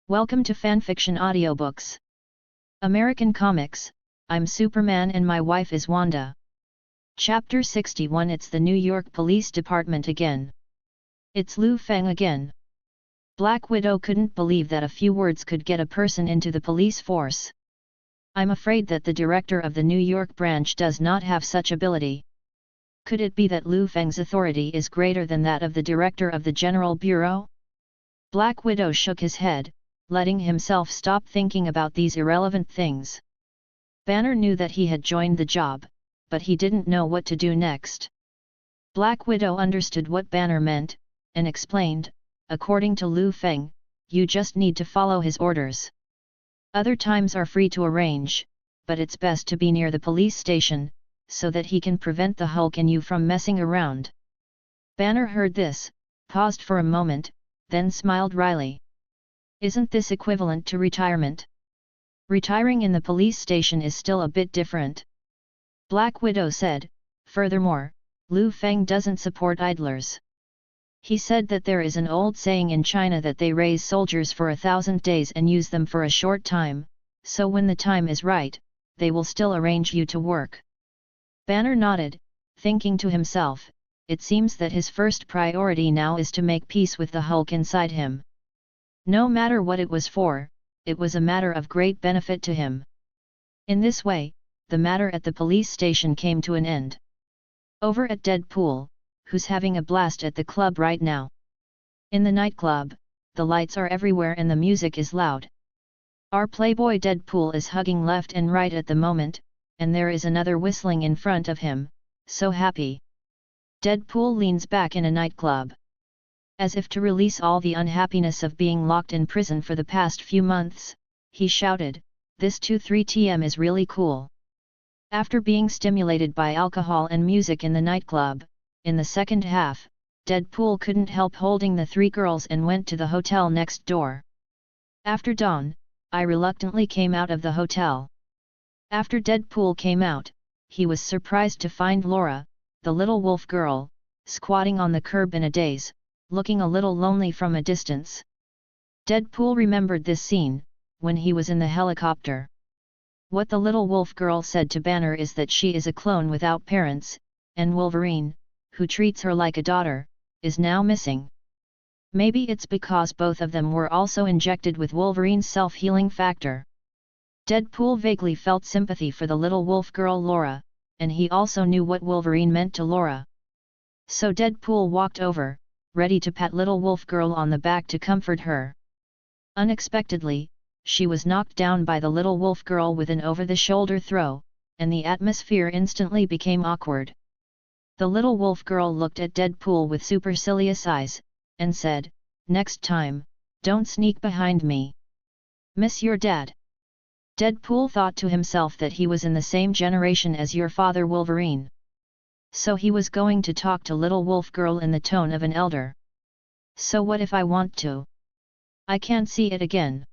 Welcome to Fanfiction Audiobooks. American Comics, I'm Superman and my wife is Wanda. Chapter 61. It's the New York Police Department again. It's Liu Feng again. Black Widow couldn't believe that a few words could get a person into the police force. I'm afraid that the director of the New York branch does not have such ability. Could it be that Liu Feng's authority is greater than that of the director of the General Bureau? Black Widow shook his head, letting himself stop thinking about these irrelevant things. Banner knew that he had joined the job, but he didn't know what to do next. Black Widow understood what Banner meant, and explained, according to Liu Feng, you just need to follow his orders. Other times are free to arrange, but it's best to be near the police station, so that he can prevent the Hulk and you from messing around. Banner heard this, paused for a moment, then smiled wryly. Isn't this equivalent to retirement? Retiring in the police station is still a bit different. Black Widow said, furthermore, Liu Feng doesn't support idlers. He said that there is an old saying in China that they raise soldiers for 1,000 days and use them for a short time, so when the time is right, they will still arrange you to work. Banner nodded, thinking to himself, it seems that his first priority now is to make peace with the Hulk inside him. No matter what it was for, it was a matter of great benefit to him. In this way, the matter at the police station came to an end. Over at Deadpool, who's having a blast at the club right now. In the nightclub, the lights are everywhere and the music is loud. Our playboy Deadpool is hugging left and right at the moment, and there is another whistling in front of him, so happy. Deadpool leans back in a nightclub. As if to release all the unhappiness of being locked in prison for the past few months, he shouted, this 2-3 is really cool. After being stimulated by alcohol and music in the nightclub, in the second half, Deadpool couldn't help holding the three girls and went to the hotel next door. After dawn, I reluctantly came out of the hotel. After Deadpool came out, he was surprised to find Laura, the little wolf girl, squatting on the curb in a daze, looking a little lonely from a distance. Deadpool remembered this scene, when he was in the helicopter. What the little wolf girl said to Banner is that she is a clone without parents, and Wolverine, who treats her like a daughter, is now missing. Maybe it's because both of them were also injected with Wolverine's self-healing factor. Deadpool vaguely felt sympathy for the little wolf girl Laura, and he also knew what Wolverine meant to Laura. So Deadpool walked over, ready to pat little wolf girl on the back to comfort her. Unexpectedly, she was knocked down by the little wolf girl with an over-the-shoulder throw, and the atmosphere instantly became awkward. The little wolf girl looked at Deadpool with supercilious eyes, and said, next time, don't sneak behind me. Miss your dad. Deadpool thought to himself that he was in the same generation as your father Wolverine. So he was going to talk to little wolf girl in the tone of an elder. So what if I want to? I can't see it again.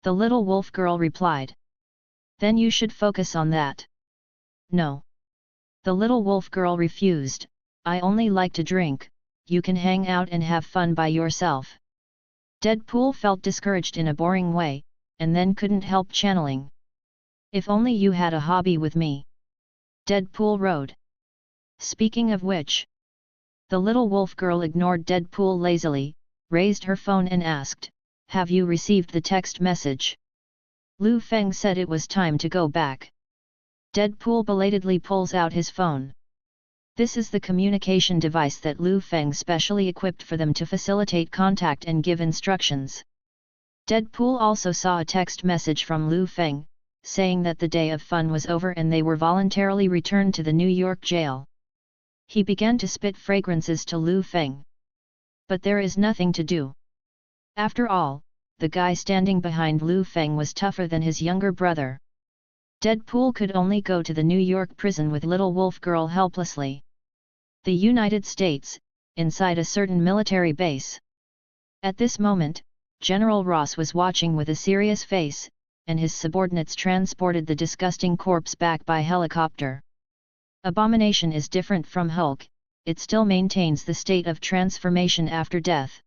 The little wolf girl replied. Then you should focus on that. No. The little wolf girl refused, I only like to drink, you can hang out and have fun by yourself. Deadpool felt discouraged in a boring way, and then couldn't help channeling. If only you had a hobby with me. Deadpool wrote. Speaking of which, the little wolf girl ignored Deadpool lazily, raised her phone and asked, have you received the text message? Liu Feng said it was time to go back. Deadpool belatedly pulls out his phone. This is the communication device that Liu Feng specially equipped for them to facilitate contact and give instructions. Deadpool also saw a text message from Liu Feng, saying that the day of fun was over and they were voluntarily returned to the New York jail. He began to spit fragrances to Liu Feng. But there is nothing to do. After all, the guy standing behind Liu Feng was tougher than his younger brother. Deadpool could only go to the New York prison with little wolf girl helplessly. The United States, inside a certain military base. At this moment, General Ross was watching with a serious face, and his subordinates transported the disgusting corpse back by helicopter. Abomination is different from Hulk, it still maintains the state of transformation after death.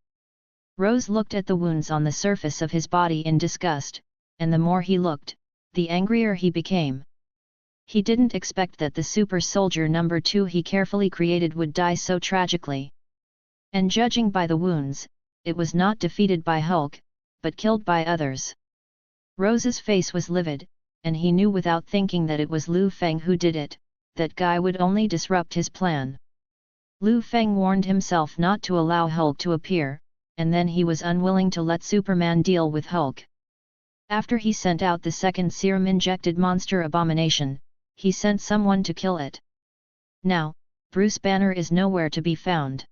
Rose looked at the wounds on the surface of his body in disgust, and the more he looked, the angrier he became. He didn't expect that the super soldier number 2 he carefully created would die so tragically. And judging by the wounds, it was not defeated by Hulk, but killed by others. Rose's face was livid, and he knew without thinking that it was Liu Feng who did it. That guy would only disrupt his plan. Liu Feng warned himself not to allow Hulk to appear, and then he was unwilling to let Superman deal with Hulk. After he sent out the second serum-injected monster abomination, he sent someone to kill it. Now, Bruce Banner is nowhere to be found.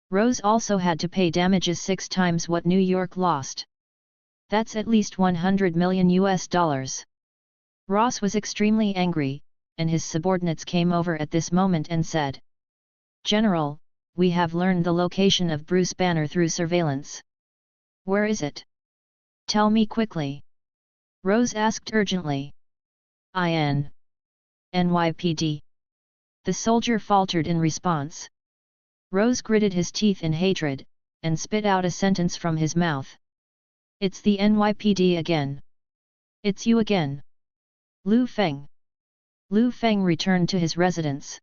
Rose also had to pay damages 6 times what New York lost. That's at least $100 million. Ross was extremely angry, and his subordinates came over at this moment and said, "General, we have learned the location of Bruce Banner through surveillance." "Where is it? Tell me quickly," Rose asked urgently. NYPD. The soldier faltered in response. Rose gritted his teeth in hatred, and spit out a sentence from his mouth. "It's the NYPD again. It's you again. Liu Feng." Liu Feng returned to his residence.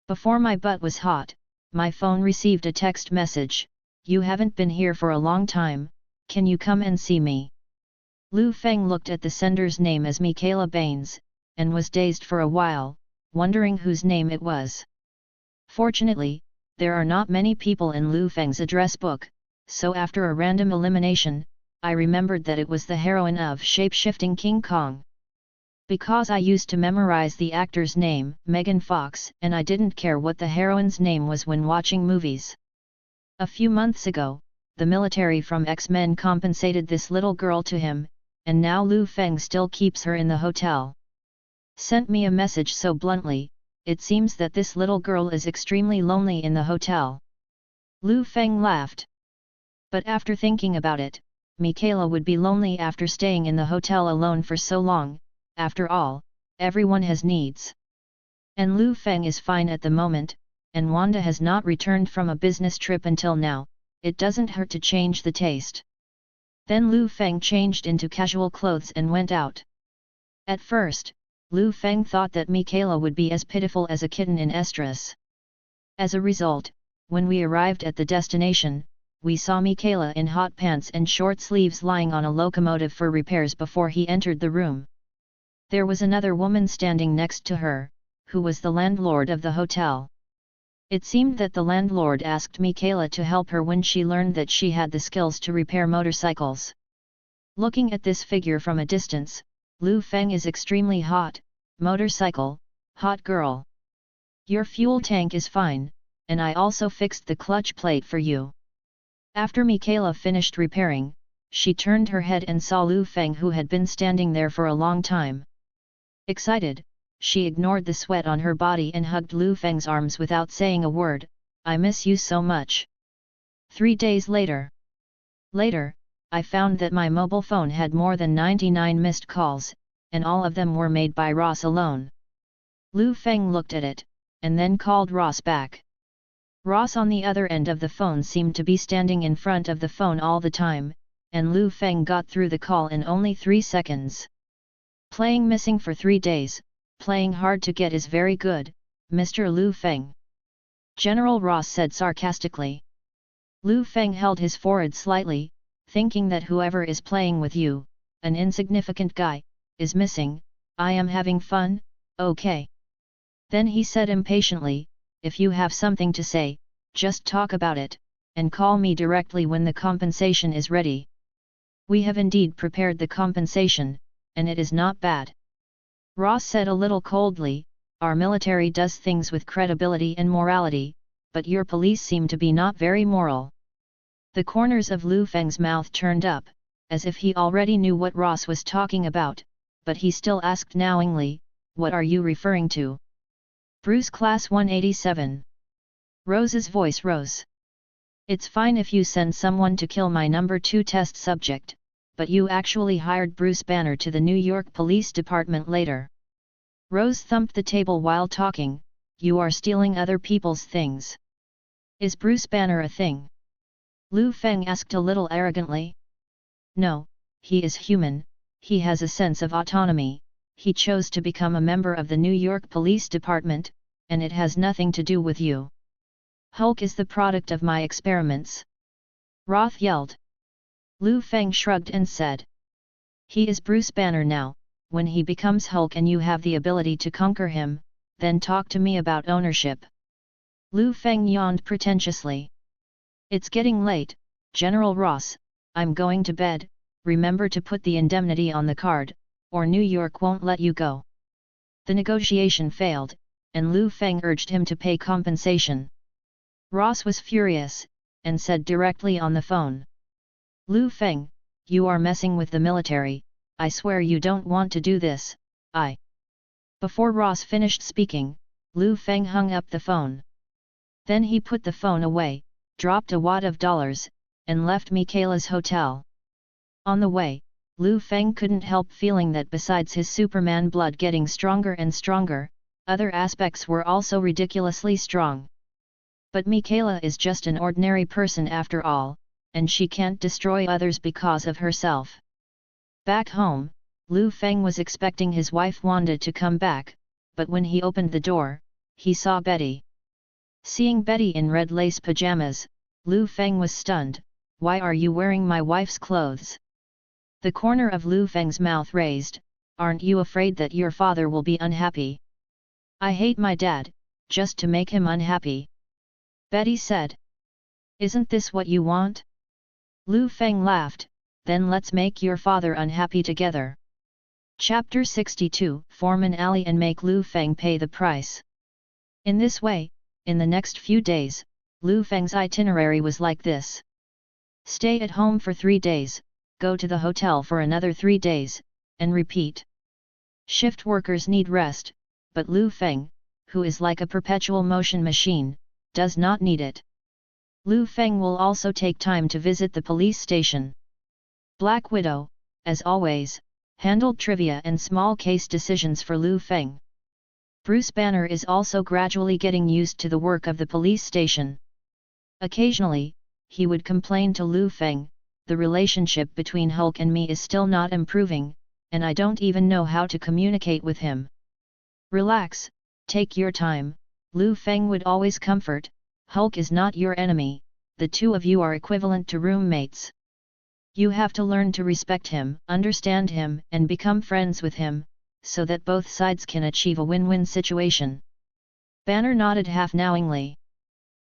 "Before my butt was hot, my phone received a text message, 'You haven't been here for a long time, can you come and see me?'" Liu Feng looked at the sender's name as Michaela Baines, and was dazed for a while, wondering whose name it was. Fortunately, there are not many people in Liu Feng's address book, so after a random elimination, I remembered that it was the heroine of Shape-Shifting King Kong. Because I used to memorize the actor's name, Megan Fox, and I didn't care what the heroine's name was when watching movies. A few months ago, the military from X-Men compensated this little girl to him, and now Liu Feng still keeps her in the hotel. Sent me a message so bluntly, it seems that this little girl is extremely lonely in the hotel." Liu Feng laughed. "But after thinking about it, Michaela would be lonely after staying in the hotel alone for so long. After all, everyone has needs. And Liu Feng is fine at the moment, and Wanda has not returned from a business trip until now, it doesn't hurt to change the taste." Then Liu Feng changed into casual clothes and went out. At first, Liu Feng thought that Michaela would be as pitiful as a kitten in estrus. As a result, when we arrived at the destination, we saw Michaela in hot pants and short sleeves lying on a locomotive for repairs before he entered the room. There was another woman standing next to her, who was the landlord of the hotel. It seemed that the landlord asked Michaela to help her when she learned that she had the skills to repair motorcycles. Looking at this figure from a distance, Liu Feng is extremely hot. Motorcycle, hot girl. Your fuel tank is fine, and I also fixed the clutch plate for you. After Michaela finished repairing, she turned her head and saw Liu Feng, who had been standing there for a long time. Excited, she ignored the sweat on her body and hugged Liu Feng's arms without saying a word. "I miss you so much." 3 days later. I found that my mobile phone had more than 99 missed calls, and all of them were made by Ross alone. Liu Feng looked at it, and then called Ross back. Ross on the other end of the phone seemed to be standing in front of the phone all the time, and Liu Feng got through the call in only 3 seconds. "Playing missing for 3 days, playing hard to get is very good, Mr. Liu Feng," General Ross said sarcastically. Liu Feng held his forehead slightly, thinking that whoever is playing with you, an insignificant guy, is missing. "I am having fun, okay." Then he said impatiently, "If you have something to say, just talk about it, and call me directly when the compensation is ready. We have indeed prepared the compensation, and it is not bad." Ross said a little coldly, "Our military does things with credibility and morality, but your police seem to be not very moral." The corners of Liu Feng's mouth turned up, as if he already knew what Ross was talking about, but he still asked knowingly, "What are you referring to?" "Bruce Class 187. Rose's voice rose. "It's fine if you send someone to kill my number 2 test subject, but you actually hired Bruce Banner to the New York Police Department later." Rose thumped the table while talking, "You are stealing other people's things. Is Bruce Banner a thing?" Liu Feng asked a little arrogantly. No, he is human, he has a sense of autonomy, he chose to become a member of the New York Police Department, and it has nothing to do with you. Hulk is the product of my experiments. Roth yelled. Liu Feng shrugged and said. He is Bruce Banner now, when he becomes Hulk and you have the ability to conquer him, then talk to me about ownership. Liu Feng yawned pretentiously. It's getting late, General Ross, I'm going to bed, remember to put the indemnity on the card, or New York won't let you go. The negotiation failed, and Liu Feng urged him to pay compensation. Ross was furious, and said directly on the phone. Liu Feng, you are messing with the military, I swear you don't want to do this, Before Ross finished speaking, Liu Feng hung up the phone. Then he put the phone away, dropped a wad of dollars, and left Michaela's hotel. On the way, Liu Feng couldn't help feeling that besides his Superman blood getting stronger and stronger, other aspects were also ridiculously strong. But Michaela is just an ordinary person after all, and she can't destroy others because of herself. Back home, Liu Feng was expecting his wife Wanda to come back, but when he opened the door, he saw Betty. Seeing Betty in red lace pajamas, Liu Feng was stunned. Why are you wearing my wife's clothes? The corner of Liu Feng's mouth raised. Aren't you afraid that your father will be unhappy? I hate my dad, just to make him unhappy. Betty said. Isn't this what you want? Liu Feng laughed. Then let's make your father unhappy together. Chapter 62 Form an ally and make Liu Feng pay the price. In this way, in the next few days, Liu Feng's itinerary was like this. Stay at home for 3 days, go to the hotel for another 3 days, and repeat. Shift workers need rest, but Liu Feng, who is like a perpetual motion machine, does not need it. Liu Feng will also take time to visit the police station. Black Widow, as always, handled trivia and small case decisions for Liu Feng. Bruce Banner is also gradually getting used to the work of the police station. Occasionally, he would complain to Liu Feng, the relationship between Hulk and me is still not improving, and I don't even know how to communicate with him. Relax, take your time, Liu Feng would always comfort. Hulk is not your enemy, the two of you are equivalent to roommates. You have to learn to respect him, understand him, and become friends with him, so that both sides can achieve a win-win situation. Banner nodded half-knowingly.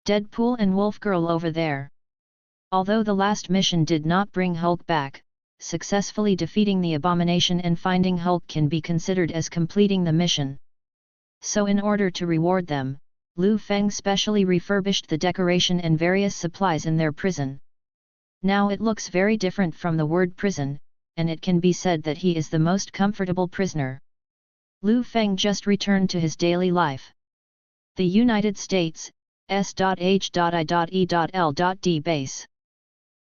Deadpool and Wolf Girl over there. Although the last mission did not bring Hulk back, successfully defeating the abomination and finding Hulk can be considered as completing the mission. So in order to reward them, Liu Feng specially refurbished the decoration and various supplies in their prison. Now it looks very different from the word prison, and it can be said that he is the most comfortable prisoner. Liu Feng just returned to his daily life. The United States, S.H.I.E.L.D. base.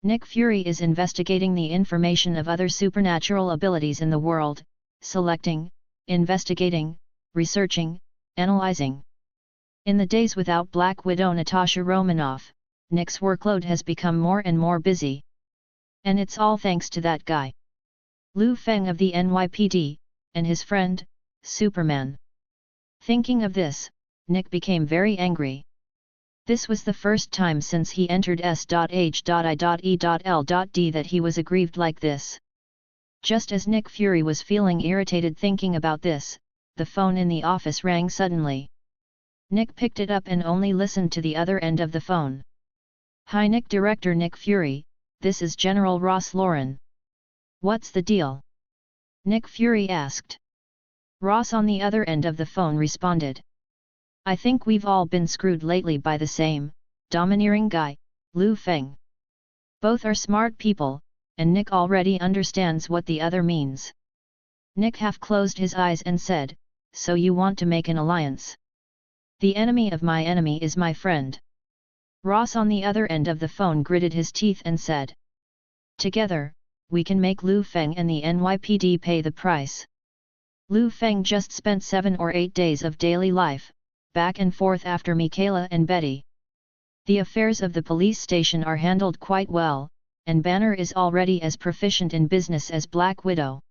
Nick Fury is investigating the information of other supernatural abilities in the world, selecting, investigating, researching, analyzing. In the days without Black Widow Natasha Romanoff, Nick's workload has become more and more busy. And it's all thanks to that guy. Liu Feng of the NYPD, and his friend, Superman. Thinking of this, Nick became very angry. This was the first time since he entered S.H.I.E.L.D. that he was aggrieved like this. Just as Nick Fury was feeling irritated thinking about this, the phone in the office rang suddenly. Nick picked it up and only listened to the other end of the phone. Hi Nick, Director Nick Fury, this is General Ross Lauren. What's the deal? Nick Fury asked. Ross on the other end of the phone responded. I think we've all been screwed lately by the same, domineering guy, Liu Feng. Both are smart people, and Nick already understands what the other means. Nick half closed his eyes and said, so you want to make an alliance? The enemy of my enemy is my friend. Ross on the other end of the phone gritted his teeth and said. Together, we can make Liu Feng and the NYPD pay the price. Liu Feng just spent 7 or 8 days of daily life, back and forth after Michaela and Betty. The affairs of the police station are handled quite well, and Banner is already as proficient in business as Black Widow.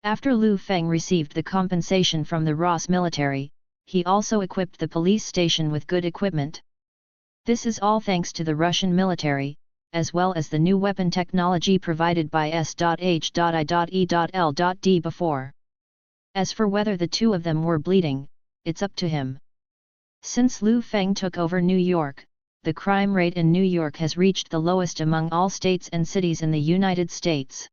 After Liu Feng received the compensation from the Ross military, he also equipped the police station with good equipment. This is all thanks to the Russian military, as well as the new weapon technology provided by S.H.I.E.L.D. before. As for whether the two of them were bleeding, it's up to him. Since Liu Feng took over New York, the crime rate in New York has reached the lowest among all states and cities in the United States.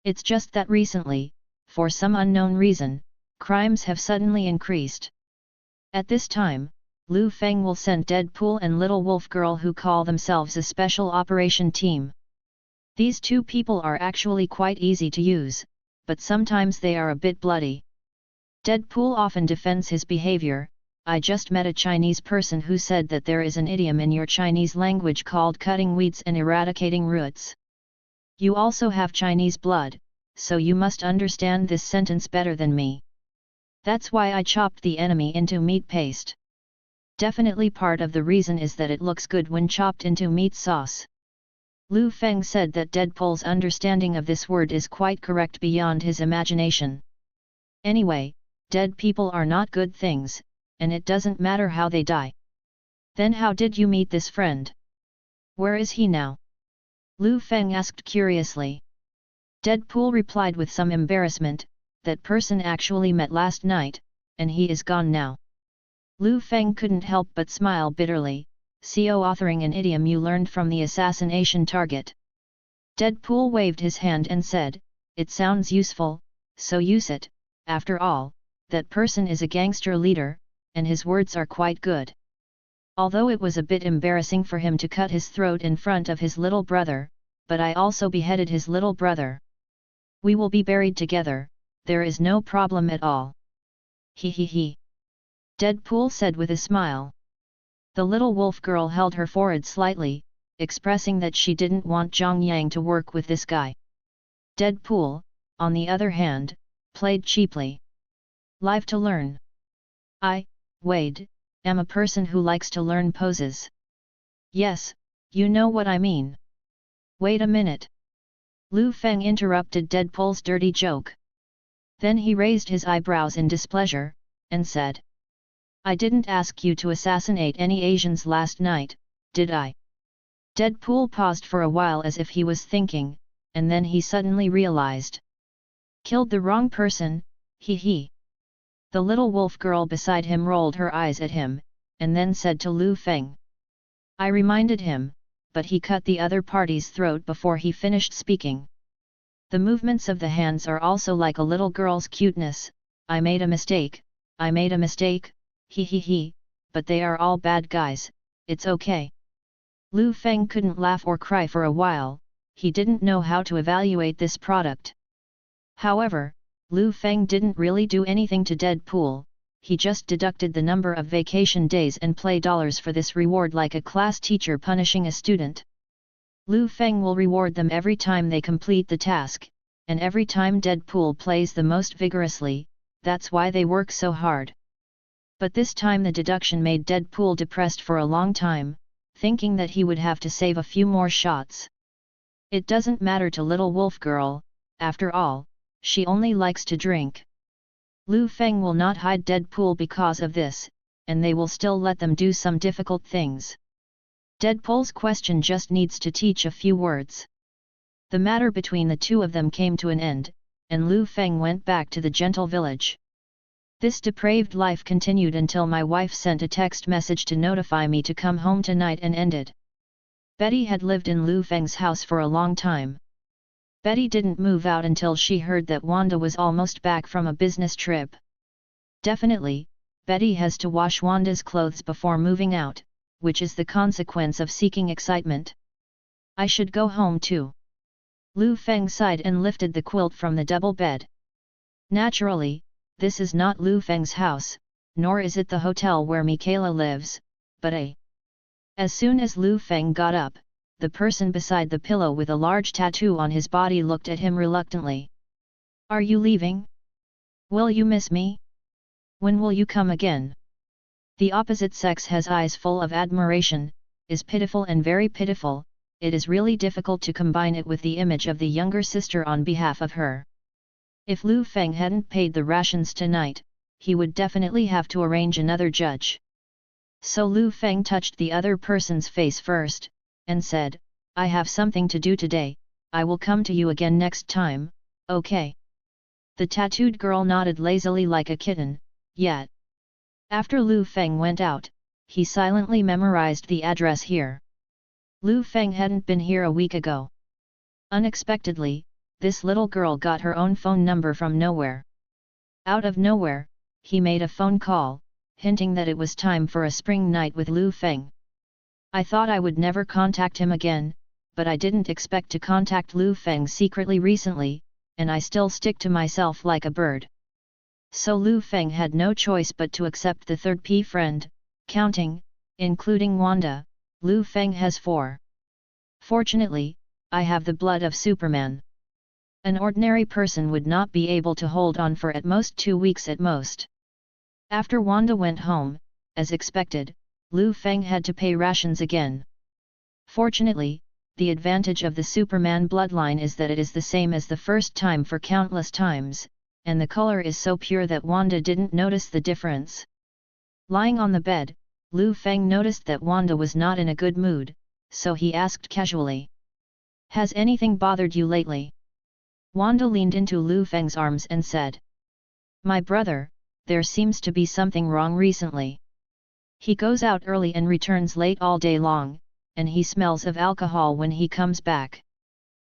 It's just that recently, for some unknown reason, crimes have suddenly increased. At this time, Liu Feng will send Deadpool and Little Wolf Girl, who call themselves a special operation team. These two people are actually quite easy to use, but sometimes they are a bit bloody. Deadpool often defends his behavior. I just met a Chinese person who said that there is an idiom in your Chinese language called cutting weeds and eradicating roots. You also have Chinese blood, so you must understand this sentence better than me. That's why I chopped the enemy into meat paste. Definitely part of the reason is that it looks good when chopped into meat sauce. Liu Feng said that Deadpool's understanding of this word is quite correct beyond his imagination. Anyway, dead people are not good things, and it doesn't matter how they die. Then how did you meet this friend? Where is he now? Liu Feng asked curiously. Deadpool replied with some embarrassment, that person actually met last night, and he is gone now. Liu Feng couldn't help but smile bitterly, co-authoring an idiom you learned from the assassination target. Deadpool waved his hand and said, it sounds useful, so use it. After all, that person is a gangster leader, and his words are quite good. Although it was a bit embarrassing for him to cut his throat in front of his little brother, but I also beheaded his little brother. We will be buried together, there is no problem at all. He he he. Deadpool said with a smile. The little wolf girl held her forehead slightly, expressing that she didn't want Zhang Yang to work with this guy. Deadpool, on the other hand, played cheaply. Live to learn. Wade, am a person who likes to learn poses. Yes, you know what I mean. Wait a minute. Liu Feng interrupted Deadpool's dirty joke. Then he raised his eyebrows in displeasure, and said, I didn't ask you to assassinate any Asians last night, did I? Deadpool paused for a while as if he was thinking, and then he suddenly realized. Killed the wrong person, he he. The little wolf girl beside him rolled her eyes at him, and then said to Liu Feng. I reminded him, but he cut the other party's throat before he finished speaking. The movements of the hands are also like a little girl's cuteness. I made a mistake, he he he, but they are all bad guys, it's okay. Liu Feng couldn't laugh or cry for a while, he didn't know how to evaluate this product. However, Liu Feng didn't really do anything to Deadpool, he just deducted the number of vacation days and play dollars for this reward like a class teacher punishing a student. Liu Feng will reward them every time they complete the task, and every time Deadpool plays the most vigorously, that's why they work so hard. But this time the deduction made Deadpool depressed for a long time, thinking that he would have to save a few more shots. It doesn't matter to Little Wolf Girl, after all, she only likes to drink. Liu Feng will not hide Deadpool because of this, and they will still let them do some difficult things. Deadpool's question just needs to teach a few words. The matter between the two of them came to an end, and Liu Feng went back to the gentle village. This depraved life continued until my wife sent a text message to notify me to come home tonight and ended. Betty had lived in Liu Feng's house for a long time. Betty didn't move out until she heard that Wanda was almost back from a business trip. Definitely, Betty has to wash Wanda's clothes before moving out, which is the consequence of seeking excitement. I should go home too. Liu Feng sighed and lifted the quilt from the double bed. Naturally, this is not Liu Feng's house, nor is it the hotel where Michaela lives, but As soon as Liu Feng got up, the person beside the pillow with a large tattoo on his body looked at him reluctantly. Are you leaving? Will you miss me? When will you come again? The opposite sex has eyes full of admiration, is pitiful and very pitiful. It is really difficult to combine it with the image of the younger sister on behalf of her. If Liu Feng hadn't paid the rations tonight, he would definitely have to arrange another judge. So Liu Feng touched the other person's face first, and said, "I have something to do today, I will come to you again next time, okay?" The tattooed girl nodded lazily like a kitten, yet. After Liu Feng went out, he silently memorized the address here. Liu Feng hadn't been here a week ago. Unexpectedly, this little girl got her own phone number from nowhere. Out of nowhere, he made a phone call, hinting that it was time for a spring night with Liu Feng. "I thought I would never contact him again, but I didn't expect to contact Liu Feng secretly recently, and I still stick to myself like a bird." So Liu Feng had no choice but to accept the third P friend, counting, including Wanda, Liu Feng has 4. "Fortunately, I have the blood of Superman. An ordinary person would not be able to hold on for at most 2 weeks at most." After Wanda went home, as expected, Liu Feng had to pay rations again. Fortunately, the advantage of the Superman bloodline is that it is the same as the first time for countless times, and the color is so pure that Wanda didn't notice the difference. Lying on the bed, Liu Feng noticed that Wanda was not in a good mood, so he asked casually, "Has anything bothered you lately?" Wanda leaned into Liu Feng's arms and said, "My brother, there seems to be something wrong recently. He goes out early and returns late all day long, and he smells of alcohol when he comes back."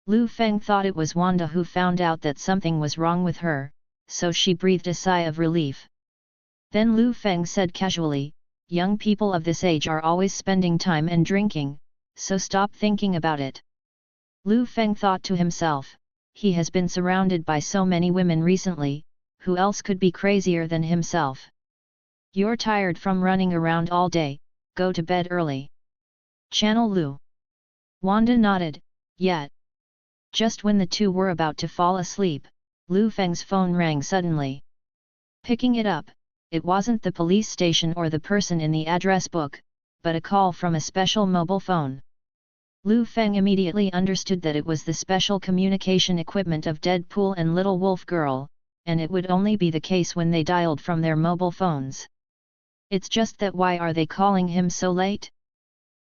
Liu Feng thought it was Wanda who found out that something was wrong with her, so she breathed a sigh of relief. Then Liu Feng said casually, "Young people of this age are always spending time and drinking, so stop thinking about it." Liu Feng thought to himself, he has been surrounded by so many women recently, who else could be crazier than himself? "You're tired from running around all day, go to bed early." Channel Liu. Wanda nodded, yet. Just when the two were about to fall asleep, Liu Feng's phone rang suddenly. Picking it up, it wasn't the police station or the person in the address book, but a call from a special mobile phone. Liu Feng immediately understood that it was the special communication equipment of Deadpool and Little Wolf Girl, and it would only be the case when they dialed from their mobile phones. It's just that why are they calling him so late?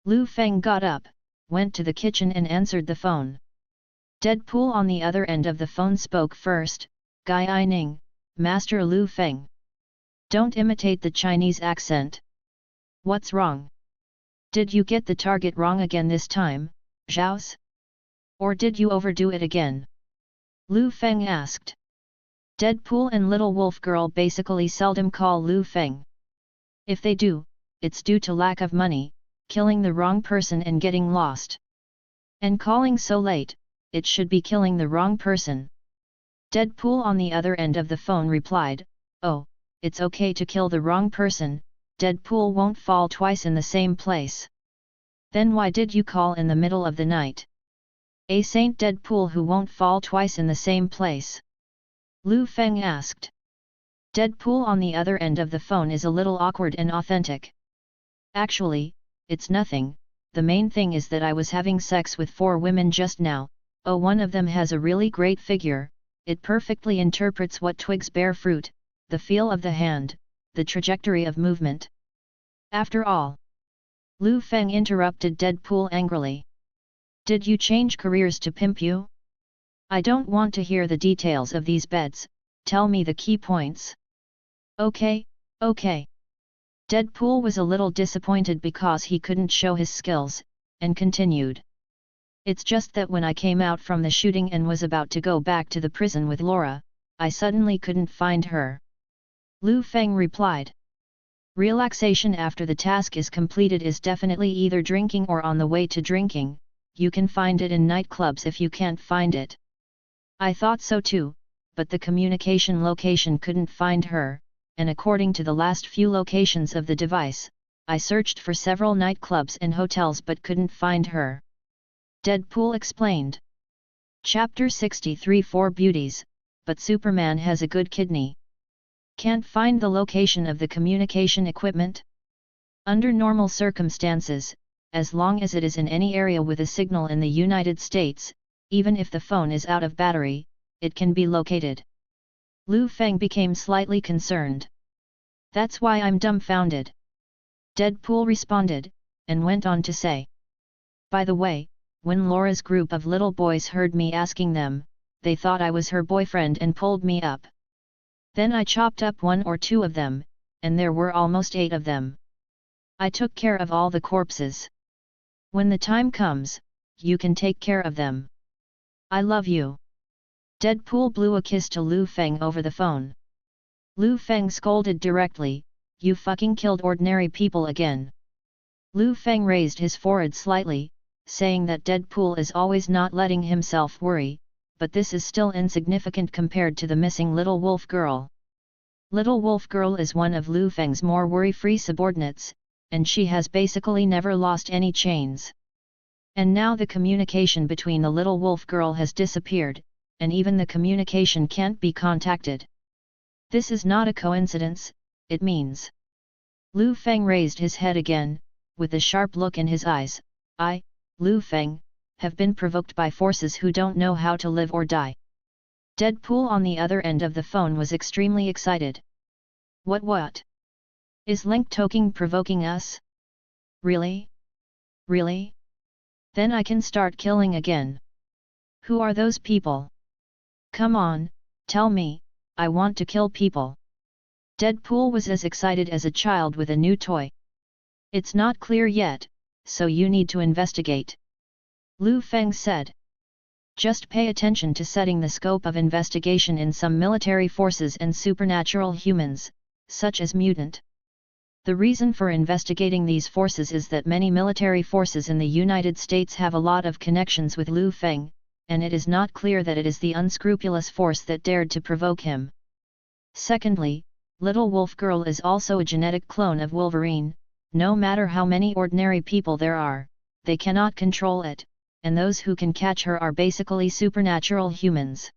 Liu Feng got up, went to the kitchen and answered the phone. Deadpool on the other end of the phone spoke first, "Gai Ning, Master Liu Feng. Don't imitate the Chinese accent. What's wrong? Did you get the target wrong again this time, Zhao's? Or did you overdo it again?" Liu Feng asked. Deadpool and Little Wolf Girl basically seldom call Liu Feng. If they do, it's due to lack of money, killing the wrong person and getting lost. And calling so late, it should be killing the wrong person. Deadpool on the other end of the phone replied, "Oh, it's okay to kill the wrong person, Deadpool won't fall twice in the same place." "Then why did you call in the middle of the night? A Saint Deadpool who won't fall twice in the same place?" Liu Feng asked. Deadpool on the other end of the phone is a little awkward and authentic. "Actually, it's nothing, the main thing is that I was having sex with 4 women just now. Oh, one of them has a really great figure, it perfectly interprets what twigs bear fruit, the feel of the hand, the trajectory of movement." "After all," Liu Feng interrupted Deadpool angrily. "Did you change careers to pimp you? I don't want to hear the details of these beds, tell me the key points." Okay. Deadpool was a little disappointed because he couldn't show his skills, and continued. "It's just that when I came out from the shooting and was about to go back to the prison with Laura, I suddenly couldn't find her." Liu Feng replied. Relaxation after the task is completed is definitely either drinking or on the way to drinking. You can find it in nightclubs if you can't find it. I thought so too, but the communication location couldn't find her, and according to the last few locations of the device, I searched for several nightclubs and hotels but couldn't find her. Deadpool explained. Chapter 63 4 Beauties, but Superman has a good kidney. Can't find the location of the communication equipment? Under normal circumstances, as long as it is in any area with a signal in the United States, even if the phone is out of battery, it can be located. Liu Feng became slightly concerned. That's why I'm dumbfounded. Deadpool responded, and went on to say. By the way, when Laura's group of little boys heard me asking them, they thought I was her boyfriend and pulled me up. Then I chopped up 1 or 2 of them, and there were almost 8 of them. I took care of all the corpses. When the time comes, you can take care of them. I love you. Deadpool blew a kiss to Liu Feng over the phone. Liu Feng scolded directly, you fucking killed ordinary people again. Liu Feng raised his forehead slightly, saying that Deadpool is always not letting himself worry, but this is still insignificant compared to the missing Little Wolf Girl. Little Wolf Girl is one of Liu Feng's more worry-free subordinates, and she has basically never lost any chains. And now the communication between the Little Wolf Girl has disappeared, and even the communication can't be contacted. This is not a coincidence, it means. Liu Feng raised his head again, with a sharp look in his eyes. I, Liu Feng, have been provoked by forces who don't know how to live or die. Deadpool on the other end of the phone was extremely excited. What? Is Link Toking provoking us? Really? Really? Then I can start killing again. Who are those people? Come on, tell me, I want to kill people. Deadpool was as excited as a child with a new toy. It's not clear yet, so you need to investigate. Liu Feng said. Just pay attention to setting the scope of investigation in some military forces and supernatural humans, such as mutant. The reason for investigating these forces is that many military forces in the United States have a lot of connections with Liu Feng, and it is not clear that it is the unscrupulous force that dared to provoke him. Secondly, Little Wolf Girl is also a genetic clone of Wolverine. No matter how many ordinary people there are, they cannot control it, and those who can catch her are basically supernatural humans.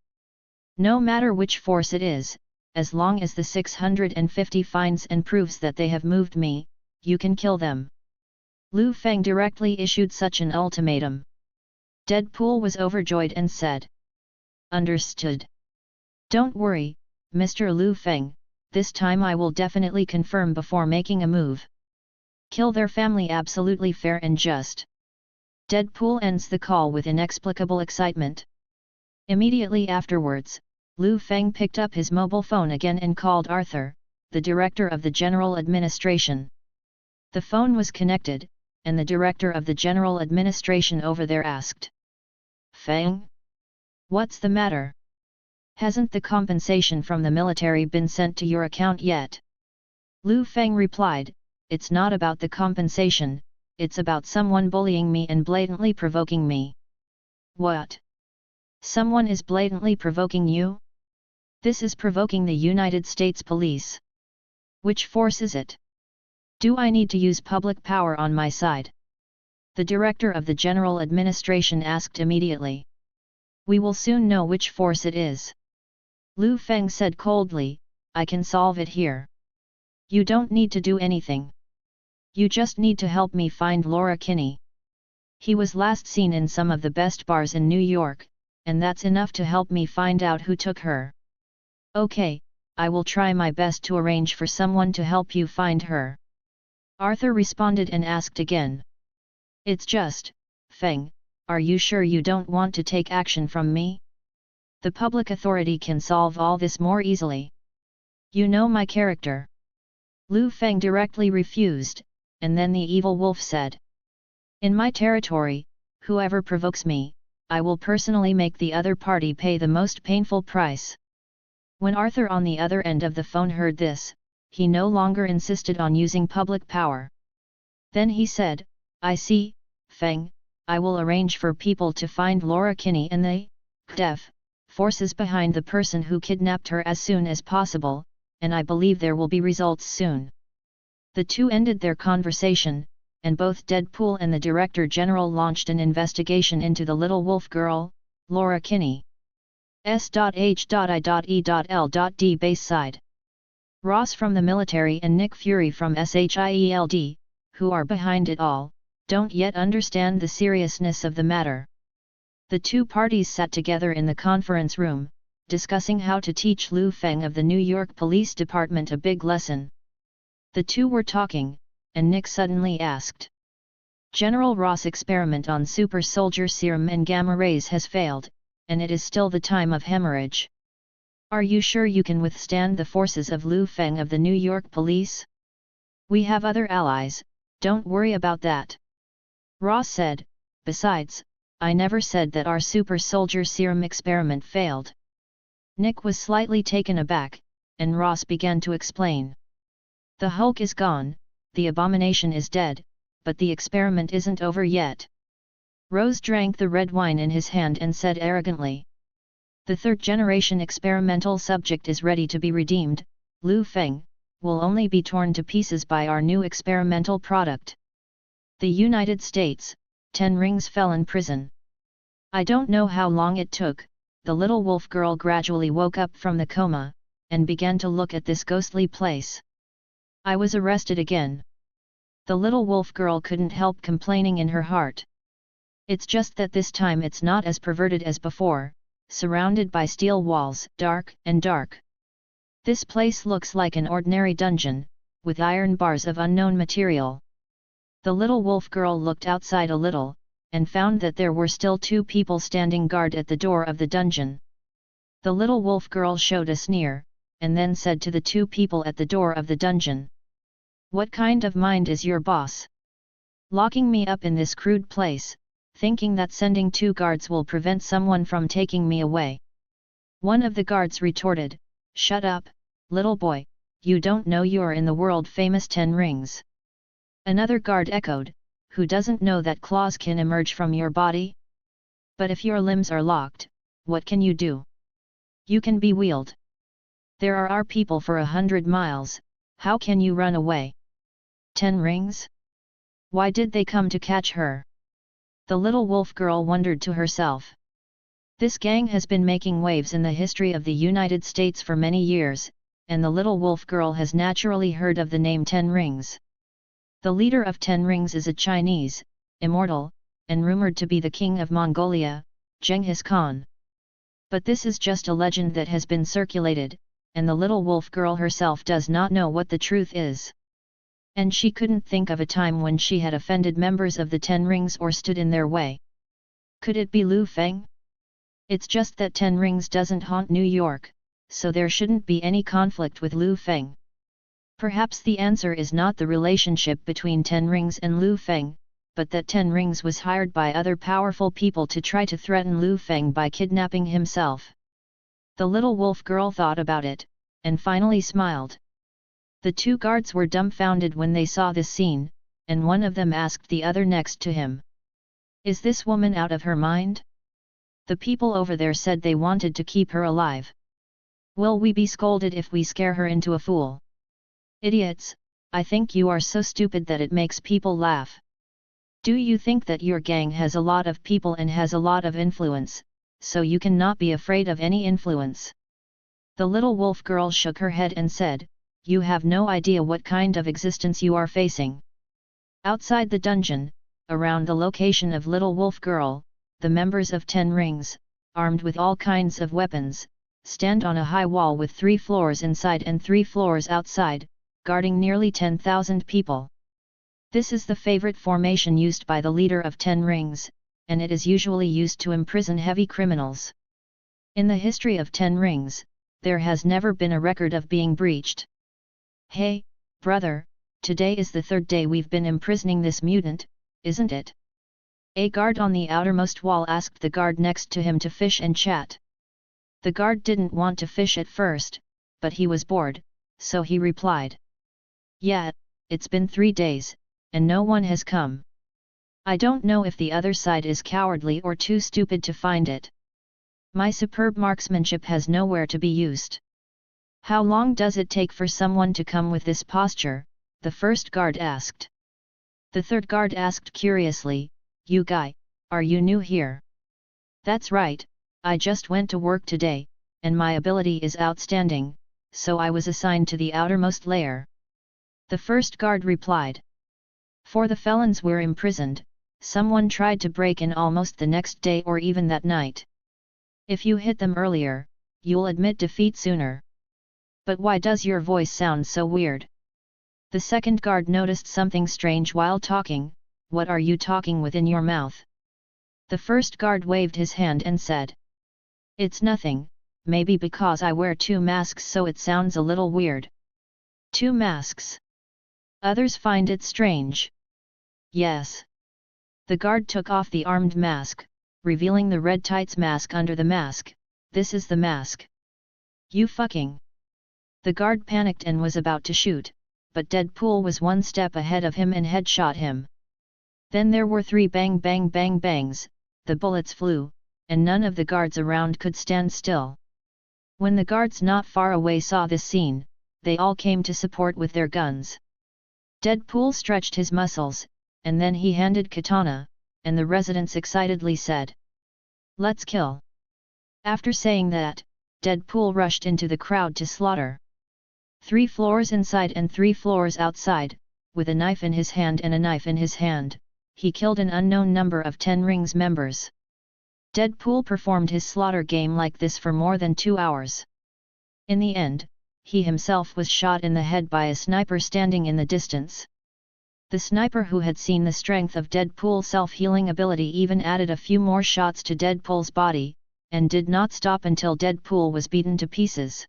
No matter which force it is, as long as the 650 finds and proves that they have moved me, you can kill them. Liu Feng directly issued such an ultimatum. Deadpool was overjoyed and said. Understood. Don't worry, Mr. Liu Feng, this time I will definitely confirm before making a move. Kill their family absolutely fair and just. Deadpool ends the call with inexplicable excitement. Immediately afterwards, Liu Feng picked up his mobile phone again and called Arthur, the director of the General Administration. The phone was connected, and the director of the General Administration over there asked. Feng? What's the matter? Hasn't the compensation from the military been sent to your account yet? Liu Feng replied, it's not about the compensation, it's about someone bullying me and blatantly provoking me. What? Someone is blatantly provoking you? This is provoking the United States Police. Which force is it? Do I need to use public power on my side? The director of the General Administration asked immediately. We will soon know which force it is. Liu Feng said coldly, I can solve it here. You don't need to do anything. You just need to help me find Laura Kinney. He was last seen in some of the best bars in New York, and that's enough to help me find out who took her. Okay, I will try my best to arrange for someone to help you find her. Arthur responded and asked again. It's just, Feng, are you sure you don't want to take action from me? The public authority can solve all this more easily. You know my character. Liu Feng directly refused, and then the evil wolf said. In my territory, whoever provokes me, I will personally make the other party pay the most painful price. When Arthur on the other end of the phone heard this, he no longer insisted on using public power. Then he said, I see, Feng, I will arrange for people to find Laura Kinney and the forces behind the person who kidnapped her as soon as possible, and I believe there will be results soon. The two ended their conversation, and both Deadpool and the Director General launched an investigation into the Little Wolf Girl, Laura Kinney. S.H.I.E.L.D. base side. Ross from the military and Nick Fury from SHIELD, who are behind it all, don't yet understand the seriousness of the matter. The two parties sat together in the conference room, discussing how to teach Liu Feng of the New York Police Department a big lesson. The two were talking, and Nick suddenly asked. General Ross' experiment on super soldier serum and gamma rays has failed, and it is still the time of hemorrhage. Are you sure you can withstand the forces of Liu Feng of the New York Police? We have other allies, don't worry about that. Ross said, besides, I never said that our super soldier serum experiment failed. Nick was slightly taken aback, and Ross began to explain. The Hulk is gone, the abomination is dead, but the experiment isn't over yet. Rose drank the red wine in his hand and said arrogantly. The third-generation experimental subject is ready to be redeemed, Liu Feng, will only be torn to pieces by our new experimental product. The United States, 10 Rings fell in prison. I don't know how long it took, the little wolf girl gradually woke up from the coma, and began to look at this ghostly place. I was arrested again. The little wolf girl couldn't help complaining in her heart. It's just that this time it's not as perverted as before, surrounded by steel walls, dark and dark. This place looks like an ordinary dungeon, with iron bars of unknown material. The little wolf girl looked outside a little, and found that there were still 2 people standing guard at the door of the dungeon. The little wolf girl showed a sneer, and then said to the 2 people at the door of the dungeon. What kind of mind is your boss? Locking me up in this crude place, thinking that sending 2 guards will prevent someone from taking me away. One of the guards retorted, shut up, little boy, you don't know you're in the world-famous 10 Rings. Another guard echoed, who doesn't know that claws can emerge from your body? But if your limbs are locked, what can you do? You can be wheeled. There are our people for 100 miles, how can you run away? 10 Rings? Why did they come to catch her? The little wolf girl wondered to herself. This gang has been making waves in the history of the United States for many years, and the little wolf girl has naturally heard of the name 10 Rings. The leader of 10 Rings is a Chinese, immortal, and rumored to be the king of Mongolia, Genghis Khan. But this is just a legend that has been circulated, and the little wolf girl herself does not know what the truth is. And she couldn't think of a time when she had offended members of the 10 Rings or stood in their way. Could it be Liu Feng? It's just that 10 Rings doesn't haunt New York, so there shouldn't be any conflict with Liu Feng. Perhaps the answer is not the relationship between 10 Rings and Liu Feng, but that 10 Rings was hired by other powerful people to try to threaten Liu Feng by kidnapping himself. The little wolf girl thought about it, and finally smiled. The 2 guards were dumbfounded when they saw this scene, and one of them asked the other next to him. Is this woman out of her mind? The people over there said they wanted to keep her alive. Will we be scolded if we scare her into a fool? Idiots, I think you are so stupid that it makes people laugh. Do you think that your gang has a lot of people and has a lot of influence, so you cannot be afraid of any influence? The little wolf girl shook her head and said, you have no idea what kind of existence you are facing. Outside the dungeon, around the location of Little Wolf Girl, the members of 10 Rings, armed with all kinds of weapons, stand on a high wall with 3 floors inside and 3 floors outside, guarding nearly 10,000 people. This is the favorite formation used by the leader of 10 Rings, and it is usually used to imprison heavy criminals. In the history of 10 Rings, there has never been a record of being breached. Hey, brother, today is the 3rd day we've been imprisoning this mutant, isn't it? A guard on the outermost wall asked the guard next to him to fish and chat. The guard didn't want to fish at first, but he was bored, so he replied. Yeah, it's been 3 days, and no one has come. I don't know if the other side is cowardly or too stupid to find it. My superb marksmanship has nowhere to be used. How long does it take for someone to come with this posture? The first guard asked. The third guard asked curiously, you guy, are you new here? That's right, I just went to work today, and my ability is outstanding, so I was assigned to the outermost layer. The first guard replied. For the felons were imprisoned, someone tried to break in almost the next day or even that night. If you hit them earlier, you'll admit defeat sooner. But why does your voice sound so weird? The second guard noticed something strange while talking. What are you talking with in your mouth? The first guard waved his hand and said, It's nothing, maybe because I wear 2 masks so it sounds a little weird. 2 masks. Others find it strange. Yes. The guard took off the armed mask, revealing the red tights mask under the mask. This is the mask. You fucking. The guard panicked and was about to shoot, but Deadpool was 1 step ahead of him and headshot him. Then there were 3 bang bang bang bangs, the bullets flew, and none of the guards around could stand still. When the guards not far away saw this scene, they all came to support with their guns. Deadpool stretched his muscles, and then he handed katana, and the residents excitedly said, Let's kill. After saying that, Deadpool rushed into the crowd to slaughter. 3 floors inside and 3 floors outside, with a knife in his hand and a knife in his hand, he killed an unknown number of 10 Rings members. Deadpool performed his slaughter game like this for more than 2 hours. In the end, he himself was shot in the head by a sniper standing in the distance. The sniper who had seen the strength of Deadpool's self-healing ability even added a few more shots to Deadpool's body, and did not stop until Deadpool was beaten to pieces.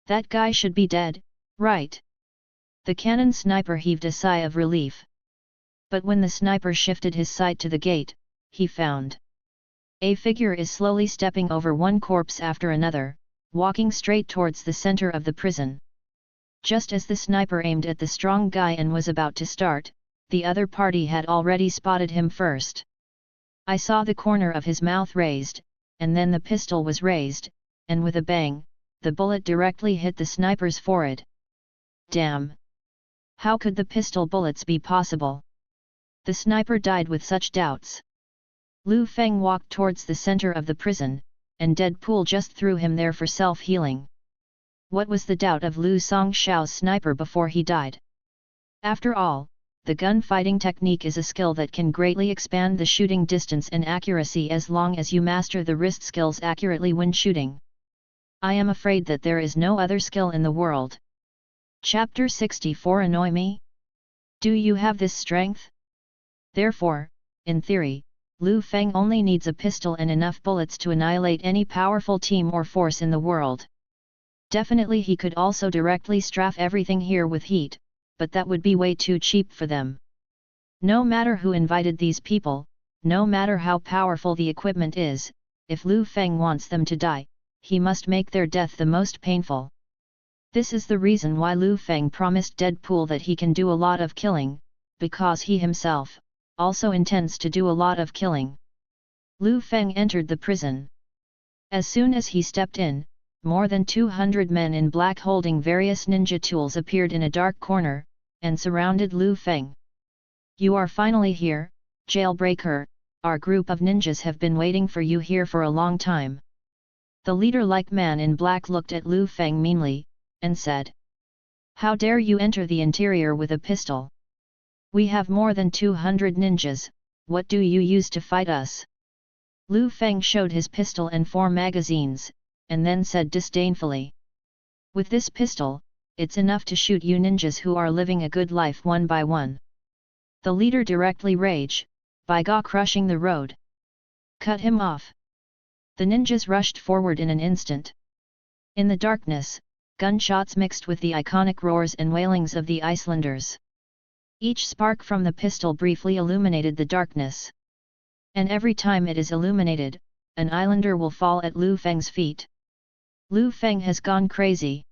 That guy should be dead, right? The cannon sniper heaved a sigh of relief. But when the sniper shifted his sight to the gate, he found a figure is slowly stepping over one corpse after another, walking straight towards the center of the prison. Just as the sniper aimed at the strong guy and was about to start, the other party had already spotted him first. I saw the corner of his mouth raised, and then the pistol was raised, and with a bang, the bullet directly hit the sniper's forehead. Damn! How could the pistol bullets be possible? The sniper died with such doubts. Liu Feng walked towards the center of the prison, and Deadpool just threw him there for self-healing. What was the doubt of Liu Songshao's sniper before he died? After all, the gunfighting technique is a skill that can greatly expand the shooting distance and accuracy as long as you master the wrist skills accurately when shooting. I am afraid that there is no other skill in the world. Chapter 64 Annoy me? Do you have this strength? Therefore, in theory, Liu Feng only needs a pistol and enough bullets to annihilate any powerful team or force in the world. Definitely he could also directly strafe everything here with heat, but that would be way too cheap for them. No matter who invited these people, no matter how powerful the equipment is, if Liu Feng wants them to die, he must make their death the most painful. This is the reason why Liu Feng promised Deadpool that he can do a lot of killing, because he himself also intends to do a lot of killing. Liu Feng entered the prison. As soon as he stepped in, more than 200 men in black holding various ninja tools appeared in a dark corner, and surrounded Liu Feng. You are finally here, jailbreaker, our group of ninjas have been waiting for you here for a long time. The leader-like man in black looked at Liu Feng meanly, and said, How dare you enter the interior with a pistol? We have more than 200 ninjas, what do you use to fight us? Liu Feng showed his pistol and 4 magazines, and then said disdainfully. With this pistol, it's enough to shoot you ninjas who are living a good life one by one. The leader directly raged, by God, crushing the road. Cut him off. The ninjas rushed forward in an instant. In the darkness, gunshots mixed with the iconic roars and wailings of the Icelanders. Each spark from the pistol briefly illuminated the darkness. And every time it is illuminated, an islander will fall at Liu Feng's feet. Liu Feng has gone crazy.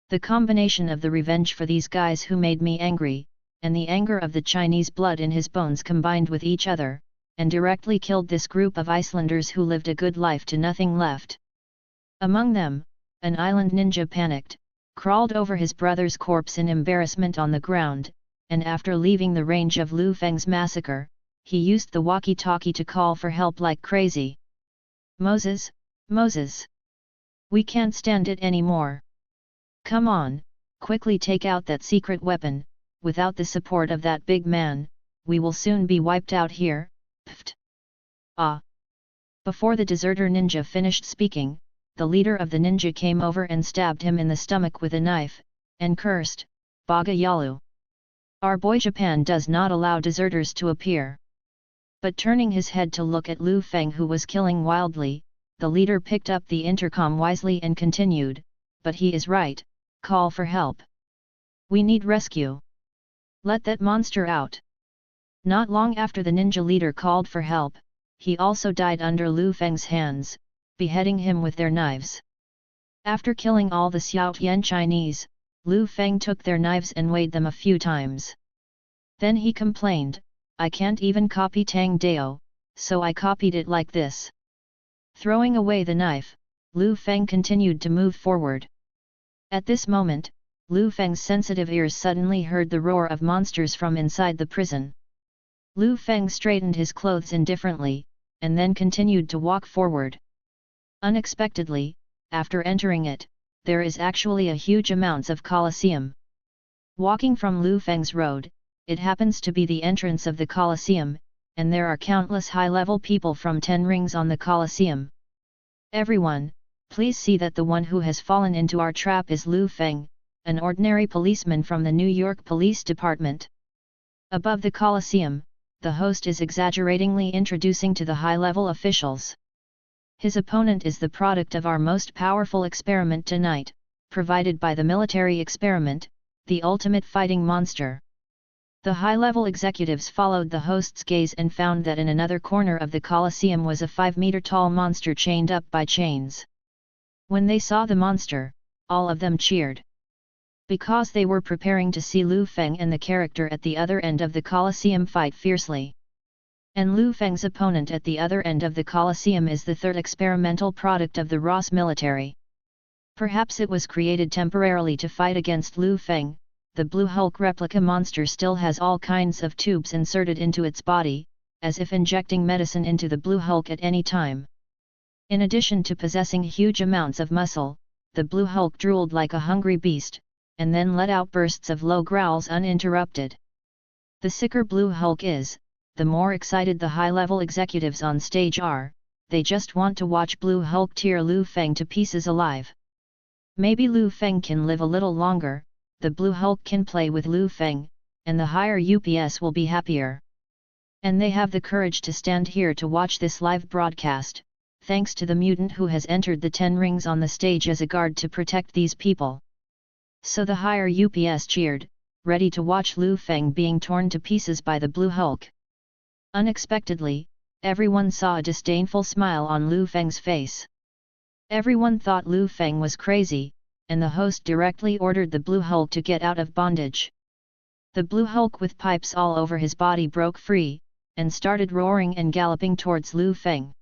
The combination of the revenge for these guys who made me angry, and the anger of the Chinese blood in his bones combined with each other, and directly killed this group of Icelanders who lived a good life to nothing left. Among them, an island ninja panicked, crawled over his brother's corpse in embarrassment on the ground, and after leaving the range of Liu Feng's massacre, he used the walkie-talkie to call for help like crazy. Moses, Moses! We can't stand it anymore. Come on, quickly take out that secret weapon, without the support of that big man, we will soon be wiped out here, pft. Ah! Before the deserter ninja finished speaking, the leader of the ninja came over and stabbed him in the stomach with a knife, and cursed, Baga Yalu. Our boy Japan does not allow deserters to appear. But turning his head to look at Liu Feng, who was killing wildly, the leader picked up the intercom wisely and continued, but he is right, call for help. We need rescue. Let that monster out. Not long after the ninja leader called for help, he also died under Liu Feng's hands, beheading him with their knives. After killing all the Xiaotian Chinese, Liu Feng took their knives and weighed them a few times. Then he complained, I can't even copy Tang Dao, so I copied it like this. Throwing away the knife, Liu Feng continued to move forward. At this moment, Liu Feng's sensitive ears suddenly heard the roar of monsters from inside the prison. Liu Feng straightened his clothes indifferently, and then continued to walk forward. Unexpectedly, after entering it, there is actually a huge amounts of Colosseum. Walking from Liu Feng's road, it happens to be the entrance of the Colosseum, and there are countless high-level people from 10 rings on the Colosseum. Everyone, please see that the one who has fallen into our trap is Liu Feng, an ordinary policeman from the New York Police Department. Above the Colosseum, the host is exaggeratingly introducing to the high-level officials. His opponent is the product of our most powerful experiment tonight, provided by the military experiment, the ultimate fighting monster. The high-level executives followed the host's gaze and found that in another corner of the Colosseum was a 5-meter-tall monster chained up by chains. When they saw the monster, all of them cheered. Because they were preparing to see Liu Feng and the character at the other end of the Colosseum fight fiercely. And Liu Feng's opponent at the other end of the Colosseum is the third experimental product of the Ross military. Perhaps it was created temporarily to fight against Liu Feng. The Blue Hulk replica monster still has all kinds of tubes inserted into its body, as if injecting medicine into the Blue Hulk at any time. In addition to possessing huge amounts of muscle, the Blue Hulk drooled like a hungry beast, and then let out bursts of low growls uninterrupted. The sicker Blue Hulk is, the more excited the high-level executives on stage are, they just want to watch Blue Hulk tear Liu Feng to pieces alive. Maybe Liu Feng can live a little longer, the Blue Hulk can play with Liu Feng, and the higher UPS will be happier. And they have the courage to stand here to watch this live broadcast, thanks to the mutant who has entered the 10 rings on the stage as a guard to protect these people. So the higher UPS cheered, ready to watch Liu Feng being torn to pieces by the Blue Hulk. Unexpectedly, everyone saw a disdainful smile on Liu Feng's face. Everyone thought Liu Feng was crazy, and the host directly ordered the Blue Hulk to get out of bondage. The Blue Hulk with pipes all over his body broke free, and started roaring and galloping towards Liu Feng.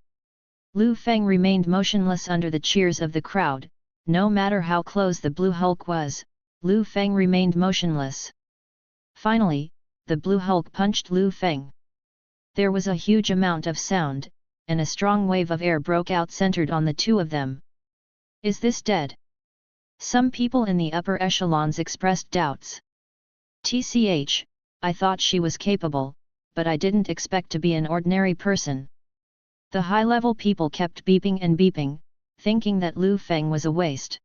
Liu Feng remained motionless under the cheers of the crowd. No matter how close the Blue Hulk was, Liu Feng remained motionless. Finally, the Blue Hulk punched Liu Feng. There was a huge amount of sound, and a strong wave of air broke out centered on the two of them. Is this dead? Some people in the upper echelons expressed doubts. TCH, I thought she was capable, but I didn't expect to be an ordinary person. The high-level people kept beeping and beeping, thinking that Liu Feng was a waste.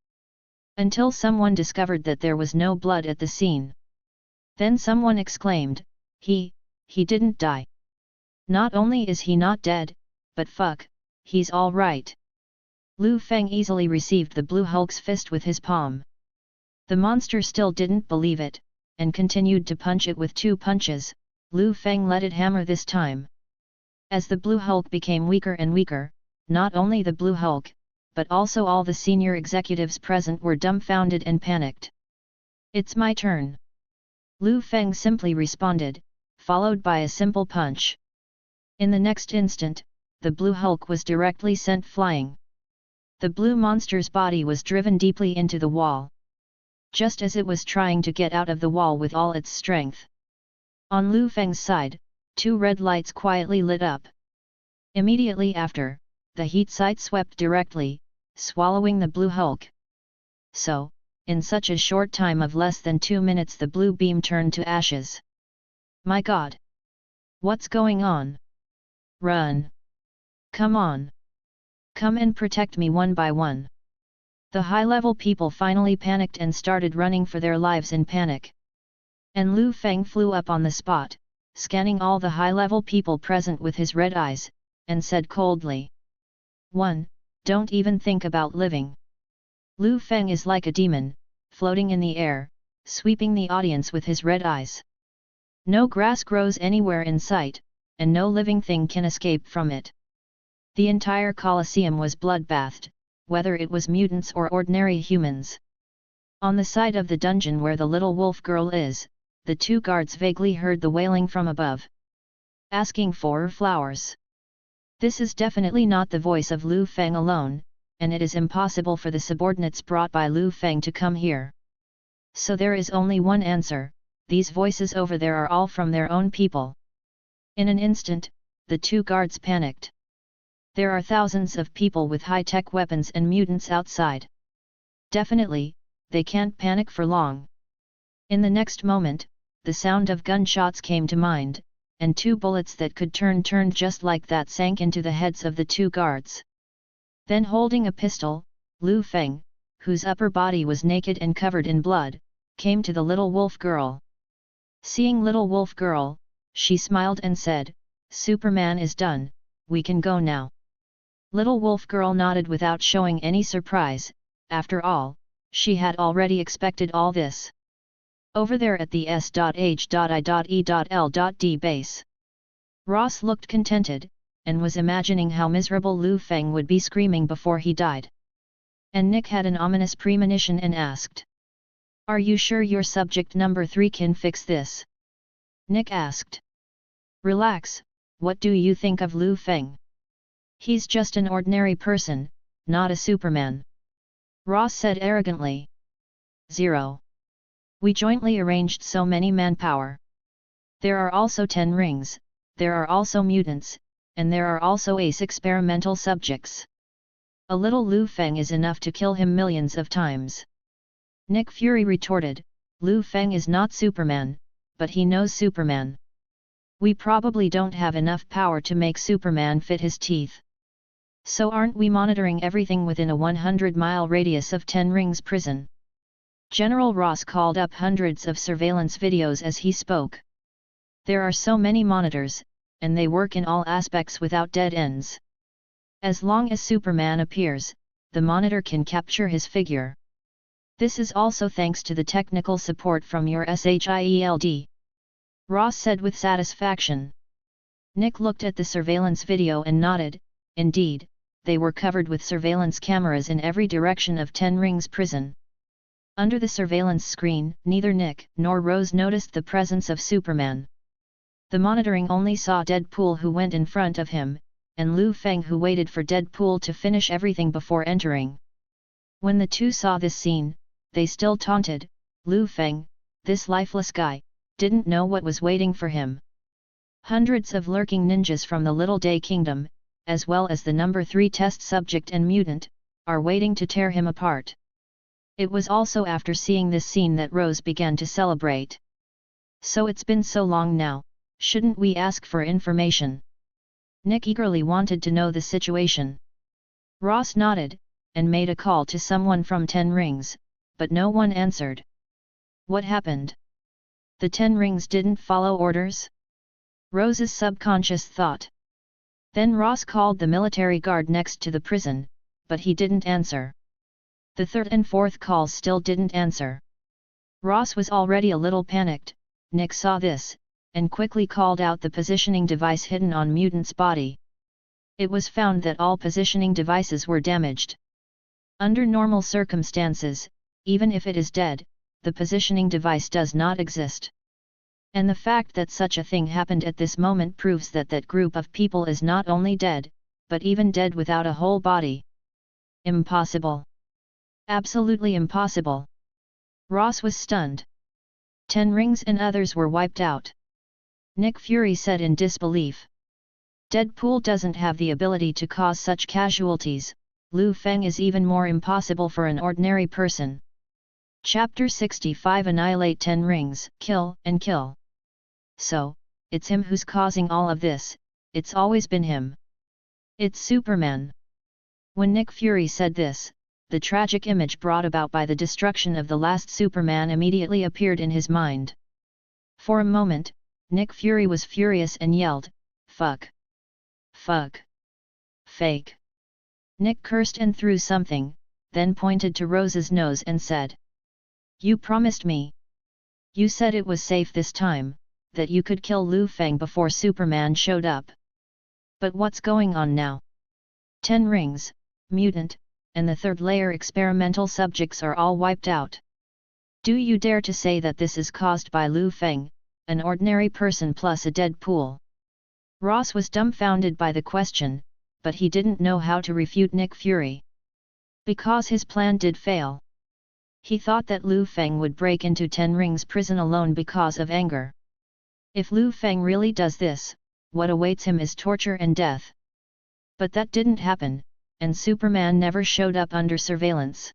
Until someone discovered that there was no blood at the scene. Then someone exclaimed, he didn't die. Not only is he not dead, but fuck, he's all right. Liu Feng easily received the Blue Hulk's fist with his palm. The monster still didn't believe it, and continued to punch it with 2 punches. Liu Feng let it hammer this time. As the Blue Hulk became weaker and weaker, not only the Blue Hulk, but also all the senior executives present were dumbfounded and panicked. It's my turn. Liu Feng simply responded, followed by a simple punch. In the next instant, the Blue Hulk was directly sent flying. The blue monster's body was driven deeply into the wall. Just as it was trying to get out of the wall with all its strength. On Liu Feng's side, 2 red lights quietly lit up. Immediately after, the heat sight swept directly, swallowing the Blue Hulk. So, in such a short time of less than 2 minutes the blue beam turned to ashes. My God! What's going on? Run! Come on! Come and protect me one by one! The high-level people finally panicked and started running for their lives in panic. And Liu Feng flew up on the spot, scanning all the high-level people present with his red eyes, and said coldly, 1. Don't even think about living. Liu Feng is like a demon, floating in the air, sweeping the audience with his red eyes. No grass grows anywhere in sight, and no living thing can escape from it. The entire Colosseum was bloodbathed, whether it was mutants or ordinary humans. On the side of the dungeon where the little wolf girl is, the two guards vaguely heard the wailing from above. Asking for flowers. This is definitely not the voice of Liu Feng alone, and it is impossible for the subordinates brought by Liu Feng to come here. So there is only one answer, these voices over there are all from their own people. In an instant, the two guards panicked. There are thousands of people with high-tech weapons and mutants outside. Definitely, they can't panic for long. In the next moment, the sound of gunshots came to mind, and two bullets that could turned just like that sank into the heads of the two guards. Then holding a pistol, Liu Feng, whose upper body was naked and covered in blood, came to the little wolf girl. Seeing little wolf girl, she smiled and said, Superman is done, we can go now. Little wolf girl nodded without showing any surprise, after all, she had already expected all this. Over there at the S.H.I.E.L.D base. Ross looked contented, and was imagining how miserable Liu Feng would be screaming before he died. And Nick had an ominous premonition and asked, Are you sure your subject number 3 can fix this? Nick asked. Relax, what do you think of Liu Feng? He's just an ordinary person, not a Superman. Ross said arrogantly. 0. We jointly arranged so many manpower. There are also 10 rings, there are also mutants, and there are also ace experimental subjects. A little Liu Feng is enough to kill him millions of times. Nick Fury retorted, Liu Feng is not Superman, but he knows Superman. We probably don't have enough power to make Superman fit his teeth. So aren't we monitoring everything within a 100-mile radius of 10 Rings prison? General Ross called up hundreds of surveillance videos as he spoke. There are so many monitors, and they work in all aspects without dead ends. As long as Superman appears, the monitor can capture his figure. This is also thanks to the technical support from your SHIELD. Ross said with satisfaction. Nick looked at the surveillance video and nodded, indeed, they were covered with surveillance cameras in every direction of 10 Rings prison. Under the surveillance screen, neither Nick nor Rose noticed the presence of Superman. The monitoring only saw Deadpool who went in front of him, and Liu Feng who waited for Deadpool to finish everything before entering. When the two saw this scene, they still taunted, Liu Feng, this lifeless guy, didn't know what was waiting for him. Hundreds of lurking ninjas from the Little Day Kingdom, as well as the number 3 test subject and mutant, are waiting to tear him apart. It was also after seeing this scene that Rose began to celebrate. So it's been so long now, shouldn't we ask for information? Nick eagerly wanted to know the situation. Ross nodded, and made a call to someone from 10 Rings, but no one answered. What happened? The 10 Rings didn't follow orders? Rose's subconscious thought. Then Ross called the military guard next to the prison, but he didn't answer. The third and fourth calls still didn't answer. Ross was already a little panicked. Nick saw this, and quickly called out the positioning device hidden on Mutant's body. It was found that all positioning devices were damaged. Under normal circumstances, even if it is dead, the positioning device does not exist. And the fact that such a thing happened at this moment proves that that group of people is not only dead, but even dead without a whole body. Impossible. Absolutely impossible. Ross was stunned. 10 Rings and others were wiped out. Nick Fury said in disbelief. Deadpool doesn't have the ability to cause such casualties. Liu Feng is even more impossible for an ordinary person. Chapter 65 Annihilate 10 rings, kill and kill. So, it's him who's causing all of this, it's always been him. It's Superman. When Nick Fury said this, the tragic image brought about by the destruction of the last Superman immediately appeared in his mind. For a moment, Nick Fury was furious and yelled, "Fuck! Fuck! Fake!" Nick cursed and threw something, then pointed to Rose's nose and said, "You promised me. You said it was safe this time, that you could kill Liu Feng before Superman showed up. But what's going on now? 10 rings, mutant, and the third layer experimental subjects are all wiped out. Do you dare to say that this is caused by Liu Feng, an ordinary person plus a dead pool?" Ross was dumbfounded by the question, but he didn't know how to refute Nick Fury. Because his plan did fail. He thought that Liu Feng would break into 10 rings prison alone because of anger. If Liu Feng really does this, what awaits him is torture and death. But that didn't happen, and Superman never showed up under surveillance.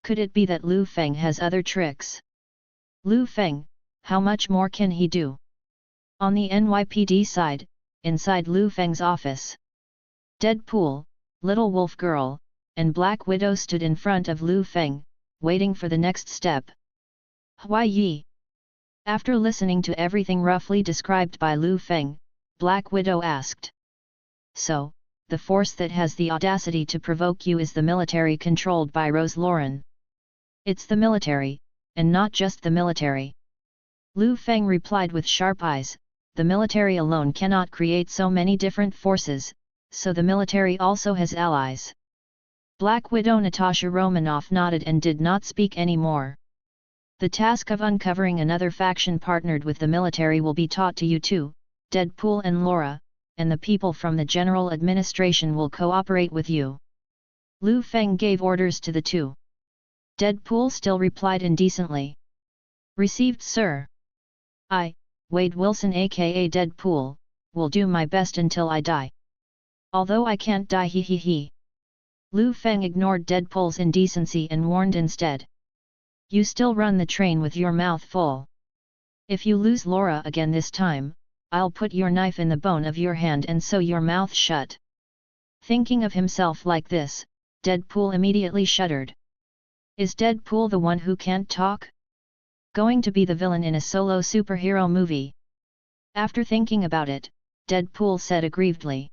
Could it be that Liu Feng has other tricks? Liu Feng, how much more can he do? On the NYPD side, inside Liu Feng's office, Deadpool, Little Wolf Girl, and Black Widow stood in front of Liu Feng, waiting for the next step. Why ye? After listening to everything roughly described by Liu Feng, Black Widow asked. So, the force that has the audacity to provoke you is the military controlled by Rose Lauren. It's the military, and not just the military. Liu Feng replied with sharp eyes, the military alone cannot create so many different forces, so the military also has allies. Black Widow Natasha Romanoff nodded and did not speak anymore. The task of uncovering another faction partnered with the military will be taught to you too, Deadpool and Laura, and the people from the General Administration will cooperate with you. Liu Feng gave orders to the two. Deadpool still replied indecently. Received, sir. I, Wade Wilson aka Deadpool, will do my best until I die. Although I can't die he. Liu Feng ignored Deadpool's indecency and warned instead. You still run the train with your mouth full. If you lose Laura again this time, I'll put your knife in the bone of your hand and sew your mouth shut. Thinking of himself like this, Deadpool immediately shuddered. Is Deadpool the one who can't talk? Going to be the villain in a solo superhero movie? After thinking about it, Deadpool said aggrievedly.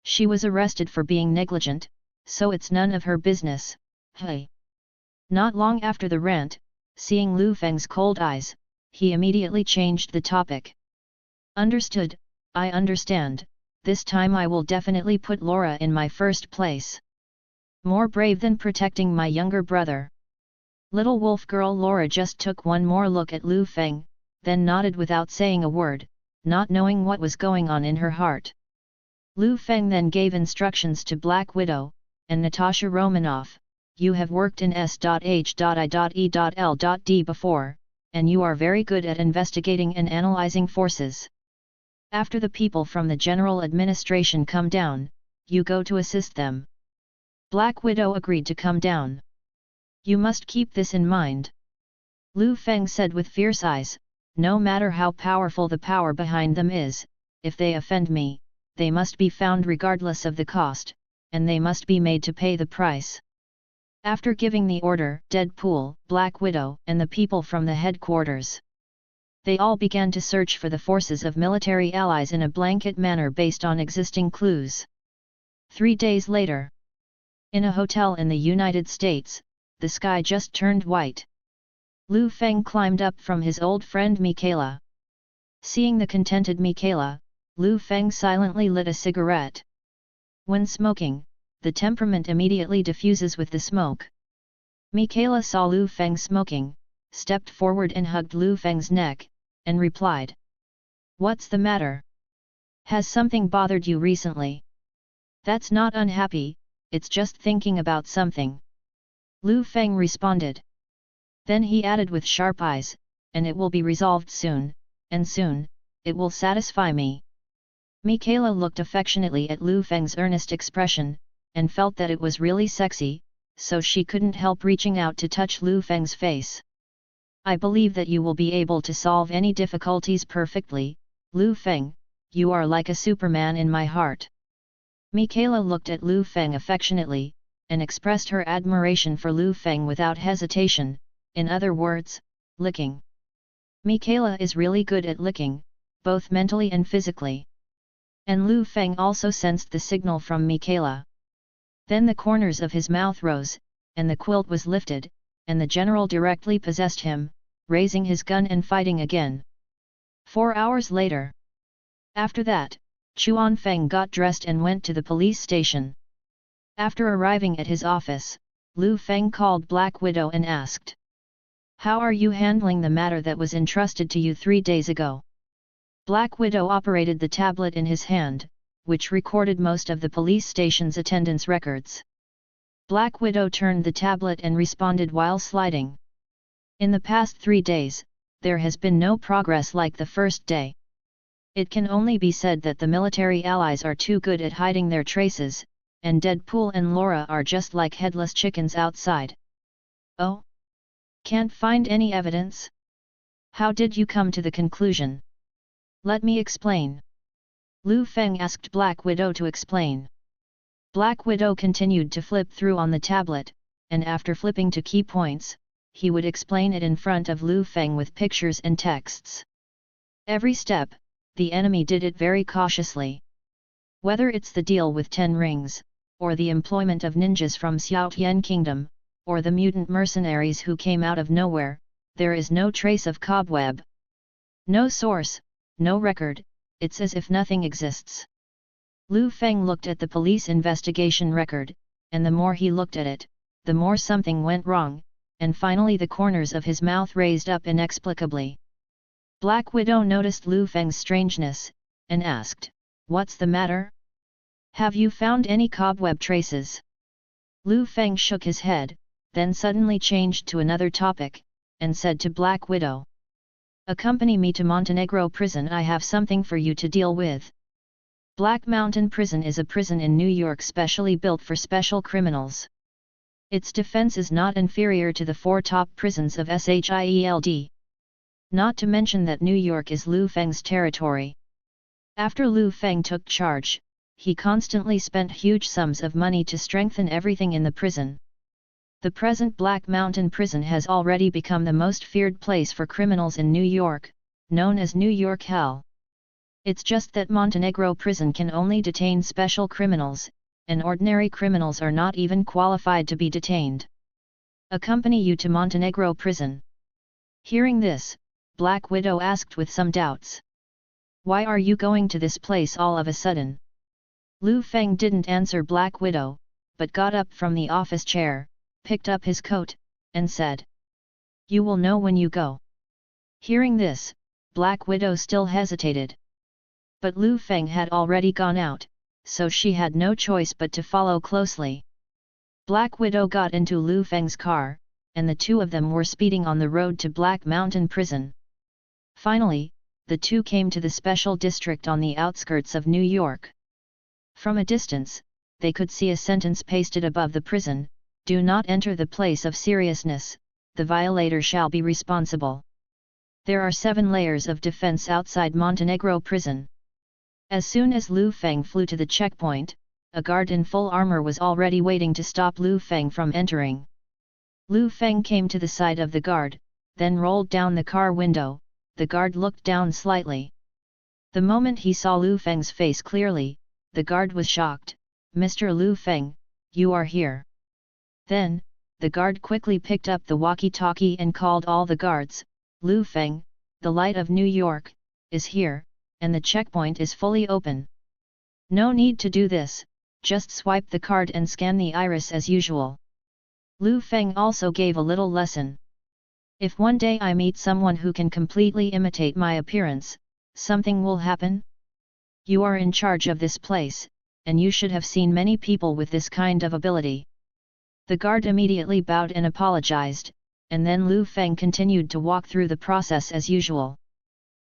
She was arrested for being negligent, so it's none of her business, hey. Not long after the rant, seeing Liu Feng's cold eyes, he immediately changed the topic. Understood, I understand, this time I will definitely put Laura in my first place. More brave than protecting my younger brother. Little wolf girl Laura just took one more look at Liu Feng, then nodded without saying a word, not knowing what was going on in her heart. Liu Feng then gave instructions to Black Widow, and Natasha Romanoff, you have worked in S.H.I.E.L.D. before, and you are very good at investigating and analyzing forces. After the people from the General Administration come down, you go to assist them. Black Widow agreed to come down. You must keep this in mind. Liu Feng said with fierce eyes, no matter how powerful the power behind them is, if they offend me, they must be found regardless of the cost, and they must be made to pay the price. After giving the order, Deadpool, Black Widow, and the people from the headquarters, they all began to search for the forces of military allies in a blanket manner based on existing clues. 3 days later, in a hotel in the United States, the sky just turned white. Liu Feng climbed up from his old friend Michaela. Seeing the contented Michaela, Liu Feng silently lit a cigarette. When smoking, the temperament immediately diffuses with the smoke. Michaela saw Liu Feng smoking, stepped forward and hugged Liu Feng's neck, and replied. What's the matter? Has something bothered you recently? That's not unhappy, it's just thinking about something. Liu Feng responded. Then he added with sharp eyes, and it will be resolved soon, and soon, it will satisfy me. Michaela looked affectionately at Liu Feng's earnest expression, and felt that it was really sexy, so she couldn't help reaching out to touch Liu Feng's face. I believe that you will be able to solve any difficulties perfectly, Liu Feng, you are like a Superman in my heart. Michaela looked at Liu Feng affectionately, and expressed her admiration for Liu Feng without hesitation, in other words, licking. Michaela is really good at licking, both mentally and physically. And Liu Feng also sensed the signal from Michaela. Then the corners of his mouth rose, and the quilt was lifted, and the general directly possessed him, raising his gun and fighting again. 4 hours later. After that, Chuan Feng got dressed and went to the police station. After arriving at his office, Liu Feng called Black Widow and asked, "How are you handling the matter that was entrusted to you 3 days ago?" Black Widow operated the tablet in his hand, which recorded most of the police station's attendance records. Black Widow turned the tablet and responded while sliding. "In the past 3 days, there has been no progress like the first day. It can only be said that the military allies are too good at hiding their traces, and Deadpool and Laura are just like headless chickens outside." "Oh? Can't find any evidence? How did you come to the conclusion? Let me explain." Liu Feng asked Black Widow to explain. Black Widow continued to flip through on the tablet, and after flipping to key points, he would explain it in front of Liu Feng with pictures and texts. Every step, the enemy did it very cautiously. Whether it's the deal with 10 rings, or the employment of ninjas from Xiaotian Kingdom, or the mutant mercenaries who came out of nowhere, there is no trace of cobweb. No source, no record, it's as if nothing exists. Liu Feng looked at the police investigation record, and the more he looked at it, the more something went wrong, and finally the corners of his mouth raised up inexplicably. Black Widow noticed Liu Feng's strangeness, and asked, "What's the matter? Have you found any cobweb traces?" Liu Feng shook his head, then suddenly changed to another topic, and said to Black Widow, "Accompany me to Montenegro prison, I have something for you to deal with." Black Mountain Prison is a prison in New York specially built for special criminals. Its defense is not inferior to the 4 top prisons of SHIELD. Not to mention that New York is Liu Feng's territory. After Liu Feng took charge, he constantly spent huge sums of money to strengthen everything in the prison. The present Black Mountain Prison has already become the most feared place for criminals in New York, known as New York Hell. It's just that Montenegro Prison can only detain special criminals, and ordinary criminals are not even qualified to be detained. "Accompany you to Montenegro Prison." Hearing this, Black Widow asked with some doubts, "Why are you going to this place all of a sudden?" Liu Feng didn't answer Black Widow, but got up from the office chair, picked up his coat, and said, "You will know when you go." Hearing this, Black Widow still hesitated. But Liu Feng had already gone out, so she had no choice but to follow closely. Black Widow got into Liu Feng's car, and the two of them were speeding on the road to Black Mountain Prison. Finally, the two came to the special district on the outskirts of New York. From a distance, they could see a sentence pasted above the prison: "Do not enter the place of seriousness, the violator shall be responsible." There are 7 layers of defense outside Montenegro Prison. As soon as Liu Feng flew to the checkpoint, a guard in full armor was already waiting to stop Liu Feng from entering. Liu Feng came to the side of the guard, then rolled down the car window. The guard looked down slightly. The moment he saw Liu Feng's face clearly, the guard was shocked. "Mr. Liu Feng, you are here." Then, the guard quickly picked up the walkie-talkie and called all the guards. "Liu Feng, the light of New York, is here, and the checkpoint is fully open. No need to do this, just swipe the card and scan the iris as usual." Liu Feng also gave a little lesson. "If one day I meet someone who can completely imitate my appearance, something will happen. You are in charge of this place, and you should have seen many people with this kind of ability." The guard immediately bowed and apologized, and then Liu Feng continued to walk through the process as usual.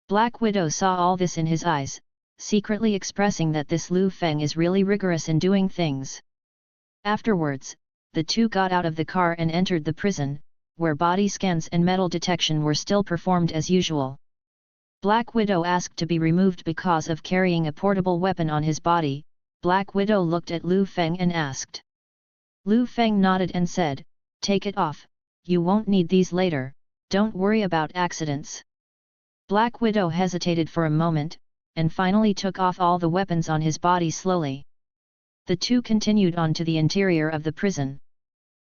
Black Widow saw all this in his eyes, secretly expressing that this Liu Feng is really rigorous in doing things. Afterwards, the two got out of the car and entered the prison, where body scans and metal detection were still performed as usual. Black Widow asked to be removed because of carrying a portable weapon on his body. Black Widow looked at Liu Feng and asked. Liu Feng nodded and said, "Take it off, you won't need these later, don't worry about accidents." Black Widow hesitated for a moment, and finally took off all the weapons on his body slowly. The two continued on to the interior of the prison.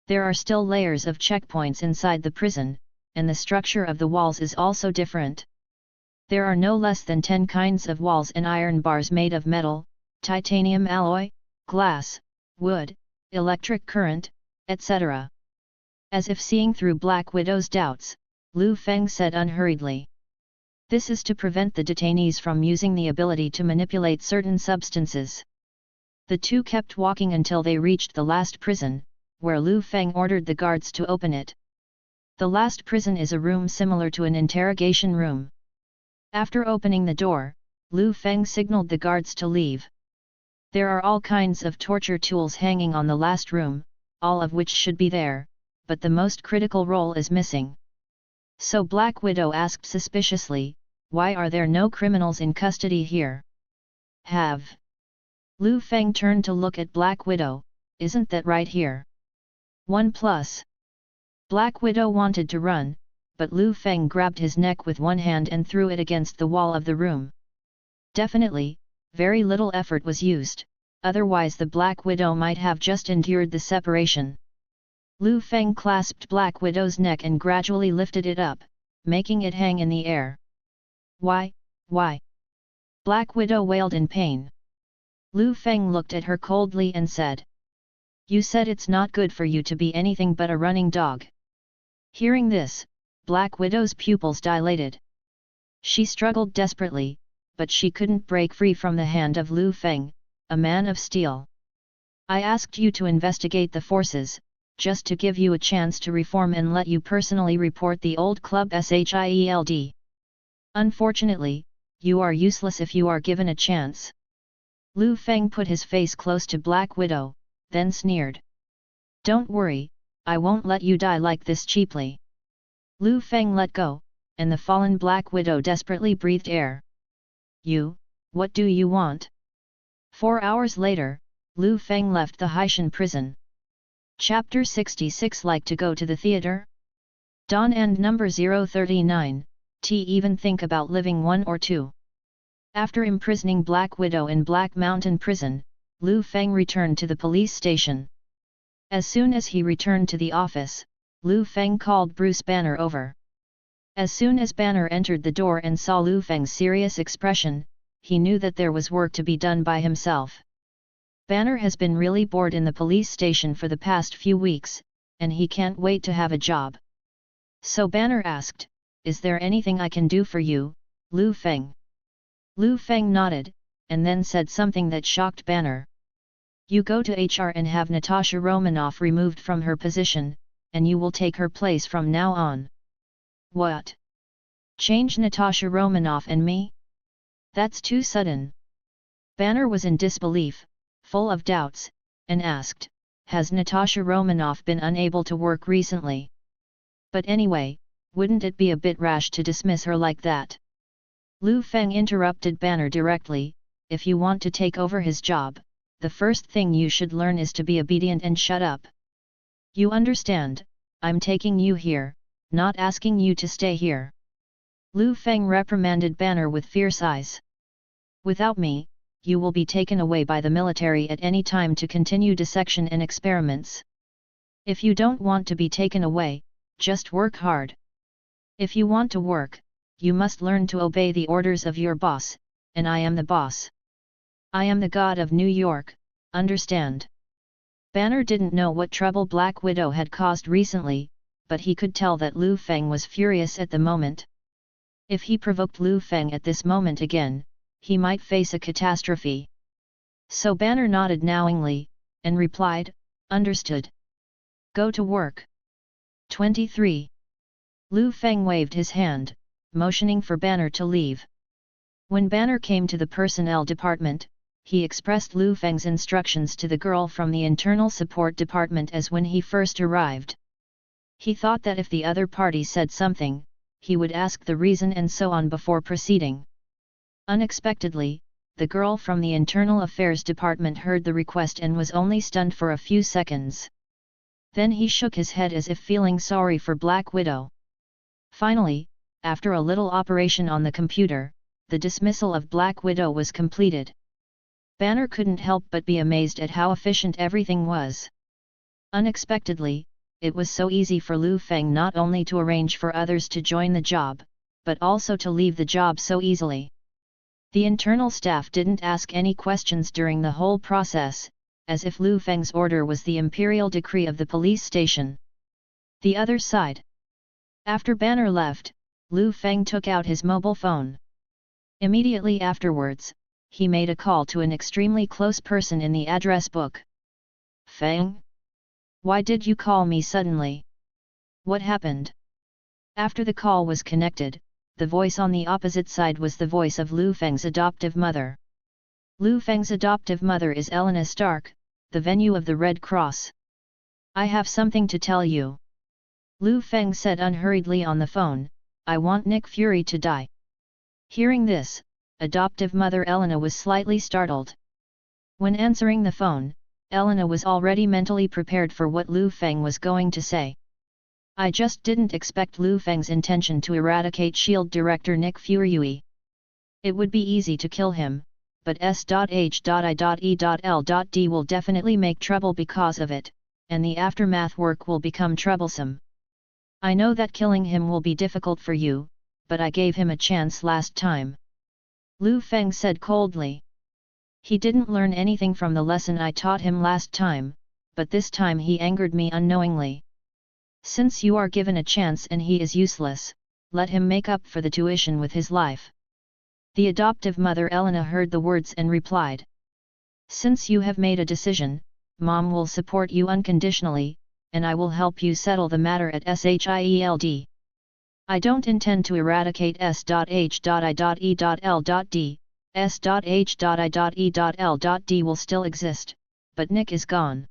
There are still layers of checkpoints inside the prison, and the structure of the walls is also different. There are no less than 10 kinds of walls and iron bars made of metal, titanium alloy, glass, wood, electric current, etc. As if seeing through Black Widow's doubts, Liu Feng said unhurriedly. This is to prevent the detainees from using the ability to manipulate certain substances. The two kept walking until they reached the last prison, where Liu Feng ordered the guards to open it. The last prison is a room similar to an interrogation room. After opening the door, Liu Feng signaled the guards to leave. There are all kinds of torture tools hanging on the last room, all of which should be there, but the most critical role is missing. So Black Widow asked suspiciously, "Why are there no criminals in custody here?" "Have." Liu Feng turned to look at Black Widow, "Isn't that right here?" 1+. Black Widow wanted to run, but Liu Feng grabbed his neck with one hand and threw it against the wall of the room. Definitely, very little effort was used, otherwise the Black Widow might have just endured the separation. Liu Feng clasped Black Widow's neck and gradually lifted it up, making it hang in the air. Why? Black Widow wailed in pain. Liu Feng looked at her coldly and said. "You said it's not good for you to be anything but a running dog." Hearing this, Black Widow's pupils dilated. She struggled desperately, but she couldn't break free from the hand of Liu Feng, a man of steel. "I asked you to investigate the forces, just to give you a chance to reform and let you personally report the old club SHIELD. Unfortunately, you are useless if you are given a chance." Liu Feng put his face close to Black Widow, then sneered. "Don't worry, I won't let you die like this cheaply." Liu Feng let go, and the fallen Black Widow desperately breathed air. What do you want?" 4 hours later, Liu Feng left the Haishan prison. Chapter 66. Like to go to the theater? Dawn and number 039, T even think about living 1 or 2. After imprisoning Black Widow in Black Mountain Prison, Liu Feng returned to the police station. As soon as he returned to the office, Liu Feng called Bruce Banner over. As soon as Banner entered the door and saw Liu Feng's serious expression, he knew that there was work to be done by himself. Banner has been really bored in the police station for the past few weeks, and he can't wait to have a job. So Banner asked, "Is there anything I can do for you, Liu Feng?" Liu Feng nodded, and then said something that shocked Banner. "You go to HR and have Natasha Romanoff removed from her position, and you will take her place from now on." "What? Change Natasha Romanoff and me? That's too sudden." Banner was in disbelief, full of doubts, and asked, "Has Natasha Romanoff been unable to work recently? But anyway, wouldn't it be a bit rash to dismiss her like that?" Liu Feng interrupted Banner directly, "If you want to take over his job, the first thing you should learn is to be obedient and shut up. You understand, I'm taking you here, not asking you to stay here." Liu Feng reprimanded Banner with fierce eyes. "Without me, you will be taken away by the military at any time to continue dissection and experiments. If you don't want to be taken away, just work hard. If you want to work, you must learn to obey the orders of your boss, and I am the boss. I am the god of New York, understand?" Banner didn't know what trouble Black Widow had caused recently, but he could tell that Liu Feng was furious at the moment. If he provoked Liu Feng at this moment again, he might face a catastrophe. So Banner nodded knowingly, and replied, "Understood. Go to work." 23. Liu Feng waved his hand, motioning for Banner to leave. When Banner came to the personnel department, he expressed Liu Feng's instructions to the girl from the internal support department as when he first arrived. He thought that if the other party said something, he would ask the reason and so on before proceeding. Unexpectedly, the girl from the internal affairs department heard the request and was only stunned for a few seconds. Then he shook his head as if feeling sorry for Black Widow. Finally, after a little operation on the computer, the dismissal of Black Widow was completed. Banner couldn't help but be amazed at how efficient everything was. Unexpectedly, it was so easy for Liu Feng not only to arrange for others to join the job, but also to leave the job so easily. The internal staff didn't ask any questions during the whole process, as if Liu Feng's order was the imperial decree of the police station. The other side. After Banner left, Liu Feng took out his mobile phone. Immediately afterwards, he made a call to an extremely close person in the address book. "Feng? Why did you call me suddenly? What happened?" After the call was connected, the voice on the opposite side was the voice of Liu Feng's adoptive mother. Liu Feng's adoptive mother is Elena Stark, the venue of the Red Cross. "I have something to tell you," Liu Feng said unhurriedly on the phone. "I want Nick Fury to die." Hearing this, adoptive mother Elena was slightly startled. When answering the phone, Elena was already mentally prepared for what Liu Feng was going to say. "I just didn't expect Liu Feng's intention to eradicate S.H.I.E.L.D. director Nick Fury. It would be easy to kill him, but S.H.I.E.L.D. will definitely make trouble because of it, and the aftermath work will become troublesome. I know that killing him will be difficult for you, but I gave him a chance last time," Liu Feng said coldly. "He didn't learn anything from the lesson I taught him last time, but this time he angered me unknowingly. Since you are given a chance and he is useless, let him make up for the tuition with his life." The adoptive mother Elena heard the words and replied. "Since you have made a decision, Mom will support you unconditionally, and I will help you settle the matter at SHIELD. I don't intend to eradicate S.H.I.E.L.D. S.H.I.E.L.D. will still exist, but Nick is gone,"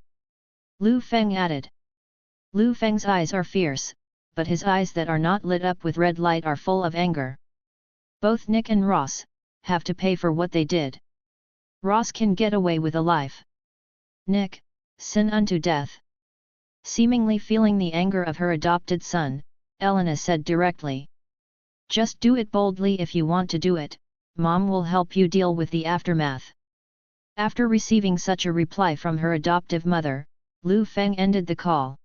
Liu Feng added. Liu Feng's eyes are fierce, but his eyes that are not lit up with red light are full of anger. Both Nick and Ross have to pay for what they did. Ross can get away with a life. Nick, sin unto death. Seemingly feeling the anger of her adopted son, Elena said directly. "Just do it boldly if you want to do it, Mom will help you deal with the aftermath." After receiving such a reply from her adoptive mother, Liu Feng ended the call.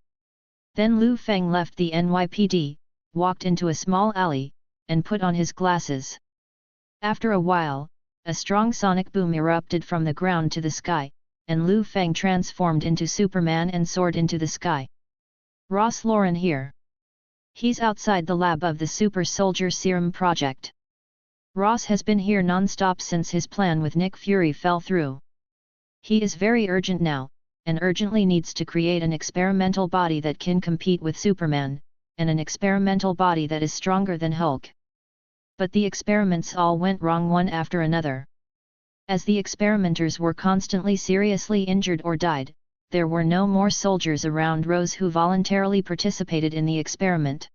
Then Liu Feng left the NYPD, walked into a small alley, and put on his glasses. After a while, a strong sonic boom erupted from the ground to the sky, and Liu Feng transformed into Superman and soared into the sky. "Ross Lauren here. He's outside the lab of the Super Soldier Serum project. Ross has been here non-stop since his plan with Nick Fury fell through. He is very urgent now, and urgently needs to create an experimental body that can compete with Superman, and an experimental body that is stronger than Hulk." But the experiments all went wrong one after another. As the experimenters were constantly seriously injured or died, there were no more soldiers around Rose who voluntarily participated in the experiment.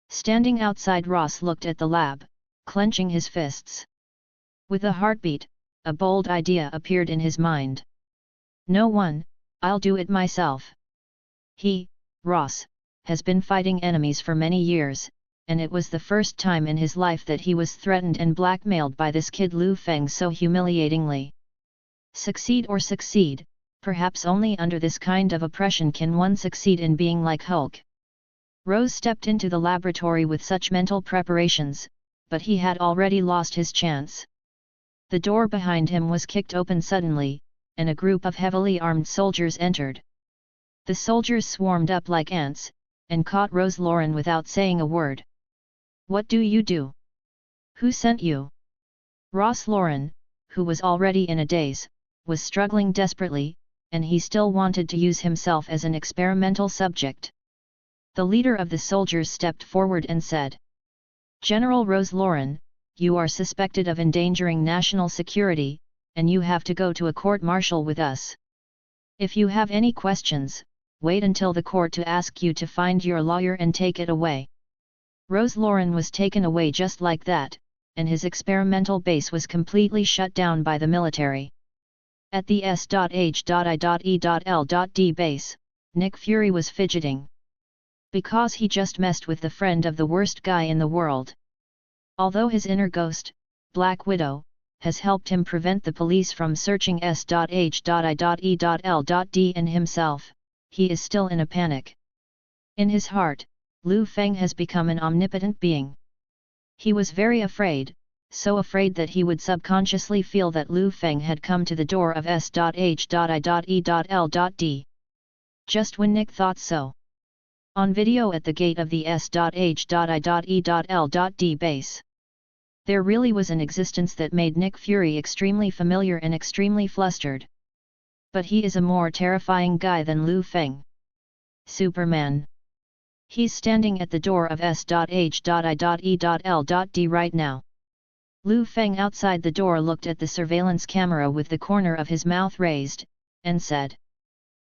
Standing outside, Ross looked at the lab, clenching his fists. With a heartbeat, a bold idea appeared in his mind. "No one, I'll do it myself." He, Ross, has been fighting enemies for many years, and it was the first time in his life that he was threatened and blackmailed by this kid Liu Feng so humiliatingly. Succeed or succeed, perhaps only under this kind of oppression can one succeed in being like Hulk. Rose stepped into the laboratory with such mental preparations, but he had already lost his chance. The door behind him was kicked open suddenly, and a group of heavily armed soldiers entered. The soldiers swarmed up like ants, and caught Rose Lauren without saying a word. "What do you do? Who sent you?" Ross Lauren, who was already in a daze, was struggling desperately, and he still wanted to use himself as an experimental subject. The leader of the soldiers stepped forward and said, "General Rose Lauren, you are suspected of endangering national security, and you have to go to a court-martial with us. If you have any questions, wait until the court to ask you to find your lawyer and take it away." Rose Lauren was taken away just like that, and his experimental base was completely shut down by the military. At the S.H.I.E.L.D. base, Nick Fury was fidgeting. Because he just messed with the friend of the worst guy in the world. Although his inner ghost, Black Widow, has helped him prevent the police from searching S.H.I.E.L.D. and himself, he is still in a panic. In his heart, Liu Feng has become an omnipotent being. He was very afraid, so afraid that he would subconsciously feel that Liu Feng had come to the door of S.H.I.E.L.D. Just when Nick thought so. On video at the gate of the S.H.I.E.L.D. base. There really was an existence that made Nick Fury extremely familiar and extremely flustered. But he is a more terrifying guy than Liu Feng. Superman. He's standing at the door of S.H.I.E.L.D. right now. Liu Feng outside the door looked at the surveillance camera with the corner of his mouth raised, and said,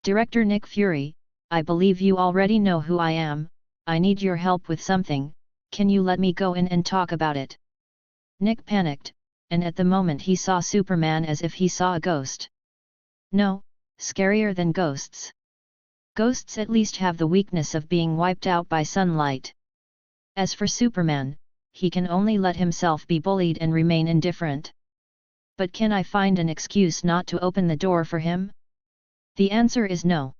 "Director Nick Fury, I believe you already know who I am. I need your help with something, can you let me go in and talk about it?" Nick panicked, and at the moment he saw Superman as if he saw a ghost. No, scarier than ghosts. Ghosts at least have the weakness of being wiped out by sunlight. As for Superman, he can only let himself be bullied and remain indifferent. But can I find an excuse not to open the door for him? The answer is no.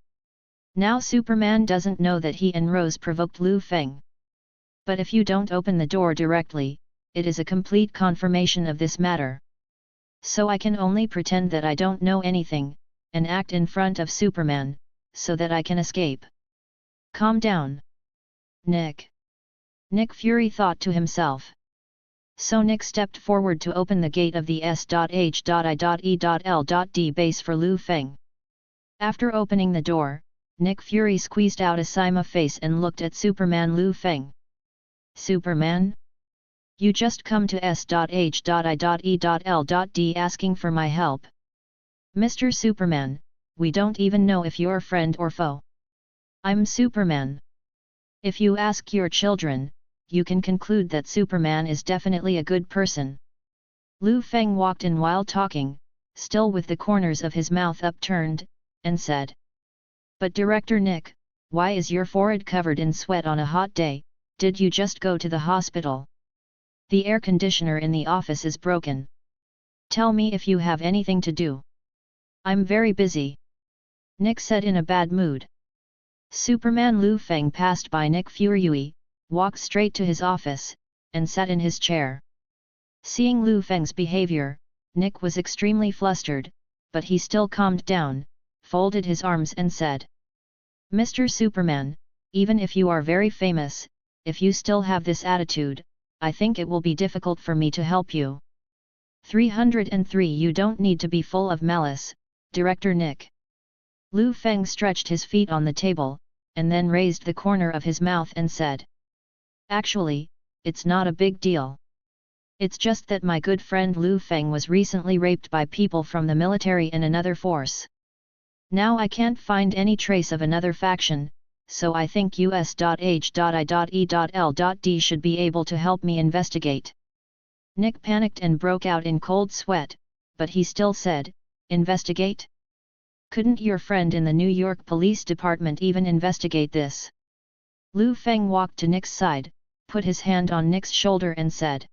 Now Superman doesn't know that he and Rose provoked Liu Feng. But if you don't open the door directly, it is a complete confirmation of this matter. So I can only pretend that I don't know anything, and act in front of Superman, so that I can escape. Calm down, Nick. Nick Fury thought to himself. So Nick stepped forward to open the gate of the S.H.I.E.L.D. base for Liu Feng. After opening the door, Nick Fury squeezed out a Sima face and looked at Superman Liu Feng. "Superman? You just come to S.H.I.E.L.D. asking for my help? Mr. Superman, we don't even know if you're friend or foe. I'm Superman. If you ask your children, you can conclude that Superman is definitely a good person." Liu Feng walked in while talking, still with the corners of his mouth upturned, and said, "But Director Nick, why is your forehead covered in sweat on a hot day? Did you just go to the hospital? The air conditioner in the office is broken. Tell me if you have anything to do. I'm very busy," Nick said in a bad mood. Superman Liu Feng passed by Nick Fury, walked straight to his office, and sat in his chair. Seeing Liu Feng's behavior, Nick was extremely flustered, but he still calmed down, folded his arms and said, "Mr. Superman, even if you are very famous, if you still have this attitude, I think it will be difficult for me to help you." 303 You don't need to be full of malice, Director Nick. Liu Feng stretched his feet on the table, and then raised the corner of his mouth and said, "Actually, it's not a big deal. It's just that my good friend Liu Feng was recently raped by people from the military in another force. Now I can't find any trace of another faction, so I think US.H.I.E.L.D. should be able to help me investigate." Nick panicked and broke out in cold sweat, but he still said, "Investigate? Couldn't your friend in the New York Police Department even investigate this?" Liu Feng walked to Nick's side, put his hand on Nick's shoulder and said,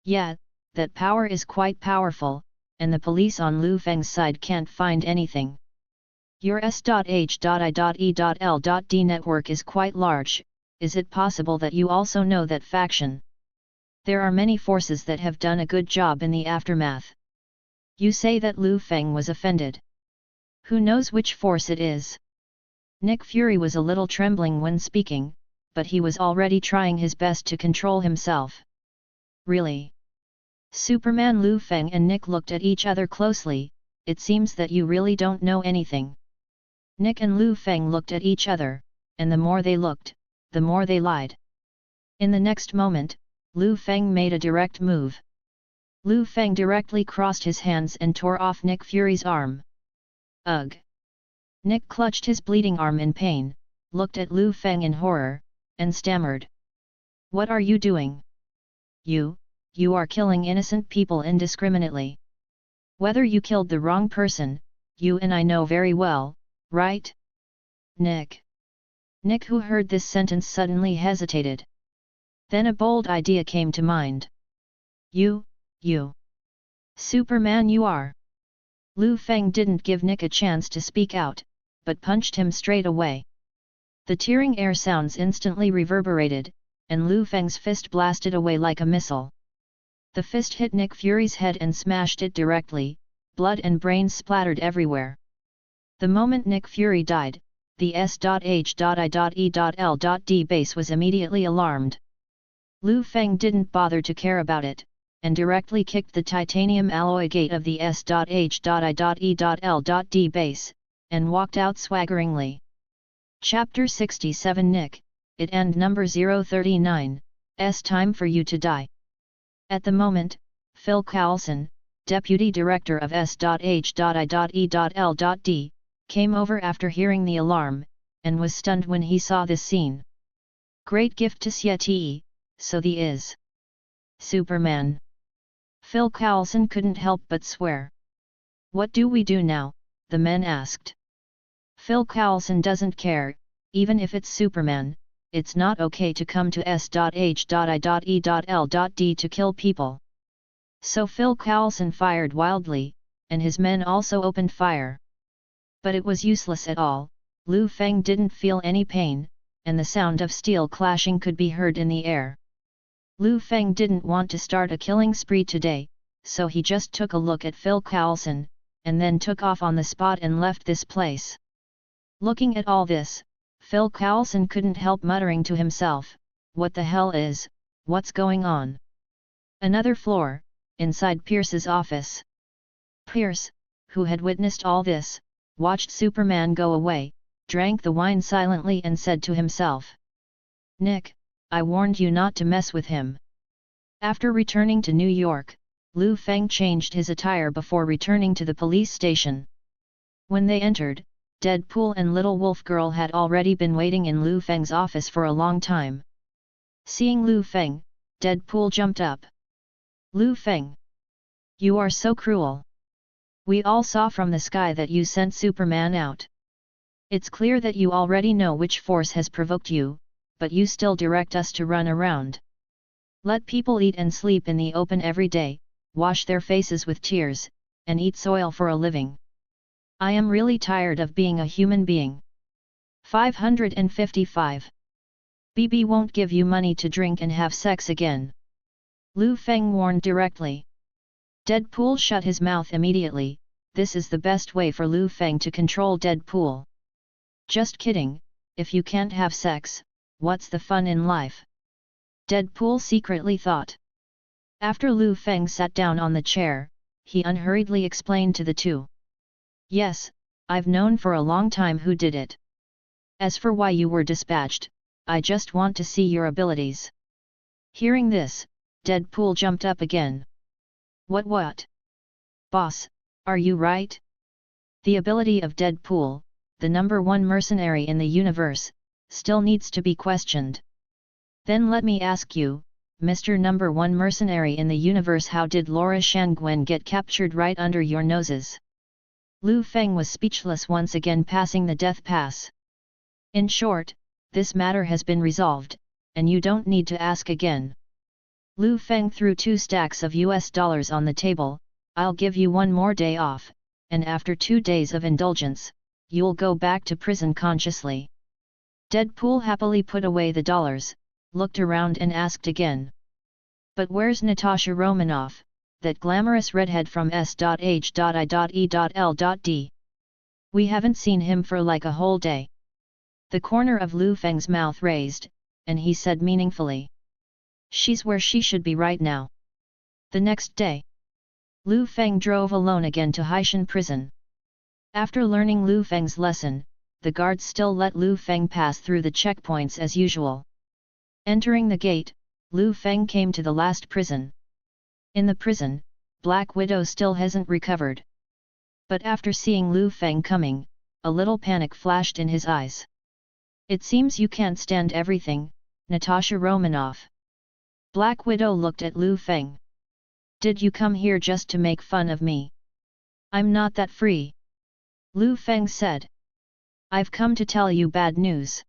"Yeah, that power is quite powerful, and the police on Liu Feng's side can't find anything. Your S.H.I.E.L.D. network is quite large, is it possible that you also know that faction? There are many forces that have done a good job in the aftermath. You say that Liu Feng was offended. Who knows which force it is?" Nick Fury was a little trembling when speaking, but he was already trying his best to control himself. "Really? Superman Liu Feng and Nick looked at each other closely. "It seems that you really don't know anything." Nick and Liu Feng looked at each other, and the more they looked, the more they lied. In the next moment, Liu Feng made a direct move. Liu Feng directly crossed his hands and tore off Nick Fury's arm. Ugh! Nick clutched his bleeding arm in pain, looked at Liu Feng in horror, and stammered. What are you doing? You are killing innocent people indiscriminately. Whether you killed the wrong person, you and I know very well, right? Nick, who heard this sentence, suddenly hesitated. Then a bold idea came to mind. You, Superman you are! Liu Feng didn't give Nick a chance to speak out, but punched him straight away. The tearing air sounds instantly reverberated, and Liu Feng's fist blasted away like a missile. The fist hit Nick Fury's head and smashed it directly, blood and brains splattered everywhere. The moment Nick Fury died, the S.H.I.E.L.D base was immediately alarmed. Liu Feng didn't bother to care about it, and directly kicked the titanium alloy gate of the S.H.I.E.L.D base, and walked out swaggeringly. Chapter 67 Nick, it and number 039, time for you to die. At the moment, Phil Coulson, Deputy Director of S.H.I.E.L.D, came over after hearing the alarm, and was stunned when he saw this scene. Great gift to Sieti, so the is. Superman. Phil Coulson couldn't help but swear. What do we do now? The men asked. Phil Coulson doesn't care, even if it's Superman, it's not okay to come to S.H.I.E.L.D to kill people. So Phil Coulson fired wildly, and his men also opened fire. But it was useless at all. Liu Feng didn't feel any pain, and the sound of steel clashing could be heard in the air. Liu Feng didn't want to start a killing spree today, so he just took a look at Phil Coulson, and then took off on the spot and left this place. Looking at all this, Phil Coulson couldn't help muttering to himself, what the hell is, what's going on? Another floor, inside Pierce's office. Pierce, who had witnessed all this, watched Superman go away, drank the wine silently and said to himself. Nick, I warned you not to mess with him. After returning to New York, Liu Feng changed his attire before returning to the police station. When they entered, Deadpool and Little Wolf Girl had already been waiting in Liu Feng's office for a long time. Seeing Liu Feng, Deadpool jumped up. Liu Feng! You are so cruel! We all saw from the sky that you sent Superman out. It's clear that you already know which force has provoked you, but you still direct us to run around. Let people eat and sleep in the open every day, wash their faces with tears, and eat soil for a living. I am really tired of being a human being. 555. BB won't give you money to drink and have sex again. Liu Feng warned directly. Deadpool shut his mouth immediately. This is the best way for Liu Feng to control Deadpool. Just kidding, if you can't have sex, what's the fun in life? Deadpool secretly thought. After Liu Feng sat down on the chair, he unhurriedly explained to the two. Yes, I've known for a long time who did it. As for why you were dispatched, I just want to see your abilities. Hearing this, Deadpool jumped up again. What? Boss, are you right? The ability of Deadpool, the number one mercenary in the universe, still needs to be questioned. Then let me ask you, Mr. Number One Mercenary in the universe, how did Laura Shangwen get captured right under your noses? Liu Feng was speechless, once again passing the death pass. In short, this matter has been resolved, and you don't need to ask again. Liu Feng threw 2 stacks of US dollars on the table. I'll give you 1 more day off, and after 2 days of indulgence, you'll go back to prison consciously. Deadpool happily put away the dollars, looked around and asked again. But where's Natasha Romanoff, that glamorous redhead from S.H.I.E.L.D? We haven't seen him for like a whole day. The corner of Liu Feng's mouth raised, and he said meaningfully. She's where she should be right now. The next day, Liu Feng drove alone again to Haishan prison. After learning Liu Feng's lesson, the guards still let Liu Feng pass through the checkpoints as usual. Entering the gate, Liu Feng came to the last prison. In the prison, Black Widow still hasn't recovered. But after seeing Liu Feng coming, a little panic flashed in his eyes. It seems you can't stand everything, Natasha Romanoff. Black Widow looked at Liu Feng. Did you come here just to make fun of me? I'm not that free. Liu Feng said. I've come to tell you bad news.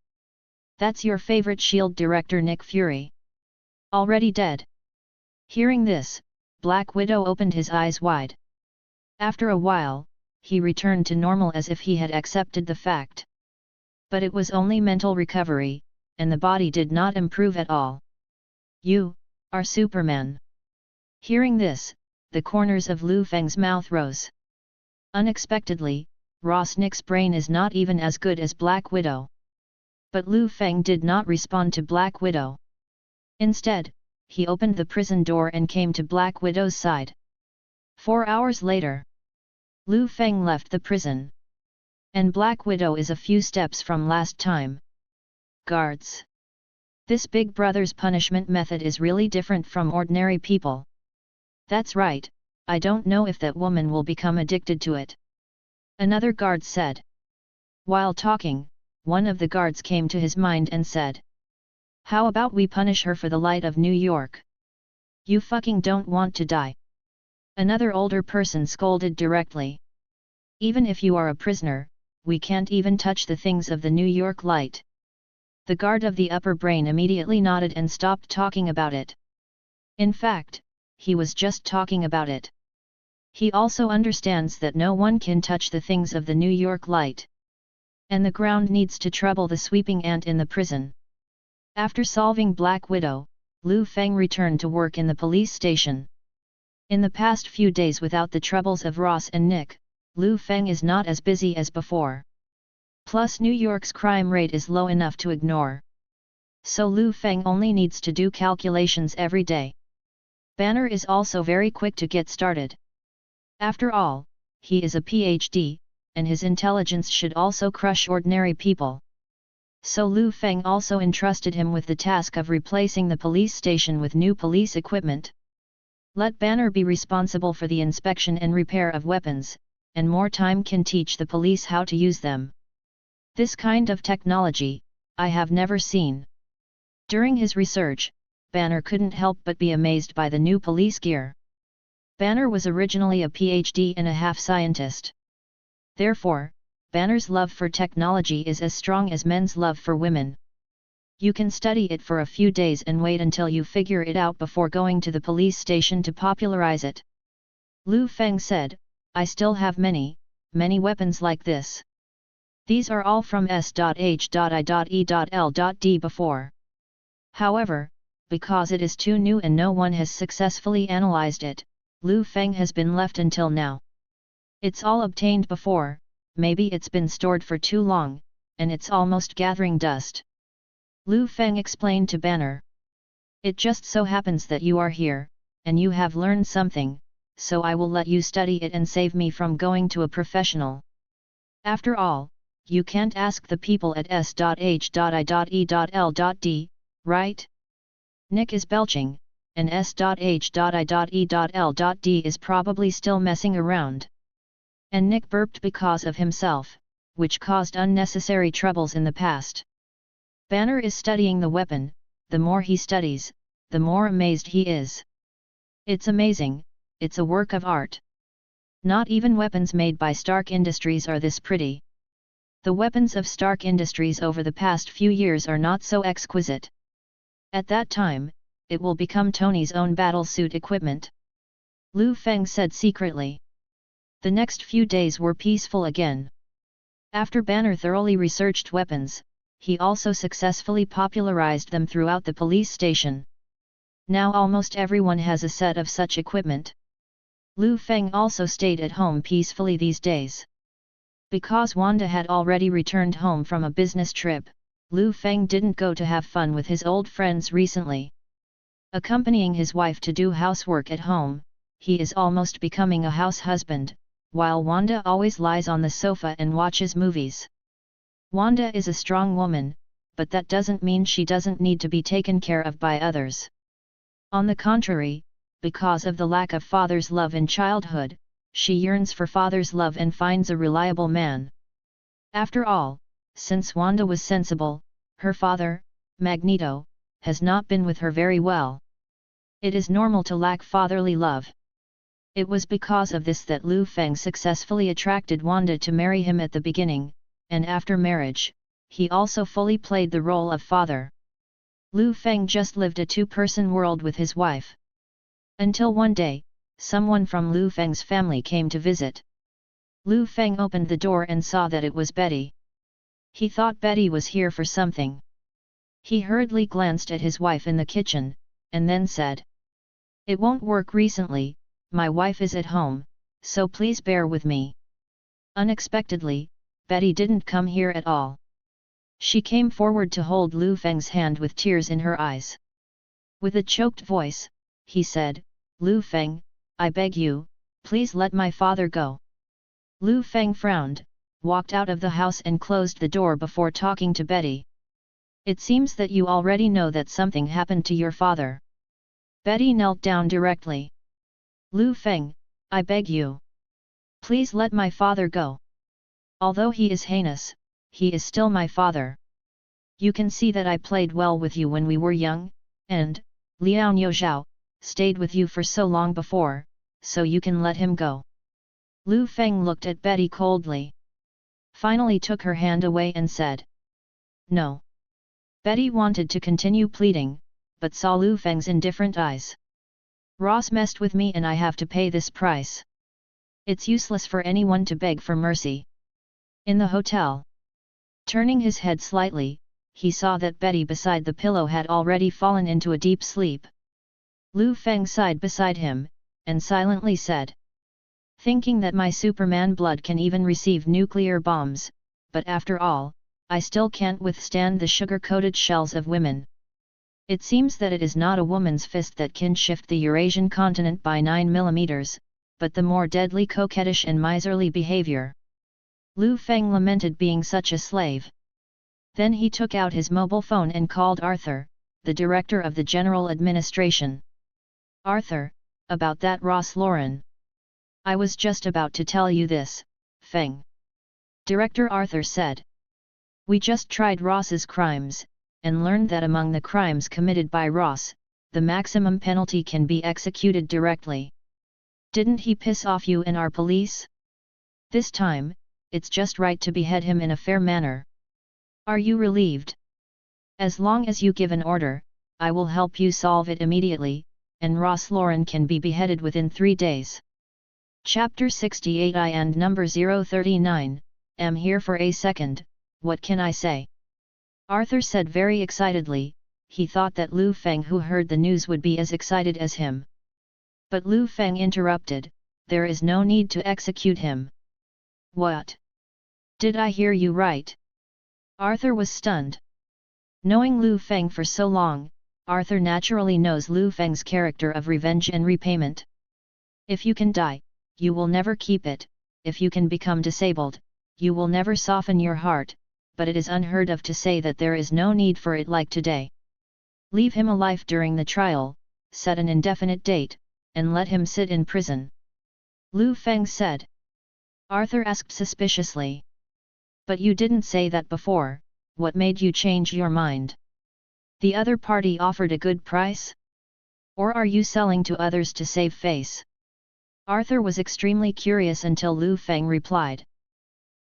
That's your favorite S.H.I.E.L.D. director Nick Fury. Already dead. Hearing this, Black Widow opened his eyes wide. After a while, he returned to normal as if he had accepted the fact. But it was only mental recovery, and the body did not improve at all. You are Superman. Hearing this, the corners of Liu Feng's mouth rose. Unexpectedly, Nick's brain is not even as good as Black Widow. But Liu Feng did not respond to Black Widow. Instead, he opened the prison door and came to Black Widow's side. 4 hours later, Liu Feng left the prison. And Black Widow is a few steps from last time. Guards. This Big Brother's punishment method is really different from ordinary people. That's right, I don't know if that woman will become addicted to it. Another guard said. While talking, one of the guards came to his mind and said. How about we punish her for the light of New York? You fucking don't want to die. Another older person scolded directly. Even if you are a prisoner, we can't even touch the things of the New York light. The guard of the upper brain immediately nodded and stopped talking about it. In fact, he was just talking about it. He also understands that no one can touch the things of the New York light. And the ground needs to trouble the sweeping ant in the prison. After solving Black Widow, Liu Feng returned to work in the police station. In the past few days without the troubles of Ross and Nick, Liu Feng is not as busy as before. Plus New York's crime rate is low enough to ignore. So Liu Feng only needs to do calculations every day. Banner is also very quick to get started. After all, he is a PhD, and his intelligence should also crush ordinary people. So Liu Feng also entrusted him with the task of replacing the police station with new police equipment. Let Banner be responsible for the inspection and repair of weapons, and more time can teach the police how to use them. This kind of technology, I have never seen. During his research, Banner couldn't help but be amazed by the new police gear. Banner was originally a PhD and a half scientist. Therefore, Banner's love for technology is as strong as men's love for women. You can study it for a few days and wait until you figure it out before going to the police station to popularize it. Liu Feng said, I still have many weapons like this. These are all from S.H.I.E.L.D. before. However, because it is too new and no one has successfully analyzed it, Liu Feng has been left until now. It's all obtained before, maybe it's been stored for too long, and it's almost gathering dust. Liu Feng explained to Banner. It just so happens that you are here, and you have learned something, so I will let you study it and save me from going to a professional. After all, you can't ask the people at S.H.I.E.L.D., right? Nick is belching, and S.H.I.E.L.D. is probably still messing around. And Nick burped because of himself, which caused unnecessary troubles in the past. Banner is studying the weapon. The more he studies, the more amazed he is. It's amazing, it's a work of art. Not even weapons made by Stark Industries are this pretty. The weapons of Stark Industries over the past few years are not so exquisite. At that time, it will become Tony's own battlesuit equipment. Liu Feng said secretly. The next few days were peaceful again. After Banner thoroughly researched weapons, he also successfully popularized them throughout the police station. Now almost everyone has a set of such equipment. Liu Feng also stayed at home peacefully these days. Because Wanda had already returned home from a business trip, Liu Feng didn't go to have fun with his old friends recently. Accompanying his wife to do housework at home, he is almost becoming a house husband, while Wanda always lies on the sofa and watches movies. Wanda is a strong woman, but that doesn't mean she doesn't need to be taken care of by others. On the contrary, because of the lack of father's love in childhood, she yearns for father's love and finds a reliable man. After all, since Wanda was sensible, her father, Magneto, has not been with her very well. It is normal to lack fatherly love. It was because of this that Liu Feng successfully attracted Wanda to marry him at the beginning, and after marriage, he also fully played the role of father. Liu Feng just lived a two-person world with his wife. Until one day, someone from Liu Feng's family came to visit. Liu Feng opened the door and saw that it was Betty. He thought Betty was here for something. He hurriedly glanced at his wife in the kitchen, and then said, "It won't work recently, my wife is at home, so please bear with me." Unexpectedly, Betty didn't come here at all. She came forward to hold Liu Feng's hand with tears in her eyes. With a choked voice, he said, "Liu Feng, I beg you, please let my father go." Liu Feng frowned, walked out of the house and closed the door before talking to Betty. "It seems that you already know that something happened to your father." Betty knelt down directly. "Liu Feng, I beg you. Please let my father go. Although he is heinous, he is still my father. You can see that I played well with you when we were young, and, Liao Zhao, stayed with you for so long before, so you can let him go." Liu Feng looked at Betty coldly. Finally took her hand away and said, "No." Betty wanted to continue pleading, but saw Liu Feng's indifferent eyes. "Ross messed with me and I have to pay this price. It's useless for anyone to beg for mercy." In the hotel, turning his head slightly, he saw that Betty beside the pillow had already fallen into a deep sleep. Liu Feng sighed beside him, and silently said, "Thinking that my Superman blood can even receive nuclear bombs, but after all, I still can't withstand the sugar-coated shells of women. It seems that it is not a woman's fist that can shift the Eurasian continent by 9 mm, but the more deadly coquettish and miserly behavior." Liu Feng lamented being such a slave. Then he took out his mobile phone and called Arthur, the director of the General Administration. "Arthur, about that Ross Lauren. I was just about to tell you this, Feng." Director Arthur said. "We just tried Ross's crimes, and learned that among the crimes committed by Ross, the maximum penalty can be executed directly. Didn't he piss off you and our police? This time, it's just right to behead him in a fair manner. Are you relieved? As long as you give an order, I will help you solve it immediately, and Ross Lauren can be beheaded within 3 days." Chapter 68 I and number 039, am here for a second, what can I say? Arthur said very excitedly. He thought that Liu Feng who heard the news would be as excited as him. But Liu Feng interrupted, "There is no need to execute him." "What? Did I hear you right?" Arthur was stunned. Knowing Liu Feng for so long, Arthur naturally knows Liu Feng's character of revenge and repayment. If you can die, you will never keep it. If you can become disabled, you will never soften your heart, but it is unheard of to say that there is no need for it like today. Leave him alive during the trial, set an indefinite date, and let him sit in prison. Liu Feng said. Arthur asked suspiciously. "But you didn't say that before, what made you change your mind? The other party offered a good price? Or are you selling to others to save face?" Arthur was extremely curious until Liu Feng replied.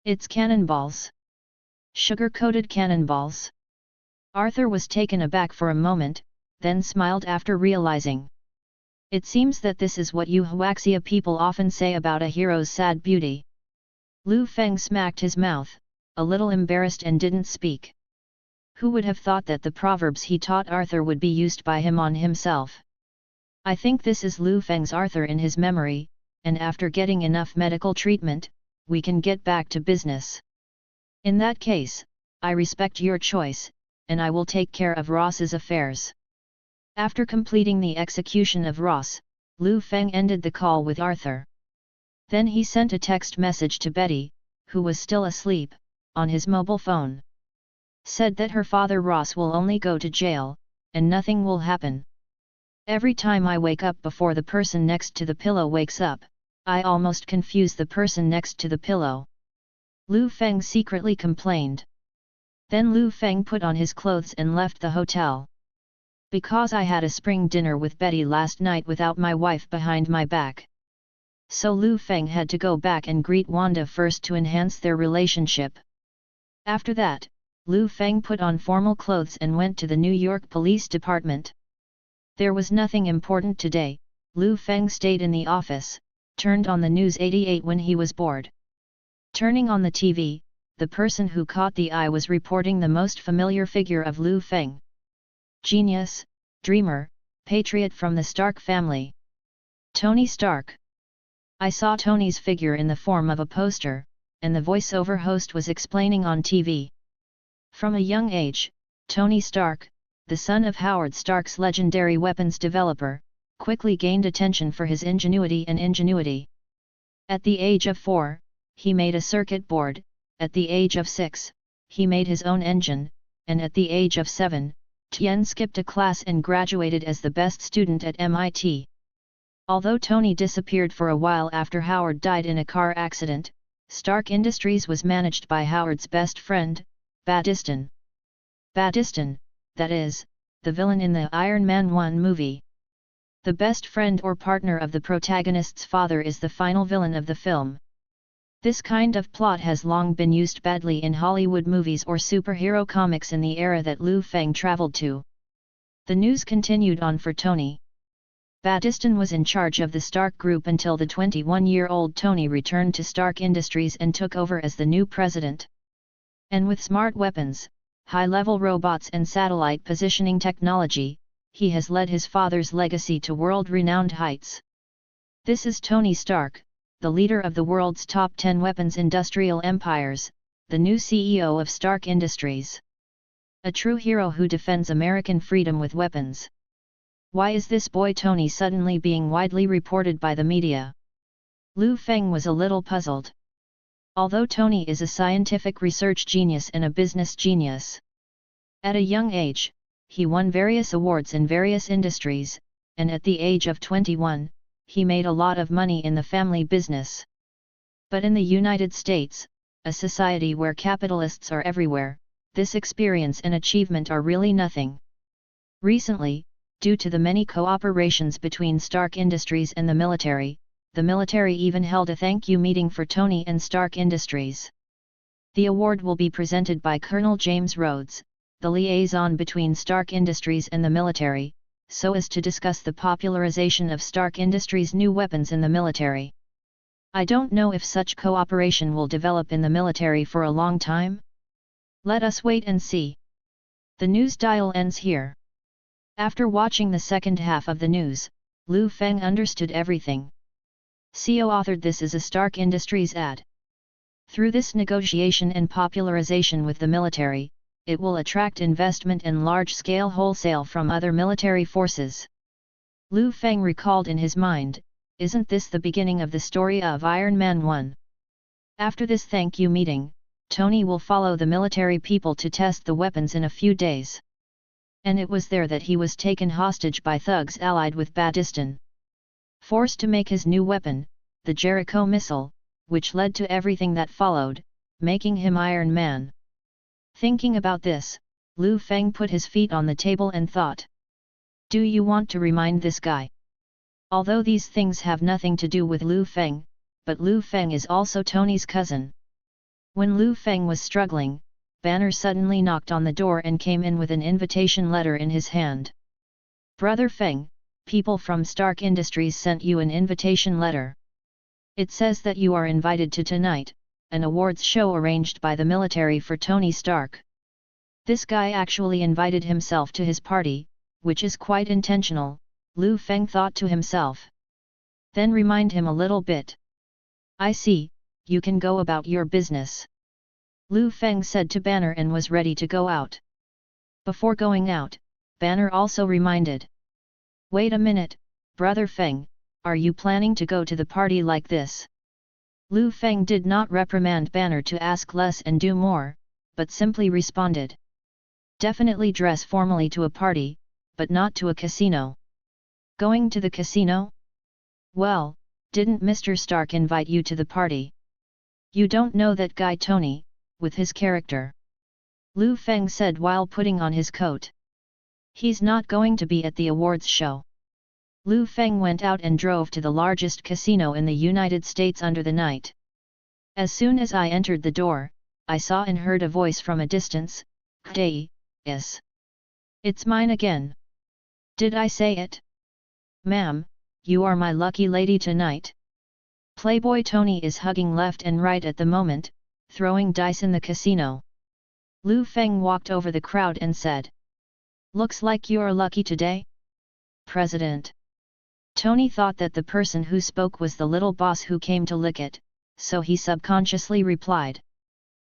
"It's cannonballs. Sugar-coated cannonballs." Arthur was taken aback for a moment, then smiled after realizing. "It seems that this is what you Huaxia people often say about a hero's sad beauty." Liu Feng smacked his mouth, a little embarrassed, and didn't speak. Who would have thought that the proverbs he taught Arthur would be used by him on himself? I think this is Liu Feng's Arthur in his memory, and after getting enough medical treatment, we can get back to business. In that case, I respect your choice, and I will take care of Ross's affairs. After completing the execution of Ross, Liu Feng ended the call with Arthur. Then he sent a text message to Betty, who was still asleep, on his mobile phone. Said that her father Ross will only go to jail, and nothing will happen. Every time I wake up before the person next to the pillow wakes up, I almost confuse the person next to the pillow. Liu Feng secretly complained. Then Liu Feng put on his clothes and left the hotel. Because I had a spring dinner with Betty last night without my wife behind my back. So Liu Feng had to go back and greet Wanda first to enhance their relationship. After that, Liu Feng put on formal clothes and went to the New York Police Department. There was nothing important today. Liu Feng stayed in the office, turned on the News 88 when he was bored. Turning on the TV, the person who caught the eye was reporting the most familiar figure of Liu Feng. Genius, dreamer, patriot from the Stark family. Tony Stark. I saw Tony's figure in the form of a poster, and the voiceover host was explaining on TV. From a young age, Tony Stark, the son of Howard Stark's legendary weapons developer, quickly gained attention for his ingenuity. At the age of 4, he made a circuit board, at the age of 6, he made his own engine, and at the age of 7, Tien skipped a class and graduated as the best student at MIT. Although Tony disappeared for a while after Howard died in a car accident, Stark Industries was managed by Howard's best friend, Battiston. Battiston, that is, the villain in the Iron Man 1 movie. The best friend or partner of the protagonist's father is the final villain of the film. This kind of plot has long been used badly in Hollywood movies or superhero comics in the era that Liu Feng traveled to. The news continued on for Tony. Battiston was in charge of the Stark Group until the 21-year-old Tony returned to Stark Industries and took over as the new president. And with smart weapons, high-level robots and satellite positioning technology, he has led his father's legacy to world-renowned heights. This is Tony Stark, the leader of the world's top 10 weapons industrial empires, the new CEO of Stark Industries. A true hero who defends American freedom with weapons. Why is this boy Tony suddenly being widely reported by the media? Liu Feng was a little puzzled. Although Tony is a scientific research genius and a business genius. At a young age, he won various awards in various industries, and at the age of 21, he made a lot of money in the family business. But in the United States, a society where capitalists are everywhere, this experience and achievement are really nothing. Recently, due to the many cooperations between Stark Industries and the military even held a thank you meeting for Tony and Stark Industries. The award will be presented by Colonel James Rhodes, the liaison between Stark Industries and the military, so as to discuss the popularization of Stark Industries' new weapons in the military. I don't know if such cooperation will develop in the military for a long time. Let us wait and see. The news dial ends here. After watching the second half of the news, Liu Feng understood everything. CEO authored this as a Stark Industries ad. Through this negotiation and popularization with the military, it will attract investment and large-scale wholesale from other military forces. Liu Feng recalled in his mind, isn't this the beginning of the story of Iron Man 1? After this thank you meeting, Tony will follow the military people to test the weapons in a few days. And it was there that he was taken hostage by thugs allied with Battiston. Forced to make his new weapon, the Jericho missile, which led to everything that followed, making him Iron Man. Thinking about this, Liu Feng put his feet on the table and thought. Do you want to remind this guy? Although these things have nothing to do with Liu Feng, but Liu Feng is also Tony's cousin. When Liu Feng was struggling, Banner suddenly knocked on the door and came in with an invitation letter in his hand. Brother Feng, people from Stark Industries sent you an invitation letter. It says that you are invited to tonight, an awards show arranged by the military for Tony Stark. This guy actually invited himself to his party, which is quite intentional, Liu Feng thought to himself. Then remind him a little bit. I see, you can go about your business. Liu Feng said to Banner and was ready to go out. Before going out, Banner also reminded. Wait a minute, Brother Feng, are you planning to go to the party like this? Liu Feng did not reprimand Banner to ask less and do more, but simply responded. Definitely dress formally to a party, but not to a casino. Going to the casino? Well, didn't Mr. Stark invite you to the party? You don't know that guy Tony, with his character. Liu Feng said while putting on his coat. He's not going to be at the awards show. Liu Feng went out and drove to the largest casino in the United States under the night. As soon as I entered the door, I saw and heard a voice from a distance, "Day, yes. It's mine again. Did I say it? Ma'am, you are my lucky lady tonight." Playboy Tony is hugging left and right at the moment, throwing dice in the casino. Liu Feng walked over the crowd and said, "Looks like you're lucky today, President." Tony thought that the person who spoke was the little boss who came to lick it, so he subconsciously replied.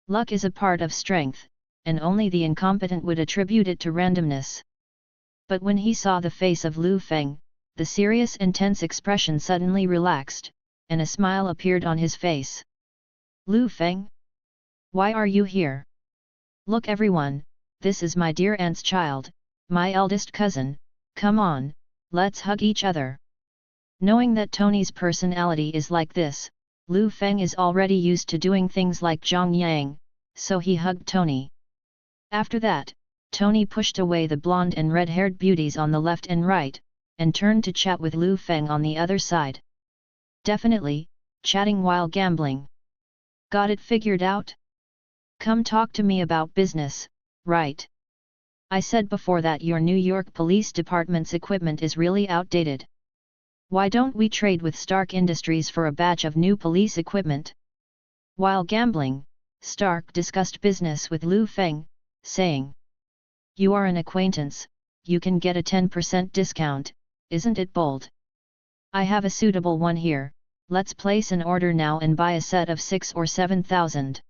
Luck is a part of strength, and only the incompetent would attribute it to randomness. But when he saw the face of Liu Feng, the serious and tense expression suddenly relaxed, and a smile appeared on his face. "Liu Feng? Why are you here? Look everyone, this is my dear aunt's child, my eldest cousin, come on, let's hug each other." Knowing that Tony's personality is like this, Liu Feng is already used to doing things like Zhang Yang, so he hugged Tony. After that, Tony pushed away the blonde and red-haired beauties on the left and right, and turned to chat with Liu Feng on the other side. Definitely, chatting while gambling. Got it figured out? Come talk to me about business, right? I said before that your New York Police Department's equipment is really outdated. Why don't we trade with Stark Industries for a batch of new police equipment? While gambling, Stark discussed business with Liu Feng, saying, "You are an acquaintance, you can get a 10% discount, isn't it bold? I have a suitable one here, let's place an order now and buy a set of 6 or 7,000.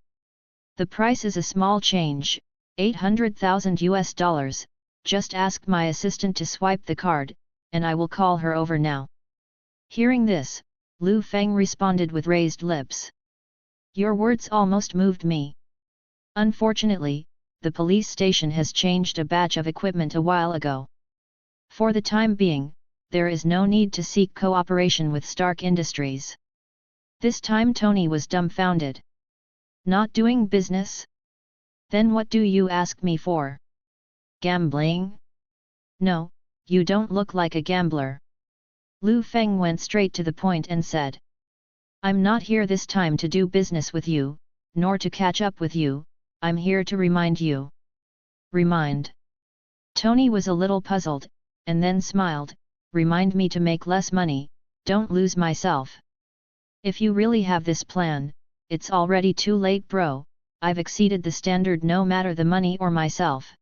The price is a small change, $800,000, just ask my assistant to swipe the card, and I will call her over now." Hearing this, Liu Feng responded with raised lips. "Your words almost moved me. Unfortunately, the police station has changed a batch of equipment a while ago. For the time being, there is no need to seek cooperation with Stark Industries." This time Tony was dumbfounded. "Not doing business? Then what do you ask me for? Gambling? No, you don't look like a gambler." Liu Feng went straight to the point and said, "I'm not here this time to do business with you, nor to catch up with you, I'm here to remind you." "Remind?" Tony was a little puzzled, and then smiled, "Remind me to make less money, don't lose myself. If you really have this plan, it's already too late bro, I've exceeded the standard no matter the money or myself."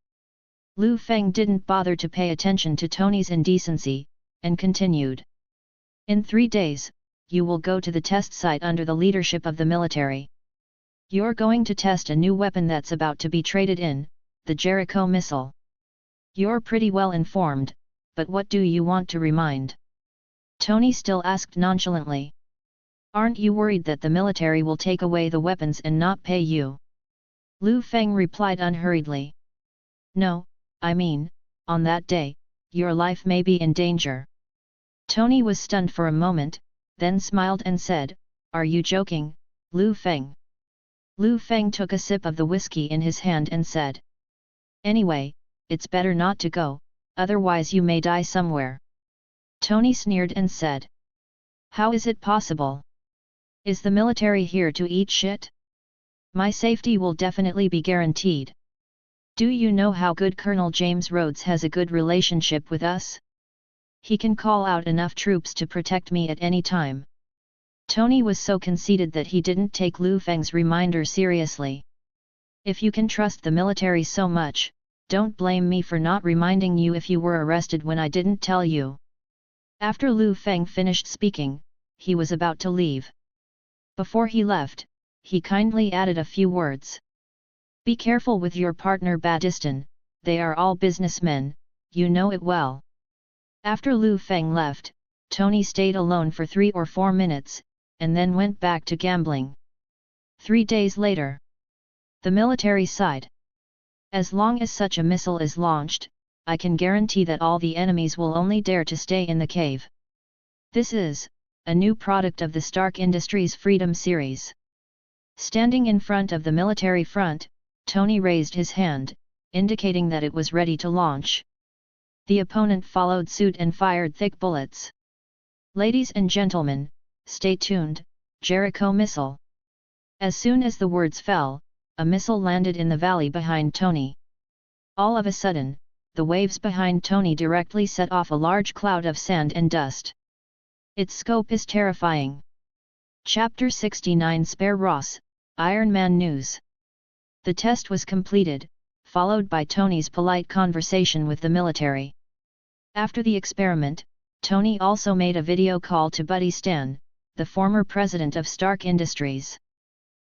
Liu Feng didn't bother to pay attention to Tony's indecency, and continued. "In 3 days, you will go to the test site under the leadership of the military. You're going to test a new weapon that's about to be traded in, the Jericho missile. You're pretty well informed, but what do you want to remind?" Tony still asked nonchalantly. "Aren't you worried that the military will take away the weapons and not pay you?" Liu Feng replied unhurriedly. "No, I mean, on that day, your life may be in danger." Tony was stunned for a moment, then smiled and said, "Are you joking, Liu Feng?" Liu Feng took a sip of the whiskey in his hand and said, "Anyway, it's better not to go, otherwise you may die somewhere." Tony sneered and said, "How is it possible? Is the military here to eat shit? My safety will definitely be guaranteed. Do you know how good Colonel James Rhodes has a good relationship with us? He can call out enough troops to protect me at any time." Tony was so conceited that he didn't take Liu Feng's reminder seriously. "If you can trust the military so much, don't blame me for not reminding you if you were arrested when I didn't tell you." After Liu Feng finished speaking, he was about to leave. Before he left, he kindly added a few words. "Be careful with your partner Batiston, they are all businessmen, you know it well." After Liu Feng left, Tony stayed alone for 3 or 4 minutes, and then went back to gambling. 3 days later. The military side. As long as such a missile is launched, I can guarantee that all the enemies will only dare to stay in the cave. This is a new product of the Stark Industries Freedom series. Standing in front of the military front, Tony raised his hand, indicating that it was ready to launch. The opponent followed suit and fired thick bullets. Ladies and gentlemen, stay tuned, Jericho missile. As soon as the words fell, a missile landed in the valley behind Tony. All of a sudden, the waves behind Tony directly set off a large cloud of sand and dust. Its scope is terrifying. Chapter 69 Spare Ross, Iron Man News. The test was completed, followed by Tony's polite conversation with the military. After the experiment, Tony also made a video call to Buddy Stan, the former president of Stark Industries.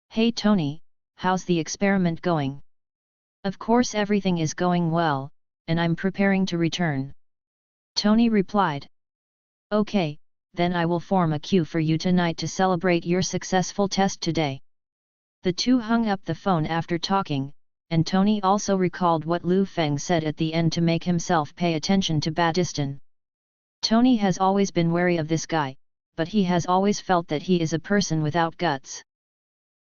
"Hey Tony, how's the experiment going?" "Of course everything is going well, and I'm preparing to return," Tony replied. "Okay, then I will form a queue for you tonight to celebrate your successful test today." The two hung up the phone after talking, and Tony also recalled what Liu Feng said at the end to make himself pay attention to Batistan. Tony has always been wary of this guy, but he has always felt that he is a person without guts.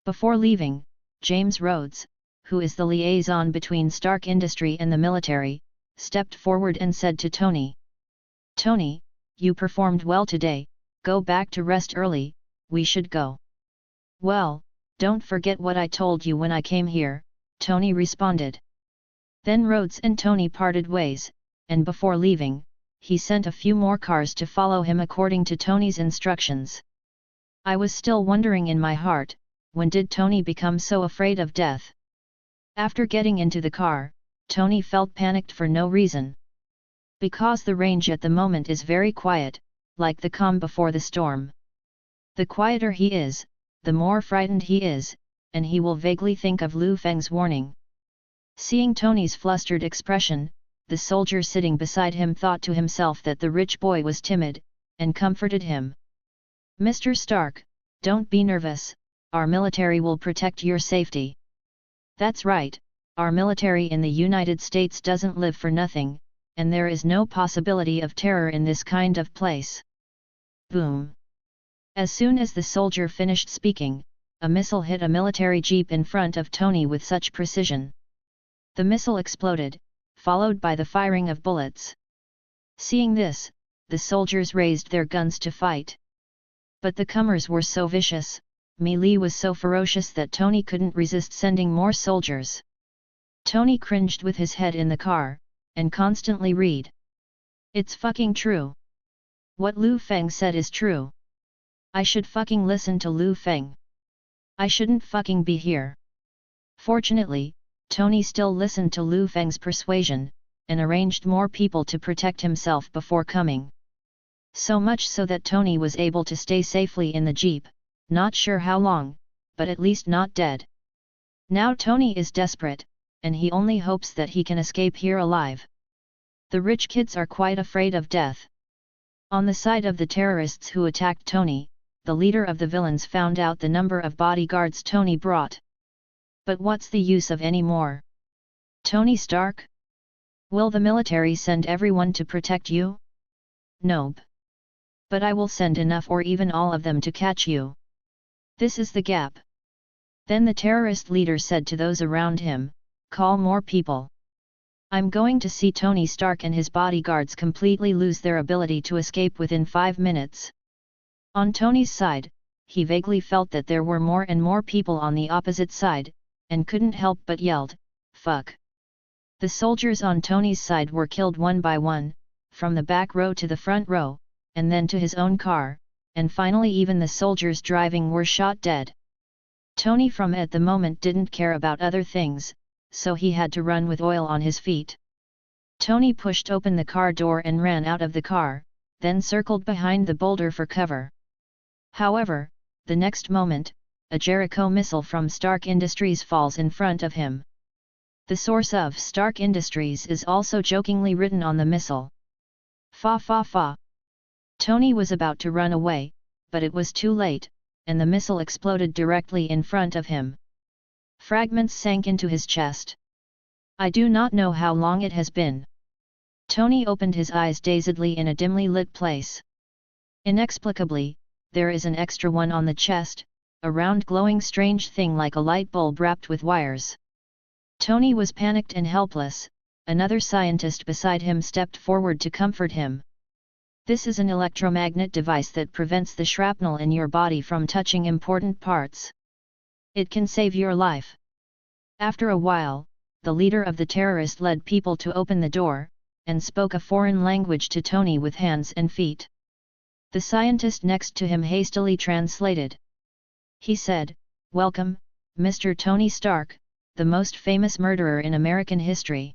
Before leaving, James Rhodes, who is the liaison between Stark Industry and the military, stepped forward and said to Tony, "Tony, you performed well today, go back to rest early, we should go." "Well, don't forget what I told you when I came here," Tony responded. Then Rhodes and Tony parted ways, and before leaving, he sent a few more cars to follow him according to Tony's instructions. I was still wondering in my heart, when did Tony become so afraid of death? After getting into the car, Tony felt panicked for no reason. Because the range at the moment is very quiet, like the calm before the storm. The quieter he is, the more frightened he is, and he will vaguely think of Liu Feng's warning. Seeing Tony's flustered expression, the soldier sitting beside him thought to himself that the rich boy was timid, and comforted him. "Mr. Stark, don't be nervous, our military will protect your safety." "That's right, our military in the United States doesn't live for nothing, and there is no possibility of terror in this kind of place." Boom! As soon as the soldier finished speaking, a missile hit a military jeep in front of Tony with such precision. The missile exploded, followed by the firing of bullets. Seeing this, the soldiers raised their guns to fight. But the comers were so vicious, melee was so ferocious that Tony couldn't resist sending more soldiers. Tony cringed with his head in the car, and constantly read. "It's fucking true. What Liu Feng said is true. I should fucking listen to Liu Feng. I shouldn't fucking be here." Fortunately, Tony still listened to Liu Feng's persuasion, and arranged more people to protect himself before coming. So much so that Tony was able to stay safely in the jeep, not sure how long, but at least not dead. Now Tony is desperate, and he only hopes that he can escape here alive. The rich kids are quite afraid of death. On the side of the terrorists who attacked Tony, the leader of the villains found out the number of bodyguards Tony brought. But what's the use of any more? Tony Stark? Will the military send everyone to protect you? Nope. But I will send enough or even all of them to catch you. This is the gap. Then the terrorist leader said to those around him, "Call more people. I'm going to see Tony Stark and his bodyguards completely lose their ability to escape within 5 minutes." On Tony's side, he vaguely felt that there were more and more people on the opposite side, and couldn't help but yelled, "Fuck!" The soldiers on Tony's side were killed one by one, from the back row to the front row, and then to his own car, and finally even the soldiers driving were shot dead. Tony from at the moment didn't care about other things, so he had to run with oil on his feet. Tony pushed open the car door and ran out of the car, then circled behind the boulder for cover. However, the next moment, a Jericho missile from Stark Industries falls in front of him. The source of Stark Industries is also jokingly written on the missile. Fa fa fa. Tony was about to run away, but it was too late, and the missile exploded directly in front of him. Fragments sank into his chest. I do not know how long it has been. Tony opened his eyes dazedly in a dimly lit place. Inexplicably, there is an extra one on the chest, a round glowing strange thing like a light bulb wrapped with wires. Tony was panicked and helpless. Another scientist beside him stepped forward to comfort him. This is an electromagnet device that prevents the shrapnel in your body from touching important parts. It can save your life. After a while, the leader of the terrorist led people to open the door, and spoke a foreign language to Tony with hands and feet. The scientist next to him hastily translated. He said, "Welcome, Mr. Tony Stark, the most famous murderer in American history.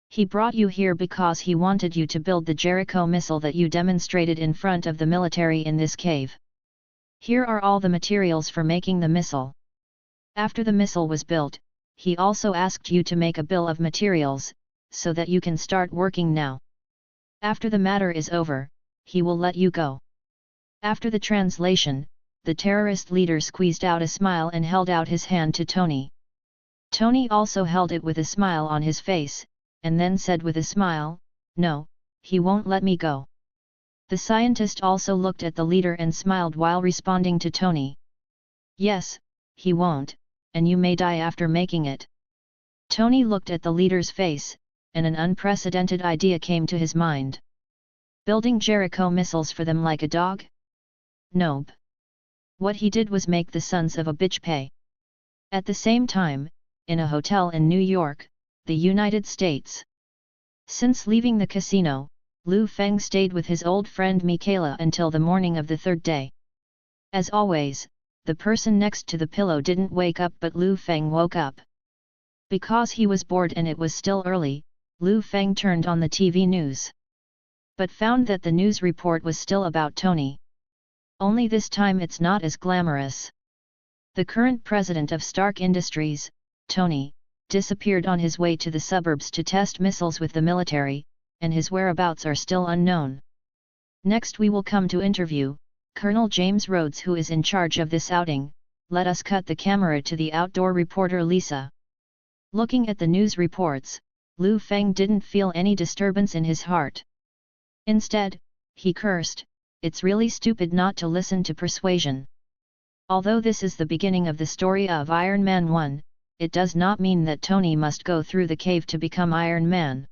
He brought you here because he wanted you to build the Jericho missile that you demonstrated in front of the military in this cave. Here are all the materials for making the missile. After the missile was built, he also asked you to make a bill of materials, so that you can start working now. After the matter is over, he will let you go." After the translation, the terrorist leader squeezed out a smile and held out his hand to Tony. Tony also held it with a smile on his face, and then said with a smile, "No, he won't let me go." The scientist also looked at the leader and smiled while responding to Tony. "Yes, he won't, and you may die after making it." Tony looked at the leader's face, and an unprecedented idea came to his mind. Building Jericho missiles for them like a dog? Nope. What he did was make the sons of a bitch pay. At the same time, in a hotel in New York, the United States. Since leaving the casino, Liu Feng stayed with his old friend Michaela until the morning of the third day. As always, the person next to the pillow didn't wake up, but Liu Feng woke up. Because he was bored and it was still early, Liu Feng turned on the TV news. But found that the news report was still about Tony. Only this time it's not as glamorous. The current president of Stark Industries, Tony, disappeared on his way to the suburbs to test missiles with the military, and his whereabouts are still unknown. Next we will come to interview Colonel James Rhodes, who is in charge of this outing. Let us cut the camera to the outdoor reporter Lisa. Looking at the news reports, Liu Feng didn't feel any disturbance in his heart. Instead, he cursed, "It's really stupid not to listen to persuasion." Although this is the beginning of the story of Iron Man 1, it does not mean that Tony must go through the cave to become Iron Man.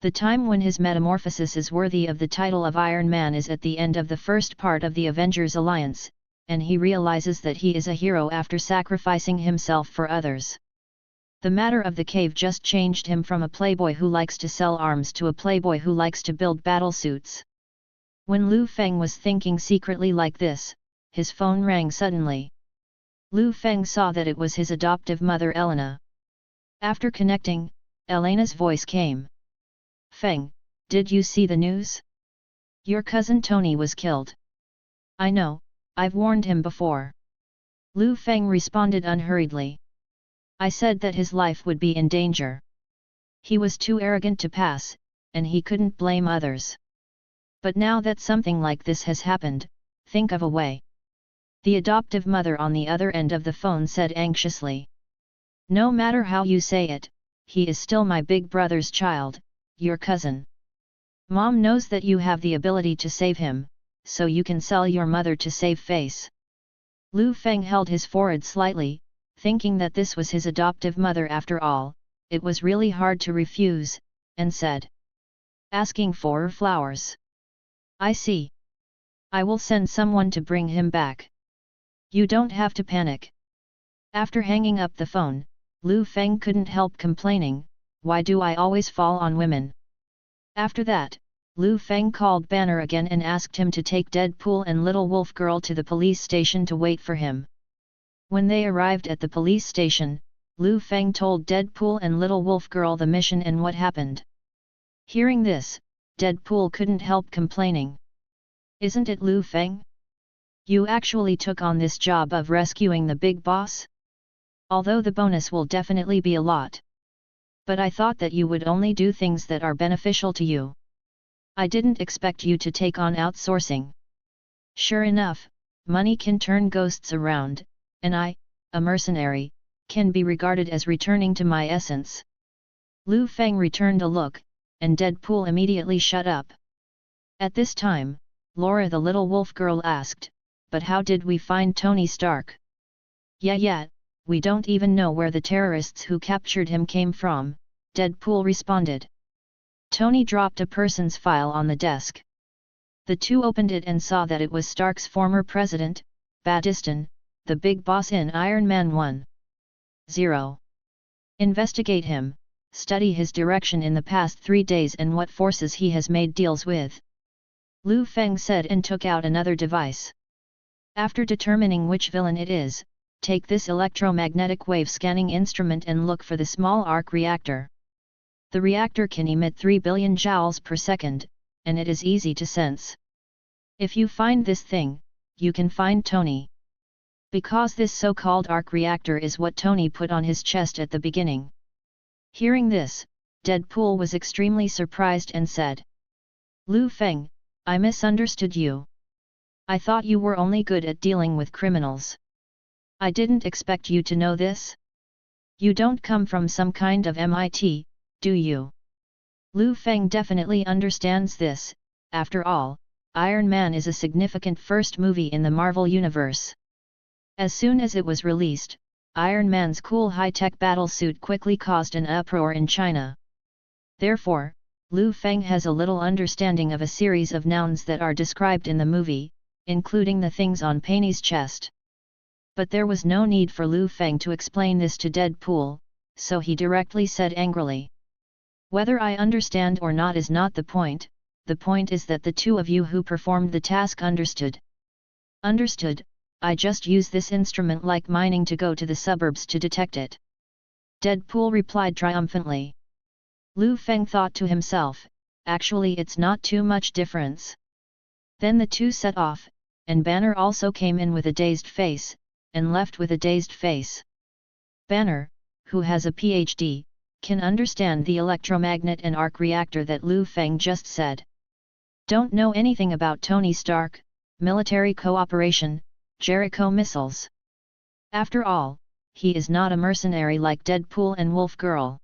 The time when his metamorphosis is worthy of the title of Iron Man is at the end of the first part of the Avengers Alliance, and he realizes that he is a hero after sacrificing himself for others. The matter of the cave just changed him from a playboy who likes to sell arms to a playboy who likes to build battlesuits. When Liu Feng was thinking secretly like this, his phone rang suddenly. Liu Feng saw that it was his adoptive mother Elena. After connecting, Elena's voice came. "Feng, did you see the news? Your cousin Tony was killed." "I know, I've warned him before." Liu Feng responded unhurriedly. "I said that his life would be in danger. He was too arrogant to pass, and he couldn't blame others. But now that something like this has happened, think of a way." The adoptive mother on the other end of the phone said anxiously. "No matter how you say it, he is still my big brother's child, your cousin. Mom knows that you have the ability to save him, so you can sell your mother to save face." Liu Feng held his forehead slightly, thinking that this was his adoptive mother after all. It was really hard to refuse, and said, "Asking for flowers. I see. I will send someone to bring him back. You don't have to panic." After hanging up the phone, Liu Feng couldn't help complaining, "Why do I always fall on women?" After that, Liu Feng called Banner again and asked him to take Deadpool and Little Wolf Girl to the police station to wait for him. When they arrived at the police station, Liu Feng told Deadpool and Little Wolf Girl the mission and what happened. Hearing this, Deadpool couldn't help complaining. "Isn't it, Liu Feng? You actually took on this job of rescuing the big boss? Although the bonus will definitely be a lot. But I thought that you would only do things that are beneficial to you. I didn't expect you to take on outsourcing." Sure enough, money can turn ghosts around, and I, a mercenary, can be regarded as returning to my essence. Liu Feng returned a look, and Deadpool immediately shut up. At this time, Laura the little wolf girl asked, "But how did we find Tony Stark?" Yeah, we don't even know where the terrorists who captured him came from," Deadpool responded. Tony dropped a person's file on the desk. The two opened it and saw that it was Stark's former president, Battiston, the big boss in Iron Man 1.0. Investigate him, study his direction in the past 3 days and what forces he has made deals with, Liu Feng said and took out another device. After determining which villain it is, take this electromagnetic wave scanning instrument and look for the small arc reactor. The reactor can emit 3 billion joules per second, and it is easy to sense. If you find this thing, you can find Tony. Because this so-called arc reactor is what Tony put on his chest at the beginning. Hearing this, Deadpool was extremely surprised and said, "Liu Feng, I misunderstood you. I thought you were only good at dealing with criminals. I didn't expect you to know this. You don't come from some kind of MIT, do you?" Liu Feng definitely understands this. After all, Iron Man is a significant first movie in the Marvel Universe. As soon as it was released, Iron Man's cool high-tech battlesuit quickly caused an uproar in China. Therefore, Liu Feng has a little understanding of a series of nouns that are described in the movie, including the things on Penny's chest. But there was no need for Liu Feng to explain this to Deadpool, so he directly said angrily, "Whether I understand or not is not the point is that the two of you who performed the task understood." "Understood, I just use this instrument like mining to go to the suburbs to detect it," Deadpool replied triumphantly. Liu Feng thought to himself, actually it's not too much difference. Then the two set off, and Banner also came in with a dazed face, and left with a dazed face. Banner, who has a PhD, can understand the electromagnet and arc reactor that Liu Feng just said. Don't know anything about Tony Stark, military cooperation, Jericho missiles. After all, he is not a mercenary like Deadpool and Wolf Girl.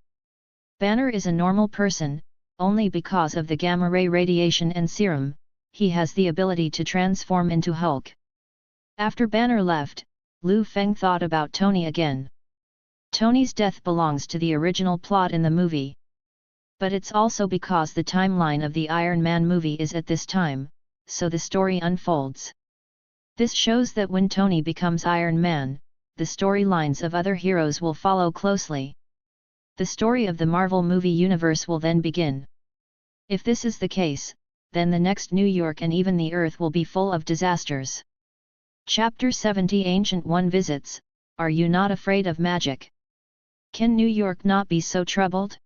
Banner is a normal person, only because of the gamma-ray radiation and serum, he has the ability to transform into Hulk. After Banner left, Liu Feng thought about Tony again. Tony's death belongs to the original plot in the movie. But it's also because the timeline of the Iron Man movie is at this time, so the story unfolds. This shows that when Tony becomes Iron Man, the storylines of other heroes will follow closely. The story of the Marvel movie universe will then begin. If this is the case, then the next New York and even the Earth will be full of disasters. Chapter 70 Ancient One visits, Are you not afraid of magic? Can New York not be so troubled?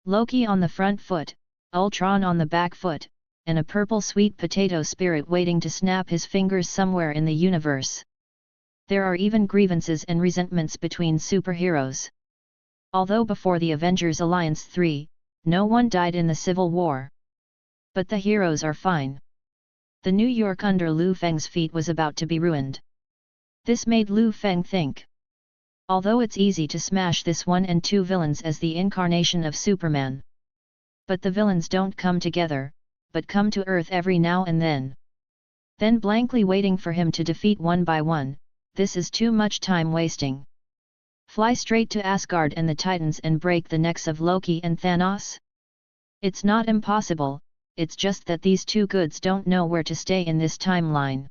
Loki on the front foot, Ultron on the back foot, and a purple sweet potato spirit waiting to snap his fingers somewhere in the universe. There are even grievances and resentments between superheroes. Although before the Avengers Alliance 3, no one died in the Civil War. But the heroes are fine. The New York under Liu Feng's feet was about to be ruined. This made Liu Feng think. Although it's easy to smash this 1 and 2 villains as the incarnation of Superman. But the villains don't come together, but come to Earth every now and then. Then blankly waiting for him to defeat one by one, this is too much time wasting. Fly straight to Asgard and the Titans and break the necks of Loki and Thanos? It's not impossible, it's just that these two goods don't know where to stay in this timeline.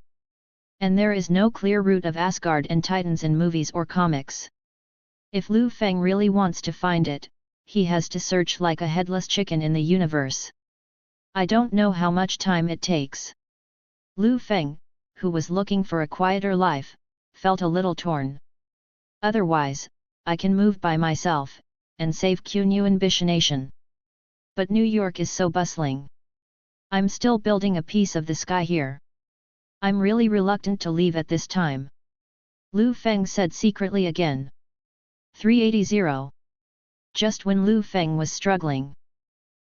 And there is no clear route of Asgard and Titans in movies or comics. If Liu Feng really wants to find it, he has to search like a headless chicken in the universe. I don't know how much time it takes. Liu Feng, who was looking for a quieter life, felt a little torn. Otherwise, I can move by myself, and save New ambitionation. But New York is so bustling. I'm still building a piece of the sky here. I'm really reluctant to leave at this time. Liu Feng said secretly again. 380. Just when Liu Feng was struggling,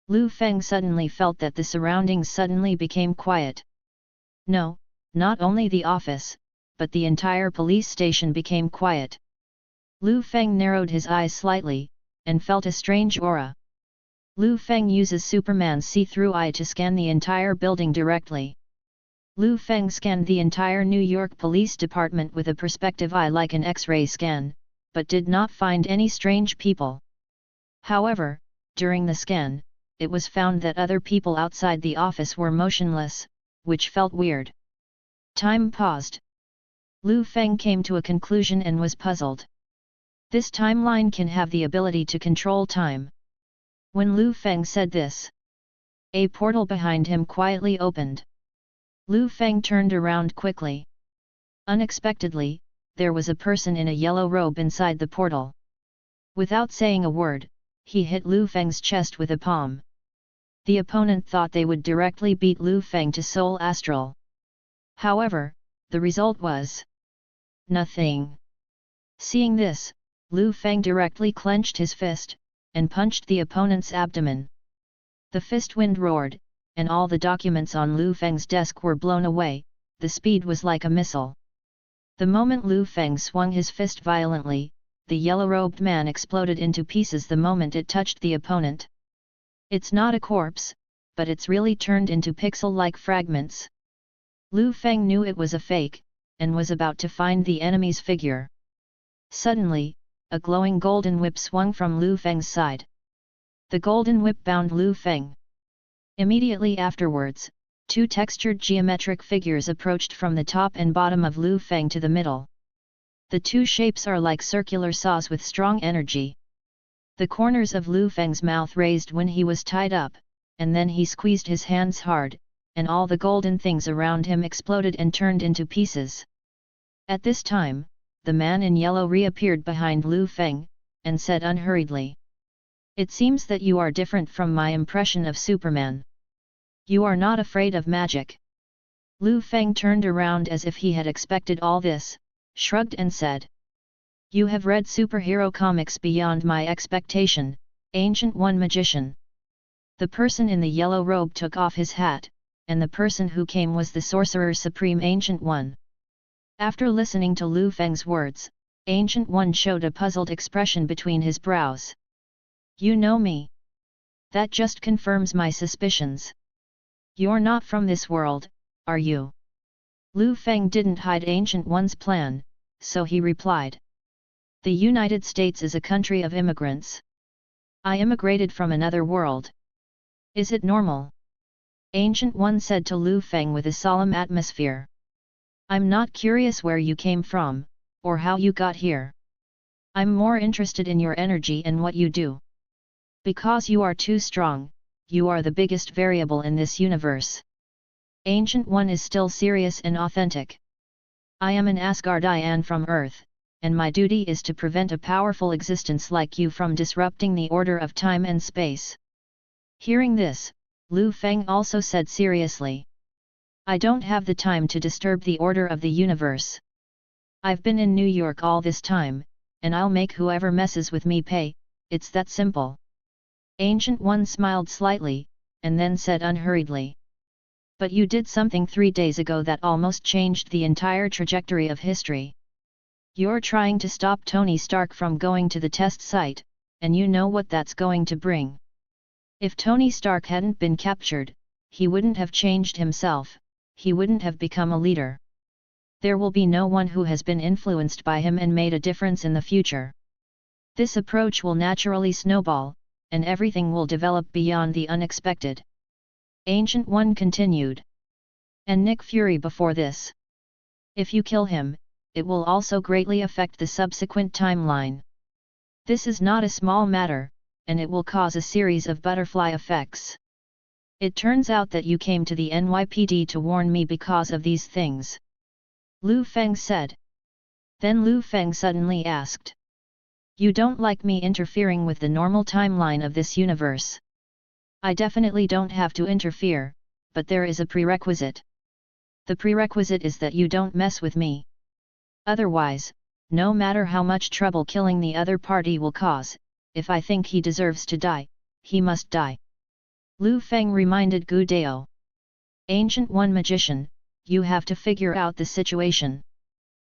Liu Feng suddenly felt that the surroundings suddenly became quiet. No, not only the office, but the entire police station became quiet. Liu Feng narrowed his eyes slightly, and felt a strange aura. Liu Feng uses Superman's see-through eye to scan the entire building directly. Liu Feng scanned the entire New York Police Department with a perspective eye like an X-ray scan, but did not find any strange people. However, during the scan, it was found that other people outside the office were motionless, which felt weird. Time paused. Liu Feng came to a conclusion and was puzzled. This timeline can have the ability to control time. When Liu Feng said this, a portal behind him quietly opened. Liu Feng turned around quickly. Unexpectedly, there was a person in a yellow robe inside the portal. Without saying a word, he hit Liu Feng's chest with a palm. The opponent thought they would directly beat Liu Feng to Soul Astral. However, the result was nothing. Seeing this, Liu Feng directly clenched his fist, and punched the opponent's abdomen. The fist wind roared, and all the documents on Liu Feng's desk were blown away. The speed was like a missile. The moment Liu Feng swung his fist violently, the yellow-robed man exploded into pieces the moment it touched the opponent. It's not a corpse, but it's really turned into pixel-like fragments. Liu Feng knew it was a fake, and was about to find the enemy's figure. Suddenly, a glowing golden whip swung from Liu Feng's side. The golden whip bound Liu Feng. Immediately afterwards, two textured geometric figures approached from the top and bottom of Liu Feng to the middle. The two shapes are like circular saws with strong energy. The corners of Liu Feng's mouth raised when he was tied up, and then he squeezed his hands hard, and all the golden things around him exploded and turned into pieces. At this time, the man in yellow reappeared behind Liu Feng, and said unhurriedly, "It seems that you are different from my impression of Superman. You are not afraid of magic." Liu Feng turned around as if he had expected all this, shrugged and said, "You have read superhero comics beyond my expectation, Ancient One magician." The person in the yellow robe took off his hat, and the person who came was the Sorcerer Supreme Ancient One. After listening to Liu Feng's words, Ancient One showed a puzzled expression between his brows. "You know me. That just confirms my suspicions. You're not from this world, are you?" Liu Feng didn't hide Ancient One's plan, so he replied, "The United States is a country of immigrants. I immigrated from another world. Is it normal?" Ancient One said to Liu Feng with a solemn atmosphere. "I'm not curious where you came from, or how you got here. I'm more interested in your energy and what you do. Because you are too strong, you are the biggest variable in this universe." Ancient One is still serious and authentic. "I am an Asgardian from Earth, and my duty is to prevent a powerful existence like you from disrupting the order of time and space." Hearing this, Liu Feng also said seriously, "I don't have the time to disturb the order of the universe. I've been in New York all this time, and I'll make whoever messes with me pay, it's that simple." Ancient One smiled slightly, and then said unhurriedly, "But you did something 3 days ago that almost changed the entire trajectory of history. You're trying to stop Tony Stark from going to the test site, and you know what that's going to bring. If Tony Stark hadn't been captured, he wouldn't have changed himself, he wouldn't have become a leader. There will be no one who has been influenced by him and made a difference in the future. This approach will naturally snowball, and everything will develop beyond the unexpected." Ancient One continued. "And Nick Fury before this. If you kill him, it will also greatly affect the subsequent timeline. This is not a small matter, and it will cause a series of butterfly effects. It turns out that you came to the NYPD to warn me because of these things," Liu Feng said. Then Liu Feng suddenly asked, "You don't like me interfering with the normal timeline of this universe?" "I definitely don't have to interfere, but there is a prerequisite. The prerequisite is that you don't mess with me. Otherwise, no matter how much trouble killing the other party will cause, if I think he deserves to die, he must die," Liu Feng reminded Gu Dao. "Ancient One magician, you have to figure out the situation.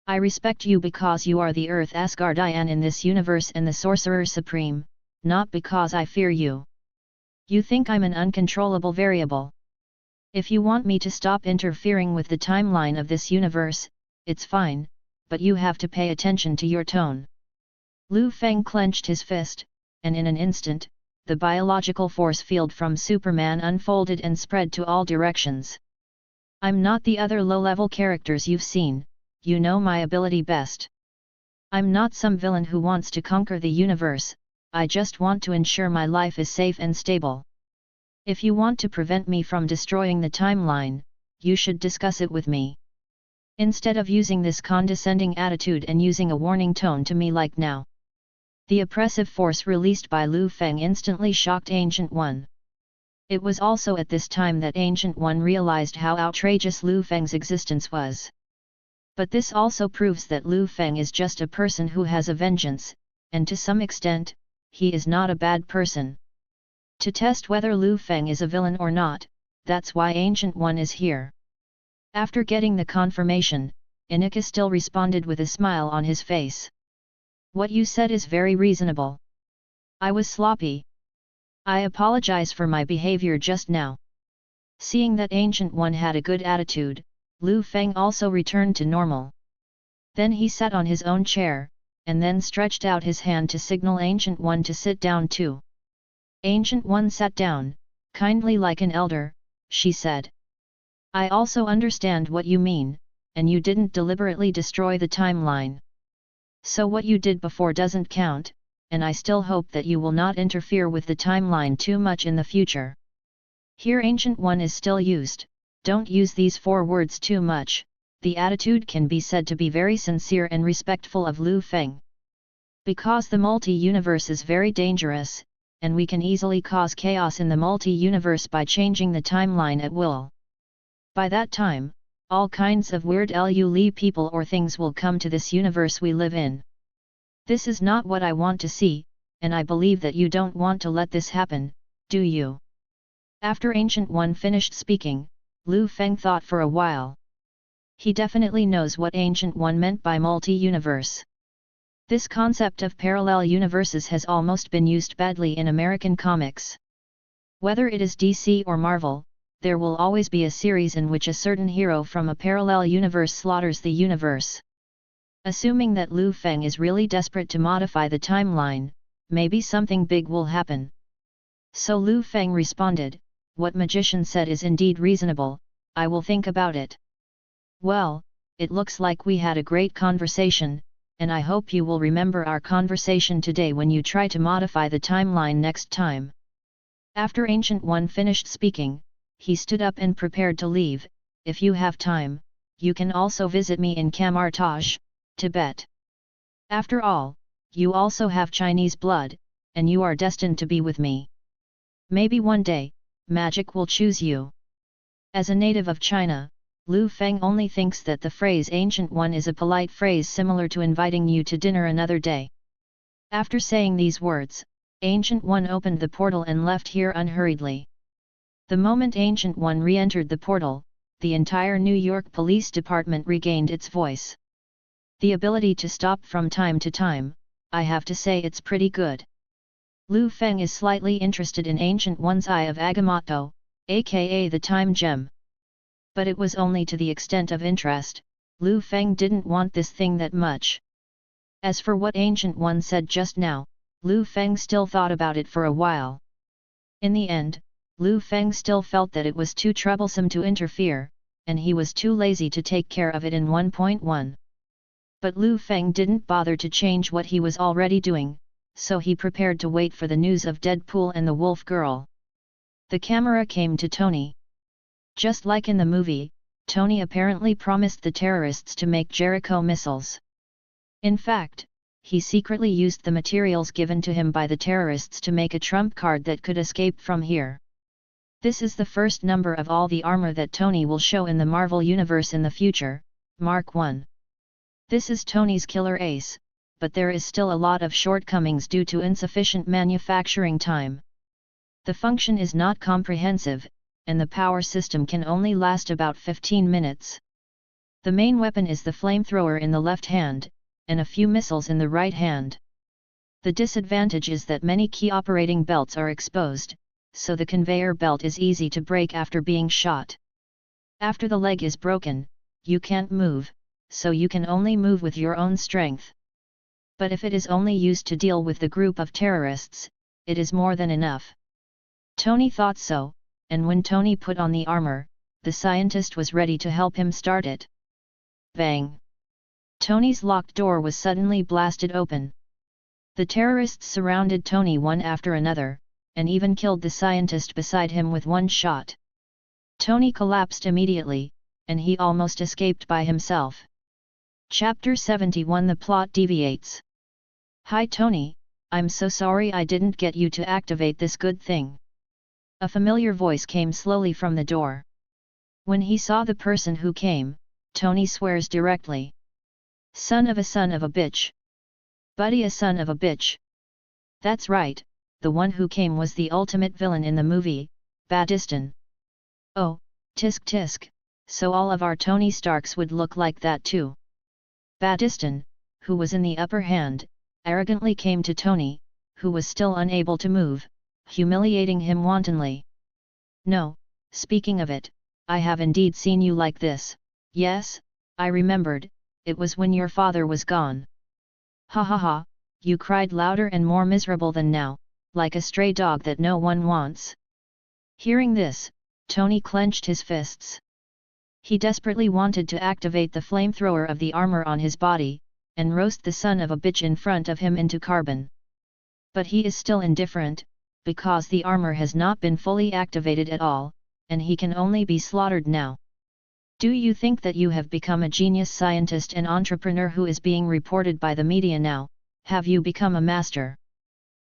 I respect you because you are the Earth Asgardian in this universe and the Sorcerer Supreme, not because I fear you. You think I'm an uncontrollable variable. If you want me to stop interfering with the timeline of this universe, it's fine, but you have to pay attention to your tone. Liu Feng clenched his fist, and in an instant, the biological force field from Superman unfolded and spread to all directions. I'm not the other low-level characters you've seen, you know my ability best. I'm not some villain who wants to conquer the universe, I just want to ensure my life is safe and stable. If you want to prevent me from destroying the timeline, you should discuss it with me. Instead of using this condescending attitude and using a warning tone to me like now. The oppressive force released by Liu Feng instantly shocked Ancient One. It was also at this time that Ancient One realized how outrageous Liu Feng's existence was. But this also proves that Liu Feng is just a person who has a vengeance, and to some extent, he is not a bad person. To test whether Liu Feng is a villain or not, that's why Ancient One is here. After getting the confirmation, Inika still responded with a smile on his face. What you said is very reasonable. I was sloppy. I apologize for my behavior just now. Seeing that Ancient One had a good attitude, Liu Feng also returned to normal. Then he sat on his own chair, and then stretched out his hand to signal Ancient One to sit down too. Ancient One sat down, kindly like an elder, she said. I also understand what you mean, and you didn't deliberately destroy the timeline. So what you did before doesn't count, and I still hope that you will not interfere with the timeline too much in the future. Here Ancient One is still used, don't use these 4 words too much, the attitude can be said to be very sincere and respectful of Liu Feng. Because the multi-universe is very dangerous, and we can easily cause chaos in the multi-universe by changing the timeline at will. By that time, all kinds of weird Li people or things will come to this universe we live in. This is not what I want to see, and I believe that you don't want to let this happen, do you? After Ancient One finished speaking, Liu Feng thought for a while. He definitely knows what Ancient One meant by multi-universe. This concept of parallel universes has almost been used badly in American comics. Whether it is DC or Marvel, there will always be a series in which a certain hero from a parallel universe slaughters the universe. Assuming that Liu Feng is really desperate to modify the timeline, maybe something big will happen. So Liu Feng responded, what magician said is indeed reasonable, I will think about it. Well, it looks like we had a great conversation, and I hope you will remember our conversation today when you try to modify the timeline next time. After Ancient One finished speaking, he stood up and prepared to leave. If you have time, you can also visit me in Kamartaj, Tibet. After all, you also have Chinese blood, and you are destined to be with me. Maybe one day, magic will choose you. As a native of China, Liu Feng only thinks that the phrase Ancient One is a polite phrase similar to inviting you to dinner another day. After saying these words, Ancient One opened the portal and left here unhurriedly. The moment Ancient One re-entered the portal, the entire New York Police Department regained its voice. The ability to stop from time to time, I have to say it's pretty good. Liu Feng is slightly interested in Ancient One's Eye of Agamotto, aka the Time Gem. But it was only to the extent of interest, Liu Feng didn't want this thing that much. As for what Ancient One said just now, Liu Feng still thought about it for a while. In the end, Liu Feng still felt that it was too troublesome to interfere, and he was too lazy to take care of it in 1.1. But Liu Feng didn't bother to change what he was already doing, so he prepared to wait for the news of Deadpool and the Wolf Girl. The camera came to Tony. Just like in the movie, Tony apparently promised the terrorists to make Jericho missiles. In fact, he secretly used the materials given to him by the terrorists to make a trump card that could escape from here. This is the first number of all the armor that Tony will show in the Marvel Universe in the future, Mark 1. This is Tony's killer ace, but there is still a lot of shortcomings due to insufficient manufacturing time. The function is not comprehensive, and the power system can only last about 15 minutes. The main weapon is the flamethrower in the left hand, and a few missiles in the right hand. The disadvantage is that many key operating belts are exposed, so the conveyor belt is easy to break after being shot. After the leg is broken, you can't move, so you can only move with your own strength. But if it is only used to deal with the group of terrorists, it is more than enough. Tony thought so, and when Tony put on the armor, the scientist was ready to help him start it. Bang! Tony's locked door was suddenly blasted open. The terrorists surrounded Tony one after another, and even killed the scientist beside him with one shot. Tony collapsed immediately, and he almost escaped by himself. Chapter 71 The plot deviates. Hi Tony, I'm so sorry I didn't get you to activate this good thing. A familiar voice came slowly from the door. When he saw the person who came, Tony swears directly. Son of a bitch. Buddy a son of a bitch. That's right, the one who came was the ultimate villain in the movie, Badistan. Oh, tisk tisk, so all of our Tony Starks would look like that too. Badistan, who was in the upper hand, arrogantly came to Tony, who was still unable to move, humiliating him wantonly. No, speaking of it, I have indeed seen you like this. Yes, I remembered, it was when your father was gone. Ha ha ha, you cried louder and more miserable than now, like a stray dog that no one wants. Hearing this, Tony clenched his fists. He desperately wanted to activate the flamethrower of the armor on his body, and roast the son of a bitch in front of him into carbon. But he is still indifferent, because the armor has not been fully activated at all, and he can only be slaughtered now. Do you think that you have become a genius scientist and entrepreneur who is being reported by the media now? Have you become a master?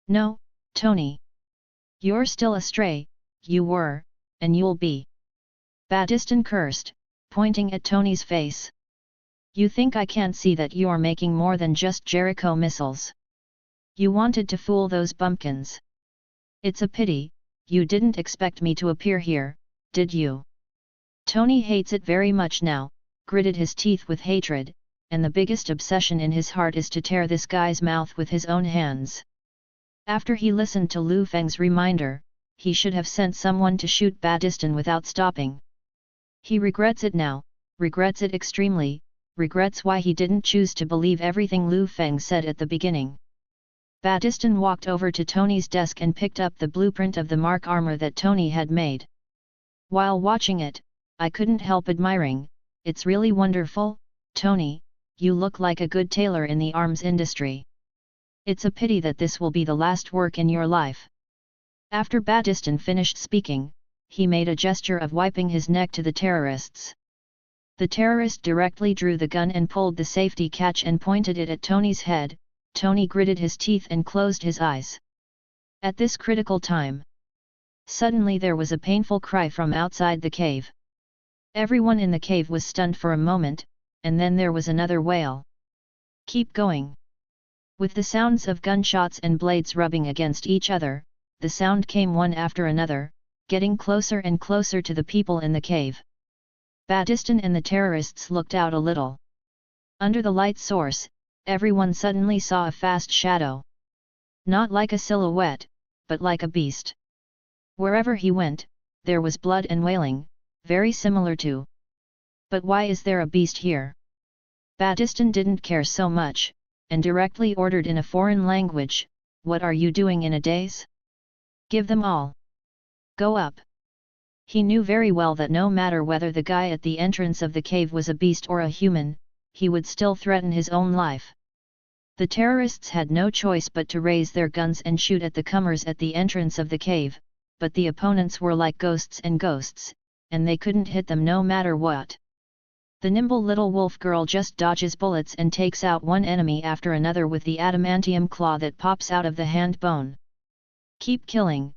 No, Tony. You're still a stray, you were, and you'll be. Badistan cursed, pointing at Tony's face. You think I can't see that you're making more than just Jericho missiles? You wanted to fool those bumpkins. It's a pity, you didn't expect me to appear here, did you? Tony hates it very much now, gritted his teeth with hatred, and the biggest obsession in his heart is to tear this guy's mouth with his own hands. After he listened to Liu Feng's reminder, he should have sent someone to shoot Badistan without stopping. He regrets it now, regrets it extremely, regrets why he didn't choose to believe everything Liu Feng said at the beginning. Badistan walked over to Tony's desk and picked up the blueprint of the mark armor that Tony had made. While watching it, I couldn't help admiring, it's really wonderful, Tony, you look like a good tailor in the arms industry. It's a pity that this will be the last work in your life. After Badistan finished speaking, he made a gesture of wiping his neck to the terrorists. The terrorist directly drew the gun and pulled the safety catch and pointed it at Tony's head. Tony gritted his teeth and closed his eyes. At this critical time, suddenly there was a painful cry from outside the cave. Everyone in the cave was stunned for a moment, and then there was another wail. Keep going. With the sounds of gunshots and blades rubbing against each other, the sound came one after another, getting closer and closer to the people in the cave. Badistan and the terrorists looked out a little. Under the light source, everyone suddenly saw a fast shadow. Not like a silhouette, but like a beast. Wherever he went, there was blood and wailing, very similar to. But why is there a beast here? Badistan didn't care so much, and directly ordered in a foreign language, what are you doing in a daze? Give them all. Go up. He knew very well that no matter whether the guy at the entrance of the cave was a beast or a human, he would still threaten his own life. The terrorists had no choice but to raise their guns and shoot at the comers at the entrance of the cave, but the opponents were like ghosts, and they couldn't hit them no matter what. The nimble little wolf girl just dodges bullets and takes out one enemy after another with the adamantium claw that pops out of the hand bone. Keep killing,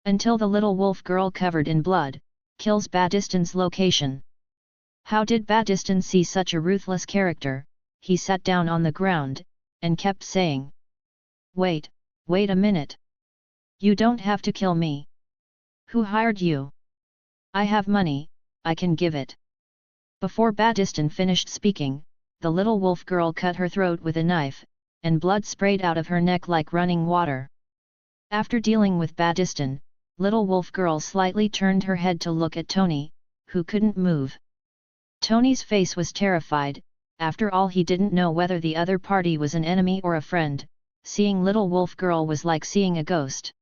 until the little wolf girl covered in blood, kills Badistan's location. How did Badistan see such a ruthless character? He sat down on the ground, and kept saying, wait a minute. You don't have to kill me. Who hired you? I have money, I can give it. Before Badistan finished speaking, the little wolf girl cut her throat with a knife, and blood sprayed out of her neck like running water. After dealing with Badistan, little wolf girl slightly turned her head to look at Tony, who couldn't move. Tony's face was terrified. After all, he didn't know whether the other party was an enemy or a friend. Seeing little wolf girl was like seeing a ghost.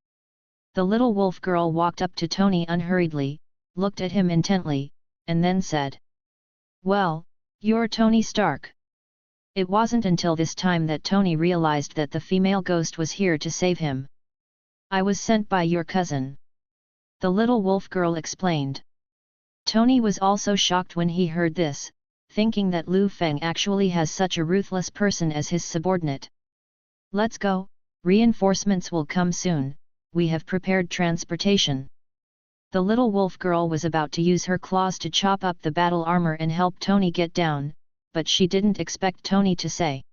The little wolf girl walked up to Tony unhurriedly, looked at him intently, and then said, "Well, you're Tony Stark." It wasn't until this time that Tony realized that the female ghost was here to save him. "I was sent by your cousin," the little wolf girl explained. Tony was also shocked when he heard this, thinking that Liu Feng actually has such a ruthless person as his subordinate. "Let's go, reinforcements will come soon, we have prepared transportation." The little wolf girl was about to use her claws to chop up the battle armor and help Tony get down, but she didn't expect Tony to say,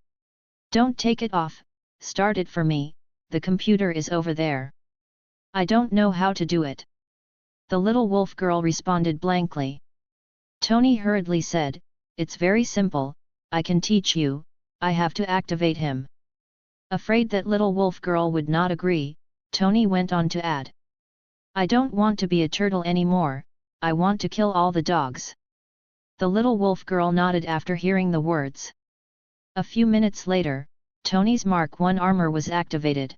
"Don't take it off, start it for me, the computer is over there." "I don't know how to do it," the little wolf girl responded blankly. Tony hurriedly said, "It's very simple, I can teach you, I have to activate him." Afraid that little wolf girl would not agree, Tony went on to add, "I don't want to be a turtle anymore, I want to kill all the dogs." The little wolf girl nodded after hearing the words. A few minutes later, Tony's Mark I armor was activated.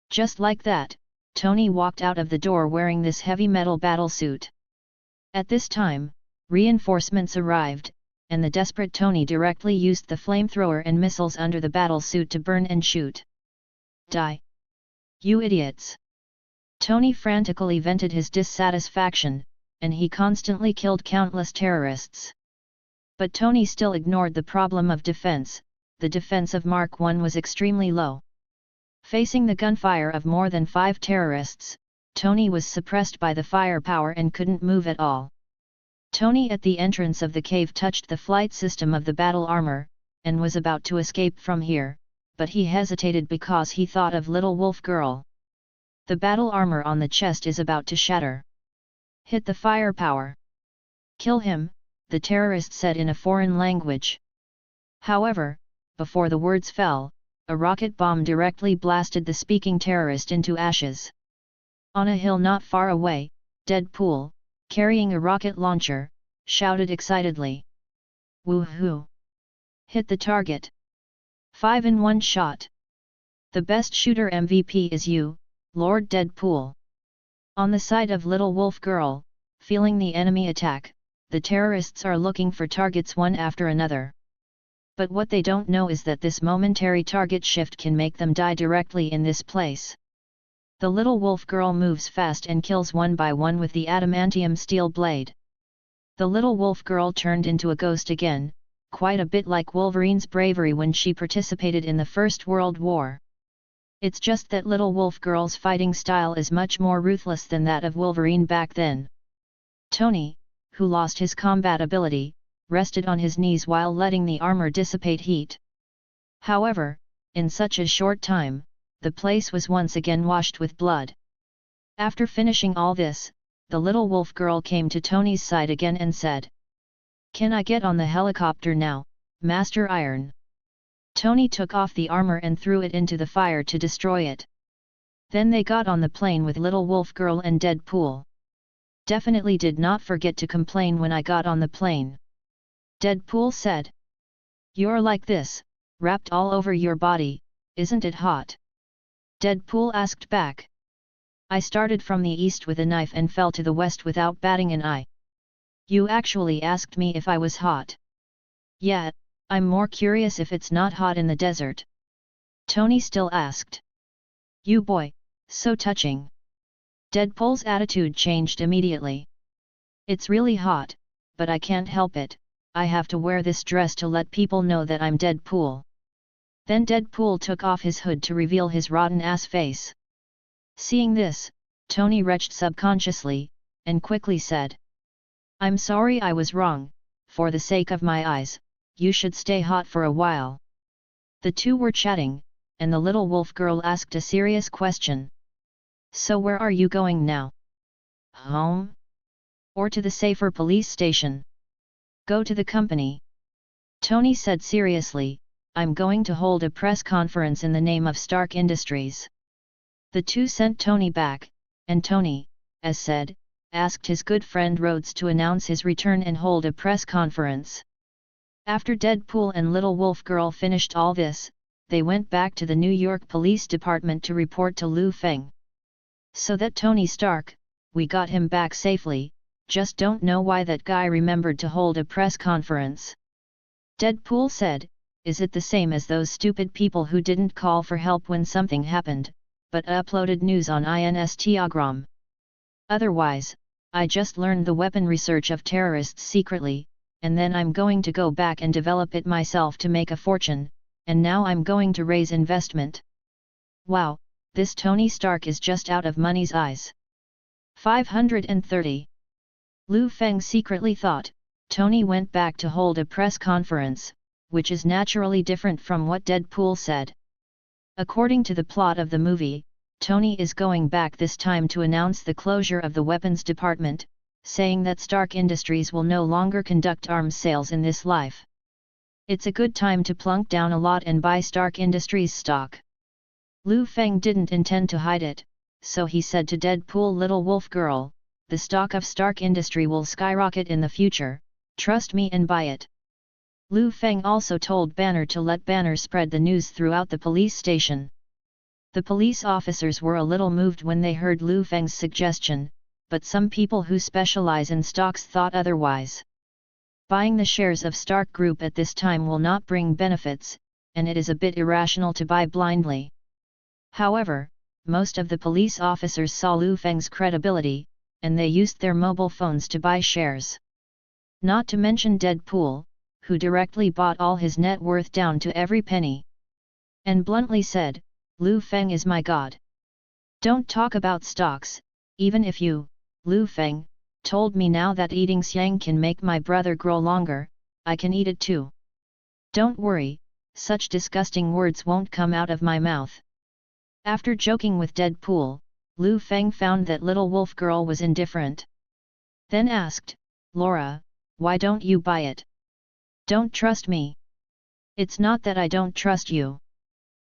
Just like that, Tony walked out of the door wearing this heavy metal battlesuit. At this time, reinforcements arrived, and the desperate Tony directly used the flamethrower and missiles under the battlesuit to burn and shoot. "Die! You idiots!" Tony frantically vented his dissatisfaction, and he constantly killed countless terrorists. But Tony still ignored the problem of defense. The defense of Mark I was extremely low. Facing the gunfire of more than 5 terrorists, Tony was suppressed by the firepower and couldn't move at all. Tony at the entrance of the cave touched the flight system of the battle armor, and was about to escape from here, but he hesitated because he thought of little wolf girl. The battle armor on the chest is about to shatter. "Hit the firepower. Kill him," the terrorist said in a foreign language. However, before the words fell, a rocket bomb directly blasted the speaking terrorist into ashes. On a hill not far away, Deadpool, carrying a rocket launcher, shouted excitedly, "Woohoo! Hit the target! 5 in 1 shot! The best shooter MVP is you, Lord Deadpool." On the side of Little Wolf Girl, feeling the enemy attack, the terrorists are looking for targets one after another. But what they don't know is that this momentary target shift can make them die directly in this place. The Little Wolf Girl moves fast and kills one by one with the adamantium steel blade. The Little Wolf Girl turned into a ghost again, quite a bit like Wolverine's bravery when she participated in the First World War. It's just that Little Wolf Girl's fighting style is much more ruthless than that of Wolverine back then. Tony, who lost his combat ability, rested on his knees while letting the armor dissipate heat. However, in such a short time, the place was once again washed with blood. After finishing all this, the Little Wolf Girl came to Tony's side again and said, "Can I get on the helicopter now, Master Iron?" Tony took off the armor and threw it into the fire to destroy it. Then they got on the plane with Little Wolf Girl and Deadpool. "Definitely did not forget to complain when I got on the plane," Deadpool said. "You're like this, wrapped all over your body, isn't it hot?" Deadpool asked back. "I started from the east with a knife and fell to the west without batting an eye. You actually asked me if I was hot. Yeah, I'm more curious if it's not hot in the desert." Tony still asked. "You boy, so touching." Deadpool's attitude changed immediately. "It's really hot, but I can't help it, I have to wear this dress to let people know that I'm Deadpool." Then Deadpool took off his hood to reveal his rotten-ass face. Seeing this, Tony retched subconsciously, and quickly said, "I'm sorry I was wrong, for the sake of my eyes, you should stay hot for a while." The two were chatting, and the Little Wolf Girl asked a serious question. "So where are you going now? Home? Or to the safer police station?" "Go to the company." Tony said seriously, "I'm going to hold a press conference in the name of Stark Industries." The two sent Tony back, and Tony, as said, asked his good friend Rhodes to announce his return and hold a press conference. After Deadpool and Little Wolf Girl finished all this, they went back to the New York Police Department to report to Liu Feng. "So that Tony Stark, we got him back safely, just don't know why that guy remembered to hold a press conference." Deadpool said, "Is it the same as those stupid people who didn't call for help when something happened, but uploaded news on Instagram? Otherwise, I just learned the weapon research of terrorists secretly, and then I'm going to go back and develop it myself to make a fortune, and now I'm going to raise investment. Wow, this Tony Stark is just out of money's eyes." 530. Liu Feng secretly thought, Tony went back to hold a press conference, which is naturally different from what Deadpool said. According to the plot of the movie, Tony is going back this time to announce the closure of the weapons department, saying that Stark Industries will no longer conduct arms sales in this life. It's a good time to plunk down a lot and buy Stark Industries stock. Liu Feng didn't intend to hide it, so he said to Deadpool, "Little Wolf Girl, the stock of Stark Industry will skyrocket in the future, trust me and buy it." Liu Feng also told Banner to let Banner spread the news throughout the police station. The police officers were a little moved when they heard Liu Feng's suggestion, but some people who specialize in stocks thought otherwise. Buying the shares of Stark Group at this time will not bring benefits, and it is a bit irrational to buy blindly. However, most of the police officers saw Liu Feng's credibility, and they used their mobile phones to buy shares. Not to mention Deadpool, who directly bought all his net worth down to every penny. And bluntly said, "Liu Feng is my god. Don't talk about stocks, even if you, Liu Feng, told me now that eating xiang can make my brother grow longer, I can eat it too. Don't worry, such disgusting words won't come out of my mouth." After joking with Deadpool, Liu Feng found that Little Wolf Girl was indifferent. Then asked, "Laura, why don't you buy it? Don't trust me?" "It's not that I don't trust you."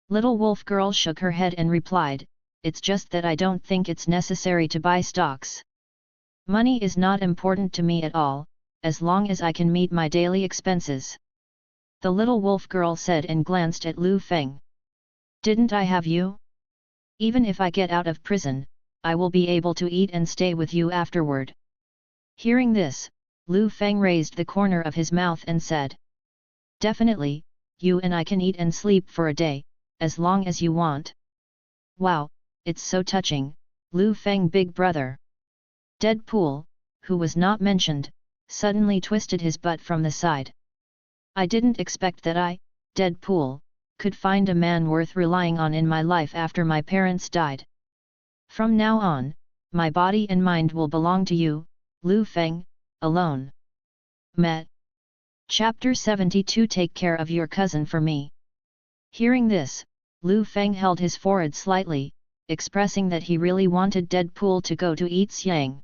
Little Wolf Girl shook her head and replied, "It's just that I don't think it's necessary to buy stocks. Money is not important to me at all, as long as I can meet my daily expenses." The Little Wolf Girl said and glanced at Liu Feng. "Didn't I have you? Even if I get out of prison, I will be able to eat and stay with you afterward." Hearing this, Liu Feng raised the corner of his mouth and said, "Definitely, you and I can eat and sleep for a day, as long as you want." "Wow, it's so touching, Liu Feng big brother." Deadpool, who was not mentioned, suddenly twisted his butt from the side. "I didn't expect that I, Deadpool, could find a man worth relying on in my life after my parents died. From now on, my body and mind will belong to you, Liu Feng, alone." Met. Chapter 72. Take care of your cousin for me. Hearing this, Liu Feng held his forehead slightly, expressing that he really wanted Deadpool to go to eat xiang.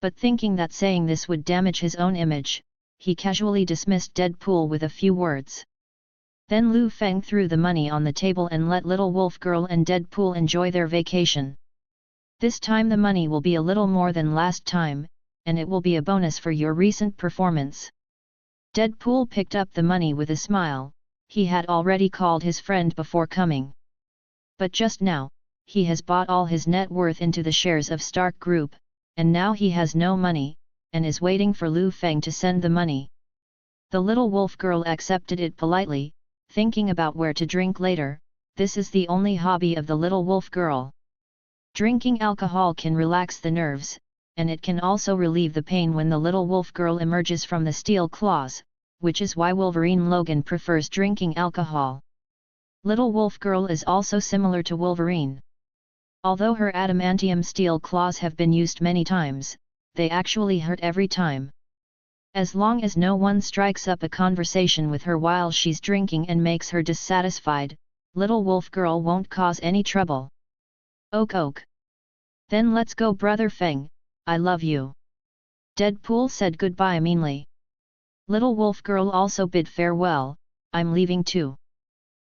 But thinking that saying this would damage his own image, he casually dismissed Deadpool with a few words. Then Liu Feng threw the money on the table and let Little Wolf Girl and Deadpool enjoy their vacation. "This time the money will be a little more than last time, and it will be a bonus for your recent performance." Deadpool picked up the money with a smile. He had already called his friend before coming. But just now, he has bought all his net worth into the shares of Stark Group, and now he has no money, and is waiting for Liu Feng to send the money. The Little Wolf Girl accepted it politely, thinking about where to drink later. This is the only hobby of the Little Wolf Girl. Drinking alcohol can relax the nerves, and it can also relieve the pain when the Little Wolf Girl emerges from the steel claws, which is why Wolverine Logan prefers drinking alcohol. Little Wolf Girl is also similar to Wolverine. Although her adamantium steel claws have been used many times, they actually hurt every time. As long as no one strikes up a conversation with her while she's drinking and makes her dissatisfied, Little Wolf Girl won't cause any trouble. Ok. Then let's go, Brother Feng, I love you." Deadpool said goodbye meanly. Little Wolf Girl also bid farewell, "I'm leaving too."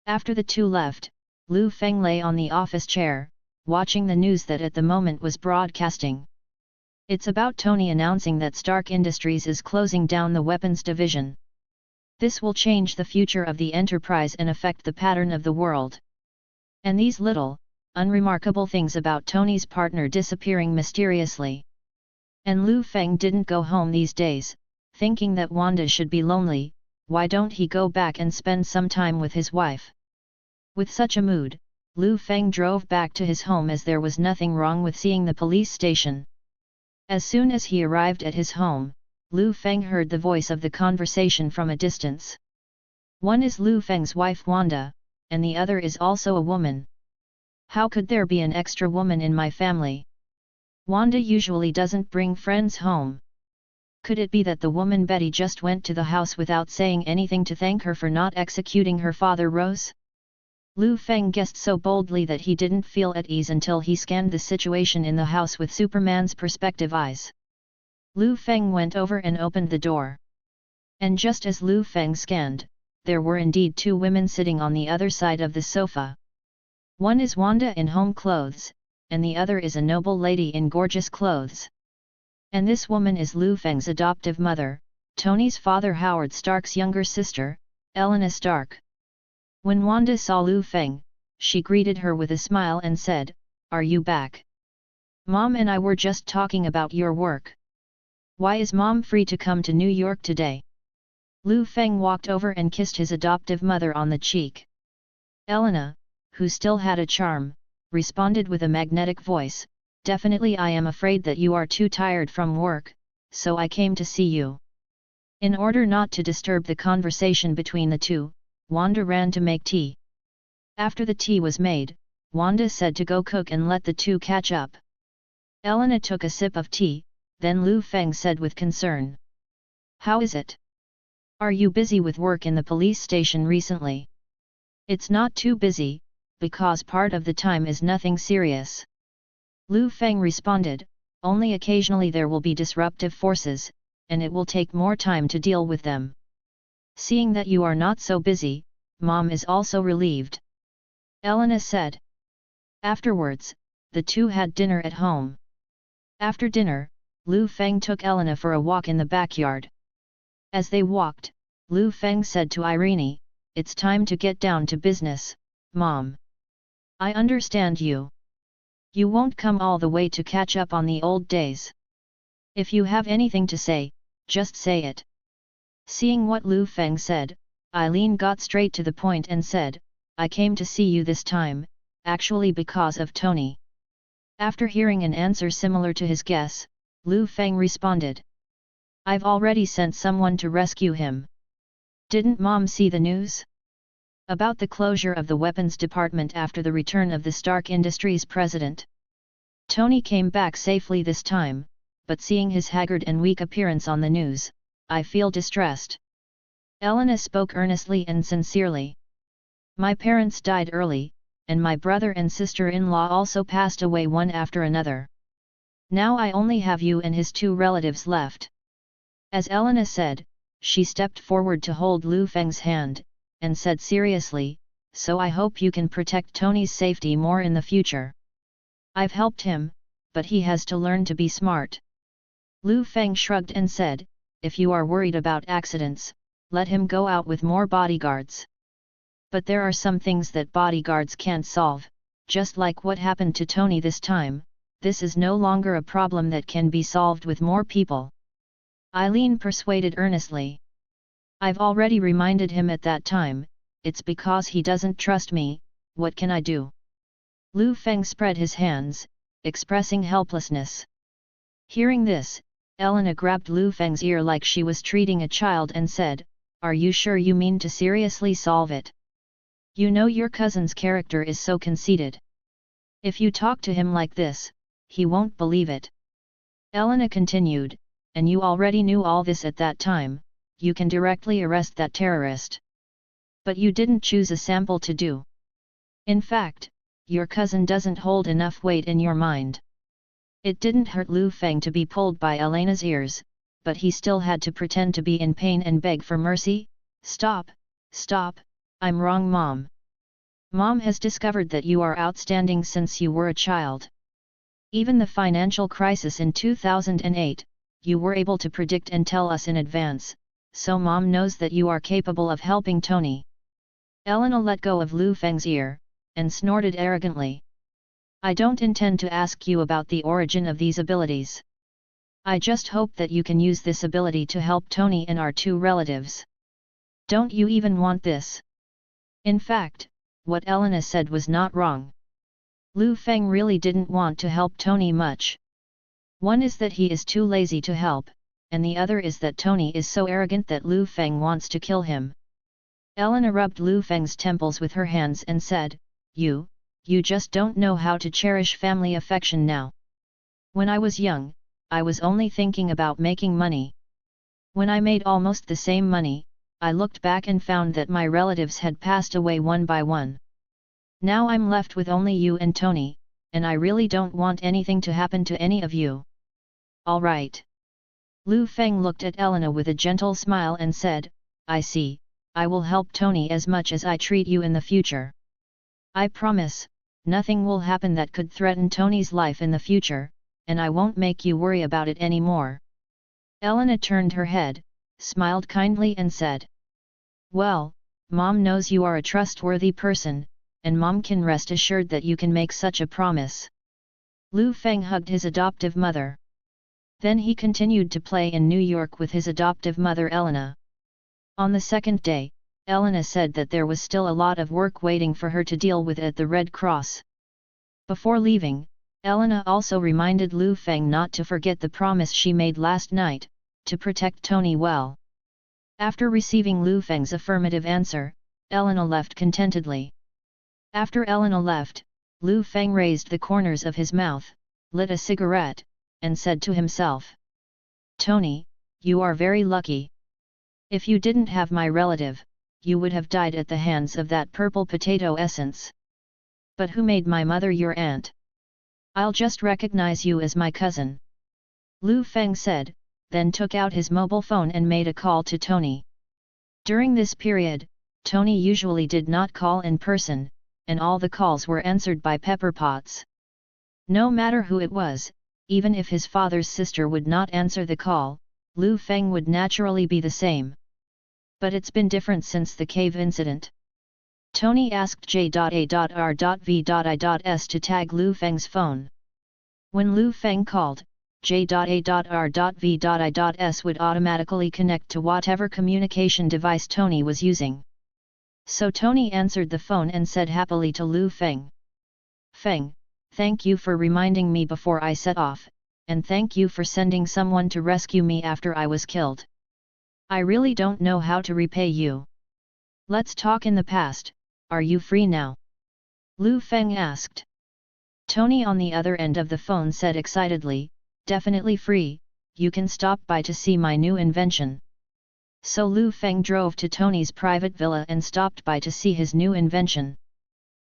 After the two left, Liu Feng lay on the office chair, watching the news that at the moment was broadcasting. It's about Tony announcing that Stark Industries is closing down the weapons division. This will change the future of the enterprise and affect the pattern of the world. And these little, unremarkable things about Tony's partner disappearing mysteriously. And Liu Feng didn't go home these days, thinking that Wanda should be lonely. Why don't he go back and spend some time with his wife? With such a mood, Liu Feng drove back to his home as there was nothing wrong with seeing the police station. As soon as he arrived at his home, Liu Feng heard the voice of the conversation from a distance. One is Liu Feng's wife Wanda, and the other is also a woman. How could there be an extra woman in my family? Wanda usually doesn't bring friends home. Could it be that the woman Betty just went to the house without saying anything to thank her for not executing her father Rose? Liu Feng guessed so boldly that he didn't feel at ease until he scanned the situation in the house with Superman's perspective eyes. Liu Feng went over and opened the door. And just as Liu Feng scanned, there were indeed two women sitting on the other side of the sofa. One is Wanda in home clothes, and the other is a noble lady in gorgeous clothes. And this woman is Liu Feng's adoptive mother, Tony's father Howard Stark's younger sister, Elena Stark. When Wanda saw Liu Feng, she greeted her with a smile and said, "Are you back? Mom and I were just talking about your work. Why is Mom free to come to New York today?" Liu Feng walked over and kissed his adoptive mother on the cheek. Elena, who still had a charm, responded with a magnetic voice, "Definitely I am afraid that you are too tired from work, so I came to see you." In order not to disturb the conversation between the two, Wanda ran to make tea. After the tea was made, Wanda said to go cook and let the two catch up. Elena took a sip of tea, then Liu Feng said with concern, "How is it? Are you busy with work in the police station recently?" "It's not too busy, because part of the time is nothing serious." Liu Feng responded, "Only occasionally there will be disruptive forces, and it will take more time to deal with them. Seeing that you are not so busy, Mom is also relieved," Elena said. Afterwards, the two had dinner at home. After dinner, Liu Feng took Elena for a walk in the backyard. As they walked, Liu Feng said to Irene, "It's time to get down to business, Mom. I understand you. You won't come all the way to catch up on the old days. If you have anything to say, just say it." Seeing what Liu Feng said, Eileen got straight to the point and said, "I came to see you this time, actually because of Tony." After hearing an answer similar to his guess, Liu Feng responded, "I've already sent someone to rescue him. Didn't Mom see the news? About the closure of the weapons department after the return of the Stark Industries president. Tony came back safely this time, but seeing his haggard and weak appearance on the news, I feel distressed." Elena spoke earnestly and sincerely. "My parents died early, and my brother and sister-in-law also passed away one after another. Now I only have you and his two relatives left." As Elena said, she stepped forward to hold Liu Feng's hand, and said seriously, "So I hope you can protect Tony's safety more in the future. I've helped him, but he has to learn to be smart." Liu Feng shrugged and said, "If you are worried about accidents, let him go out with more bodyguards. But there are some things that bodyguards can't solve, just like what happened to Tony this time. This is no longer a problem that can be solved with more people." Eileen persuaded earnestly. "I've already reminded him at that time, it's because he doesn't trust me. What can I do?" Liu Feng spread his hands, expressing helplessness. Hearing this, Elena grabbed Liu Feng's ear like she was treating a child and said, "Are you sure you mean to seriously solve it? You know your cousin's character is so conceited. If you talk to him like this, he won't believe it." Elena continued, "And you already knew all this at that time, you can directly arrest that terrorist. But you didn't choose a sample to do. In fact, your cousin doesn't hold enough weight in your mind." It didn't hurt Liu Feng to be pulled by Elena's ears, but he still had to pretend to be in pain and beg for mercy. "Stop, stop, I'm wrong Mom. Mom has discovered that you are outstanding since you were a child. Even the financial crisis in 2008, you were able to predict and tell us in advance, so Mom knows that you are capable of helping Tony. Elena let go of Liu Feng's ear, and snorted arrogantly. I don't intend to ask you about the origin of these abilities. I just hope that you can use this ability to help Tony and our two relatives. Don't you even want this? In fact, what Elena said was not wrong. Liu Feng really didn't want to help Tony much. One is that he is too lazy to help, and the other is that Tony is so arrogant that Liu Feng wants to kill him. Elena rubbed Liu Feng's temples with her hands and said, You just don't know how to cherish family affection now. When I was young, I was only thinking about making money. When I made almost the same money, I looked back and found that my relatives had passed away one by one. Now I'm left with only you and Tony, and I really don't want anything to happen to any of you. All right. Liu Feng looked at Elena with a gentle smile and said, I see, I will help Tony as much as I treat you in the future. I promise, nothing will happen that could threaten Tony's life in the future, and I won't make you worry about it anymore. Elena turned her head, smiled kindly and said, Well, Mom knows you are a trustworthy person, and Mom can rest assured that you can make such a promise. Liu Feng hugged his adoptive mother. Then he continued to play in New York with his adoptive mother Elena. On the second day, Elena said that there was still a lot of work waiting for her to deal with at the Red Cross. Before leaving, Elena also reminded Liu Feng not to forget the promise she made last night, to protect Tony well. After receiving Liu Feng's affirmative answer, Elena left contentedly. After Elena left, Liu Feng raised the corners of his mouth, lit a cigarette, and said to himself, Tony, you are very lucky. If you didn't have my relative, you would have died at the hands of that purple potato essence. But who made my mother your aunt? I'll just recognize you as my cousin. Liu Feng said, then took out his mobile phone and made a call to Tony. During this period, Tony usually did not call in person, and all the calls were answered by pepperpots. No matter who it was, even if his father's sister would not answer the call, Liu Feng would naturally be the same. But it's been different since the cave incident. Tony asked J.A.R.V.I.S to tag Liu Feng's phone. When Liu Feng called, J.A.R.V.I.S would automatically connect to whatever communication device Tony was using. So Tony answered the phone and said happily to Liu Feng, Feng, thank you for reminding me before I set off, and thank you for sending someone to rescue me after I was killed. I really don't know how to repay you. Let's talk in the past, are you free now? Liu Feng asked. Tony on the other end of the phone said excitedly, definitely free, you can stop by to see my new invention. So Liu Feng drove to Tony's private villa and stopped by to see his new invention.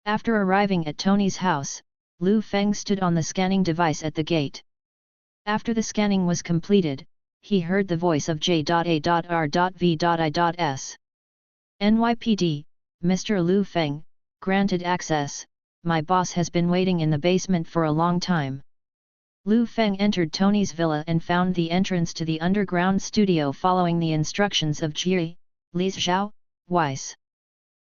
After arriving at Tony's house, Liu Feng stood on the scanning device at the gate. After the scanning was completed, he heard the voice of J.A.R.V.I.S. NYPD, Mr. Liu Feng, granted access, my boss has been waiting in the basement for a long time. Liu Feng entered Tony's villa and found the entrance to the underground studio following the instructions of Jie, Li Zhao, Weiss.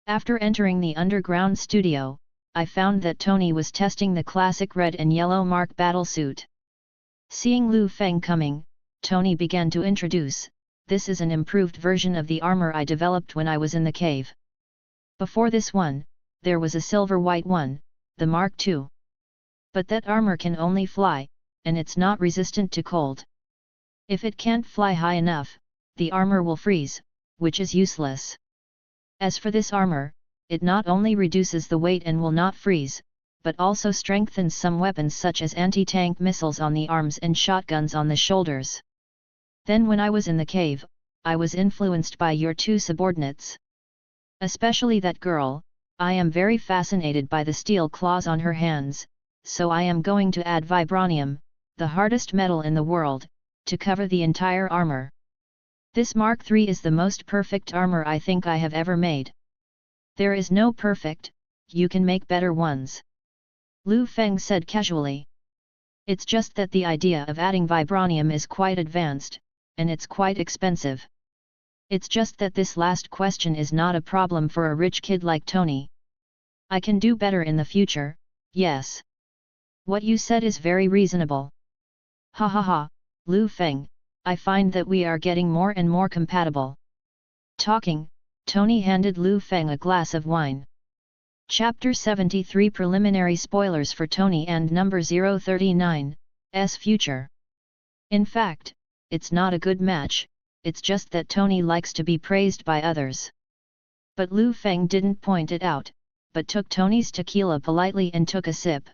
After entering the underground studio, I found that Tony was testing the classic red and yellow mark battlesuit. Seeing Liu Feng coming, Tony began to introduce, this is an improved version of the armor I developed when I was in the cave. Before this one, there was a silver-white one, the Mark II. But that armor can only fly, and it's not resistant to cold. If it can't fly high enough, the armor will freeze, which is useless. As for this armor, it not only reduces the weight and will not freeze, but also strengthens some weapons such as anti-tank missiles on the arms and shotguns on the shoulders. Then when I was in the cave, I was influenced by your two subordinates. Especially that girl, I am very fascinated by the steel claws on her hands, so I am going to add vibranium, the hardest metal in the world, to cover the entire armor. This Mark III is the most perfect armor I think I have ever made. There is no perfect, you can make better ones. Liu Feng said casually. It's just that the idea of adding vibranium is quite advanced, and it's quite expensive. It's just that this last question is not a problem for a rich kid like Tony. I can do better in the future, yes. What you said is very reasonable. Ha ha ha, Liu Feng, I find that we are getting more and more compatible. Talking, Tony handed Liu Feng a glass of wine. Chapter 73 Preliminary spoilers for Tony and number 039's future. In fact, it's not a good match, it's just that Tony likes to be praised by others. But Liu Feng didn't point it out, but took Tony's tequila politely and took a sip.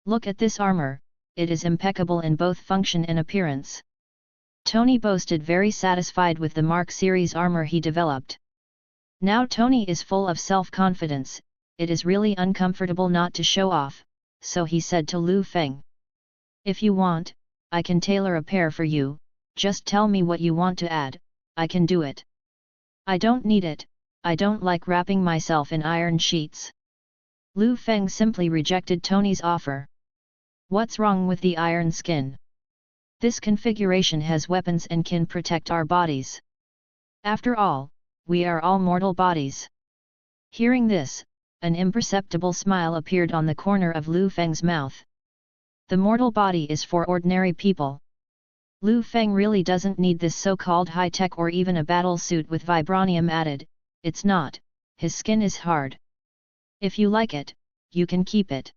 Look at this armor, it is impeccable in both function and appearance. Tony boasted, very satisfied with the Mark series armor he developed. Now Tony is full of self-confidence. It is really uncomfortable not to show off, so he said to Liu Feng. If you want, I can tailor a pair for you, just tell me what you want to add, I can do it. I don't need it, I don't like wrapping myself in iron sheets. Liu Feng simply rejected Tony's offer. What's wrong with the iron skin? This configuration has weapons and can protect our bodies. After all, we are all mortal bodies. Hearing this, an imperceptible smile appeared on the corner of Liu Feng's mouth. The mortal body is for ordinary people. Liu Feng really doesn't need this so-called high-tech or even a battle suit with vibranium added, it's not, his skin is hard. If you like it, you can keep it.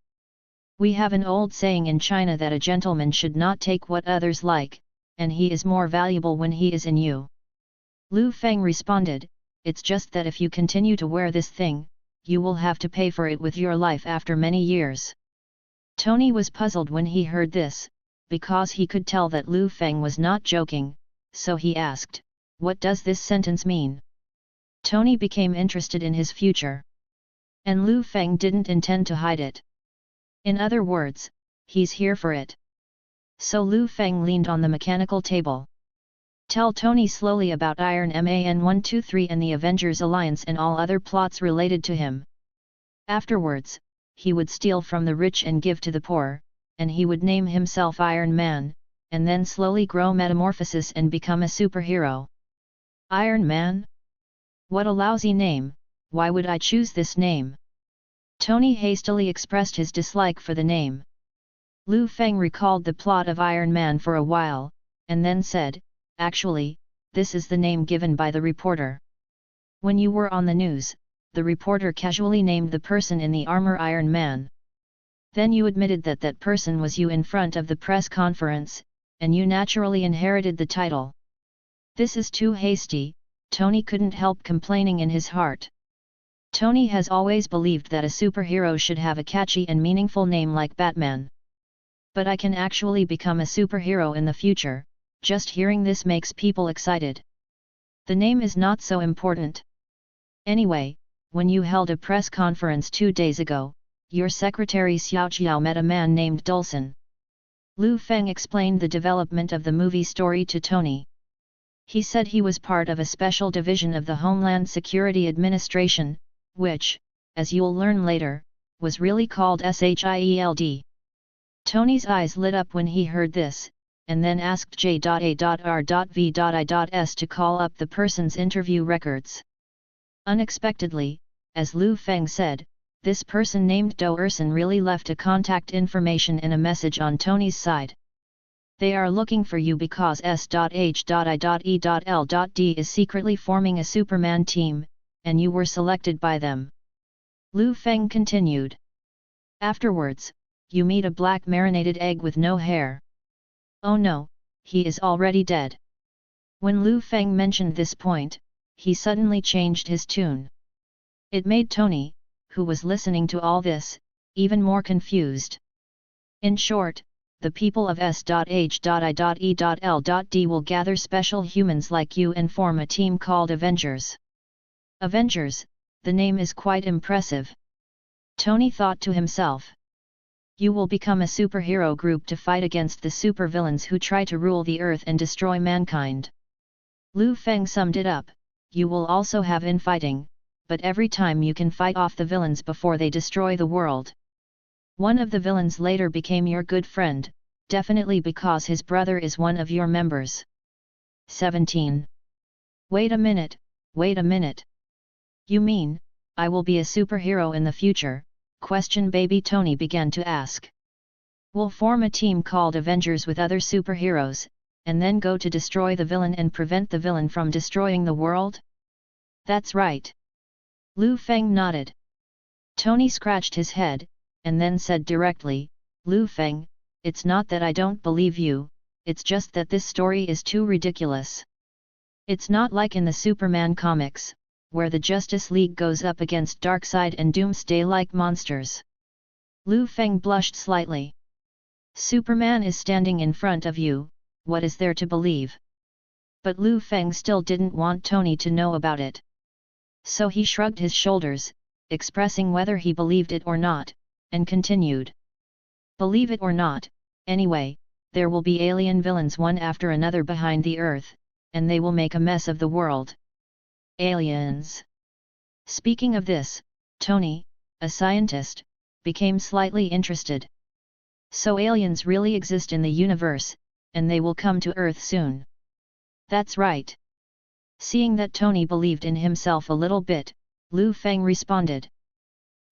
We have an old saying in China that a gentleman should not take what others like, and he is more valuable when he is in you. Liu Feng responded, it's just that if you continue to wear this thing, you will have to pay for it with your life after many years. Tony was puzzled when he heard this, because he could tell that Liu Feng was not joking, so he asked, what does this sentence mean? Tony became interested in his future. And Liu Feng didn't intend to hide it. In other words, he's here for it. So Liu Feng leaned on the mechanical table. Tell Tony slowly about Iron Man 123 and the Avengers Alliance and all other plots related to him. Afterwards, he would steal from the rich and give to the poor, and he would name himself Iron Man, and then slowly grow metamorphosis and become a superhero. Iron Man? What a lousy name, why would I choose this name? Tony hastily expressed his dislike for the name. Liu Feng recalled the plot of Iron Man for a while, and then said, actually, this is the name given by the reporter. When you were on the news, the reporter casually named the person in the armor Iron Man. Then you admitted that that person was you in front of the press conference, and you naturally inherited the title. This is too hasty, Tony couldn't help complaining in his heart. Tony has always believed that a superhero should have a catchy and meaningful name like Batman. But I can actually become a superhero in the future. Just hearing this makes people excited. The name is not so important. Anyway, when you held a press conference 2 days ago, your secretary Xiaojiao met a man named Dulcin. Liu Feng explained the development of the movie story to Tony. He said he was part of a special division of the Homeland Security Administration, which, as you'll learn later, was really called SHIELD. Tony's eyes lit up when he heard this, and then asked J.A.R.V.I.S to call up the person's interview records. Unexpectedly, as Liu Feng said, this person named Do Erson really left a contact information and a message on Tony's side. They are looking for you because S.H.I.E.L.D is secretly forming a Superman team, and you were selected by them. Liu Feng continued. Afterwards, you meet a black marinated egg with no hair. Oh no, he is already dead. When Liu Feng mentioned this point, he suddenly changed his tune. It made Tony, who was listening to all this, even more confused. In short, the people of S.H.I.E.L.D will gather special humans like you and form a team called Avengers. Avengers, the name is quite impressive. Tony thought to himself. You will become a superhero group to fight against the supervillains who try to rule the earth and destroy mankind. Liu Feng summed it up, you will also have infighting, but every time you can fight off the villains before they destroy the world. One of the villains later became your good friend, definitely because his brother is one of your members. 17. Wait a minute, wait a minute. You mean, I will be a superhero in the future? Baby Tony began to ask. We'll form a team called Avengers with other superheroes, and then go to destroy the villain and prevent the villain from destroying the world? That's right. Liu Feng nodded. Tony scratched his head, and then said directly, Liu Feng, it's not that I don't believe you, it's just that this story is too ridiculous. It's not like in the Superman comics, where the Justice League goes up against Darkseid and Doomsday-like monsters. Liu Feng blushed slightly. Superman is standing in front of you, what is there to believe? But Liu Feng still didn't want Tony to know about it. So he shrugged his shoulders, expressing whether he believed it or not, and continued. Believe it or not, anyway, there will be alien villains one after another behind the earth, and they will make a mess of the world. Aliens. Speaking of this, Tony, a scientist, became slightly interested. So aliens really exist in the universe, and they will come to Earth soon. That's right. Seeing that Tony believed in himself a little bit, Liu Feng responded.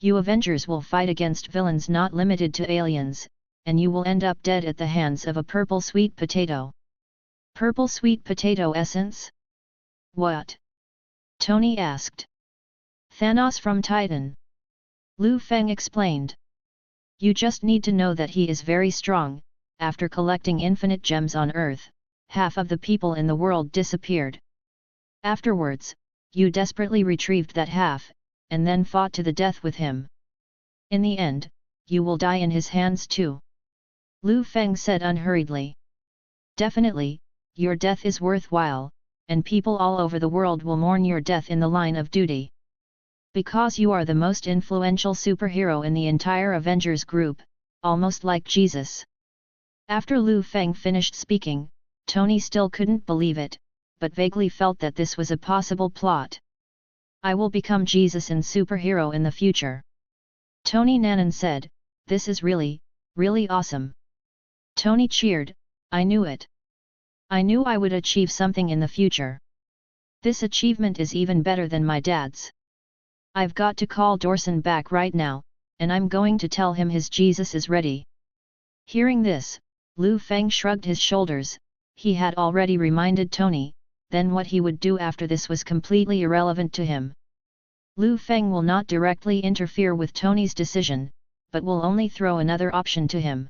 You Avengers will fight against villains not limited to aliens, and you will end up dead at the hands of a purple sweet potato. Purple sweet potato essence? What? Tony asked. Thanos from Titan. Liu Feng explained. You just need to know that he is very strong. After collecting infinite gems on Earth, half of the people in the world disappeared. Afterwards, you desperately retrieved that half, and then fought to the death with him. In the end, you will die in his hands too. Liu Feng said unhurriedly. Definitely, your death is worthwhile, and people all over the world will mourn your death in the line of duty. Because you are the most influential superhero in the entire Avengers group, almost like Jesus. After Liu Feng finished speaking, Tony still couldn't believe it, but vaguely felt that this was a possible plot. I will become Jesus and superhero in the future. Tony Nanan said, this is really, really awesome. Tony cheered, I knew it. I knew I would achieve something in the future. This achievement is even better than my dad's. I've got to call Dorson back right now, and I'm going to tell him his Jesus is ready. Hearing this, Liu Feng shrugged his shoulders. He had already reminded Tony, then what he would do after this was completely irrelevant to him. Liu Feng will not directly interfere with Tony's decision, but will only throw another option to him.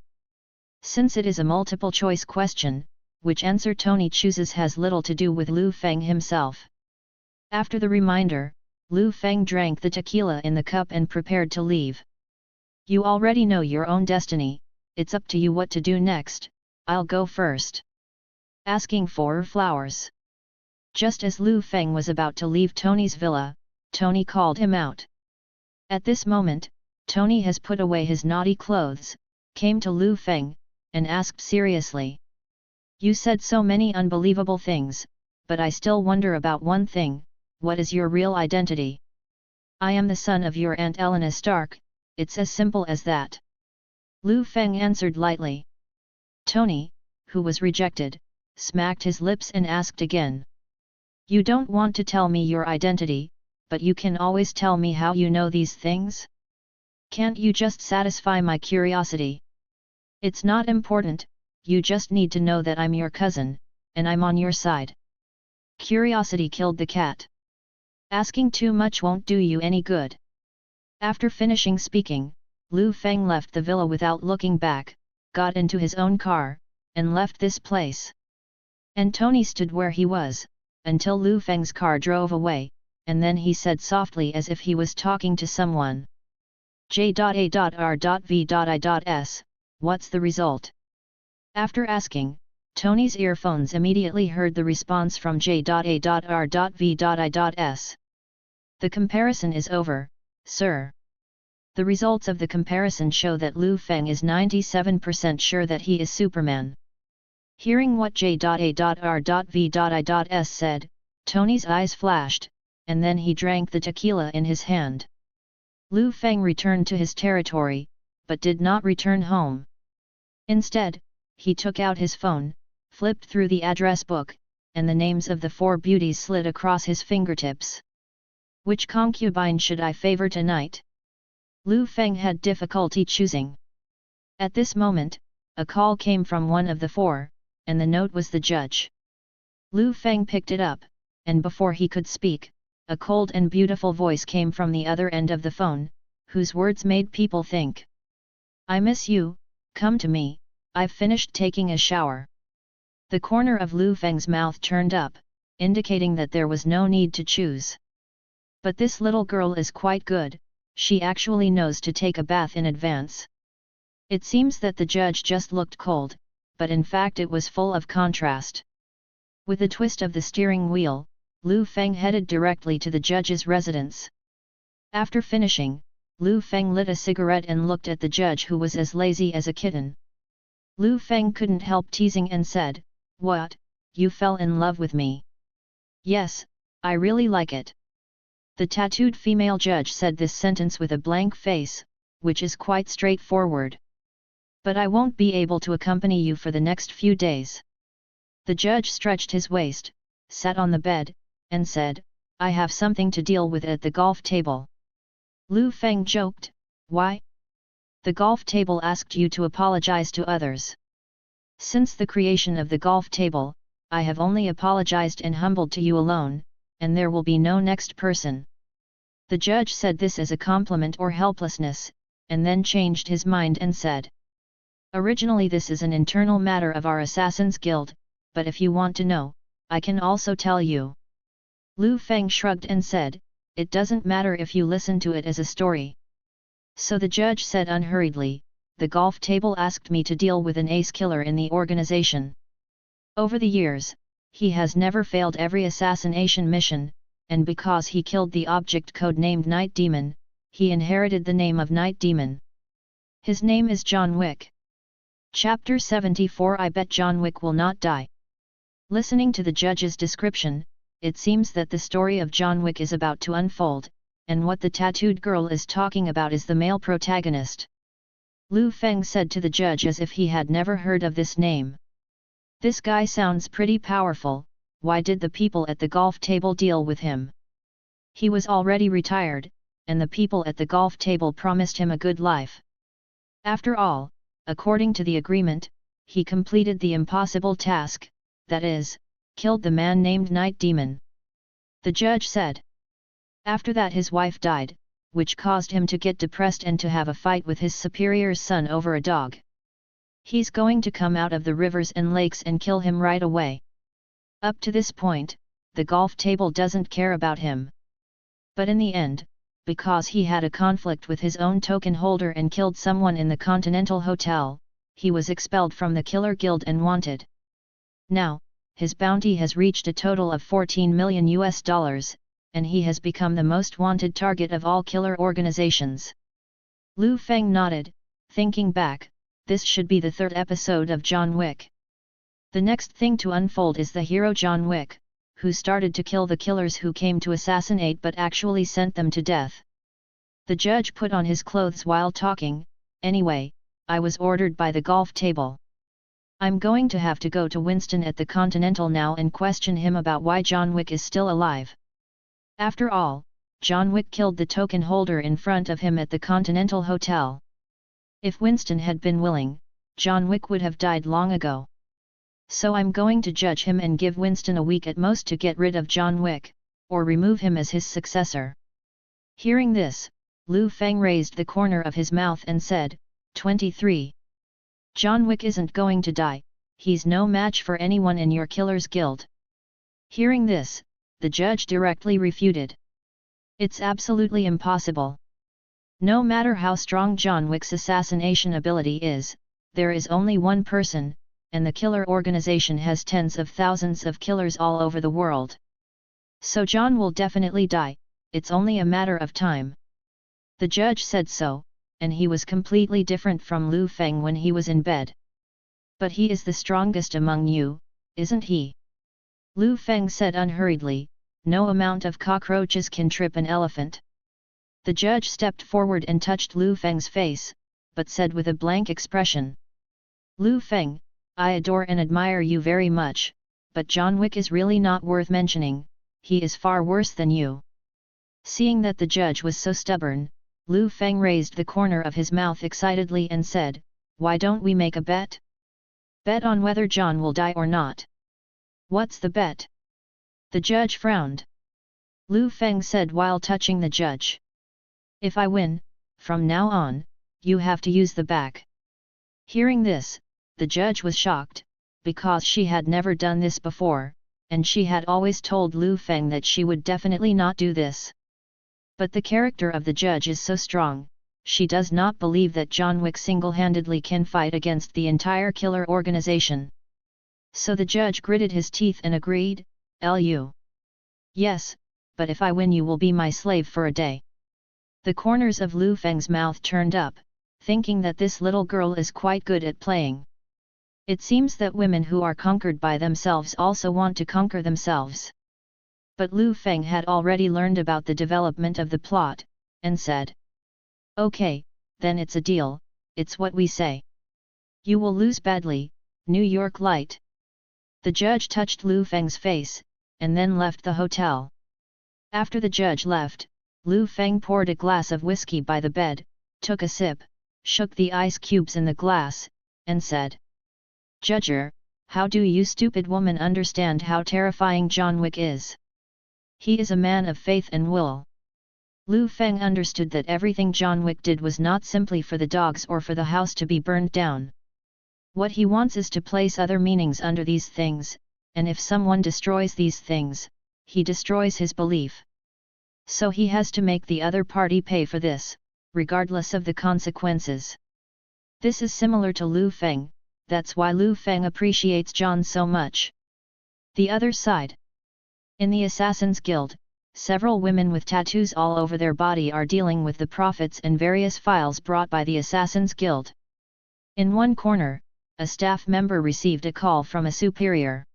Since it is a multiple-choice question, which answer Tony chooses has little to do with Liu Feng himself. After the reminder, Liu Feng drank the tequila in the cup and prepared to leave. You already know your own destiny, it's up to you what to do next. I'll go first. Asking for flowers. Just as Liu Feng was about to leave Tony's villa, Tony called him out. At this moment, Tony has put away his naughty clothes, came to Liu Feng, and asked seriously. You said so many unbelievable things, but I still wonder about one thing, what is your real identity? I am the son of your Aunt Elena Stark, it's as simple as that. Liu Feng answered lightly. Tony, who was rejected, smacked his lips and asked again. You don't want to tell me your identity, but you can always tell me how you know these things? Can't you just satisfy my curiosity? It's not important, you just need to know that I'm your cousin, and I'm on your side. Curiosity killed the cat. Asking too much won't do you any good. After finishing speaking, Liu Feng left the villa without looking back, got into his own car, and left this place. And Tony stood where he was, until Liu Feng's car drove away, and then he said softly as if he was talking to someone. J.A.R.V.I.S, what's the result? After asking, Tony's earphones immediately heard the response from J.A.R.V.I.S. The comparison is over, sir. The results of the comparison show that Liu Feng is 97% sure that he is Superman. Hearing what J.A.R.V.I.S said, Tony's eyes flashed, and then he drank the tequila in his hand. Liu Feng returned to his territory, but did not return home. Instead, he took out his phone, flipped through the address book, and the names of the 4 beauties slid across his fingertips. Which concubine should I favor tonight? Liu Feng had difficulty choosing. At this moment, a call came from one of the 4, and the note was the judge. Liu Feng picked it up, and before he could speak, a cold and beautiful voice came from the other end of the phone, whose words made people think. I miss you, come to me, I've finished taking a shower. The corner of Liu Feng's mouth turned up, indicating that there was no need to choose. But this little girl is quite good, she actually knows to take a bath in advance. It seems that the judge just looked cold, but in fact it was full of contrast. With a twist of the steering wheel, Liu Feng headed directly to the judge's residence. After finishing, Liu Feng lit a cigarette and looked at the judge, who was as lazy as a kitten. Liu Feng couldn't help teasing and said, "What, you fell in love with me?" "Yes, I really like it." The tattooed female judge said this sentence with a blank face, which is quite straightforward. "But I won't be able to accompany you for the next few days." The judge stretched his waist, sat on the bed, and said, "I have something to deal with at the golf table." Liu Feng joked, "Why? The golf table asked you to apologize to others. Since the creation of the golf table, I have only apologized and humbled to you alone, and there will be no next person." The judge said this as a compliment or helplessness, and then changed his mind and said, "Originally this is an internal matter of our Assassins Guild, but if you want to know, I can also tell you." Liu Feng shrugged and said, "It doesn't matter if you listen to it as a story." So the judge said unhurriedly, "The golf table asked me to deal with an ace killer in the organization. Over the years, he has never failed every assassination mission, and because he killed the object code-named Night Demon, he inherited the name of Night Demon. His name is John Wick." Chapter 74 I bet John Wick will not die. Listening to the judge's description, it seems that the story of John Wick is about to unfold, and what the tattooed girl is talking about is the male protagonist. Liu Feng said to the judge as if he had never heard of this name. "This guy sounds pretty powerful, why did the people at the golf table deal with him? He was already retired, and the people at the golf table promised him a good life. After all, according to the agreement, he completed the impossible task, that is, killed the man named Night Demon." The judge said. After that his wife died, which caused him to get depressed and to have a fight with his superior's son over a dog. He's going to come out of the rivers and lakes and kill him right away. Up to this point, the golf table doesn't care about him. But in the end, because he had a conflict with his own token holder and killed someone in the Continental Hotel, he was expelled from the Killer Guild and wanted. Now, his bounty has reached a total of $14 million, and he has become the most wanted target of all killer organizations. Liu Feng nodded, thinking back, this should be the 3rd episode of John Wick. The next thing to unfold is the hero John Wick, who started to kill the killers who came to assassinate but actually sent them to death. The judge put on his clothes while talking, "Anyway, I was ordered by the golf table. I'm going to have to go to Winston at the Continental now and question him about why John Wick is still alive. After all, John Wick killed the token holder in front of him at the Continental Hotel. If Winston had been willing, John Wick would have died long ago. So I'm going to judge him and give Winston a week at most to get rid of John Wick, or remove him as his successor." Hearing this, Liu Feng raised the corner of his mouth and said, 23. "John Wick isn't going to die, he's no match for anyone in your Killers Guild." Hearing this, the judge directly refuted. "It's absolutely impossible. No matter how strong John Wick's assassination ability is, there is only one person, and the killer organization has tens of thousands of killers all over the world. So John will definitely die, it's only a matter of time." The judge said so, and he was completely different from Liu Feng when he was in bed. "But he is the strongest among you, isn't he?" Liu Feng said unhurriedly, no amount of cockroaches can trip an elephant. The judge stepped forward and touched Liu Feng's face, but said with a blank expression. Liu Feng, I adore and admire you very much, but John Wick is really not worth mentioning, he is far worse than you. Seeing that the judge was so stubborn, Liu Feng raised the corner of his mouth excitedly and said, why don't we make a bet? Bet on whether John will die or not. What's the bet? The judge frowned. Liu Feng said while touching the judge. If I win, from now on, you have to use the back. Hearing this, the judge was shocked, because she had never done this before, and she had always told Liu Feng that she would definitely not do this. But the character of the judge is so strong, she does not believe that John Wick single-handedly can fight against the entire killer organization. So the judge gritted his teeth and agreed, Lu. Yes, but if I win you will be my slave for a day. The corners of Liu Feng's mouth turned up, thinking that this little girl is quite good at playing. It seems that women who are conquered by themselves also want to conquer themselves. But Liu Feng had already learned about the development of the plot, and said, okay, then it's a deal, it's what we say. You will lose badly, New York Light. The judge touched Liu Feng's face, and then left the hotel. After the judge left, Liu Feng poured a glass of whiskey by the bed, took a sip, shook the ice cubes in the glass, and said, Judger, how do you stupid woman understand how terrifying John Wick is? He is a man of faith and will. Liu Feng understood that everything John Wick did was not simply for the dogs or for the house to be burned down. What he wants is to place other meanings under these things, and if someone destroys these things, he destroys his belief. So he has to make the other party pay for this, regardless of the consequences. This is similar to Liu Feng, that's why Liu Feng appreciates John so much. The other side. In the Assassin's Guild, several women with tattoos all over their body are dealing with the profits and various files brought by the Assassin's Guild. In one corner, a staff member received a call from a superior.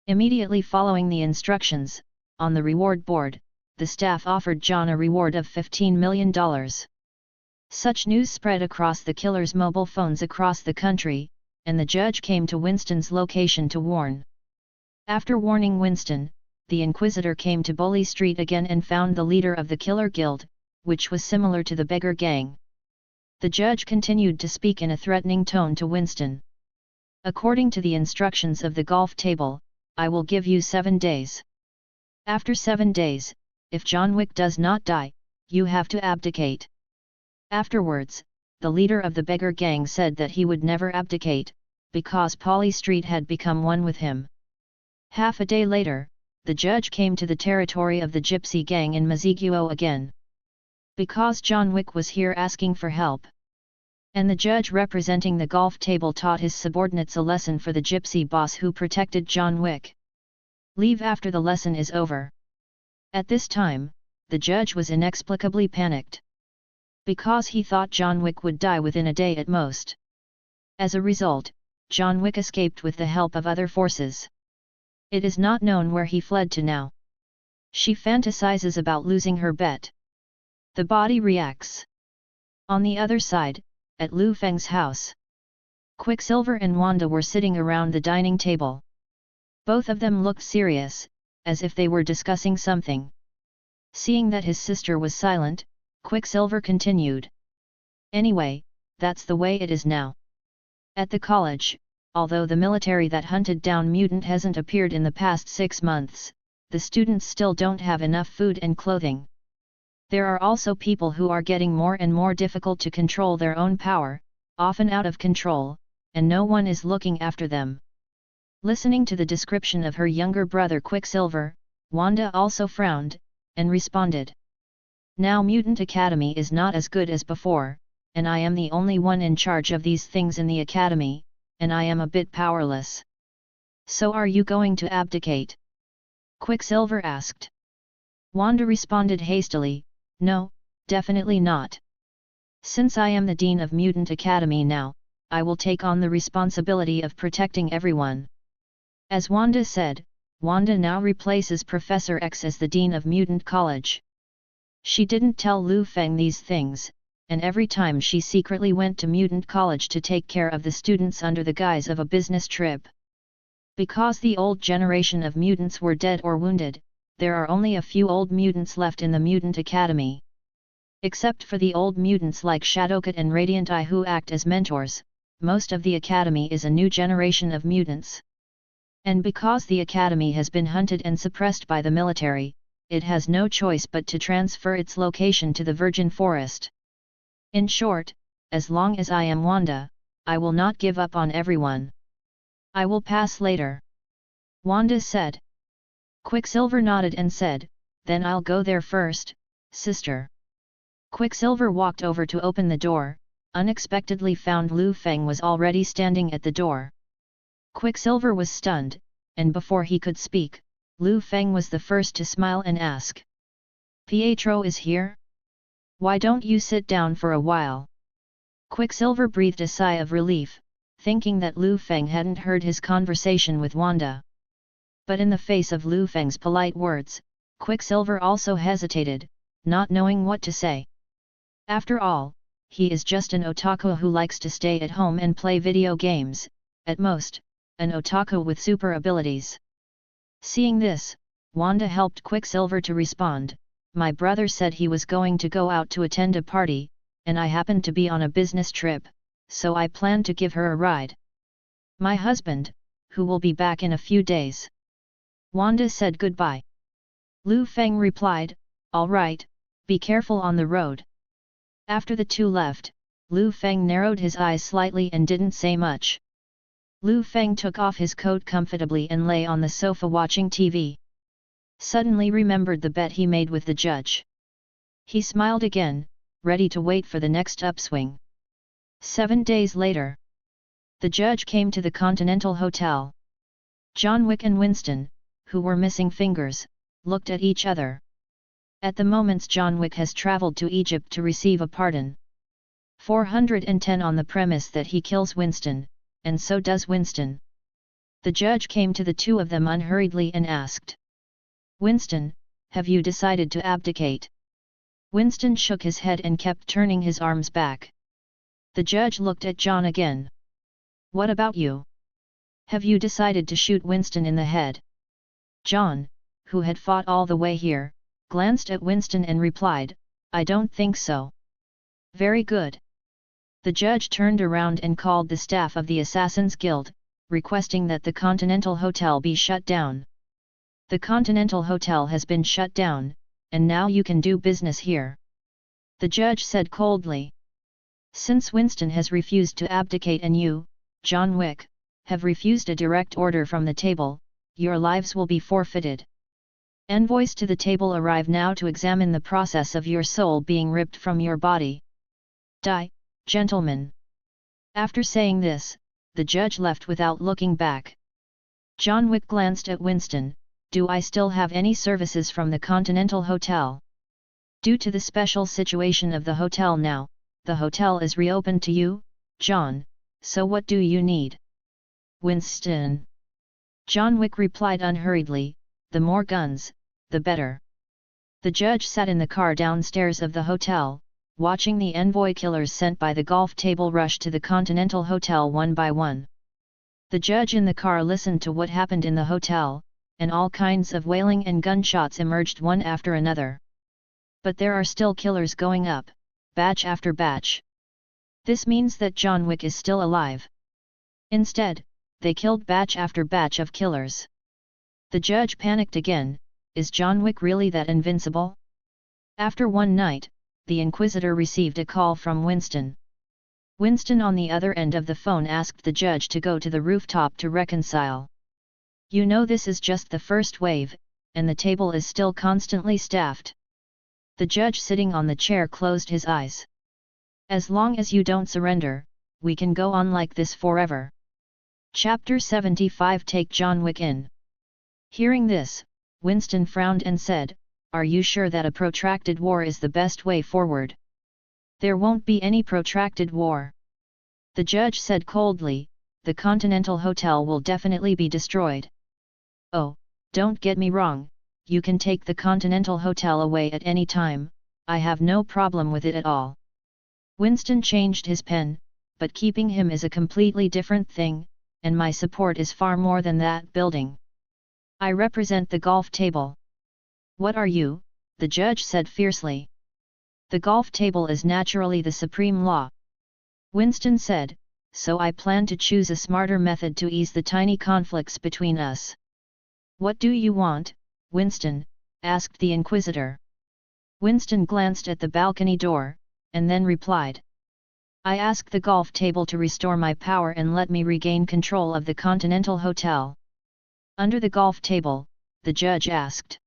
Immediately following the instructions, on the reward board, the staff offered John a reward of $15 million. Such news spread across the killer's mobile phones across the country, and the judge came to Winston's location to warn. After warning Winston, the Inquisitor came to Bully Street again and found the leader of the Killer Guild, which was similar to the beggar gang. The judge continued to speak in a threatening tone to Winston. According to the instructions of the golf table, I will give you 7 days. After 7 days, if John Wick does not die, you have to abdicate. Afterwards, the leader of the beggar gang said that he would never abdicate, because Polly Street had become one with him. Half a day later, the judge came to the territory of the gypsy gang in Maziguo again. Because John Wick was here asking for help. And the judge representing the golf table taught his subordinates a lesson for the gypsy boss who protected John Wick. Leave after the lesson is over. At this time, the judge was inexplicably panicked. Because he thought John Wick would die within a day at most. As a result, John Wick escaped with the help of other forces. It is not known where he fled to now. She fantasizes about losing her bet. The body reacts. On the other side, at Liu Feng's house, Quicksilver and Wanda were sitting around the dining table. Both of them looked serious, as if they were discussing something. Seeing that his sister was silent, Quicksilver continued. Anyway, that's the way it is now. At the college, although the military that hunted down mutant hasn't appeared in the past 6 months, the students still don't have enough food and clothing. There are also people who are getting more and more difficult to control their own power, often out of control, and no one is looking after them. Listening to the description of her younger brother Quicksilver, Wanda also frowned, and responded. Now Mutant Academy is not as good as before, and I am the only one in charge of these things in the academy, and I am a bit powerless. So are you going to abdicate? Quicksilver asked. Wanda responded hastily, no, definitely not. Since I am the Dean of Mutant Academy now, I will take on the responsibility of protecting everyone. As Wanda said, Wanda now replaces Professor X as the Dean of Mutant College. She didn't tell Liu Feng these things, and every time she secretly went to Mutant College to take care of the students under the guise of a business trip. Because the old generation of mutants were dead or wounded, there are only a few old mutants left in the Mutant Academy. Except for the old mutants like Shadowcat and Radiant Eye who act as mentors, most of the Academy is a new generation of mutants. And because the Academy has been hunted and suppressed by the military, it has no choice but to transfer its location to the Virgin Forest. In short, as long as I am Wanda, I will not give up on everyone. I will pass later. Wanda said. Quicksilver nodded and said, then I'll go there first, sister. Quicksilver walked over to open the door, unexpectedly found Liu Feng was already standing at the door. Quicksilver was stunned, and before he could speak, Liu Feng was the first to smile and ask. Pietro is here? Why don't you sit down for a while? Quicksilver breathed a sigh of relief, thinking that Liu Feng hadn't heard his conversation with Wanda. But in the face of Liu Feng's polite words, Quicksilver also hesitated, not knowing what to say. After all, he is just an otaku who likes to stay at home and play video games, at most, an otaku with super abilities. Seeing this, Wanda helped Quicksilver to respond. My brother said he was going to go out to attend a party, and I happened to be on a business trip, so I planned to give her a ride. My husband, who will be back in a few days. Wanda said goodbye. Liu Feng replied, all right, be careful on the road. After the two left, Liu Feng narrowed his eyes slightly and didn't say much. Liu Feng took off his coat comfortably and lay on the sofa watching TV. Suddenly remembered the bet he made with the judge. He smiled again, ready to wait for the next upswing. 7 days later. The judge came to the Continental Hotel. John Wick and Winston, who were missing fingers, looked at each other. At the moment John Wick has travelled to Egypt to receive a pardon. 410 on the premise that he kills Winston, and so does Winston. The judge came to the two of them unhurriedly and asked. Winston, have you decided to abdicate? Winston shook his head and kept turning his arms back. The judge looked at John again. What about you? Have you decided to shoot Winston in the head? John, who had fought all the way here, glanced at Winston and replied, I don't think so. Very good. The judge turned around and called the staff of the Assassin's Guild, requesting that the Continental Hotel be shut down. The Continental Hotel has been shut down, and now you can do business here. The judge said coldly. Since Winston has refused to abdicate and you, John Wick, have refused a direct order from the table, your lives will be forfeited. Envoys to the table arrive now to examine the process of your soul being ripped from your body. Die, gentlemen. After saying this, the judge left without looking back. John Wick glanced at Winston. Do I still have any services from the Continental Hotel? Due to the special situation of the hotel now, the hotel is reopened to you, John, so what do you need? Winston. John Wick replied unhurriedly, the more guns, the better. The judge sat in the car downstairs of the hotel, watching the envoy killers sent by the golf table rush to the Continental Hotel one by one. The judge in the car listened to what happened in the hotel, and all kinds of wailing and gunshots emerged one after another. But there are still killers going up, batch after batch. This means that John Wick is still alive. Instead, they killed batch after batch of killers. The judge panicked again. Is John Wick really that invincible? After one night, the Inquisitor received a call from Winston. Winston on the other end of the phone asked the judge to go to the rooftop to reconcile. You know this is just the first wave, and the table is still constantly staffed. The judge sitting on the chair closed his eyes. As long as you don't surrender, we can go on like this forever. Chapter 75 Take John Wick in. Hearing this, Winston frowned and said, Are you sure that a protracted war is the best way forward? There won't be any protracted war. The judge said coldly, the Continental Hotel will definitely be destroyed. Oh, Don't get me wrong, you can take the Continental Hotel away at any time, I have no problem with it at all. Winston changed his pen, but keeping him is a completely different thing, and my support is far more than that building. I represent the golf table. What are you? The judge said fiercely. The golf table is naturally the supreme law. Winston said, so I plan to choose a smarter method to ease the tiny conflicts between us. What do you want, Winston? Asked the Inquisitor. Winston glanced at the balcony door, and then replied. I ask the golf table to restore my power and let me regain control of the Continental Hotel. Under the golf table, the judge asked.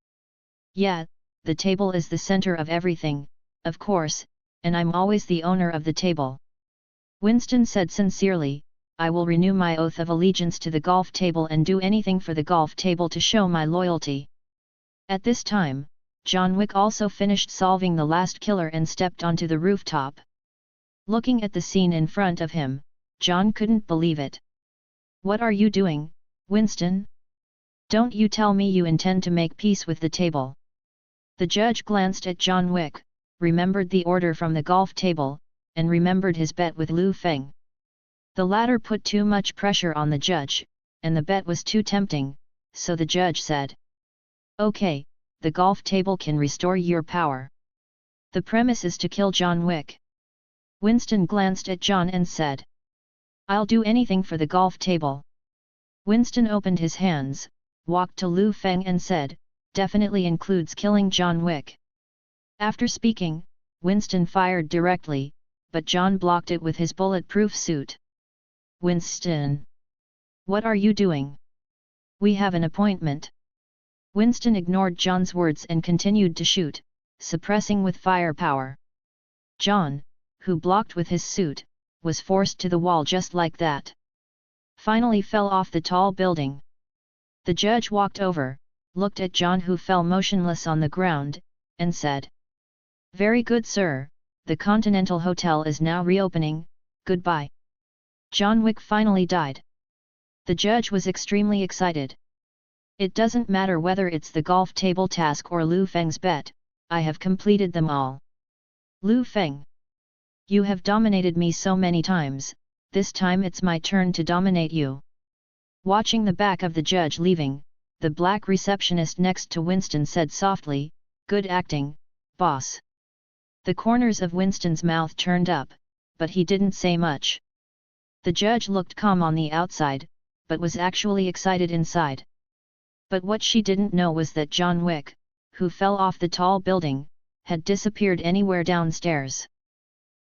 Yeah, the table is the center of everything, of course, and I'm always the owner of the table. Winston said sincerely, I will renew my oath of allegiance to the golf table and do anything for the golf table to show my loyalty. At this time, John Wick also finished solving the last killer and stepped onto the rooftop. Looking at the scene in front of him, John couldn't believe it. What are you doing, Winston? Don't you tell me you intend to make peace with the table. The judge glanced at John Wick, remembered the order from the golf table, and remembered his bet with Liu Feng. The latter put too much pressure on the judge, and the bet was too tempting, so the judge said. Okay, the golf table can restore your power. The premise is to kill John Wick. Winston glanced at John and said. I'll do anything for the golf table. Winston opened his hands, walked to Liu Feng and said, definitely includes killing John Wick. After speaking, Winston fired directly, but John blocked it with his bulletproof suit. Winston! What are you doing? We have an appointment. Winston ignored John's words and continued to shoot, suppressing with firepower. John, who blocked with his suit, was forced to the wall just like that. Finally fell off the tall building. The judge walked over, looked at John who fell motionless on the ground, and said. Very good sir, the Continental Hotel is now reopening, goodbye. John Wick finally died. The judge was extremely excited. It doesn't matter whether it's the golf table task or Liu Feng's bet, I have completed them all. Liu Feng. You have dominated me so many times, this time it's my turn to dominate you. Watching the back of the judge leaving, the black receptionist next to Winston said softly, good acting, boss. The corners of Winston's mouth turned up, but he didn't say much. The judge looked calm on the outside, but was actually excited inside. But what she didn't know was that John Wick, who fell off the tall building, had disappeared anywhere downstairs.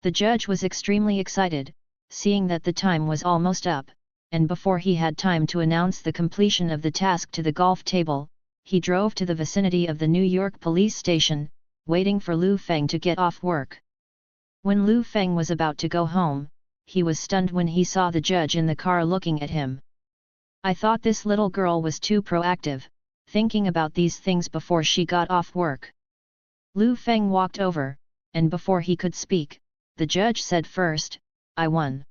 The judge was extremely excited, seeing that the time was almost up, and before he had time to announce the completion of the task to the golf table, he drove to the vicinity of the New York police station, waiting for Liu Feng to get off work. When Liu Feng was about to go home, he was stunned when he saw the judge in the car looking at him. I thought this little girl was too proactive, thinking about these things before she got off work. Liu Feng walked over, and before he could speak, the judge said first, I won.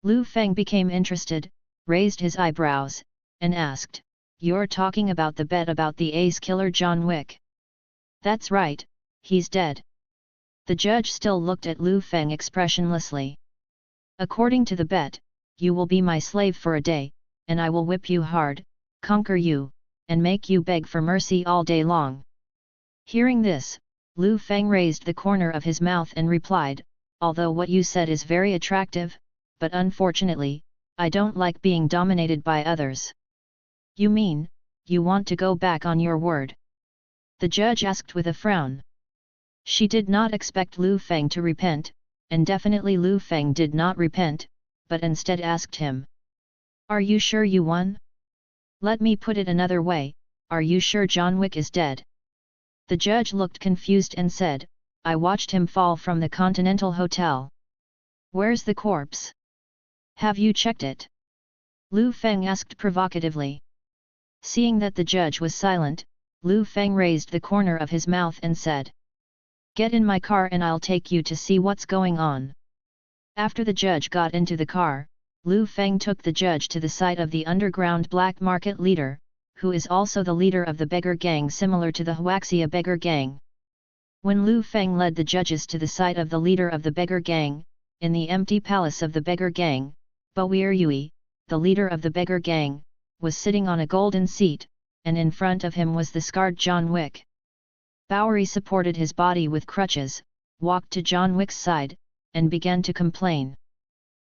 Liu Feng became interested, raised his eyebrows, and asked, you're talking about the bet about the ace killer John Wick? That's right, he's dead. The judge still looked at Liu Feng expressionlessly. According to the bet, you will be my slave for a day, and I will whip you hard, conquer you, and make you beg for mercy all day long. Hearing this, Liu Feng raised the corner of his mouth and replied, although what you said is very attractive, but unfortunately, I don't like being dominated by others. You mean, you want to go back on your word? The judge asked with a frown. She did not expect Liu Feng to repent, and definitely Liu Feng did not repent, but instead asked him. Are you sure you won? Let me put it another way, are you sure John Wick is dead? The judge looked confused and said, I watched him fall from the Continental Hotel. Where's the corpse? Have you checked it? Liu Feng asked provocatively. Seeing that the judge was silent, Liu Feng raised the corner of his mouth and said. Get in my car and I'll take you to see what's going on. After the judge got into the car, Liu Feng took the judge to the site of the underground black market leader, who is also the leader of the beggar gang similar to the Huaxia beggar gang. When Liu Feng led the judges to the site of the leader of the beggar gang, in the empty palace of the beggar gang, Boer Yui, the leader of the beggar gang, was sitting on a golden seat, and in front of him was the scarred John Wick. Bowery supported his body with crutches, walked to John Wick's side, and began to complain.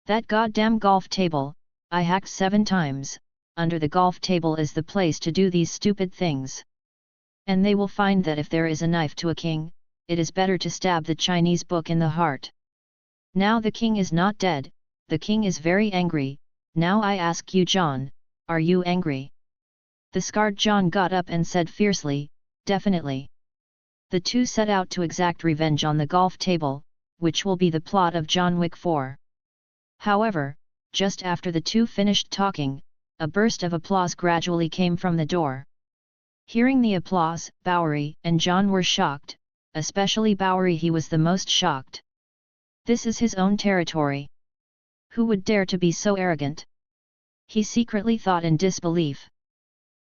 "That goddamn golf table, I hacked 7 times, under the golf table is the place to do these stupid things. And they will find that if there is a knife to a king, it is better to stab the Chinese book in the heart. Now the king is not dead, the king is very angry, now I ask you John, are you angry?" The scarred John got up and said fiercely, "Definitely." The two set out to exact revenge on the golf table, which will be the plot of John Wick 4. However, just after the two finished talking, a burst of applause gradually came from the door. Hearing the applause, Bowery and John were shocked, especially Bowery. He was the most shocked. This is his own territory. Who would dare to be so arrogant? He secretly thought in disbelief.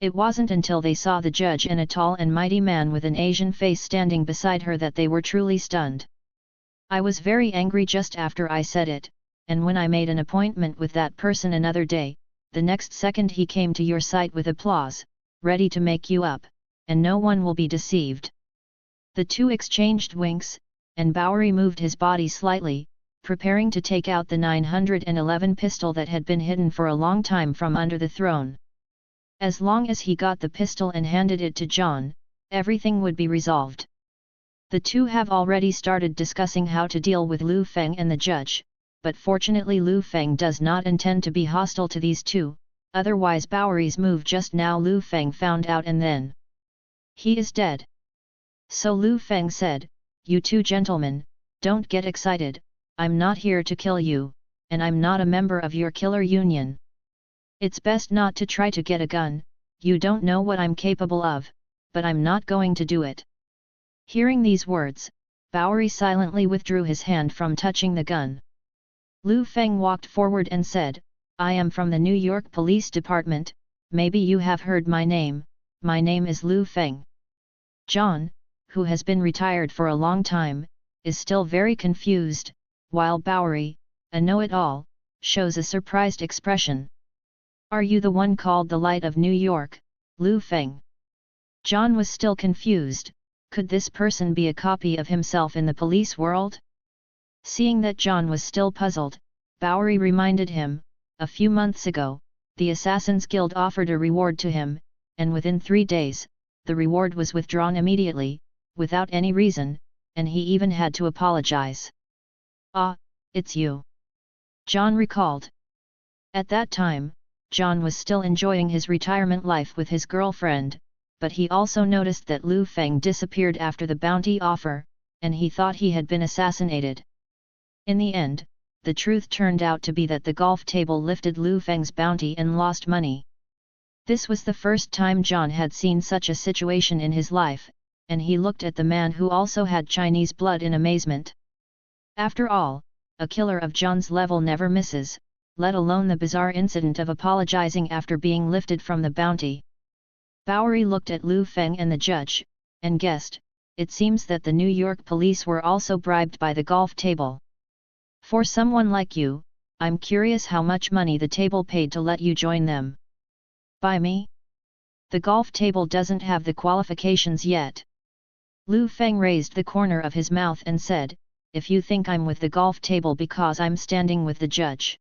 It wasn't until they saw the judge and a tall and mighty man with an Asian face standing beside her that they were truly stunned. "I was very angry just after I said it, and when I made an appointment with that person another day, the next second he came to your site with applause, ready to make you up, and no one will be deceived." The two exchanged winks, and Bowery moved his body slightly, preparing to take out the 911 pistol that had been hidden for a long time from under the throne. As long as he got the pistol and handed it to John, everything would be resolved. The two have already started discussing how to deal with Liu Feng and the judge, but fortunately Liu Feng does not intend to be hostile to these two, otherwise Bowery's move just now Liu Feng found out and then he is dead. So Liu Feng said, "You two gentlemen, don't get excited, I'm not here to kill you, and I'm not a member of your killer union. It's best not to try to get a gun, you don't know what I'm capable of, but I'm not going to do it." Hearing these words, Bowery silently withdrew his hand from touching the gun. Liu Feng walked forward and said, "I am from the New York Police Department, maybe you have heard my name is Liu Feng." John, who has been retired for a long time, is still very confused, while Bowery, a know-it-all, shows a surprised expression. "Are you the one called the Light of New York, Liu Feng?" John was still confused. Could this person be a copy of himself in the police world? Seeing that John was still puzzled, Bowery reminded him, a few months ago, the Assassin's Guild offered a reward to him, and within 3 days, the reward was withdrawn immediately, without any reason, and he even had to apologize. "Ah, it's you," John recalled. At that time, John was still enjoying his retirement life with his girlfriend, but he also noticed that Liu Feng disappeared after the bounty offer, and he thought he had been assassinated. In the end, the truth turned out to be that the golf table lifted Liu Feng's bounty and lost money. This was the first time John had seen such a situation in his life, and he looked at the man who also had Chinese blood in amazement. After all, a killer of John's level never misses, let alone the bizarre incident of apologizing after being lifted from the bounty. Bowery looked at Liu Feng and the judge, and guessed, it seems that the New York police were also bribed by the golf table. "For someone like you, I'm curious how much money the table paid to let you join them." "By me? The golf table doesn't have the qualifications yet." Liu Feng raised the corner of his mouth and said, "If you think I'm with the golf table because I'm standing with the judge,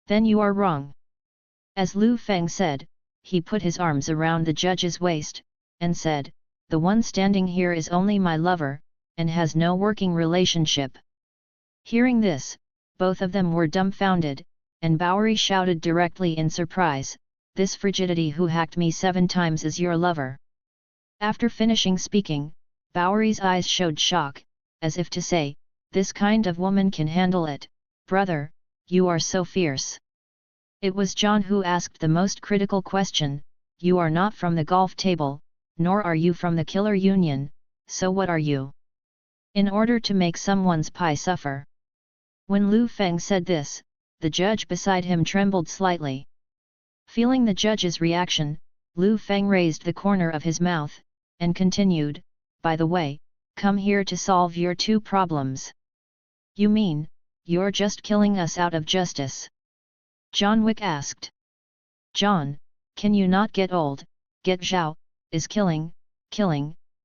then you are wrong." As Liu Feng said, he put his arms around the judge's waist, and said, "The one standing here is only my lover, and has no working relationship." Hearing this, both of them were dumbfounded, and Bowery shouted directly in surprise, "This frigidity who hacked me 7 times is your lover?" After finishing speaking, Bowery's eyes showed shock, as if to say, "This kind of woman can handle it, brother, you are so fierce." It was John who asked the most critical question, "You are not from the golf table, nor are you from the killer union, so what are you?" In order to make someone's pie suffer. When Liu Feng said this, the judge beside him trembled slightly. Feeling the judge's reaction, Liu Feng raised the corner of his mouth, and continued, by the way, come here to solve your two problems. You mean, you're just killing us out of justice? John Wick asked. John, can you not get old? Get Zhao, is killing,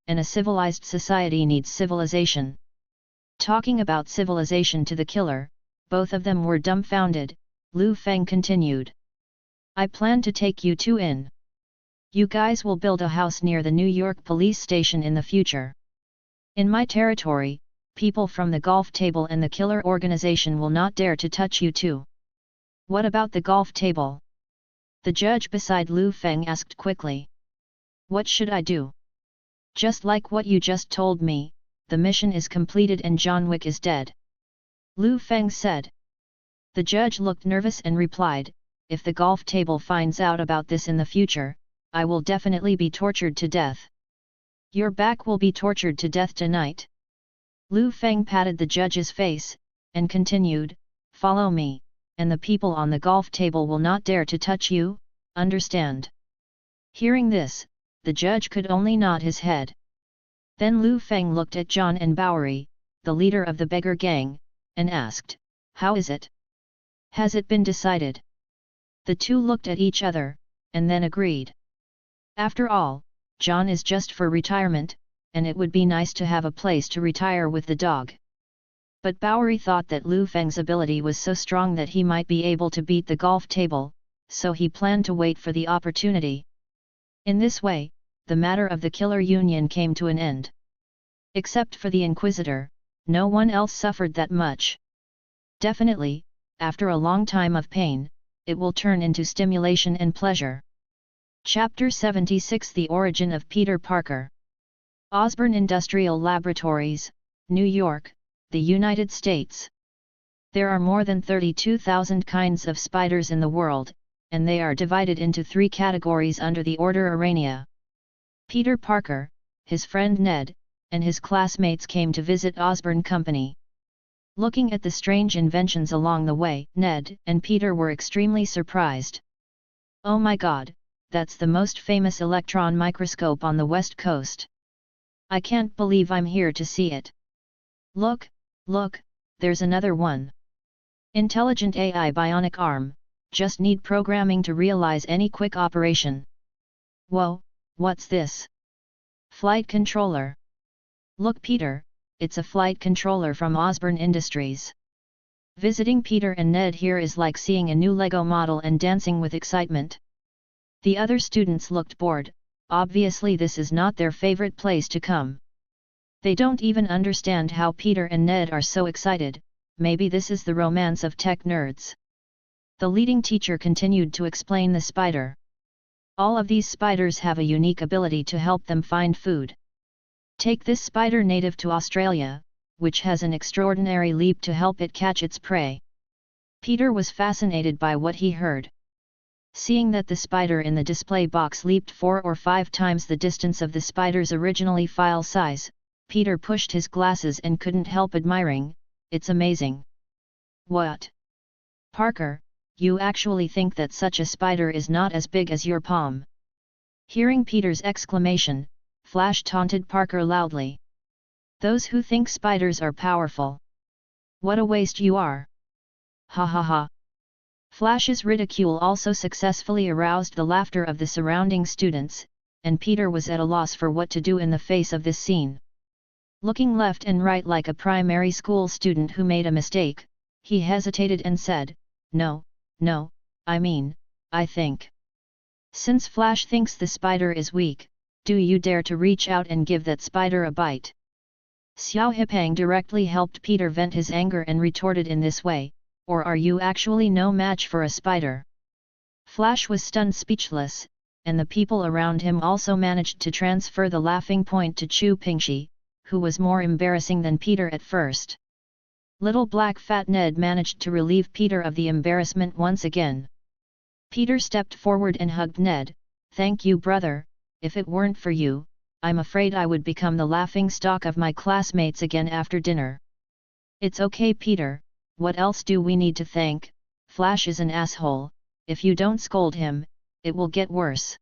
and a civilized society needs civilization. Talking about civilization to the killer, both of them were dumbfounded. Liu Feng continued. I plan to take you two in. You guys will build a house near the New York police station in the future. In my territory, people from the golf table and the killer organization will not dare to touch you two. What about the golf table? The judge beside Liu Feng asked quickly. What should I do? Just like what you just told me, the mission is completed and John Wick is dead. Liu Feng said. The judge looked nervous and replied, if the golf table finds out about this in the future, I will definitely be tortured to death. Your back will be tortured to death tonight. Liu Feng patted the judge's face, and continued, follow me, and the people on the golf table will not dare to touch you, understand? Hearing this, the judge could only nod his head. Then Liu Feng looked at John and Bowery, the leader of the beggar gang, and asked, how is it? Has it been decided? The two looked at each other, and then agreed. After all, John is just for retirement, and it would be nice to have a place to retire with the dog. But Bowery thought that Liu Feng's ability was so strong that he might be able to beat the golf table, so he planned to wait for the opportunity. In this way, the matter of the killer union came to an end. Except for the Inquisitor, no one else suffered that much. Definitely, after a long time of pain, it will turn into stimulation and pleasure. Chapter 76 The Origin of Peter Parker. Osborn Industrial Laboratories, New York, the United States. There are more than 32,000 kinds of spiders in the world, and they are divided into 3 categories under the order Arania. Peter Parker, his friend Ned, and his classmates came to visit Osborn Company. Looking at the strange inventions along the way, Ned and Peter were extremely surprised. Oh my God, that's the most famous electron microscope on the West Coast. I can't believe I'm here to see it. Look, there's another one. Intelligent AI bionic arm, just need programming to realize any quick operation. Whoa, what's this? Flight controller. Look Peter, it's a flight controller from Osborn Industries. Visiting Peter and Ned here is like seeing a new Lego model and dancing with excitement. The other students looked bored, obviously this is not their favorite place to come. They don't even understand how Peter and Ned are so excited, maybe this is the romance of tech nerds. The leading teacher continued to explain the spider. All of these spiders have a unique ability to help them find food. Take this spider native to Australia, which has an extraordinary leap to help it catch its prey. Peter was fascinated by what he heard. Seeing that the spider in the display box leaped 4 or 5 times the distance of the spider's originally file size, Peter pushed his glasses and couldn't help admiring, it's amazing. What? Parker, you actually think that such a spider is not as big as your palm? Hearing Peter's exclamation, Flash taunted Parker loudly. Those who think spiders are powerful. What a waste you are! Ha ha ha! Flash's ridicule also successfully aroused the laughter of the surrounding students, and Peter was at a loss for what to do in the face of this scene. Looking left and right like a primary school student who made a mistake, he hesitated and said, No, I think. Since Flash thinks the spider is weak, do you dare to reach out and give that spider a bite? Xiao Hipang directly helped Peter vent his anger and retorted in this way, or are you actually no match for a spider? Flash was stunned speechless, and the people around him also managed to transfer the laughing point to Chu Pingxi, who was more embarrassing than Peter at first. Little black fat Ned managed to relieve Peter of the embarrassment once again. Peter stepped forward and hugged Ned. Thank you brother, if it weren't for you, I'm afraid I would become the laughing stock of my classmates again after dinner. It's okay Peter, what else do we need to thank? Flash is an asshole, if you don't scold him, it will get worse.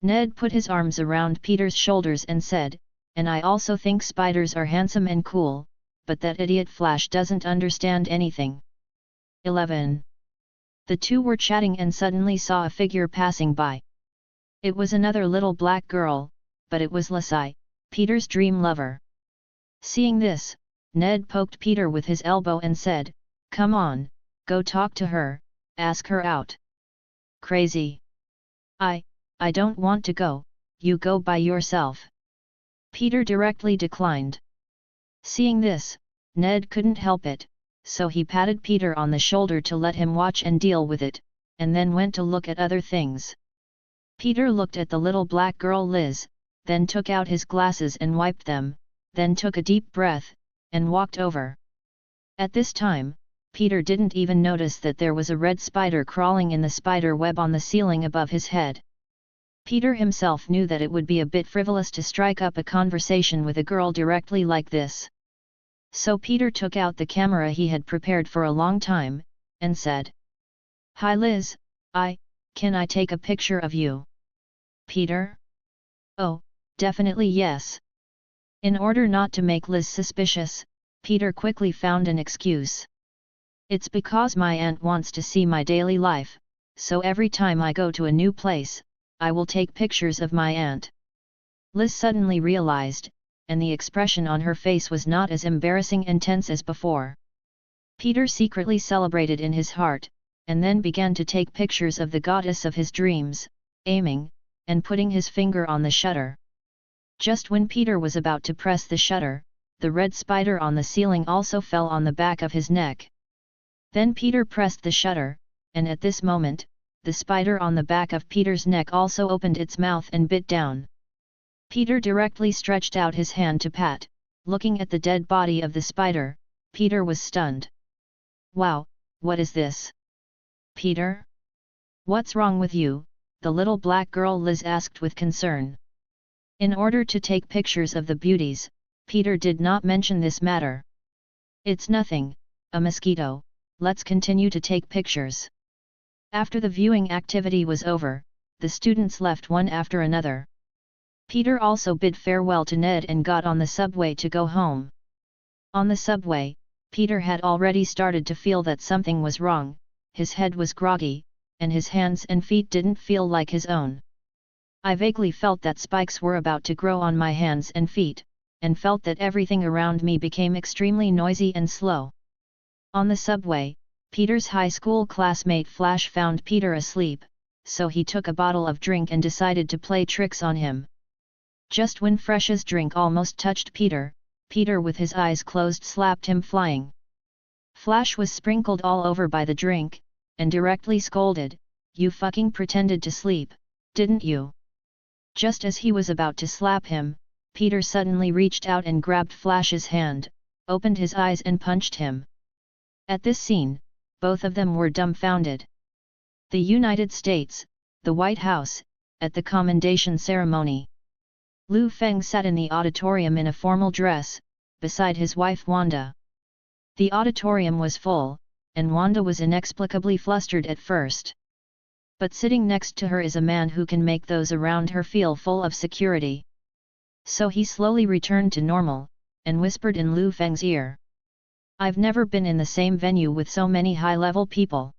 Ned put his arms around Peter's shoulders and said, "And I also think spiders are handsome and cool, but that idiot Flash doesn't understand anything." 11. The two were chatting and suddenly saw a figure passing by. It was another little black girl, but it was Lucy, Peter's dream lover. Seeing this, Ned poked Peter with his elbow and said, "Come on, go talk to her, ask her out." "Crazy. I don't want to go, you go by yourself." Peter directly declined. Seeing this, Ned couldn't help it, so he patted Peter on the shoulder to let him watch and deal with it, and then went to look at other things. Peter looked at the little black girl Liz, then took out his glasses and wiped them, then took a deep breath, and walked over. At this time, Peter didn't even notice that there was a red spider crawling in the spider web on the ceiling above his head. Peter himself knew that it would be a bit frivolous to strike up a conversation with a girl directly like this. So Peter took out the camera he had prepared for a long time, and said, "Hi Liz, can I take a picture of you?" "Peter? Oh, definitely yes." In order not to make Liz suspicious, Peter quickly found an excuse. "It's because my aunt wants to see my daily life, so every time I go to a new place, I will take pictures of my aunt." Liz suddenly realized, and the expression on her face was not as embarrassing and tense as before. Peter secretly celebrated in his heart, and then began to take pictures of the goddess of his dreams, aiming, and putting his finger on the shutter. Just when Peter was about to press the shutter, the red spider on the ceiling also fell on the back of his neck. Then Peter pressed the shutter, and at this moment, the spider on the back of Peter's neck also opened its mouth and bit down. Peter directly stretched out his hand to pat. Looking at the dead body of the spider, Peter was stunned. "Wow, what is this?" "Peter? What's wrong with you?" the little black girl Liz asked with concern. In order to take pictures of the beauties, Peter did not mention this matter. "It's nothing, a mosquito, let's continue to take pictures." After the viewing activity was over, the students left one after another. Peter also bid farewell to Ned and got on the subway to go home. On the subway, Peter had already started to feel that something was wrong, his head was groggy, and his hands and feet didn't feel like his own. "I vaguely felt that spikes were about to grow on my hands and feet, and felt that everything around me became extremely noisy and slow." On the subway, Peter's high school classmate Flash found Peter asleep, so he took a bottle of drink and decided to play tricks on him. Just when Fresh's drink almost touched Peter, Peter with his eyes closed slapped him flying. Flash was sprinkled all over by the drink, and directly scolded, "You fucking pretended to sleep, didn't you?" Just as he was about to slap him, Peter suddenly reached out and grabbed Flash's hand, opened his eyes and punched him. At this scene, both of them were dumbfounded. The United States, the White House, at the commendation ceremony. Liu Feng sat in the auditorium in a formal dress, beside his wife Wanda. The auditorium was full, and Wanda was inexplicably flustered at first. But sitting next to her is a man who can make those around her feel full of security. So he slowly returned to normal, and whispered in Liu Feng's ear. "I've never been in the same venue with so many high-level people.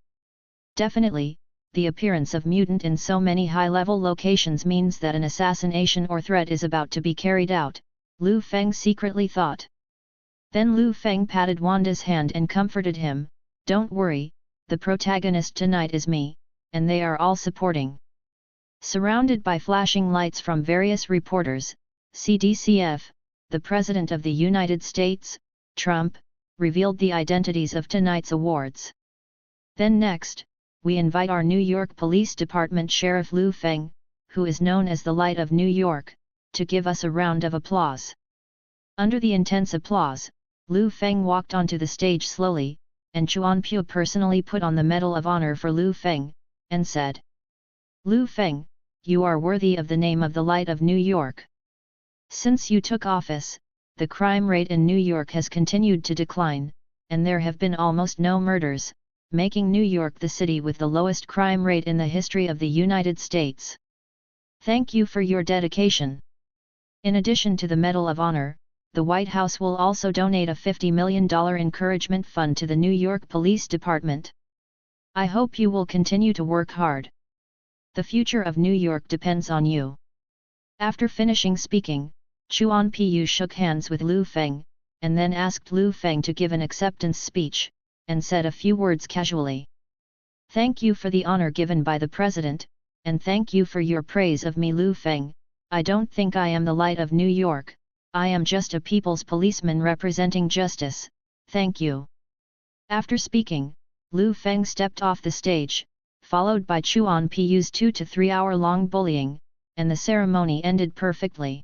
Definitely, the appearance of mutant in so many high-level locations means that an assassination or threat is about to be carried out," Liu Feng secretly thought. Then Liu Feng patted Wanda's hand and comforted him, "Don't worry, the protagonist tonight is me, and they are all supporting." Surrounded by flashing lights from various reporters, CDCF, the President of the United States, Trump, revealed the identities of tonight's awards. Then next, we invite our New York Police Department Sheriff Liu Feng, who is known as the Light of New York, to give us a round of applause. Under the intense applause, Liu Feng walked onto the stage slowly, and Chuan Pu personally put on the Medal of Honor for Liu Feng, and said, "Liu Feng, you are worthy of the name of the Light of New York. Since you took office, the crime rate in New York has continued to decline, and there have been almost no murders, making New York the city with the lowest crime rate in the history of the United States. Thank you for your dedication. In addition to the Medal of Honor, the White House will also donate a $50 million encouragement fund to the New York Police Department. I hope you will continue to work hard. The future of New York depends on you. After finishing speaking, Chuan Pu shook hands with Liu Feng, and then asked Liu Feng to give an acceptance speech, and said a few words casually. Thank you for the honor given by the President, and thank you for your praise of me, Liu Feng. I don't think I am the light of New York, I am just a people's policeman representing justice, thank you. After speaking, Liu Feng stepped off the stage, followed by Chuan Pu's 2 to 3 hour long bullying, and the ceremony ended perfectly.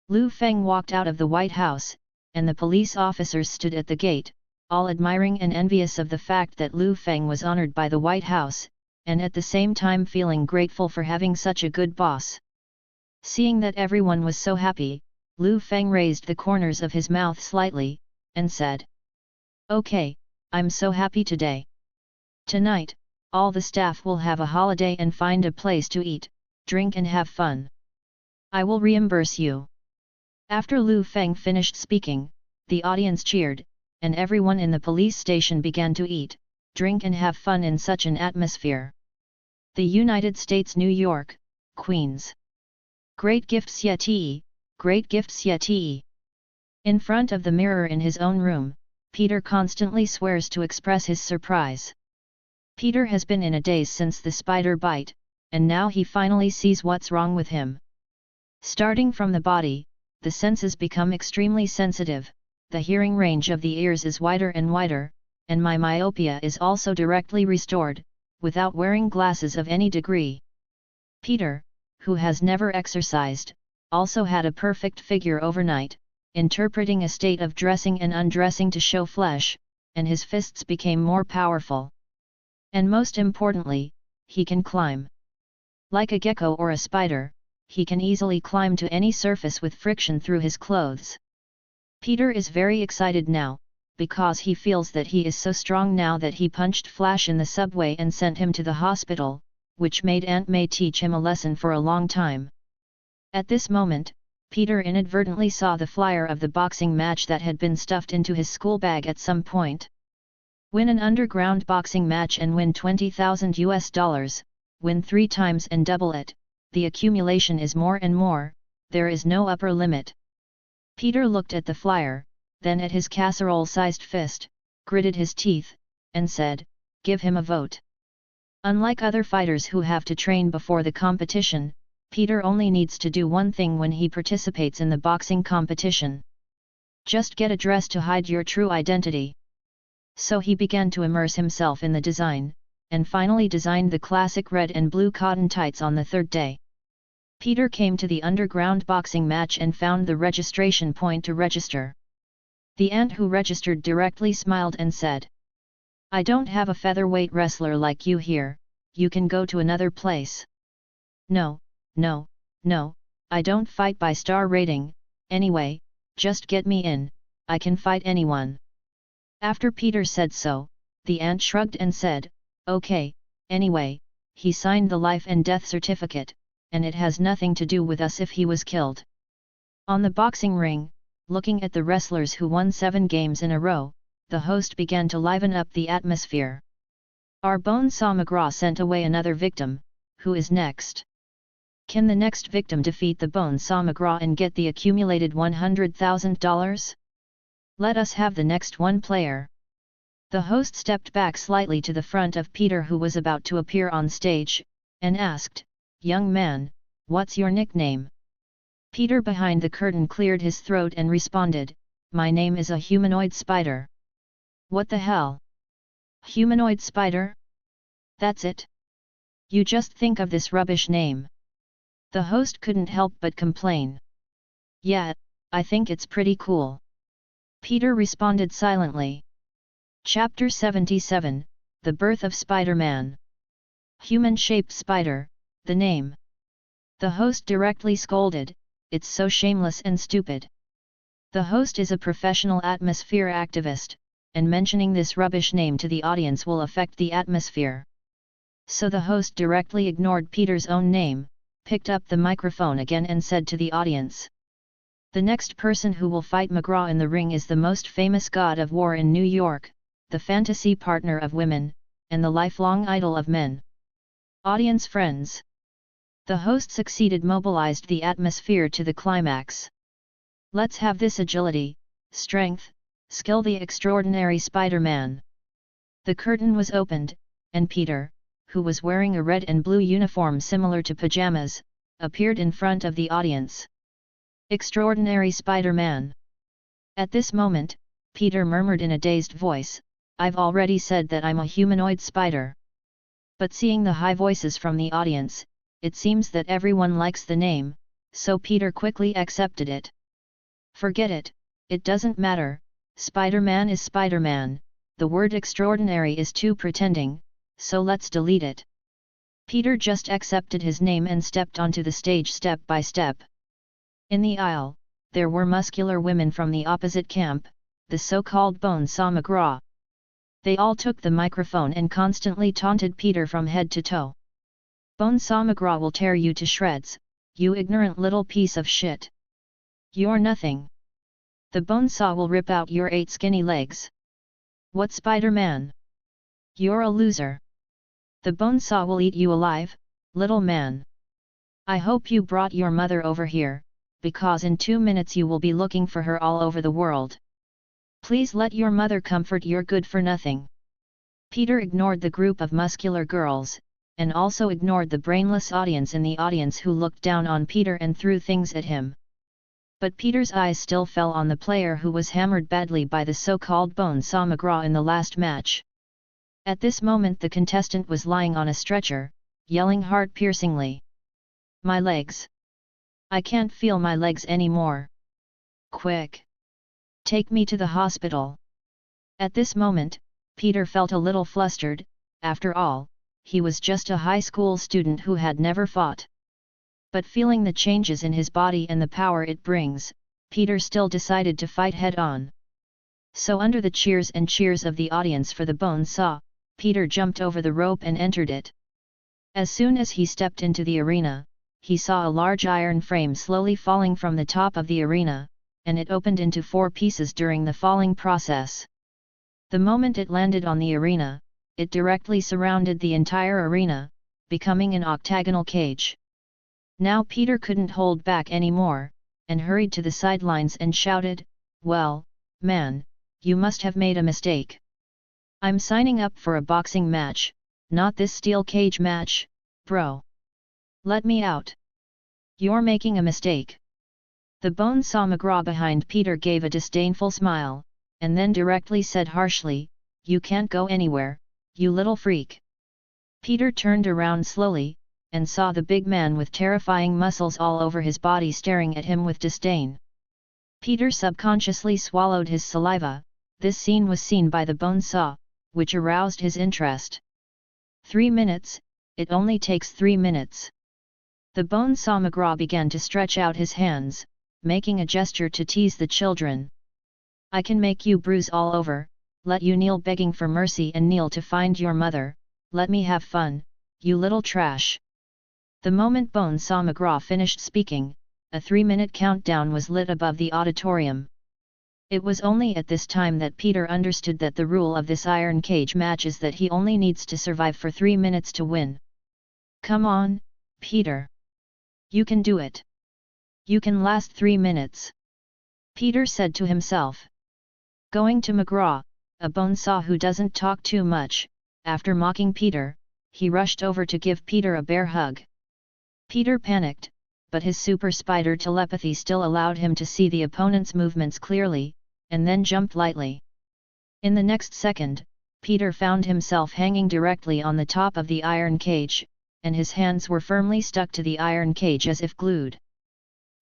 Liu Feng walked out of the White House, and the police officers stood at the gate, all admiring and envious of the fact that Liu Feng was honored by the White House, and at the same time feeling grateful for having such a good boss. Seeing that everyone was so happy, Liu Feng raised the corners of his mouth slightly, and said, "Okay, I'm so happy today. Tonight, all the staff will have a holiday and find a place to eat, drink and have fun. I will reimburse you." After Liu Feng finished speaking, the audience cheered, and everyone in the police station began to eat, drink and have fun in such an atmosphere. The United States, New York, Queens. Great gifts yeti, great gifts yeti. In front of the mirror in his own room, Peter constantly swears to express his surprise. Peter has been in a daze since the spider bite, and now he finally sees what's wrong with him. Starting from the body, the senses become extremely sensitive, the hearing range of the ears is wider and wider, and my myopia is also directly restored, without wearing glasses of any degree. Peter, who has never exercised, also had a perfect figure overnight, interpreting a state of dressing and undressing to show flesh, and his fists became more powerful. And most importantly, he can climb. Like a gecko or a spider, he can easily climb to any surface with friction through his clothes. Peter is very excited now, because he feels that he is so strong now that he punched Flash in the subway and sent him to the hospital, which made Aunt May teach him a lesson for a long time. At this moment, Peter inadvertently saw the flyer of the boxing match that had been stuffed into his school bag at some point. Win an underground boxing match and win $20,000, win 3 times and double it, the accumulation is more and more, there is no upper limit. Peter looked at the flyer, then at his casserole-sized fist, gritted his teeth, and said, "Give him a vote." Unlike other fighters who have to train before the competition, Peter only needs to do one thing when he participates in the boxing competition. Just get a dress to hide your true identity. So he began to immerse himself in the design, and finally designed the classic red and blue cotton tights on the 3rd day. Peter came to the underground boxing match and found the registration point to register. The ant who registered directly smiled and said, "I don't have a featherweight wrestler like you here, you can go to another place." No, I don't fight by star rating, anyway, just get me in, I can fight anyone." After Peter said so, the ant shrugged and said, "Okay, anyway," he signed the life and death certificate, and it has nothing to do with us if he was killed. On the boxing ring, looking at the wrestlers who won 7 games in a row, the host began to liven up the atmosphere. Our Bone Saw McGraw sent away another victim, who is next? Can the next victim defeat the Bone Saw McGraw and get the accumulated $100,000? Let us have the next one player. The host stepped back slightly to the front of Peter, who was about to appear on stage, and asked, "Young man, what's your nickname?" Peter behind the curtain cleared his throat and responded, "My name is a humanoid spider." "What the hell? Humanoid spider? That's it? You just think of this rubbish name." The host couldn't help but complain. "Yeah, I think it's pretty cool." Peter responded silently. Chapter 77, The Birth of Spider-Man. Human-shaped spider, the name. The host directly scolded, "It's so shameless and stupid." The host is a professional atmosphere activist, and mentioning this rubbish name to the audience will affect the atmosphere. So the host directly ignored Peter's own name, picked up the microphone again and said to the audience. The next person who will fight McGraw in the ring is the most famous god of war in New York, the fantasy partner of women, and the lifelong idol of men. Audience friends. The host mobilized the atmosphere to the climax. Let's have this agility, strength, skill, the extraordinary Spider-Man. The curtain was opened, and Peter, who was wearing a red and blue uniform similar to pajamas, appeared in front of the audience. Extraordinary Spider-Man. At this moment, Peter murmured in a dazed voice, "I've already said that I'm a humanoid spider." But seeing the high voices from the audience, it seems that everyone likes the name, so Peter quickly accepted it. Forget it, it doesn't matter, Spider-Man is Spider-Man, the word extraordinary is too pretending, so let's delete it. Peter just accepted his name and stepped onto the stage step by step. In the aisle, there were muscular women from the opposite camp, the so-called Bonesaw McGraw. They all took the microphone and constantly taunted Peter from head to toe. "Bonesaw McGraw will tear you to shreds, you ignorant little piece of shit. You're nothing. The Bonesaw will rip out your 8 skinny legs. What Spider-Man? You're a loser. The Bonesaw will eat you alive, little man. I hope you brought your mother over here, because in 2 minutes you will be looking for her all over the world. Please let your mother comfort your good-for-nothing." Peter ignored the group of muscular girls, and also ignored the brainless audience in the audience who looked down on Peter and threw things at him. But Peter's eyes still fell on the player who was hammered badly by the so-called Bonesaw McGraw in the last match. At this moment the contestant was lying on a stretcher, yelling heart-piercingly, "My legs! I can't feel my legs anymore. Quick! Take me to the hospital." At this moment, Peter felt a little flustered. After all, he was just a high school student who had never fought. But feeling the changes in his body and the power it brings, Peter still decided to fight head-on. So under the cheers and cheers of the audience for the Bonesaw, Peter jumped over the rope and entered it. As soon as he stepped into the arena, he saw a large iron frame slowly falling from the top of the arena, and it opened into 4 pieces during the falling process. The moment it landed on the arena, it directly surrounded the entire arena, becoming an octagonal cage. Now Peter couldn't hold back anymore, and hurried to the sidelines and shouted, "Well, man, you must have made a mistake. I'm signing up for a boxing match, not this steel cage match, bro. Let me out. You're making a mistake." The Bonesaw McGraw behind Peter gave a disdainful smile, and then directly said harshly, "You can't go anywhere, you little freak." Peter turned around slowly, and saw the big man with terrifying muscles all over his body staring at him with disdain. Peter subconsciously swallowed his saliva. This scene was seen by the Bonesaw, which aroused his interest. 3 minutes, it only takes 3 minutes. The Bonesaw McGraw began to stretch out his hands, making a gesture to tease the children. "I can make you bruise all over, let you kneel begging for mercy and kneel to find your mother, let me have fun, you little trash." The moment Bonesaw McGraw finished speaking, a 3-minute countdown was lit above the auditorium. It was only at this time that Peter understood that the rule of this iron cage match is that he only needs to survive for 3 minutes to win. "Come on, Peter. You can do it. You can last 3 minutes," Peter said to himself. Going to McGraw, a Bonesaw who doesn't talk too much, after mocking Peter, he rushed over to give Peter a bear hug. Peter panicked, but his super spider telepathy still allowed him to see the opponent's movements clearly, and then jumped lightly. In the next second, Peter found himself hanging directly on the top of the iron cage, and his hands were firmly stuck to the iron cage as if glued.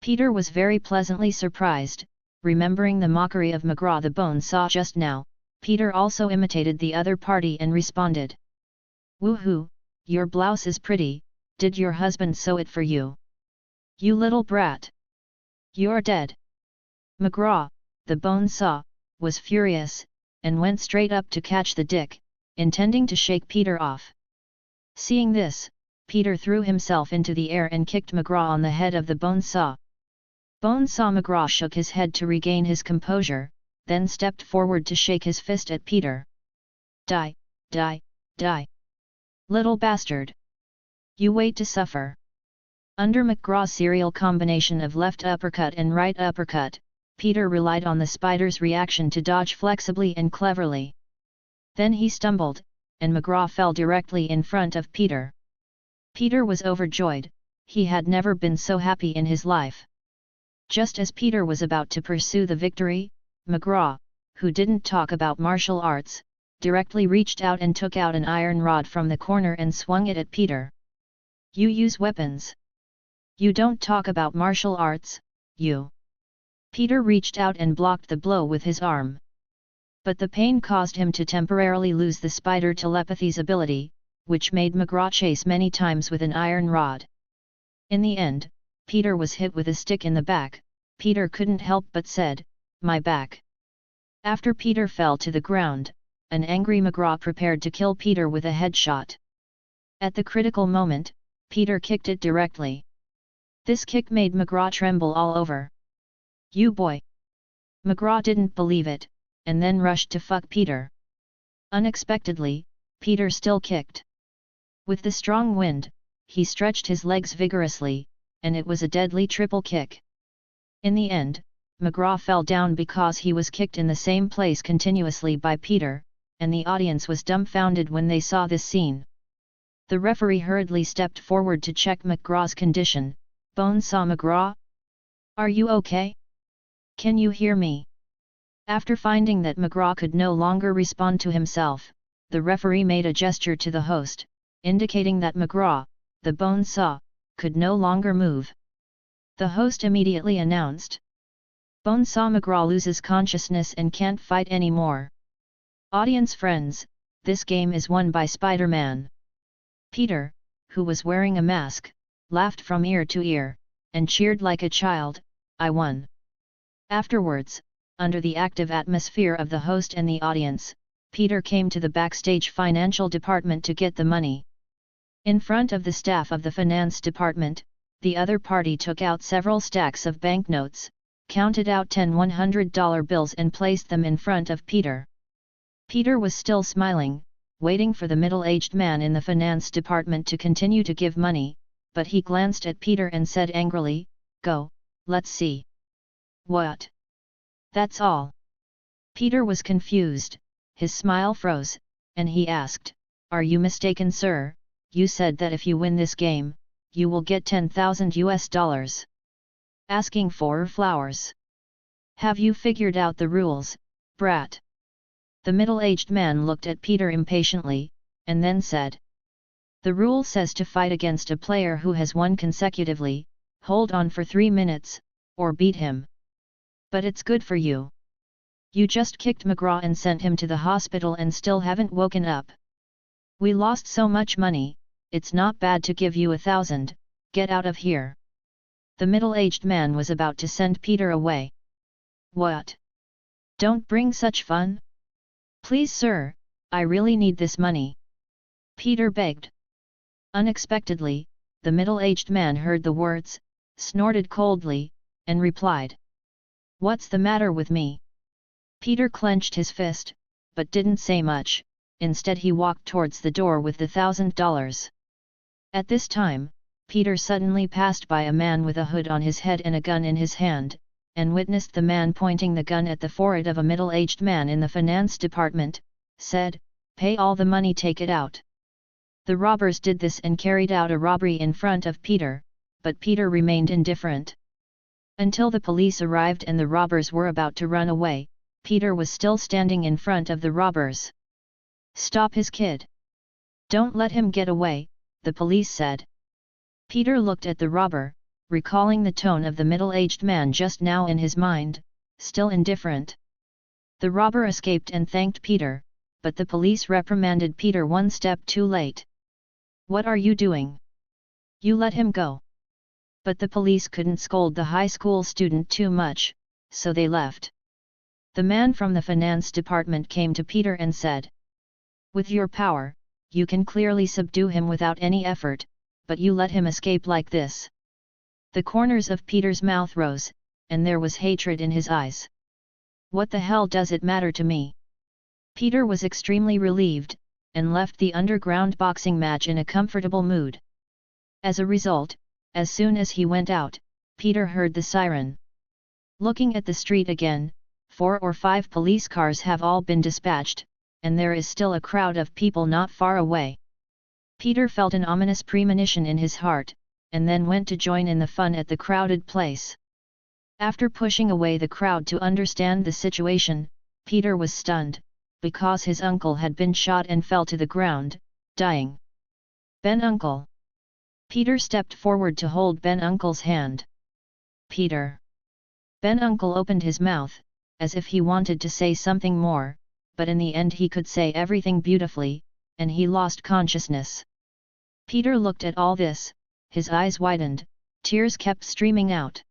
Peter was very pleasantly surprised, remembering the mockery of McGraw the Bonesaw just now. Peter also imitated the other party and responded, "Woohoo, your blouse is pretty, did your husband sew it for you? You little brat! You're dead!" McGraw, the Bonesaw, was furious, and went straight up to catch the dick, intending to shake Peter off. Seeing this, Peter threw himself into the air and kicked McGraw on the head of the bone saw. Bonesaw McGraw shook his head to regain his composure, then stepped forward to shake his fist at Peter. Die, die, die. Little bastard. You wait to suffer. Under McGraw's serial combination of left uppercut and right uppercut, Peter relied on the spider's reaction to dodge flexibly and cleverly. Then he stumbled, and McGraw fell directly in front of Peter. Peter was overjoyed, he had never been so happy in his life. Just as Peter was about to pursue the victory, McGraw, who didn't talk about martial arts, directly reached out and took out an iron rod from the corner and swung it at Peter. You use weapons. You don't talk about martial arts, you. Peter reached out and blocked the blow with his arm. But the pain caused him to temporarily lose the spider telepathy's ability, which made McGraw chase many times with an iron rod. In the end, Peter was hit with a stick in the back. Peter couldn't help but said, "My back." After Peter fell to the ground, an angry McGraw prepared to kill Peter with a headshot. At the critical moment, Peter kicked it directly. This kick made McGraw tremble all over. "You boy!" McGraw didn't believe it, and then rushed to fuck Peter. Unexpectedly, Peter still kicked. With the strong wind, he stretched his legs vigorously, and it was a deadly triple kick. In the end, McGraw fell down because he was kicked in the same place continuously by Peter, and the audience was dumbfounded when they saw this scene. The referee hurriedly stepped forward to check McGraw's condition. "Bonesaw McGraw? Are you okay? Can you hear me?" After finding that McGraw could no longer respond to himself, the referee made a gesture to the host, indicating that McGraw, the bone saw, could no longer move. The host immediately announced, "Bonesaw McGraw loses consciousness and can't fight anymore. Audience friends, this game is won by Spider-Man." Peter, who was wearing a mask, laughed from ear to ear, and cheered like a child, "I won." Afterwards, under the active atmosphere of the host and the audience, Peter came to the backstage financial department to get the money. In front of the staff of the finance department, the other party took out several stacks of banknotes, counted out 10 $100 bills and placed them in front of Peter. Peter was still smiling, waiting for the middle-aged man in the finance department to continue to give money, but he glanced at Peter and said angrily, "Go, let's see." "What? That's all?" Peter was confused, his smile froze, and he asked, "Are you mistaken, sir? You said that if you win this game, you will get $10,000. Asking for flowers. Have you figured out the rules, brat?" The middle-aged man looked at Peter impatiently, and then said, "The rule says to fight against a player who has won consecutively, hold on for 3 minutes, or beat him. But it's good for you. You just kicked McGraw and sent him to the hospital and still haven't woken up. We lost so much money, it's not bad to give you 1,000, get out of here." The middle-aged man was about to send Peter away. "What? Don't bring such fun? Please sir, I really need this money," Peter begged. Unexpectedly, the middle-aged man heard the words, snorted coldly, and replied, "What's the matter with me?" Peter clenched his fist, but didn't say much, instead he walked towards the door with the $1,000. At this time, Peter suddenly passed by a man with a hood on his head and a gun in his hand, and witnessed the man pointing the gun at the forehead of a middle-aged man in the finance department, said, "Pay all the money, take it out." The robbers did this and carried out a robbery in front of Peter, but Peter remained indifferent. Until the police arrived and the robbers were about to run away, Peter was still standing in front of the robbers. "Stop his kid. Don't let him get away," the police said. Peter looked at the robber, recalling the tone of the middle-aged man just now in his mind, still indifferent. The robber escaped and thanked Peter, but the police reprimanded Peter one step too late. "What are you doing? You let him go." But the police couldn't scold the high school student too much, so they left. The man from the finance department came to Peter and said, "With your power, you can clearly subdue him without any effort, but you let him escape like this." The corners of Peter's mouth rose, and there was hatred in his eyes. "What the hell does it matter to me?" Peter was extremely relieved, and left the underground boxing match in a comfortable mood. As a result, as soon as he went out, Peter heard the siren. Looking at the street again, 4 or 5 police cars have all been dispatched, and there is still a crowd of people not far away. Peter felt an ominous premonition in his heart, and then went to join in the fun at the crowded place. After pushing away the crowd to understand the situation, Peter was stunned, because his uncle had been shot and fell to the ground, dying. "Ben Uncle!" Peter stepped forward to hold Ben Uncle's hand. "Peter!" Ben Uncle opened his mouth, as if he wanted to say something more, but in the end he could say everything beautifully, and he lost consciousness. Peter looked at all this, his eyes widened, tears kept streaming out.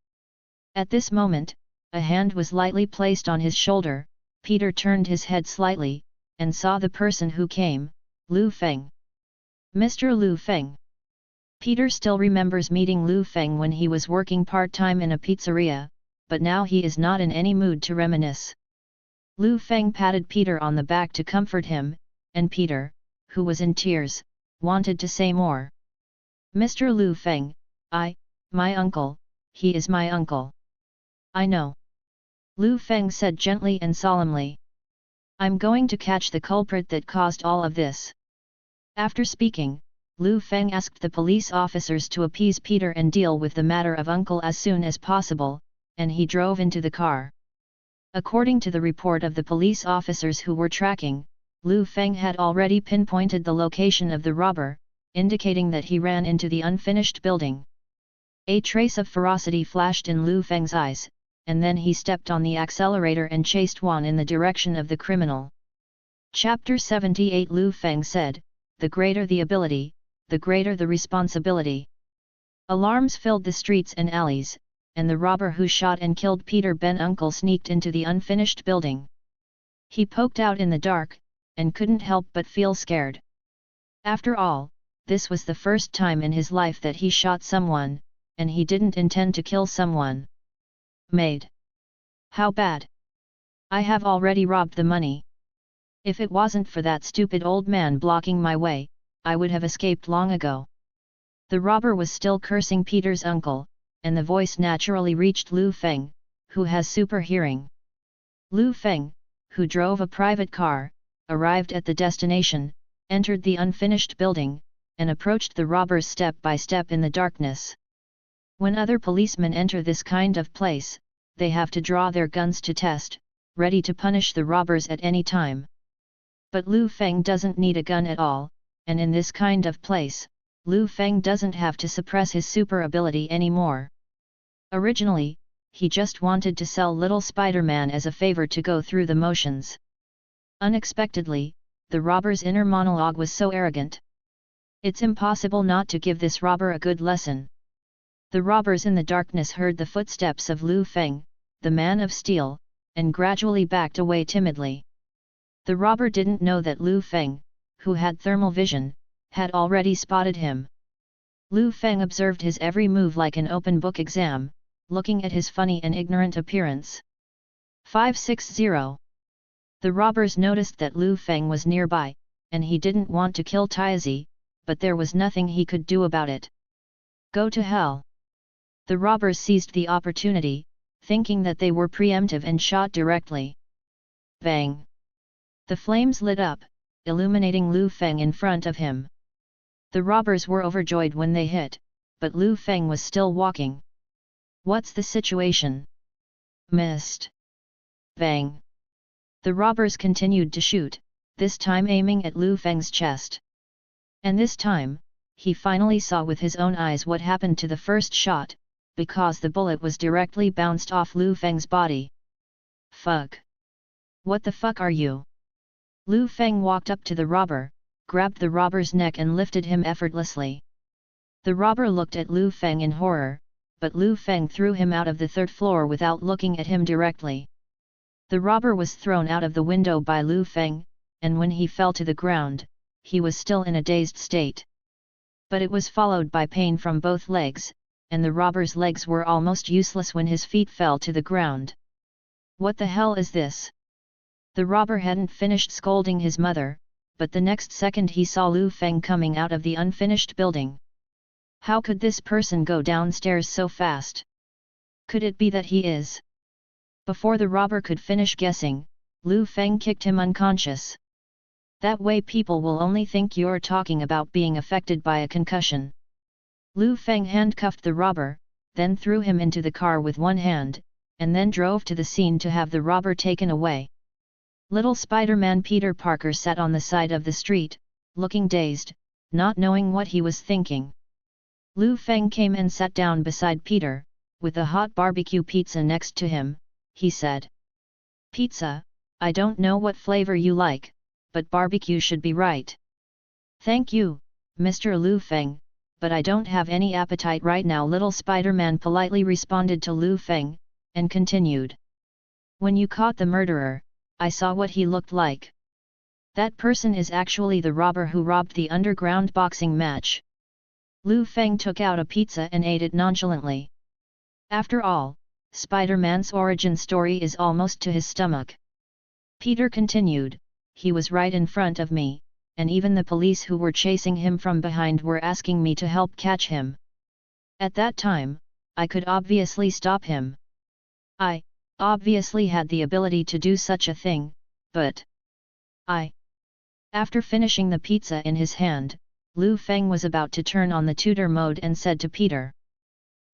At this moment, a hand was lightly placed on his shoulder. Peter turned his head slightly, and saw the person who came, Liu Feng. "Mr. Liu Feng." Peter still remembers meeting Liu Feng when he was working part-time in a pizzeria, but now he is not in any mood to reminisce. Liu Feng patted Peter on the back to comfort him, and Peter, who was in tears, wanted to say more. "Mr. Liu Feng, my uncle, he is my uncle." "I know," Liu Feng said gently and solemnly. "I'm going to catch the culprit that caused all of this." After speaking, Liu Feng asked the police officers to appease Peter and deal with the matter of uncle as soon as possible, and he drove into the car. According to the report of the police officers who were tracking, Liu Feng had already pinpointed the location of the robber, indicating that he ran into the unfinished building. A trace of ferocity flashed in Liu Feng's eyes, and then he stepped on the accelerator and chased Wan in the direction of the criminal. Chapter 78 Liu Feng said, "The greater the ability, the greater the responsibility." Alarms filled the streets and alleys, and the robber who shot and killed Peter Ben Uncle sneaked into the unfinished building. He poked out in the dark, and couldn't help but feel scared. After all, this was the first time in his life that he shot someone, and he didn't intend to kill someone. "Maid. How bad? I have already robbed the money. If it wasn't for that stupid old man blocking my way, I would have escaped long ago." The robber was still cursing Peter's uncle, and the voice naturally reached Liu Feng, who has super hearing. Liu Feng, who drove a private car, arrived at the destination, entered the unfinished building, and approached the robbers step by step in the darkness. When other policemen enter this kind of place, they have to draw their guns to test, ready to punish the robbers at any time. But Liu Feng doesn't need a gun at all, and in this kind of place, Liu Feng doesn't have to suppress his super ability anymore. Originally, he just wanted to sell little Spider-Man as a favor to go through the motions. Unexpectedly, the robber's inner monologue was so arrogant. It's impossible not to give this robber a good lesson. The robbers in the darkness heard the footsteps of Liu Feng, the man of steel, and gradually backed away timidly. The robber didn't know that Liu Feng, who had thermal vision, had already spotted him. Liu Feng observed his every move like an open book exam, looking at his funny and ignorant appearance. 560. The robbers noticed that Liu Feng was nearby, and he didn't want to kill Tiazi, but there was nothing he could do about it. "Go to hell!" The robbers seized the opportunity, thinking that they were preemptive and shot directly. Bang! The flames lit up, illuminating Liu Feng in front of him. The robbers were overjoyed when they hit, but Liu Feng was still walking. "What's the situation?" "Missed." Bang! The robbers continued to shoot, this time aiming at Liu Feng's chest. And this time, he finally saw with his own eyes what happened to the first shot, because the bullet was directly bounced off Liu Feng's body. "Fuck! What the fuck are you?" Liu Feng walked up to the robber, grabbed the robber's neck and lifted him effortlessly. The robber looked at Liu Feng in horror, but Liu Feng threw him out of the third floor without looking at him directly. The robber was thrown out of the window by Liu Feng, and when he fell to the ground, he was still in a dazed state. But it was followed by pain from both legs, and the robber's legs were almost useless when his feet fell to the ground. What the hell is this? The robber hadn't finished scolding his mother, but the next second he saw Liu Feng coming out of the unfinished building. How could this person go downstairs so fast? Could it be that he is? Before the robber could finish guessing, Liu Feng kicked him unconscious. That way people will only think you're talking about being affected by a concussion. Liu Feng handcuffed the robber, then threw him into the car with one hand, and then drove to the scene to have the robber taken away. Little Spider-Man Peter Parker sat on the side of the street, looking dazed, not knowing what he was thinking. Liu Feng came and sat down beside Peter, with a hot barbecue pizza next to him. He said, "Pizza, I don't know what flavor you like, but barbecue should be right." "Thank you, Mr. Liu Feng, but I don't have any appetite right now," little Spider-Man politely responded to Liu Feng, and continued. "When you caught the murderer, I saw what he looked like. That person is actually the robber who robbed the underground boxing match." Liu Feng took out a pizza and ate it nonchalantly. After all, Spider-Man's origin story is almost to his stomach. Peter continued, "He was right in front of me, and even the police who were chasing him from behind were asking me to help catch him. At that time, I could obviously stop him. I obviously had the ability to do such a thing, but After finishing the pizza in his hand, Liu Feng was about to turn on the tutor mode and said to Peter,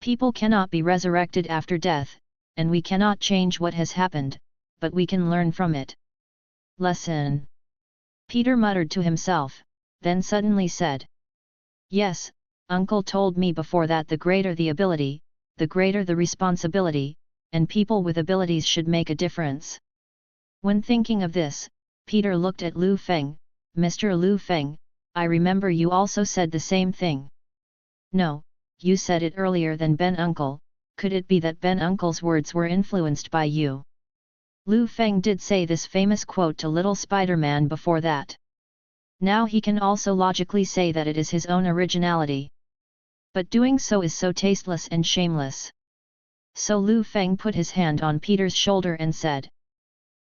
"People cannot be resurrected after death, and we cannot change what has happened, but we can learn from it. Lesson." Peter muttered to himself, then suddenly said, "Yes, Uncle told me before that the greater the ability, the greater the responsibility, and people with abilities should make a difference." When thinking of this, Peter looked at Liu Feng. "Mr. Liu Feng, I remember you also said the same thing." "No, you said it earlier than Ben Uncle. Could it be that Ben Uncle's words were influenced by you?" Liu Feng did say this famous quote to little Spider-Man before that. Now he can also logically say that it is his own originality. But doing so is so tasteless and shameless. So Liu Feng put his hand on Peter's shoulder and said,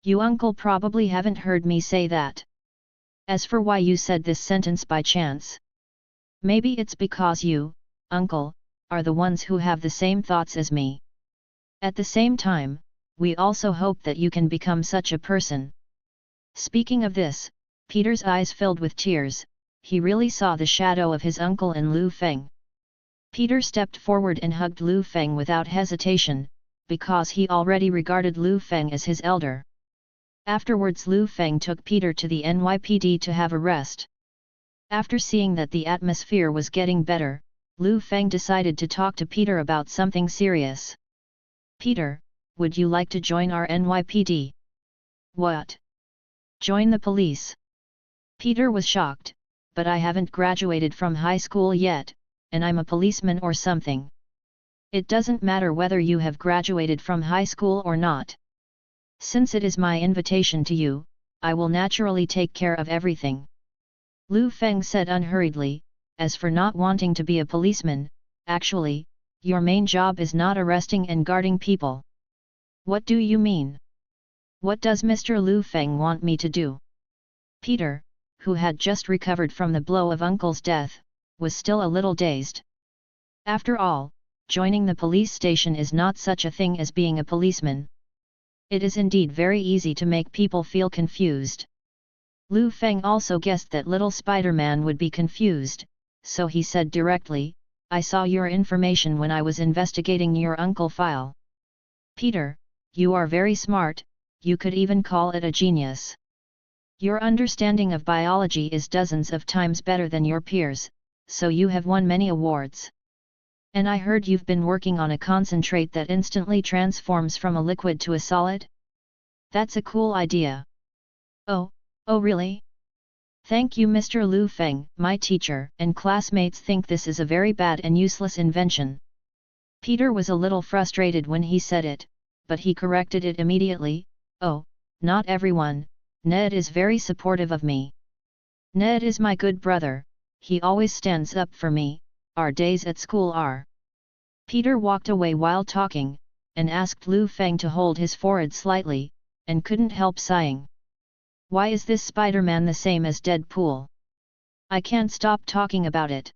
"You uncle probably haven't heard me say that. As for why you said this sentence by chance, maybe it's because you, uncle, are the ones who have the same thoughts as me. At the same time, we also hope that you can become such a person." Speaking of this, Peter's eyes filled with tears. He really saw the shadow of his uncle in Liu Feng. Peter stepped forward and hugged Liu Feng without hesitation, because he already regarded Liu Feng as his elder. Afterwards Liu Feng took Peter to the NYPD to have a rest. After seeing that the atmosphere was getting better, Liu Feng decided to talk to Peter about something serious. "Peter, would you like to join our NYPD?" "What? Join the police?" Peter was shocked, "But I haven't graduated from high school yet, and I'm a policeman or something." "It doesn't matter whether you have graduated from high school or not. Since it is my invitation to you, I will naturally take care of everything." Liu Feng said unhurriedly, "As for not wanting to be a policeman, actually, your main job is not arresting and guarding people." "What do you mean? What does Mr. Liu Feng want me to do?" Peter, who had just recovered from the blow of Uncle's death, was still a little dazed. After all, joining the police station is not such a thing as being a policeman. It is indeed very easy to make people feel confused. Liu Feng also guessed that little Spider-Man would be confused, so he said directly, "I saw your information when I was investigating your uncle file." "Peter, you are very smart, you could even call it a genius. Your understanding of biology is dozens of times better than your peers, so you have won many awards. And I heard you've been working on a concentrate that instantly transforms from a liquid to a solid? That's a cool idea." Oh really? Thank you Mr. Liu Feng." "My teacher and classmates think this is a very bad and useless invention." Peter was a little frustrated when he said it, but he corrected it immediately. "Oh, not everyone, Ned is very supportive of me. Ned is my good brother, he always stands up for me. Our days at school are. Peter walked away while talking, and asked Liu Feng to hold his forehead slightly, and couldn't help sighing. Why is this Spider-Man the same as Deadpool? I can't stop talking about it.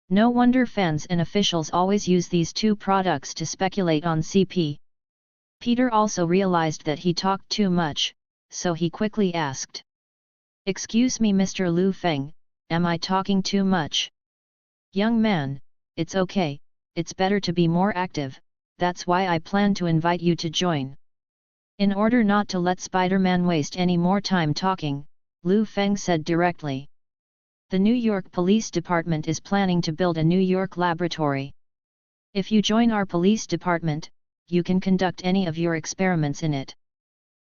No wonder fans and officials always use these two products to speculate on CP. Peter also realized that he talked too much, so he quickly asked. Excuse me, Mr. Liu Feng, am I talking too much? Young man, it's okay, it's better to be more active, that's why I plan to invite you to join. In order not to let Spider-Man waste any more time talking, Liu Feng said directly. The New York Police Department is planning to build a New York laboratory. If you join our police department, you can conduct any of your experiments in it.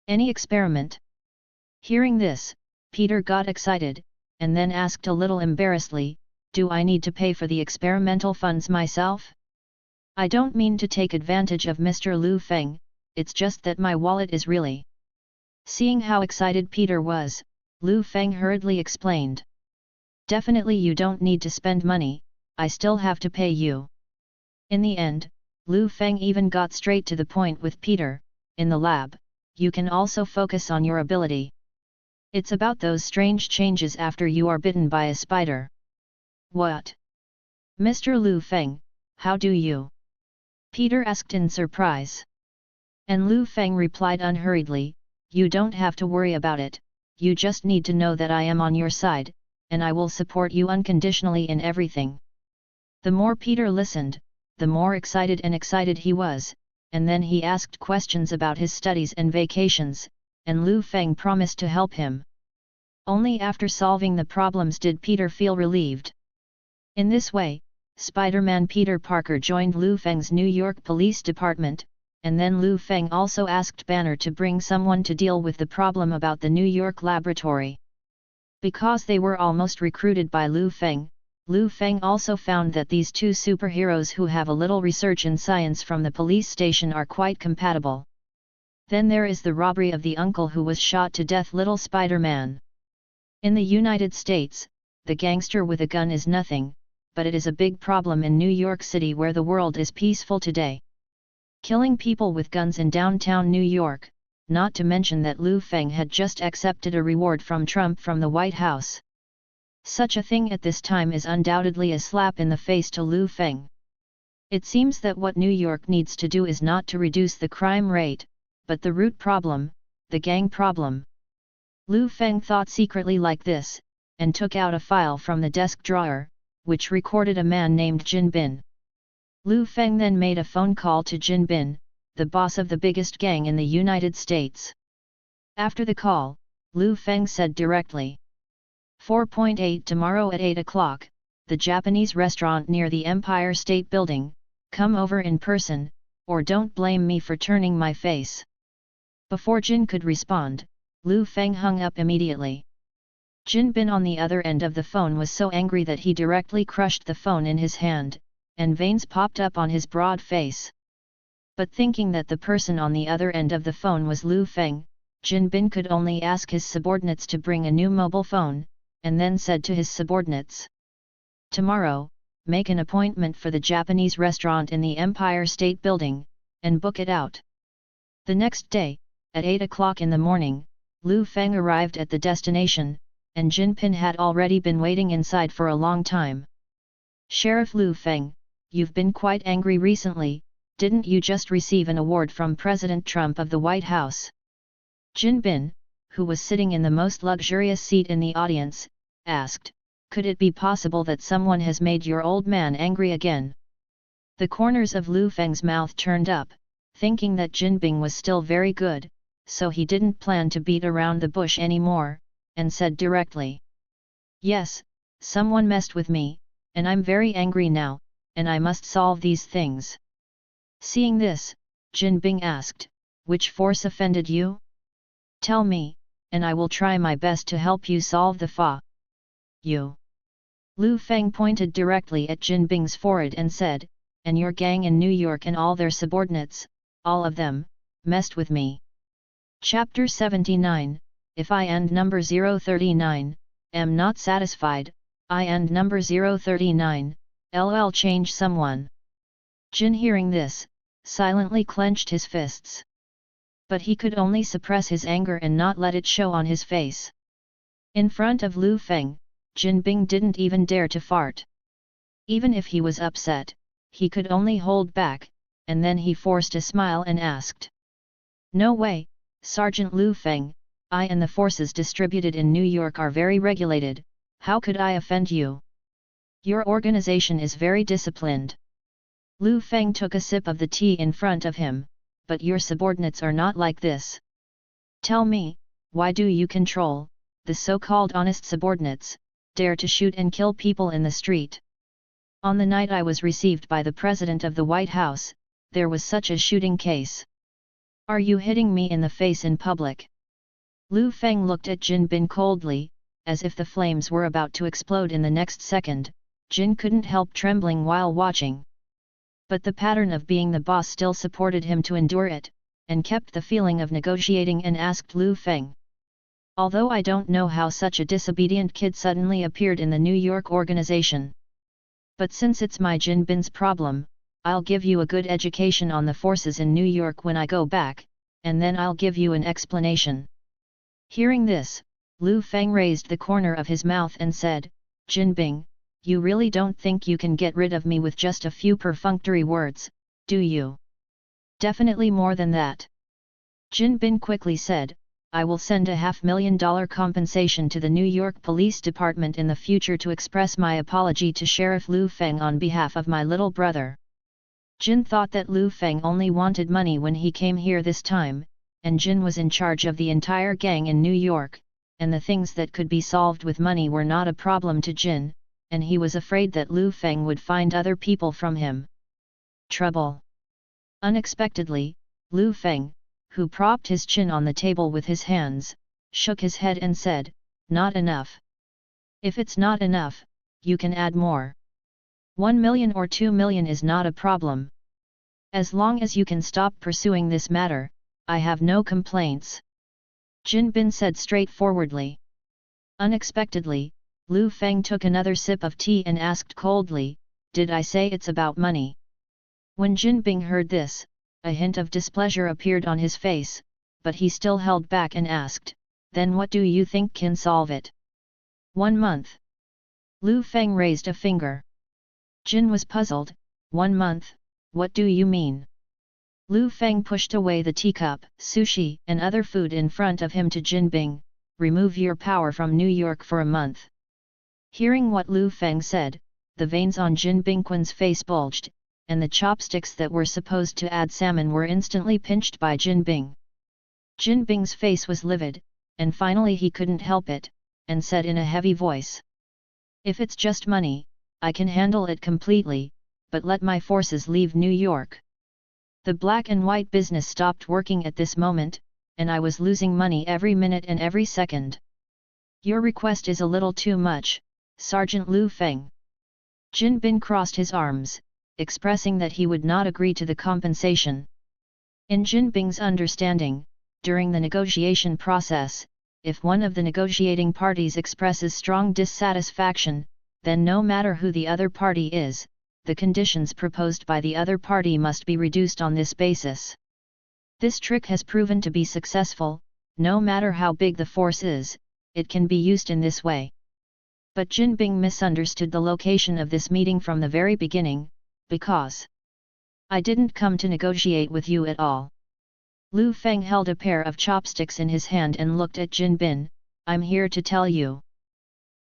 Any experiment? Hearing this, Peter got excited, and then asked a little embarrassedly, do I need to pay for the experimental funds myself? I don't mean to take advantage of Mr. Liu Feng, it's just that my wallet is really. Seeing how excited Peter was, Liu Feng hurriedly explained. Definitely you don't need to spend money, I still have to pay you. In the end, Liu Feng even got straight to the point with Peter. In the lab, you can also focus on your ability. It's about those strange changes after you are bitten by a spider. What? Mr. Liu Feng, how do you? Peter asked in surprise. And Liu Feng replied unhurriedly, you don't have to worry about it, you just need to know that I am on your side, and I will support you unconditionally in everything. The more Peter listened, the more excited he was, and then he asked questions about his studies and vacations, and Liu Feng promised to help him. Only after solving the problems did Peter feel relieved. In this way, Spider-Man Peter Parker joined Liu Feng's New York Police Department, and then Liu Feng also asked Banner to bring someone to deal with the problem about the New York laboratory. Because they were almost recruited by Liu Feng also found that these two superheroes who have a little research in science from the police station are quite compatible. Then there is the robbery of the uncle who was shot to death, little Spider-Man. In the United States, the gangster with a gun is nothing, but it is a big problem in New York City where the world is peaceful today. Killing people with guns in downtown New York, not to mention that Liu Feng had just accepted a reward from Trump from the White House. Such a thing at this time is undoubtedly a slap in the face to Liu Feng. It seems that what New York needs to do is not to reduce the crime rate, but the root problem, the gang problem. Liu Feng thought secretly like this, and took out a file from the desk drawer, which recorded a man named Jin Bin. Liu Feng then made a phone call to Jin Bin, the boss of the biggest gang in the United States. After the call, Liu Feng said directly. 4.8 tomorrow at 8 o'clock, the Japanese restaurant near the Empire State Building, come over in person, or don't blame me for turning my face. Before Jin could respond, Liu Feng hung up immediately. Jin Bin on the other end of the phone was so angry that he directly crushed the phone in his hand, and veins popped up on his broad face. But thinking that the person on the other end of the phone was Liu Feng, Jin Bin could only ask his subordinates to bring a new mobile phone, and then said to his subordinates, tomorrow, make an appointment for the Japanese restaurant in the Empire State Building, and book it out. The next day, at 8 o'clock in the morning, Liu Feng arrived at the destination, and Jin Bin had already been waiting inside for a long time. Sheriff Liu Feng, you've been quite angry recently, didn't you just receive an award from President Trump of the White House? Jin Bin, who was sitting in the most luxurious seat in the audience, asked, could it be possible that someone has made your old man angry again? The corners of Liu Feng's mouth turned up, thinking that Jin Bin was still very good, so he didn't plan to beat around the bush anymore, and said directly. Yes, someone messed with me, and I'm very angry now, and I must solve these things. Seeing this, Jin Bin asked, which force offended you? Tell me, and I will try my best to help you solve the fa. You. Liu Feng pointed directly at Jin Bin's forehead and said, and your gang in New York and all their subordinates, all of them, messed with me. Chapter 79, If I and number 039, am not satisfied, I and number 039, LL change someone. Jin hearing this, silently clenched his fists. But he could only suppress his anger and not let it show on his face. In front of Liu Feng, Jin Bing didn't even dare to fart. Even if he was upset, he could only hold back, and then he forced a smile and asked. No way, Sergeant Liu Feng, I and the forces distributed in New York are very regulated, how could I offend you? Your organization is very disciplined. Liu Feng took a sip of the tea in front of him, but your subordinates are not like this. Tell me, why do you control, the so-called honest subordinates, dare to shoot and kill people in the street? On the night I was received by the President of the White House, there was such a shooting case. Are you hitting me in the face in public? Liu Feng looked at Jin Bin coldly, as if the flames were about to explode in the next second. Jin couldn't help trembling while watching. But the pattern of being the boss still supported him to endure it, and kept the feeling of negotiating and asked Liu Feng. Although I don't know how such a disobedient kid suddenly appeared in the New York organization. But since it's my Jin Bin's problem, I'll give you a good education on the forces in New York when I go back, and then I'll give you an explanation. Hearing this, Liu Feng raised the corner of his mouth and said, Jin Bing, you really don't think you can get rid of me with just a few perfunctory words, do you? Definitely more than that. Jin Bin quickly said, I will send a $500,000 compensation to the New York Police Department in the future to express my apology to Sheriff Liu Feng on behalf of my little brother. Jin thought that Liu Feng only wanted money when he came here this time, and Jin was in charge of the entire gang in New York, and the things that could be solved with money were not a problem to Jin, and he was afraid that Liu Feng would find other people from him. Trouble. Unexpectedly, Liu Feng, who propped his chin on the table with his hands, shook his head and said, not enough. If it's not enough, you can add more. 1 million or 2 million is not a problem. As long as you can stop pursuing this matter, I have no complaints. Jin Bin said straightforwardly. Unexpectedly, Liu Feng took another sip of tea and asked coldly, did I say it's about money? When Jin Bing heard this, a hint of displeasure appeared on his face, but he still held back and asked, then what do you think can solve it? 1 month. Liu Feng raised a finger. Jin was puzzled, 1 month, what do you mean? Liu Feng pushed away the teacup, sushi and other food in front of him to Jin Bing, remove your power from New York for a month. Hearing what Liu Feng said, the veins on Jin Bingquan's face bulged, and the chopsticks that were supposed to add salmon were instantly pinched by Jin Bing. Jin Bing's face was livid, and finally he couldn't help it, and said in a heavy voice. If it's just money, I can handle it completely, but let my forces leave New York. The black and white business stopped working at this moment, and I was losing money every minute and every second. Your request is a little too much, Sergeant Liu Feng. Jin Bin crossed his arms, expressing that he would not agree to the compensation. In Jin Bing's understanding, during the negotiation process, if one of the negotiating parties expresses strong dissatisfaction, then no matter who the other party is, the conditions proposed by the other party must be reduced on this basis. This trick has proven to be successful, no matter how big the force is, it can be used in this way. But Jin Bing misunderstood the location of this meeting from the very beginning, because I didn't come to negotiate with you at all. Liu Feng held a pair of chopsticks in his hand and looked at Jin Bin, I'm here to tell you.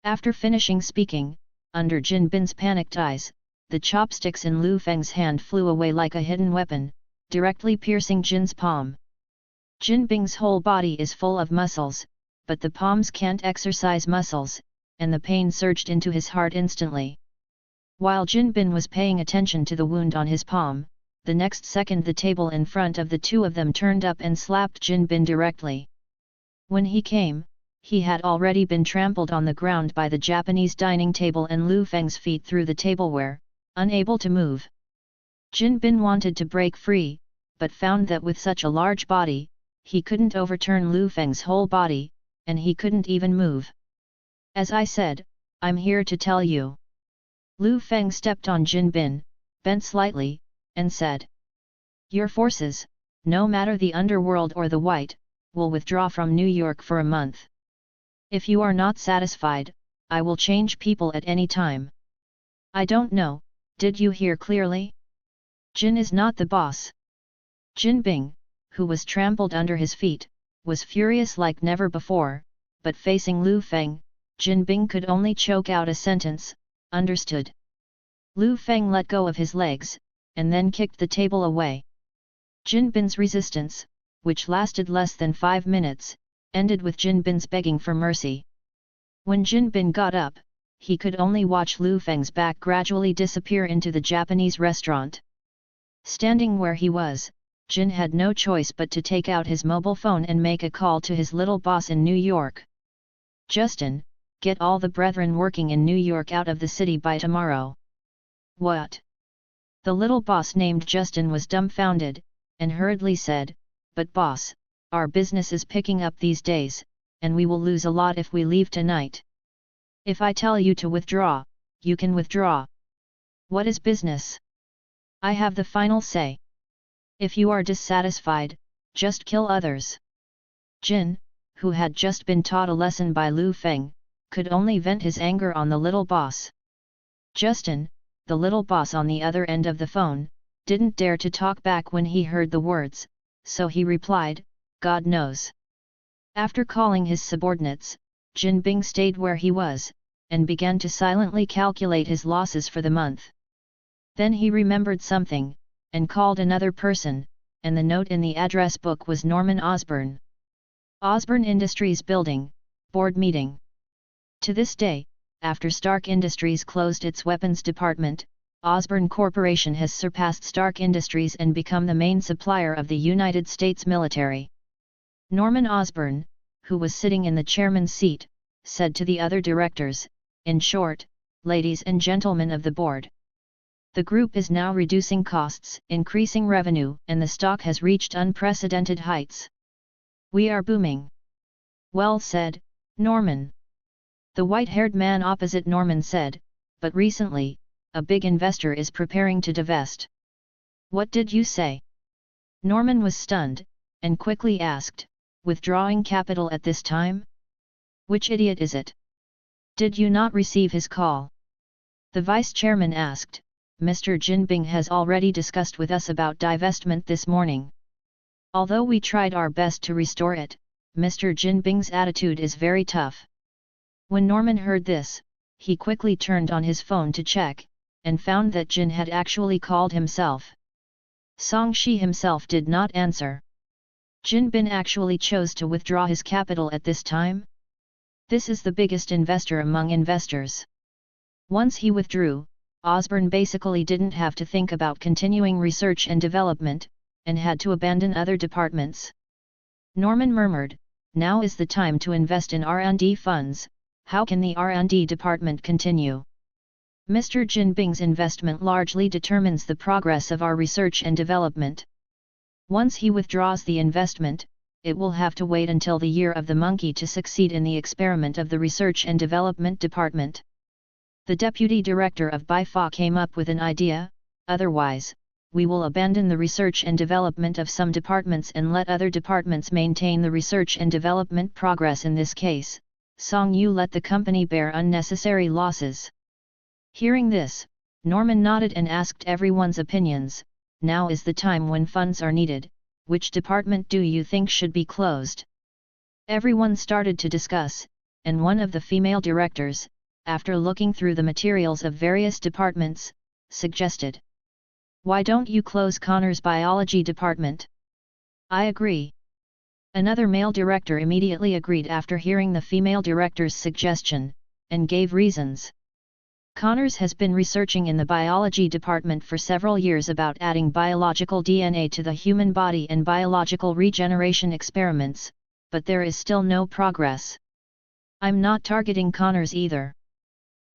After finishing speaking, under Jin Bin's panicked eyes, the chopsticks in Liu Feng's hand flew away like a hidden weapon, directly piercing Jin's palm. Jin Bing's whole body is full of muscles, but the palms can't exercise muscles, and the pain surged into his heart instantly. While Jin Bin was paying attention to the wound on his palm, the next second the table in front of the two of them turned up and slapped Jin Bin directly. When he came, he had already been trampled on the ground by the Japanese dining table and Liu Feng's feet through the tableware, unable to move. Jin Bin wanted to break free, but found that with such a large body, he couldn't overturn Liu Feng's whole body, and he couldn't even move. As I said, I'm here to tell you. Liu Feng stepped on Jin Bin, bent slightly, and said. Your forces, no matter the underworld or the white, will withdraw from New York for a month. If you are not satisfied, I will change people at any time. I don't know, did you hear clearly? Jin is not the boss. Jin Bing, who was trampled under his feet, was furious like never before, but facing Liu Feng, Jin Bing could only choke out a sentence, understood. Liu Feng let go of his legs, and then kicked the table away. Jin Bin's resistance, which lasted less than 5 minutes, ended with Jin Bin's begging for mercy. When Jin Bin got up, he could only watch Liu Feng's back gradually disappear into the Japanese restaurant. Standing where he was, Jin had no choice but to take out his mobile phone and make a call to his little boss in New York. Justin, get all the brethren working in New York out of the city by tomorrow. What? The little boss named Justin was dumbfounded, and hurriedly said, but boss, our business is picking up these days, and we will lose a lot if we leave tonight. If I tell you to withdraw, you can withdraw. What is business? I have the final say. If you are dissatisfied, just kill others. Jin, who had just been taught a lesson by Liu Feng, could only vent his anger on the little boss. Justin, the little boss on the other end of the phone, didn't dare to talk back when he heard the words, so he replied, God knows. After calling his subordinates, Jin Bing stayed where he was, and began to silently calculate his losses for the month. Then he remembered something, and called another person, and the note in the address book was Norman Osborn. Osborn Industries Building, Board Meeting. To this day, after Stark Industries closed its weapons department, Osborn Corporation has surpassed Stark Industries and become the main supplier of the United States military. Norman Osborn, who was sitting in the chairman's seat, said to the other directors, in short, ladies and gentlemen of the board. The group is now reducing costs, increasing revenue, and the stock has reached unprecedented heights. We are booming. Well said, Norman. The white-haired man opposite Norman said, but recently, a big investor is preparing to divest. What did you say? Norman was stunned, and quickly asked, withdrawing capital at this time? Which idiot is it? Did you not receive his call? The vice chairman asked, Mr. Jin Bing has already discussed with us about divestment this morning. Although we tried our best to restore it, Mr. Jin Bing's attitude is very tough. When Norman heard this, he quickly turned on his phone to check, and found that Jin had actually called himself. Song Shi himself did not answer. Jin Bin actually chose to withdraw his capital at this time? This is the biggest investor among investors. Once he withdrew, Osborn basically didn't have to think about continuing research and development, and had to abandon other departments. Norman murmured, now is the time to invest in R&D funds. How can the R&D department continue? Mr. Jin Bing's investment largely determines the progress of our research and development. Once he withdraws the investment, it will have to wait until the year of the monkey to succeed in the experiment of the research and development department. The deputy director of BIFA came up with an idea, otherwise, we will abandon the research and development of some departments and let other departments maintain the research and development progress. In this case, Song Yu let the company bear unnecessary losses. Hearing this, Norman nodded and asked everyone's opinions. Now is the time when funds are needed. Which department do you think should be closed? Everyone started to discuss, and one of the female directors, after looking through the materials of various departments, suggested. Why don't you close Connor's biology department? I agree. Another male director immediately agreed after hearing the female director's suggestion, and gave reasons. Connors has been researching in the biology department for several years about adding biological DNA to the human body and biological regeneration experiments, but there is still no progress. I'm not targeting Connors either.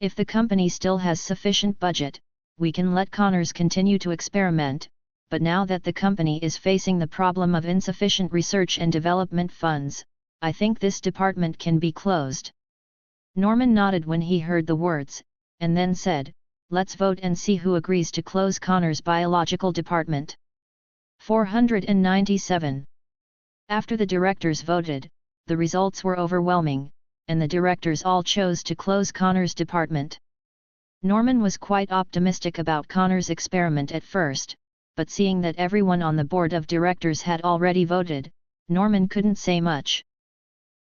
If the company still has sufficient budget, we can let Connors continue to experiment, but now that the company is facing the problem of insufficient research and development funds, I think this department can be closed. Norman nodded when he heard the words, and then said, "Let's vote and see who agrees to close Connor's biological department." 497. After the directors voted, the results were overwhelming, and the directors all chose to close Connor's department. Norman was quite optimistic about Connor's experiment at first, but seeing that everyone on the board of directors had already voted, Norman couldn't say much.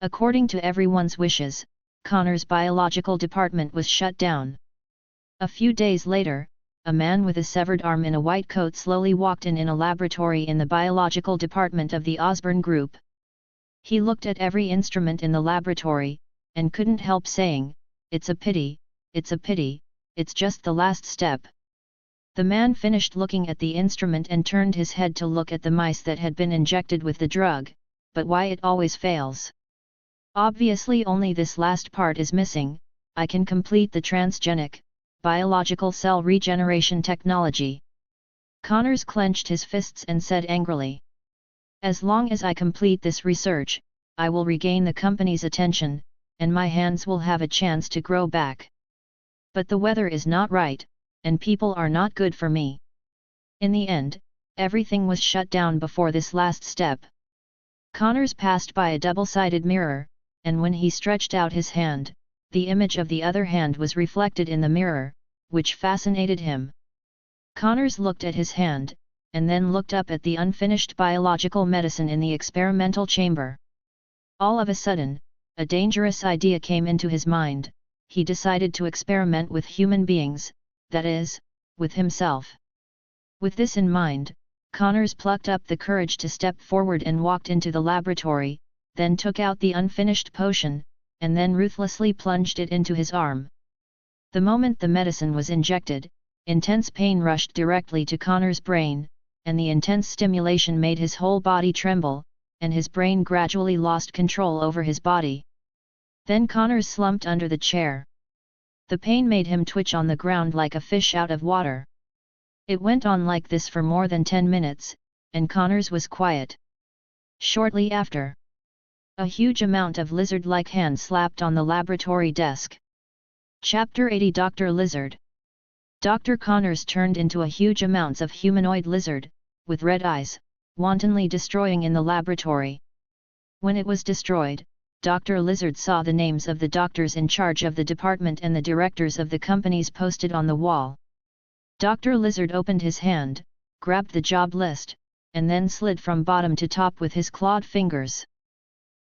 According to everyone's wishes, Connor's biological department was shut down. A few days later, a man with a severed arm in a white coat slowly walked in a laboratory in the biological department of the Osborn Group. He looked at every instrument in the laboratory, and couldn't help saying, "It's a pity, it's a pity, it's just the last step." The man finished looking at the instrument and turned his head to look at the mice that had been injected with the drug, but why it always fails? Obviously only this last part is missing. I can complete the transgenic, biological cell regeneration technology. Connors clenched his fists and said angrily. As long as I complete this research, I will regain the company's attention, and my hands will have a chance to grow back. But the weather is not right, and people are not good for me. In the end, everything was shut down before this last step. Connors passed by a double-sided mirror, and when he stretched out his hand, the image of the other hand was reflected in the mirror, which fascinated him. Connors looked at his hand, and then looked up at the unfinished biological medicine in the experimental chamber. All of a sudden, a dangerous idea came into his mind. He decided to experiment with human beings, that is, with himself. With this in mind, Connors plucked up the courage to step forward and walked into the laboratory, then took out the unfinished potion, and then ruthlessly plunged it into his arm. The moment the medicine was injected, intense pain rushed directly to Connor's brain, and the intense stimulation made his whole body tremble, and his brain gradually lost control over his body. Then Connors slumped under the chair. The pain made him twitch on the ground like a fish out of water. It went on like this for more than 10 minutes, and Connors was quiet. Shortly after, a huge amount of lizard-like hands slapped on the laboratory desk. Chapter 80 Dr. Lizard. Dr. Connors turned into a huge amounts of humanoid lizard, with red eyes, wantonly destroying in the laboratory. When it was destroyed, Dr. Lizard saw the names of the doctors in charge of the department and the directors of the companies posted on the wall. Dr. Lizard opened his hand, grabbed the job list, and then slid from bottom to top with his clawed fingers.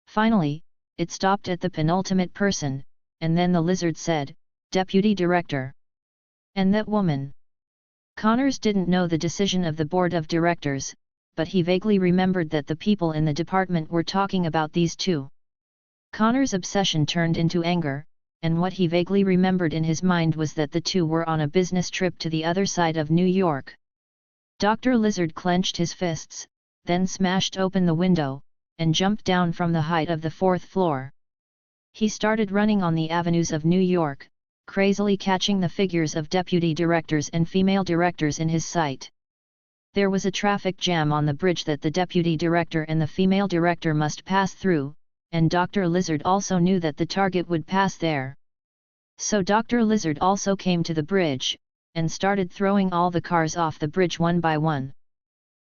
Finally, it stopped at the penultimate person, and then the lizard said, "Deputy Director." "And that woman?" Connors didn't know the decision of the board of directors, but he vaguely remembered that the people in the department were talking about these two. Connor's obsession turned into anger, and what he vaguely remembered in his mind was that the two were on a business trip to the other side of New York. Dr. Lizard clenched his fists, then smashed open the window, and jumped down from the height of the 4th floor. He started running on the avenues of New York, crazily catching the figures of deputy directors and female directors in his sight. There was a traffic jam on the bridge that the deputy director and the female director must pass through, and Dr. Lizard also knew that the target would pass there. So Dr. Lizard also came to the bridge, and started throwing all the cars off the bridge one by one.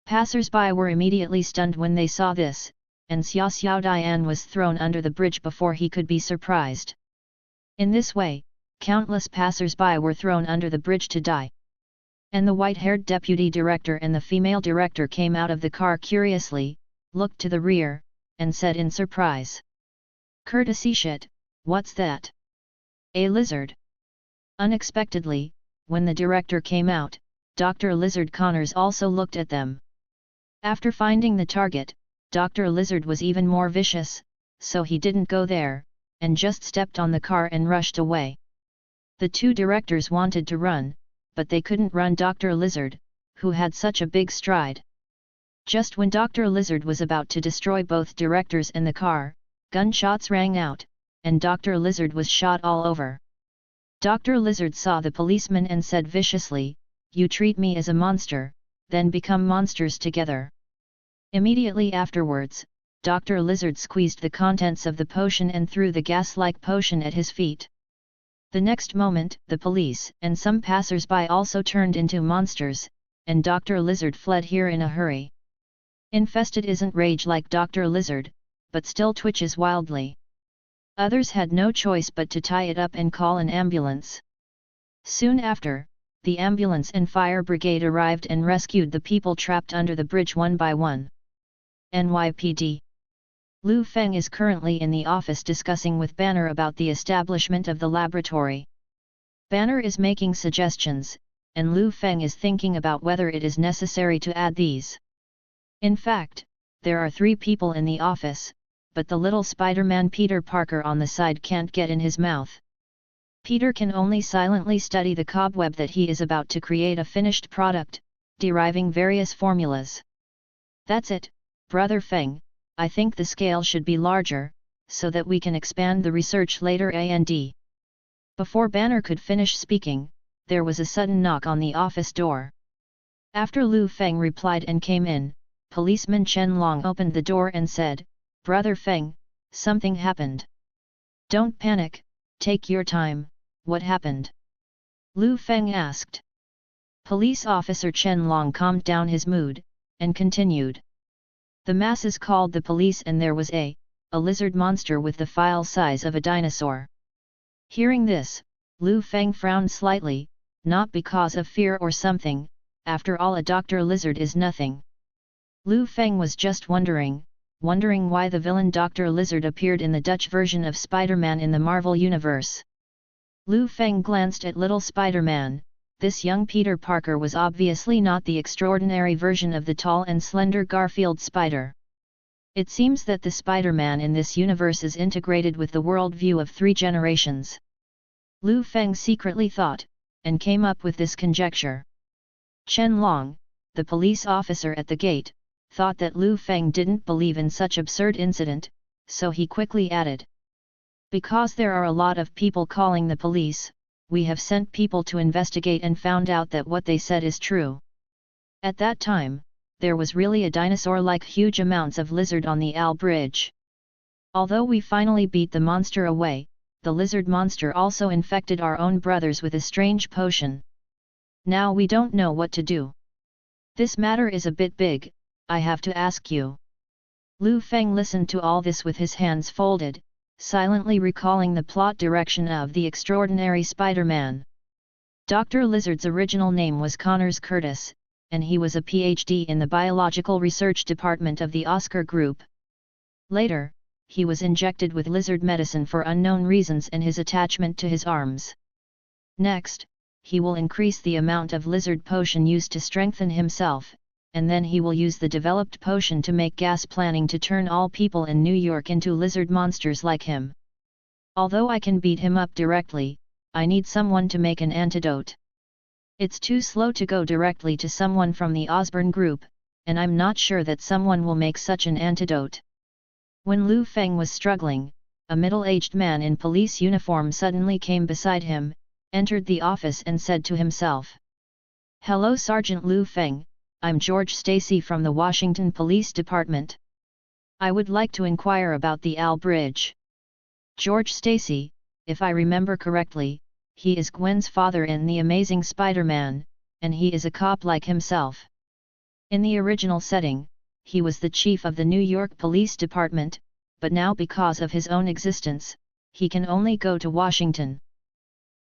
Passers-by were immediately stunned when they saw this, and Xiao Dian was thrown under the bridge before he could be surprised. In this way, countless passers-by were thrown under the bridge to die. And the white-haired deputy director and the female director came out of the car curiously, looked to the rear, and said in surprise, "Courtesy shit, what's that? A lizard?" Unexpectedly, when the director came out, Dr. Lizard Connors also looked at them. After finding the target, Dr. Lizard was even more vicious, so he didn't go there, and just stepped on the car and rushed away. The two directors wanted to run, but they couldn't run Dr. Lizard, who had such a big stride. Just when Dr. Lizard was about to destroy both directors and the car, gunshots rang out, and Dr. Lizard was shot all over. Dr. Lizard saw the policeman and said viciously, "You treat me as a monster, then become monsters together." Immediately afterwards, Dr. Lizard squeezed the contents of the potion and threw the gas-like potion at his feet. The next moment, the police and some passers-by also turned into monsters, and Dr. Lizard fled here in a hurry. Infested isn't rage like Dr. Lizard, but still twitches wildly. Others had no choice but to tie it up and call an ambulance. Soon after, the ambulance and fire brigade arrived and rescued the people trapped under the bridge one by one. NYPD. Liu Feng is currently in the office discussing with Banner about the establishment of the laboratory. Banner is making suggestions, and Liu Feng is thinking about whether it is necessary to add these. In fact, there are 3 people in the office, but the little Spider-Man Peter Parker on the side can't get in his mouth. Peter can only silently study the cobweb that he is about to create a finished product, deriving various formulas. That's it, Brother Feng, I think the scale should be larger, so that we can expand the research later and. Before Banner could finish speaking, there was a sudden knock on the office door. After Liu Feng replied and came in, policeman Chen Long opened the door and said, "Brother Feng, something happened." "Don't panic, take your time, what happened?" Liu Feng asked. Police officer Chen Long calmed down his mood, and continued. The masses called the police and there was a lizard monster with the file size of a dinosaur. Hearing this, Liu Feng frowned slightly, not because of fear or something, after all a Dr. Lizard is nothing. Liu Feng was just wondering why the villain Dr. Lizard appeared in the Dutch version of Spider-Man in the Marvel Universe. Liu Feng glanced at little Spider-Man. This young Peter Parker was obviously not the extraordinary version of the tall and slender Garfield Spider. It seems that the Spider-Man in this universe is integrated with the worldview of 3 generations. Liu Feng secretly thought, and came up with this conjecture. Chen Long, the police officer at the gate, thought that Liu Feng didn't believe in such absurd incident, so he quickly added. Because there are a lot of people calling the police, we have sent people to investigate and found out that what they said is true. At that time, there was really a dinosaur-like huge amounts of lizard on the Al Bridge. Although we finally beat the monster away, the lizard monster also infected our own brothers with a strange potion. Now we don't know what to do. This matter is a bit big, I have to ask you. Liu Feng listened to all this with his hands folded, silently recalling the plot direction of The Extraordinary Spider-Man. Dr. Lizard's original name was Connors Curtis, and he was a PhD in the Biological Research Department of the Oscar Group. Later, he was injected with lizard medicine for unknown reasons and his attachment to his arms. Next, he will increase the amount of lizard potion used to strengthen himself, and then he will use the developed potion to make gas planning to turn all people in New York into lizard monsters like him. Although I can beat him up directly, I need someone to make an antidote. It's too slow to go directly to someone from the Osborn Group, and I'm not sure that someone will make such an antidote. When Liu Feng was struggling, a middle-aged man in police uniform suddenly came beside him, entered the office and said to himself. "Hello Sergeant Liu Feng, I'm George Stacy from the Washington Police Department. I would like to inquire about the Al Bridge." George Stacy, if I remember correctly, he is Gwen's father in The Amazing Spider-Man, and he is a cop like himself. In the original setting, he was the chief of the New York Police Department, but now because of his own existence, he can only go to Washington.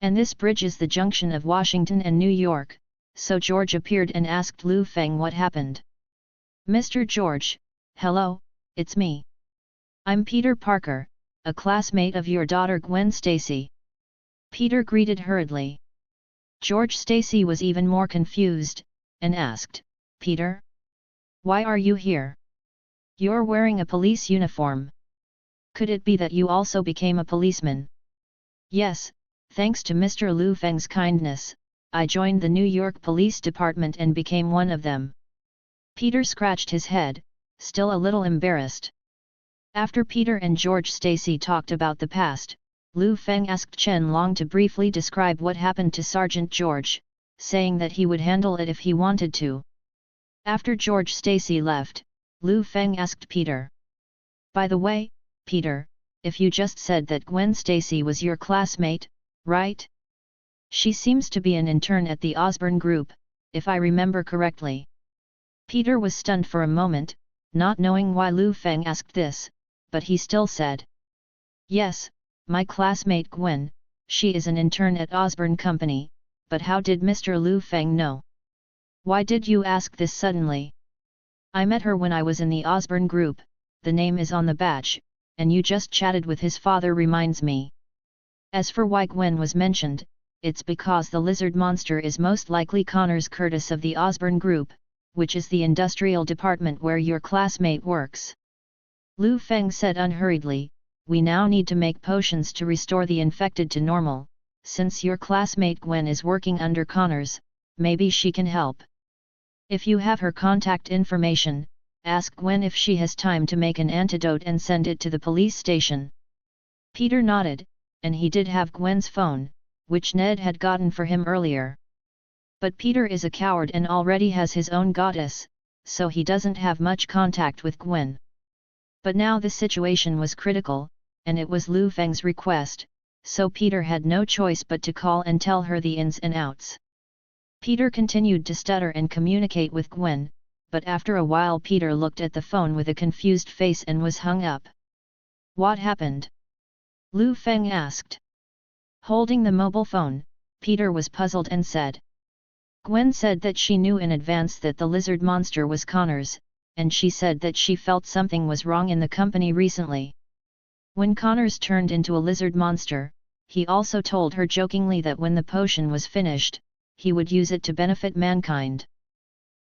And this bridge is the junction of Washington and New York. So George appeared and asked Liu Feng what happened. "Mr. George, hello, it's me. I'm Peter Parker, a classmate of your daughter Gwen Stacy." Peter greeted hurriedly. George Stacy was even more confused, and asked, "Peter? Why are you here? You're wearing a police uniform. Could it be that you also became a policeman?" "Yes, thanks to Mr. Liu Feng's kindness, I joined the New York Police Department and became one of them." Peter scratched his head, still a little embarrassed. After Peter and George Stacy talked about the past, Liu Feng asked Chen Long to briefly describe what happened to Sergeant George, saying that he would handle it if he wanted to. After George Stacy left, Liu Feng asked Peter. By the way, Peter, if you just said that Gwen Stacy was your classmate, right? She seems to be an intern at the Osborn Group, if I remember correctly. Peter was stunned for a moment, not knowing why Liu Feng asked this, but he still said. Yes, my classmate Gwen, she is an intern at Osborn Company, but how did Mr. Liu Feng know? Why did you ask this suddenly? I met her when I was in the Osborn Group, the name is on the badge, and you just chatted with his father reminds me. As for why Gwen was mentioned, it's because the lizard monster is most likely Connors Curtis of the Osborn Group, which is the industrial department where your classmate works. Liu Feng said unhurriedly, we now need to make potions to restore the infected to normal, since your classmate Gwen is working under Connors, maybe she can help. If you have her contact information, ask Gwen if she has time to make an antidote and send it to the police station. Peter nodded, and he did have Gwen's phone, which Ned had gotten for him earlier. But Peter is a coward and already has his own goddess, so he doesn't have much contact with Gwen. But now the situation was critical, and it was Liu Feng's request, so Peter had no choice but to call and tell her the ins and outs. Peter continued to stutter and communicate with Gwen, but after a while Peter looked at the phone with a confused face and was hung up. What happened? Liu Feng asked. Holding the mobile phone, Peter was puzzled and said. Gwen said that she knew in advance that the lizard monster was Connors, and she said that she felt something was wrong in the company recently. When Connors turned into a lizard monster, he also told her jokingly that when the potion was finished, he would use it to benefit mankind.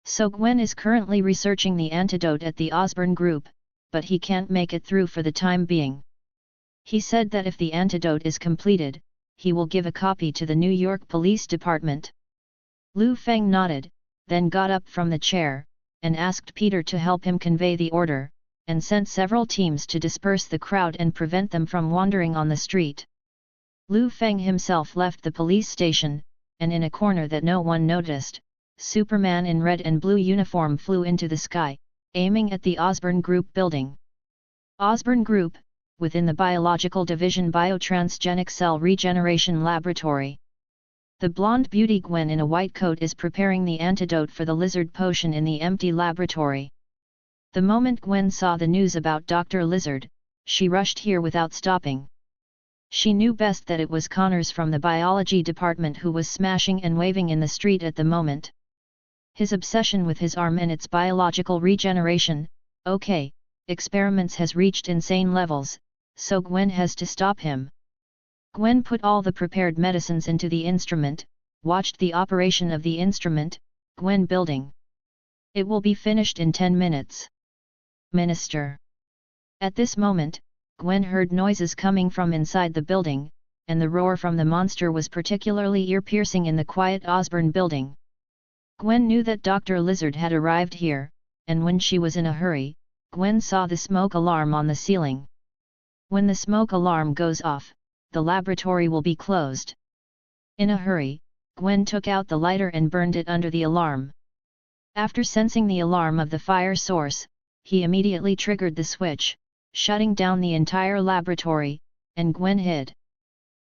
So Gwen is currently researching the antidote at the Osborn Group, but he can't make it through for the time being. He said that if the antidote is completed, he will give a copy to the New York Police Department. Liu Feng nodded, then got up from the chair, and asked Peter to help him convey the order, and sent several teams to disperse the crowd and prevent them from wandering on the street. Liu Feng himself left the police station, and in a corner that no one noticed, Superman in red and blue uniform flew into the sky, aiming at the Osborn Group building. Osborn Group, within the Biological Division Biotransgenic Cell Regeneration Laboratory. The blonde beauty Gwen in a white coat is preparing the antidote for the lizard potion in the empty laboratory. The moment Gwen saw the news about Dr. Lizard, she rushed here without stopping. She knew best that it was Connors from the biology department who was smashing and waving in the street at the moment. His obsession with his arm and its biological regeneration, experiments has reached insane levels, so Gwen has to stop him. Gwen put all the prepared medicines into the instrument, watched the operation of the instrument, Gwen building. It will be finished in 10 minutes. Minister. At this moment, Gwen heard noises coming from inside the building, and the roar from the monster was particularly ear-piercing in the quiet Osborn building. Gwen knew that Dr. Lizard had arrived here, and when she was in a hurry, Gwen saw the smoke alarm on the ceiling. When the smoke alarm goes off, the laboratory will be closed. In a hurry, Gwen took out the lighter and burned it under the alarm. After sensing the alarm of the fire source, he immediately triggered the switch, shutting down the entire laboratory, and Gwen hid.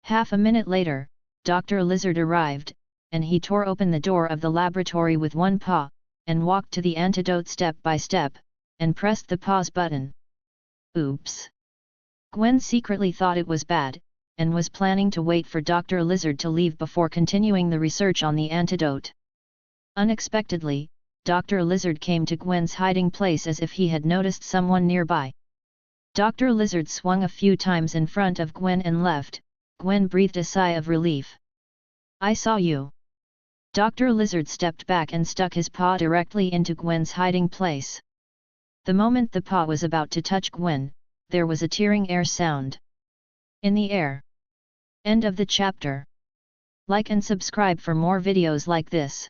Half a minute later, Dr. Lizard arrived, and he tore open the door of the laboratory with one paw, and walked to the antidote step by step, and pressed the pause button. Oops! Gwen secretly thought it was bad, and was planning to wait for Dr. Lizard to leave before continuing the research on the antidote. Unexpectedly, Dr. Lizard came to Gwen's hiding place as if he had noticed someone nearby. Dr. Lizard swung a few times in front of Gwen and left. Gwen breathed a sigh of relief. I saw you. Dr. Lizard stepped back and stuck his paw directly into Gwen's hiding place. The moment the paw was about to touch Gwen, there was a tearing air sound. In the air. End of the chapter. Like and subscribe for more videos like this.